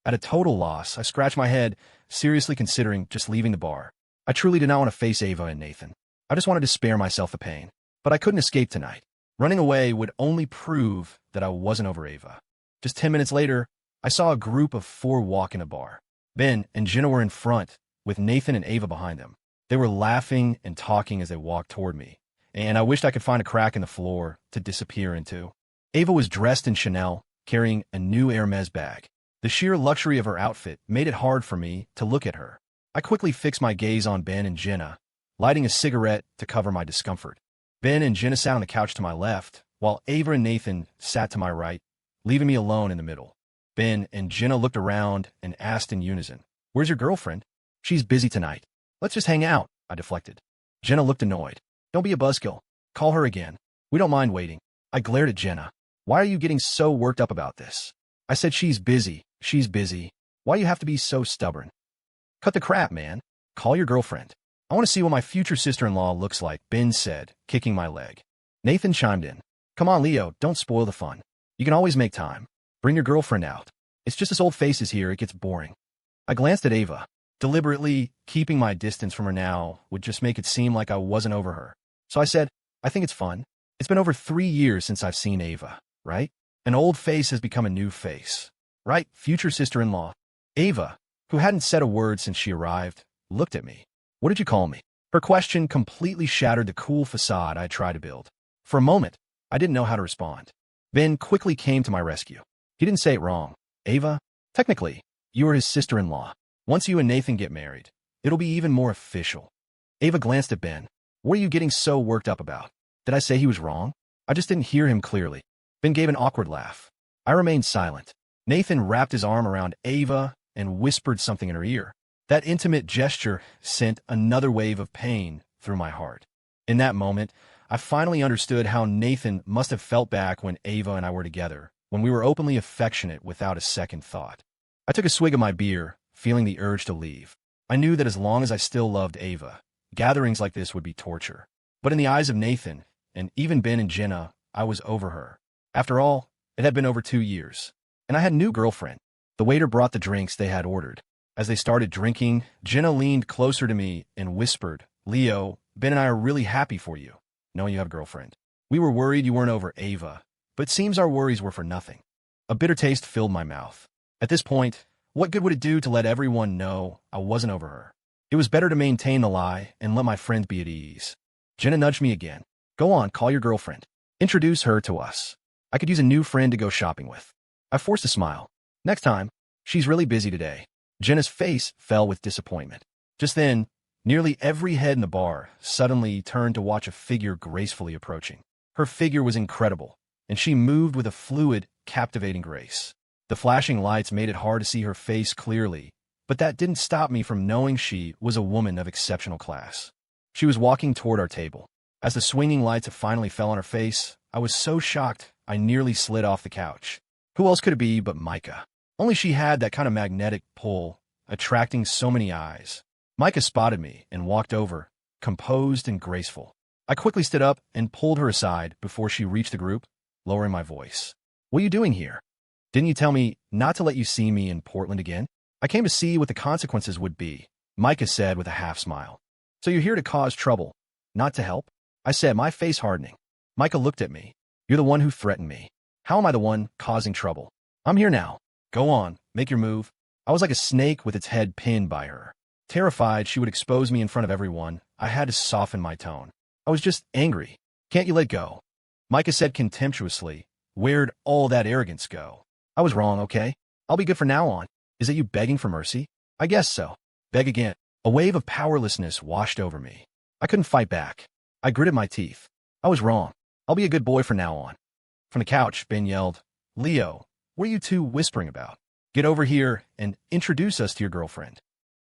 At a total loss, I scratched my head, seriously considering just leaving the bar. I truly did not want to face Ava and Nathan. I just wanted to spare myself the pain. But I couldn't escape tonight. Running away would only prove that I wasn't over Ava. Just 10 minutes later, I saw a group of 4 walk in a bar. Ben and Jenna were in front, with Nathan and Ava behind them. They were laughing and talking as they walked toward me, and I wished I could find a crack in the floor to disappear into. Ava was dressed in Chanel, carrying a new Hermes bag. The sheer luxury of her outfit made it hard for me to look at her. I quickly fixed my gaze on Ben and Jenna, lighting a cigarette to cover my discomfort. Ben and Jenna sat on the couch to my left, while Ava and Nathan sat to my right, leaving me alone in the middle. Ben and Jenna looked around and asked in unison, "Where's your girlfriend?" "She's busy tonight. Let's just hang out," I deflected. Jenna looked annoyed. "Don't be a buzzkill. Call her again. We don't mind waiting." I glared at Jenna. "Why are you getting so worked up about this?" I said, "She's busy. She's busy. Why do you have to be so stubborn?" "Cut the crap, man. Call your girlfriend." "I want to see what my future sister-in-law looks like," Ben said, kicking my leg. Nathan chimed in. "Come on, Leo, don't spoil the fun. You can always make time. Bring your girlfriend out. It's just as old faces here, it gets boring." I glanced at Ava. Deliberately keeping my distance from her now would just make it seem like I wasn't over her. So I said, "I think it's fun. It's been over 3 years since I've seen Ava, right? An old face has become a new face. Right, future sister-in-law." Ava, who hadn't said a word since she arrived, looked at me. "What did you call me?" Her question completely shattered the cool facade I tried to build. For a moment, I didn't know how to respond. Ben quickly came to my rescue. He didn't say it wrong. Ava, technically, you are his sister-in-law. Once you and Nathan get married, it'll be even more official. Ava glanced at Ben. What are you getting so worked up about? Did I say he was wrong? I just didn't hear him clearly. Ben gave an awkward laugh. I remained silent. Nathan wrapped his arm around Ava and whispered something in her ear. That intimate gesture sent another wave of pain through my heart. In that moment, I finally understood how Nathan must have felt back when Ava and I were together, when we were openly affectionate without a second thought. I took a swig of my beer, feeling the urge to leave. I knew that as long as I still loved Ava, gatherings like this would be torture. But in the eyes of Nathan, and even Ben and Jenna, I was over her. After all, it had been over 2 years. And I had a new girlfriend. The waiter brought the drinks they had ordered. As they started drinking, Jenna leaned closer to me and whispered, Leo, Ben and I are really happy for you, knowing you have a girlfriend. We were worried you weren't over Ava, but it seems our worries were for nothing. A bitter taste filled my mouth. At this point, what good would it do to let everyone know I wasn't over her? It was better to maintain the lie and let my friend be at ease. Jenna nudged me again. Go on, call your girlfriend. Introduce her to us. I could use a new friend to go shopping with. I forced a smile. Next time. She's really busy today. Jenna's face fell with disappointment. Just then, nearly every head in the bar suddenly turned to watch a figure gracefully approaching. Her figure was incredible, and she moved with a fluid, captivating grace. The flashing lights made it hard to see her face clearly, but that didn't stop me from knowing she was a woman of exceptional class. She was walking toward our table. As the swinging lights finally fell on her face, I was so shocked I nearly slid off the couch. Who else could it be but Micah? Only she had that kind of magnetic pull, attracting so many eyes. Micah spotted me and walked over, composed and graceful. I quickly stood up and pulled her aside before she reached the group, lowering my voice. What are you doing here? Didn't you tell me not to let you see me in Portland again? I came to see what the consequences would be, Micah said with a half smile. So you're here to cause trouble, not to help? I said, my face hardening. Micah looked at me. You're the one who threatened me. How am I the one causing trouble? I'm here now. Go on, make your move. I was like a snake with its head pinned by her. Terrified she would expose me in front of everyone, I had to soften my tone. I was just angry. Can't you let go? Micah said contemptuously. Where'd all that arrogance go? I was wrong, okay? I'll be good from now on. Is it you begging for mercy? I guess so. Beg again. A wave of powerlessness washed over me. I couldn't fight back. I gritted my teeth. I was wrong. I'll be a good boy from now on. From the couch, Ben yelled, Leo, what are you two whispering about? Get over here and introduce us to your girlfriend.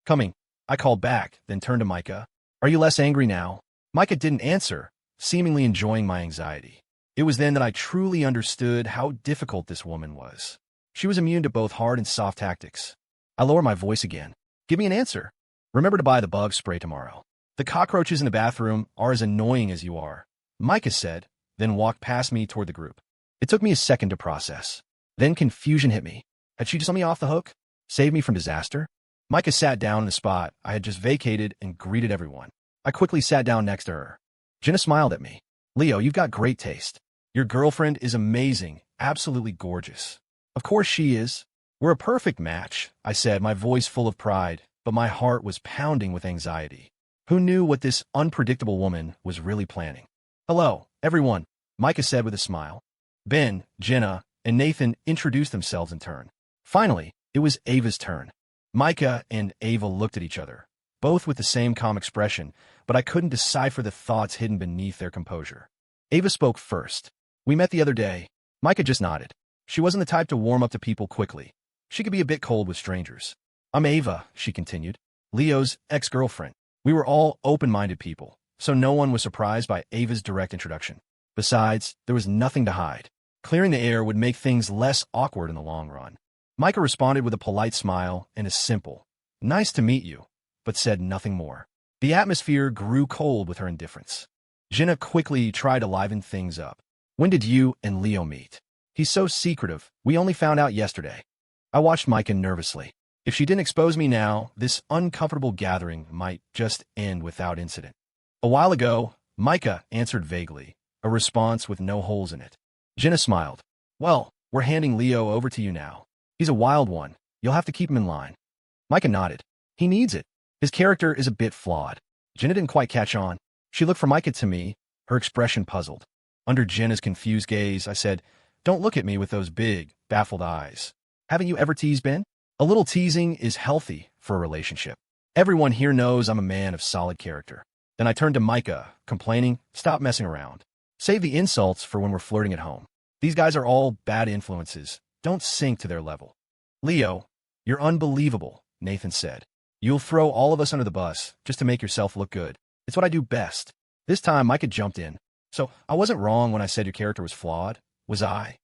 Coming, I called back, then turned to Micah. Are you less angry now? Micah didn't answer, seemingly enjoying my anxiety. It was then that I truly understood how difficult this woman was. She was immune to both hard and soft tactics. I lowered my voice again. Give me an answer. Remember to buy the bug spray tomorrow. The cockroaches in the bathroom are as annoying as you are, Micah said, then walked past me toward the group. It took me a second to process. Then confusion hit me. Had she just let me off the hook? Saved me from disaster? Micah sat down in the spot I had just vacated and greeted everyone. I quickly sat down next to her. Jenna smiled at me. Leo, you've got great taste. Your girlfriend is amazing, absolutely gorgeous. Of course she is. We're a perfect match, I said, my voice full of pride, but my heart was pounding with anxiety. Who knew what this unpredictable woman was really planning? Hello, everyone, Micah said with a smile. Ben, Jenna, and Nathan introduced themselves in turn. Finally, it was Ava's turn. Micah and Ava looked at each other, both with the same calm expression, but I couldn't decipher the thoughts hidden beneath their composure. Ava spoke first. We met the other day. Micah just nodded. She wasn't the type to warm up to people quickly. She could be a bit cold with strangers. I'm Ava, she continued, Leo's ex-girlfriend. We were all open-minded people, so no one was surprised by Ava's direct introduction. Besides, there was nothing to hide. Clearing the air would make things less awkward in the long run. Micah responded with a polite smile and a simple, nice to meet you, but said nothing more. The atmosphere grew cold with her indifference. Jenna quickly tried to liven things up. When did you and Leo meet? He's so secretive. We only found out yesterday. I watched Micah nervously. If she didn't expose me now, this uncomfortable gathering might just end without incident. A while ago, Micah answered vaguely, a response with no holes in it. Jenna smiled. Well, we're handing Leo over to you now. He's a wild one. You'll have to keep him in line. Micah nodded. He needs it. His character is a bit flawed. Jenna didn't quite catch on. She looked from Micah to me, her expression puzzled. Under Jenna's confused gaze, I said, Don't look at me with those big, baffled eyes. Haven't you ever teased Ben? A little teasing is healthy for a relationship. Everyone here knows I'm a man of solid character. Then I turned to Micah, complaining, stop messing around. Save the insults for when we're flirting at home. These guys are all bad influences. Don't sink to their level. Leo, you're unbelievable, Nathan said. You'll throw all of us under the bus just to make yourself look good. It's what I do best. This time, Micah jumped in. So, I wasn't wrong when I said your character was flawed, was I?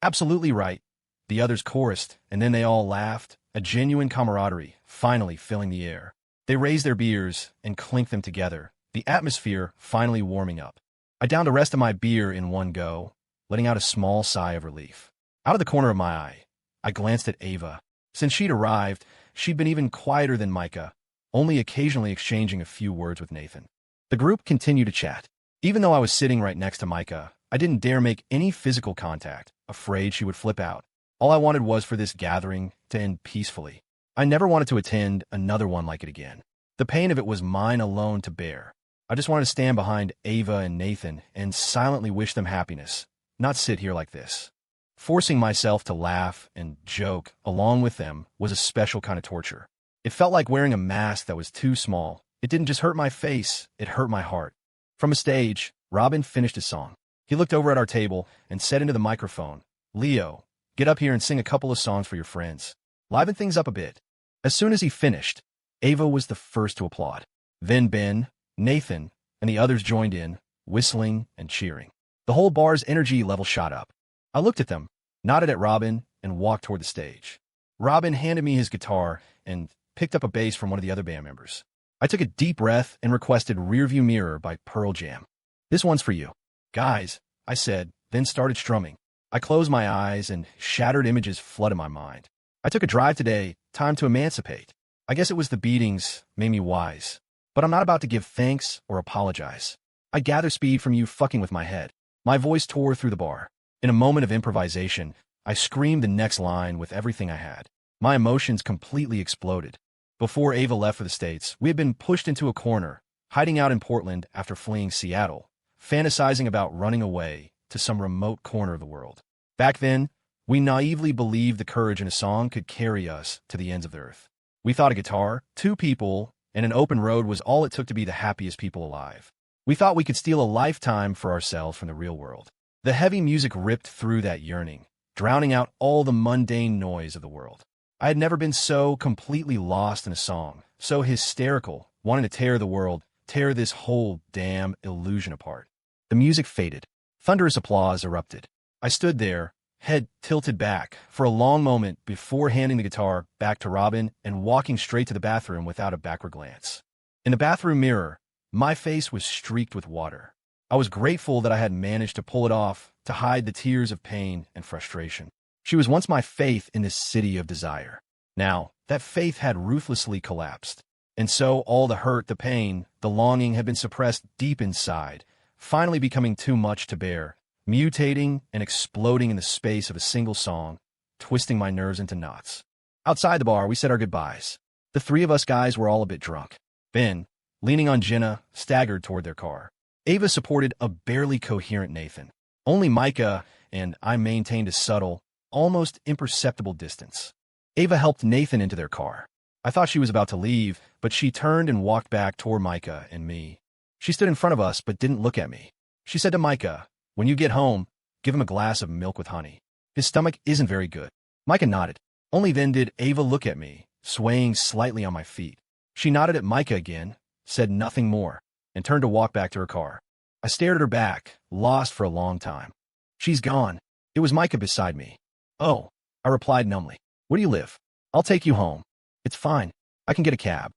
Absolutely right. The others chorused, and then they all laughed, a genuine camaraderie finally filling the air. They raised their beers and clinked them together, the atmosphere finally warming up. I downed the rest of my beer in one go, letting out a small sigh of relief. Out of the corner of my eye, I glanced at Ava. Since she'd arrived, she'd been even quieter than Micah, only occasionally exchanging a few words with Nathan. The group continued to chat. Even though I was sitting right next to Micah, I didn't dare make any physical contact, afraid she would flip out. All I wanted was for this gathering to end peacefully. I never wanted to attend another one like it again. The pain of it was mine alone to bear. I just wanted to stand behind Ava and Nathan and silently wish them happiness, not sit here like this. Forcing myself to laugh and joke along with them was a special kind of torture. It felt like wearing a mask that was too small. It didn't just hurt my face, it hurt my heart. From a stage, Robin finished his song. He looked over at our table and said into the microphone, Leo, get up here and sing a couple of songs for your friends. Liven things up a bit. As soon as he finished, Ava was the first to applaud. Then Ben, Nathan, and the others joined in, whistling and cheering. The whole bar's energy level shot up. I looked at them, nodded at Robin, and walked toward the stage. Robin handed me his guitar and picked up a bass from one of the other band members. I took a deep breath and requested Rearview Mirror by Pearl Jam. This one's for you. Guys, I said, then started strumming. I closed my eyes and shattered images flooded my mind. I took a drive today, time to emancipate. I guess it was the beatings made me wise. But I'm not about to give thanks or apologize. I gather speed from you fucking with my head. My voice tore through the bar. In a moment of improvisation, I screamed the next line with everything I had. My emotions completely exploded. Before Ava left for the States, we had been pushed into a corner, hiding out in Portland after fleeing Seattle, fantasizing about running away to some remote corner of the world. Back then, we naively believed the courage in a song could carry us to the ends of the earth. We thought a guitar, two people, and an open road was all it took to be the happiest people alive. We thought we could steal a lifetime for ourselves from the real world. The heavy music ripped through that yearning, drowning out all the mundane noise of the world. I had never been so completely lost in a song, so hysterical, wanting to tear the world, tear this whole damn illusion apart. The music faded. Thunderous applause erupted. I stood there, head tilted back, for a long moment before handing the guitar back to Robin and walking straight to the bathroom without a backward glance. In the bathroom mirror, my face was streaked with water. I was grateful that I had managed to pull it off to hide the tears of pain and frustration. She was once my faith in this city of desire. Now, that faith had ruthlessly collapsed. And so all the hurt, the pain, the longing had been suppressed deep inside, finally becoming too much to bear, mutating and exploding in the space of a single song, twisting my nerves into knots. Outside the bar, we said our goodbyes. The three of us guys were all a bit drunk. Ben, leaning on Jenna, staggered toward their car. Ava supported a barely coherent Nathan. Only Micah and I maintained a subtle, almost imperceptible distance. Ava helped Nathan into their car. I thought she was about to leave, but she turned and walked back toward Micah and me. She stood in front of us but didn't look at me. She said to Micah, "When you get home, give him a glass of milk with honey. His stomach isn't very good." Micah nodded. Only then did Ava look at me, swaying slightly on my feet. She nodded at Micah again, said nothing more, and turned to walk back to her car. I stared at her back, lost for a long time. She's gone. It was Micah beside me. "Oh," I replied numbly. "Where do you live? I'll take you home." "It's fine. I can get a cab."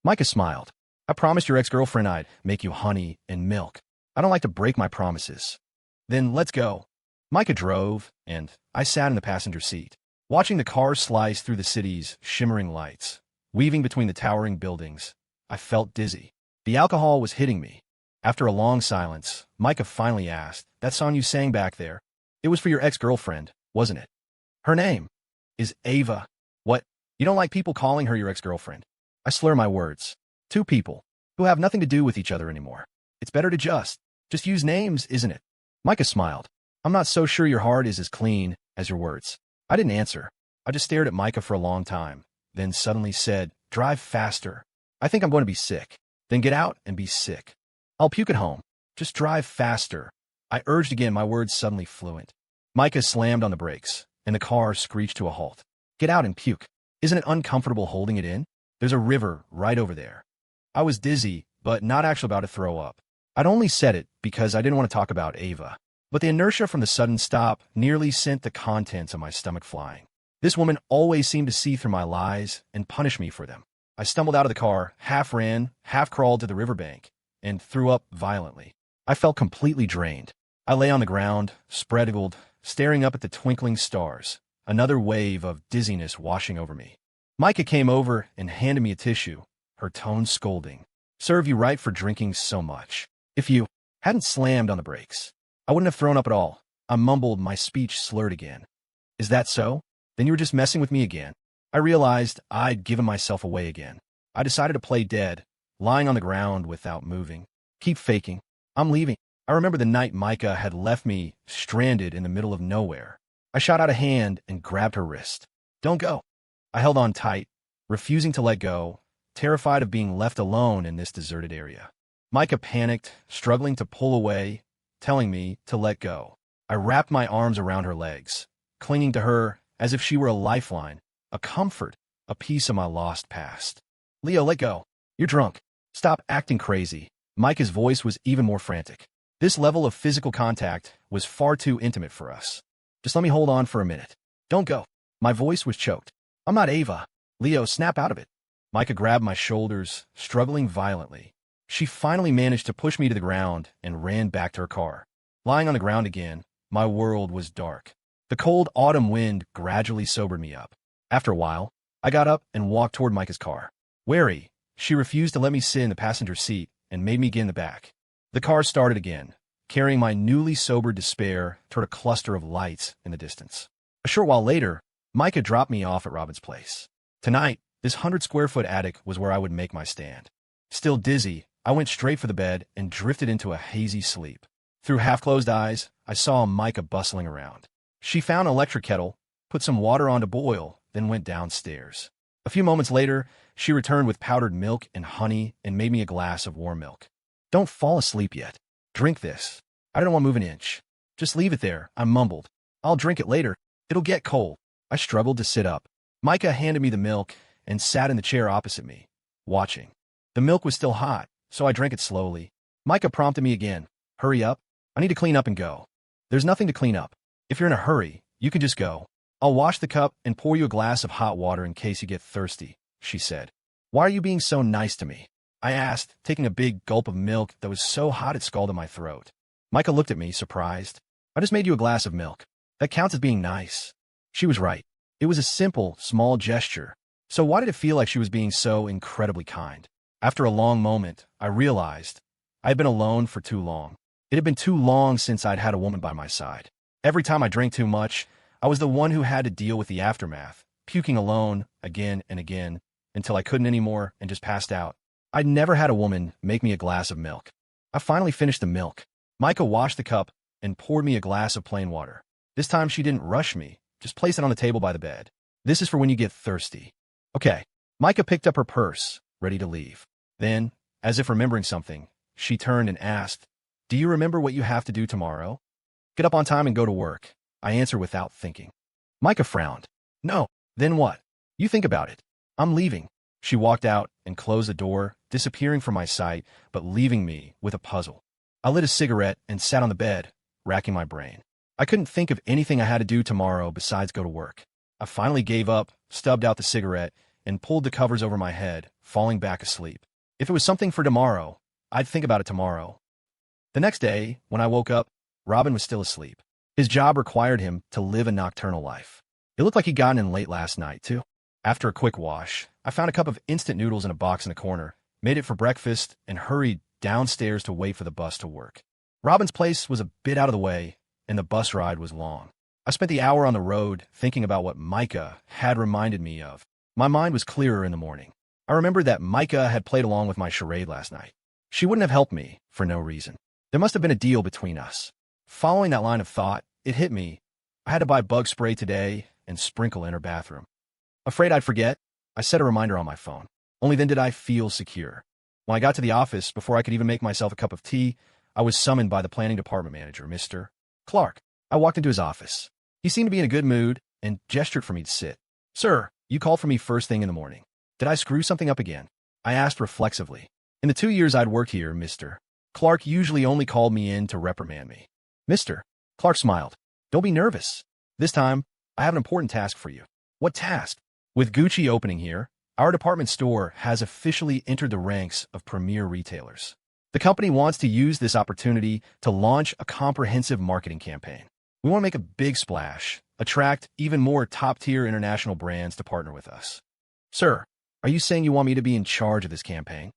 Micah smiled. "I promised your ex-girlfriend I'd make you honey and milk. I don't like to break my promises." "Then let's go." Micah drove, and I sat in the passenger seat, watching the car slice through the city's shimmering lights, weaving between the towering buildings. I felt dizzy. The alcohol was hitting me. After a long silence, Micah finally asked, "That song you sang back there, it was for your ex-girlfriend, wasn't it?" "Her name is Ava." "What? You don't like people calling her your ex-girlfriend?" I slur my words. "Two people who have nothing to do with each other anymore. It's better to just use names, isn't it?" Micah smiled. I'm not so sure your heart is as clean as your words. I didn't answer. I just stared at Micah for a long time, then suddenly said, drive faster. I think I'm going to be sick. Then get out and be sick. I'll puke at home. Just drive faster. I urged again, my words suddenly fluent. Micah slammed on the brakes, and the car screeched to a halt. Get out and puke. Isn't it uncomfortable holding it in? There's a river right over there. I was dizzy, but not actually about to throw up. I'd only said it because I didn't want to talk about Ava. But the inertia from the sudden stop nearly sent the contents of my stomach flying. This woman always seemed to see through my lies and punish me for them. I stumbled out of the car, half ran, half crawled to the riverbank, and threw up violently. I felt completely drained. I lay on the ground, spread-eagled, staring up at the twinkling stars, another wave of dizziness washing over me. Micah came over and handed me a tissue, her tone scolding. Serve you right for drinking so much. If you hadn't slammed on the brakes, I wouldn't have thrown up at all. I mumbled, my speech slurred again. Is that so? Then you were just messing with me again. I realized I'd given myself away again. I decided to play dead, lying on the ground without moving. Keep faking. I'm leaving. I remember the night Micah had left me stranded in the middle of nowhere. I shot out a hand and grabbed her wrist. Don't go. I held on tight, refusing to let go, terrified of being left alone in this deserted area. Micah panicked, struggling to pull away, telling me to let go. I wrapped my arms around her legs, clinging to her as if she were a lifeline, a comfort, a piece of my lost past. Leo, let go. You're drunk. Stop acting crazy. Micah's voice was even more frantic. This level of physical contact was far too intimate for us. Just let me hold on for a minute. Don't go. My voice was choked. I'm not Ava. Leo, snap out of it. Micah grabbed my shoulders, struggling violently. She finally managed to push me to the ground and ran back to her car. Lying on the ground again, my world was dark. The cold autumn wind gradually sobered me up. After a while, I got up and walked toward Micah's car. Wary, she refused to let me sit in the passenger seat and made me get in the back. The car started again, carrying my newly sobered despair toward a cluster of lights in the distance. A short while later, Micah dropped me off at Robin's place. Tonight, this 100-square-foot attic was where I would make my stand. Still dizzy, I went straight for the bed and drifted into a hazy sleep. Through half-closed eyes, I saw Micah bustling around. She found an electric kettle, put some water on to boil, then went downstairs. A few moments later, she returned with powdered milk and honey and made me a glass of warm milk. Don't fall asleep yet. Drink this. I don't want to move an inch. Just leave it there, I mumbled. I'll drink it later. It'll get cold. I struggled to sit up. Micah handed me the milk and sat in the chair opposite me, watching. The milk was still hot, so I drank it slowly. Micah prompted me again. Hurry up. I need to clean up and go. There's nothing to clean up. If you're in a hurry, you can just go. I'll wash the cup and pour you a glass of hot water in case you get thirsty, she said. Why are you being so nice to me? I asked, taking a big gulp of milk that was so hot it scalded my throat. Micah looked at me, surprised. I just made you a glass of milk. That counts as being nice. She was right. It was a simple, small gesture. So why did it feel like she was being so incredibly kind? After a long moment, I realized I had been alone for too long. It had been too long since I'd had a woman by my side. Every time I drank too much, I was the one who had to deal with the aftermath, puking alone again and again until I couldn't anymore and just passed out. I'd never had a woman make me a glass of milk. I finally finished the milk. Micah washed the cup and poured me a glass of plain water. This time she didn't rush me, just place it on the table by the bed. This is for when you get thirsty. Okay. Micah picked up her purse, ready to leave. Then, as if remembering something, she turned and asked, Do you remember what you have to do tomorrow? Get up on time and go to work, I answered without thinking. Micah frowned. No, then what? You think about it. I'm leaving. She walked out and closed the door, disappearing from my sight, but leaving me with a puzzle. I lit a cigarette and sat on the bed, racking my brain. I couldn't think of anything I had to do tomorrow besides go to work. I finally gave up, stubbed out the cigarette, and pulled the covers over my head, falling back asleep. If it was something for tomorrow, I'd think about it tomorrow. The next day, when I woke up, Robin was still asleep. His job required him to live a nocturnal life. It looked like he'd gotten in late last night, too. After a quick wash, I found a cup of instant noodles in a box in the corner, made it for breakfast, and hurried downstairs to wait for the bus to work. Robin's place was a bit out of the way, and the bus ride was long. I spent the hour on the road thinking about what Micah had reminded me of. My mind was clearer in the morning. I remembered that Micah had played along with my charade last night. She wouldn't have helped me for no reason. There must have been a deal between us. Following that line of thought, it hit me. I had to buy bug spray today and sprinkle in her bathroom. Afraid I'd forget, I set a reminder on my phone. Only then did I feel secure. When I got to the office, before I could even make myself a cup of tea, I was summoned by the planning department manager, Mr. Clark. I walked into his office. He seemed to be in a good mood and gestured for me to sit. Sir, you called for me first thing in the morning. Did I screw something up again? I asked reflexively. In the 2 years I'd worked here, Mr. Clark usually only called me in to reprimand me. Mr. Clark smiled. Don't be nervous. This time, I have an important task for you. What task? With Gucci opening here, our department store has officially entered the ranks of premier retailers. The company wants to use this opportunity to launch a comprehensive marketing campaign. We want to make a big splash, attract even more top-tier international brands to partner with us. Sir, are you saying you want me to be in charge of this campaign?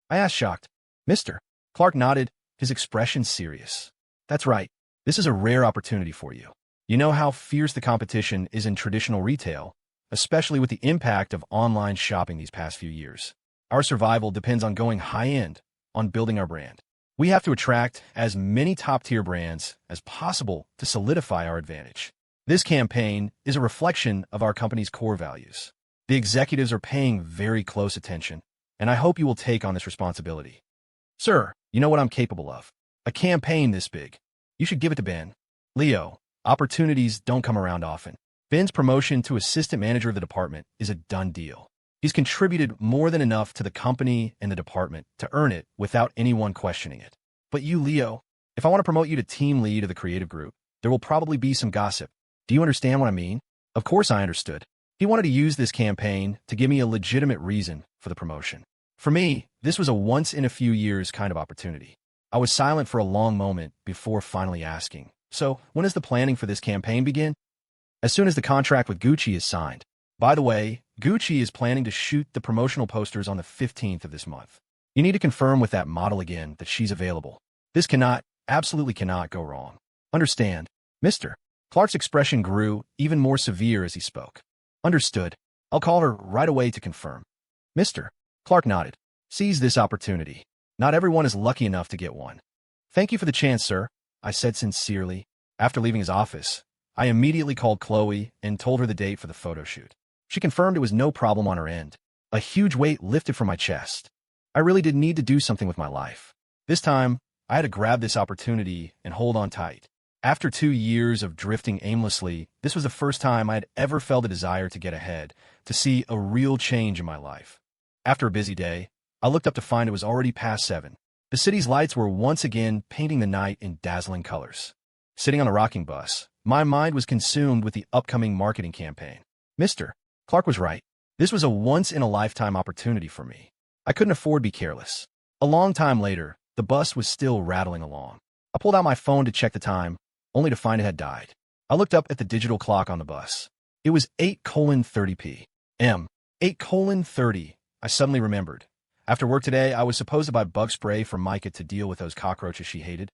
I asked, shocked. Mr. Clark nodded, his expression serious. That's right. This is a rare opportunity for you. You know how fierce the competition is in traditional retail, especially with the impact of online shopping these past few years. Our survival depends on going high-end, on building our brand. We have to attract as many top-tier brands as possible to solidify our advantage. This campaign is a reflection of our company's core values. The executives are paying very close attention, and I hope you will take on this responsibility. Sir, you know what I'm capable of. A campaign this big. You should give it to Ben. Leo, opportunities don't come around often. Ben's promotion to assistant manager of the department is a done deal. He's contributed more than enough to the company and the department to earn it without anyone questioning it. But you, Leo, if I want to promote you to team lead of the creative group, there will probably be some gossip. Do you understand what I mean? Of course I understood. He wanted to use this campaign to give me a legitimate reason for the promotion. For me, this was a once-in-a-few-years kind of opportunity. I was silent for a long moment before finally asking, so when does the planning for this campaign begin? As soon as the contract with Gucci is signed. By the way, Gucci is planning to shoot the promotional posters on the 15th of this month. You need to confirm with that model again that she's available. This absolutely cannot go wrong. Understand? Mr. Clark's expression grew even more severe as he spoke. Understood. I'll call her right away to confirm. Mr. Clark nodded. Seize this opportunity. Not everyone is lucky enough to get one. Thank you for the chance, sir, I said sincerely. After leaving his office, I immediately called Chloe and told her the date for the photo shoot. She confirmed it was no problem on her end. A huge weight lifted from my chest. I really did need to do something with my life. This time, I had to grab this opportunity and hold on tight. After 2 years of drifting aimlessly, this was the first time I had ever felt a desire to get ahead, to see a real change in my life. After a busy day, I looked up to find it was already past 7. The city's lights were once again painting the night in dazzling colors. Sitting on a rocking bus, my mind was consumed with the upcoming marketing campaign. Mr. Clark was right. This was a once-in-a-lifetime opportunity for me. I couldn't afford to be careless. A long time later, the bus was still rattling along. I pulled out my phone to check the time, only to find it had died. I looked up at the digital clock on the bus. It was 8:30 p.m. 8:30, I suddenly remembered. After work today, I was supposed to buy bug spray for Micah to deal with those cockroaches she hated.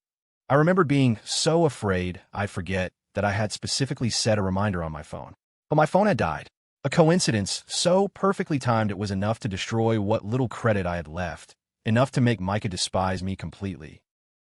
I remembered being so afraid I'd forget that I had specifically set a reminder on my phone. But my phone had died. A coincidence so perfectly timed it was enough to destroy what little credit I had left, enough to make Micah despise me completely.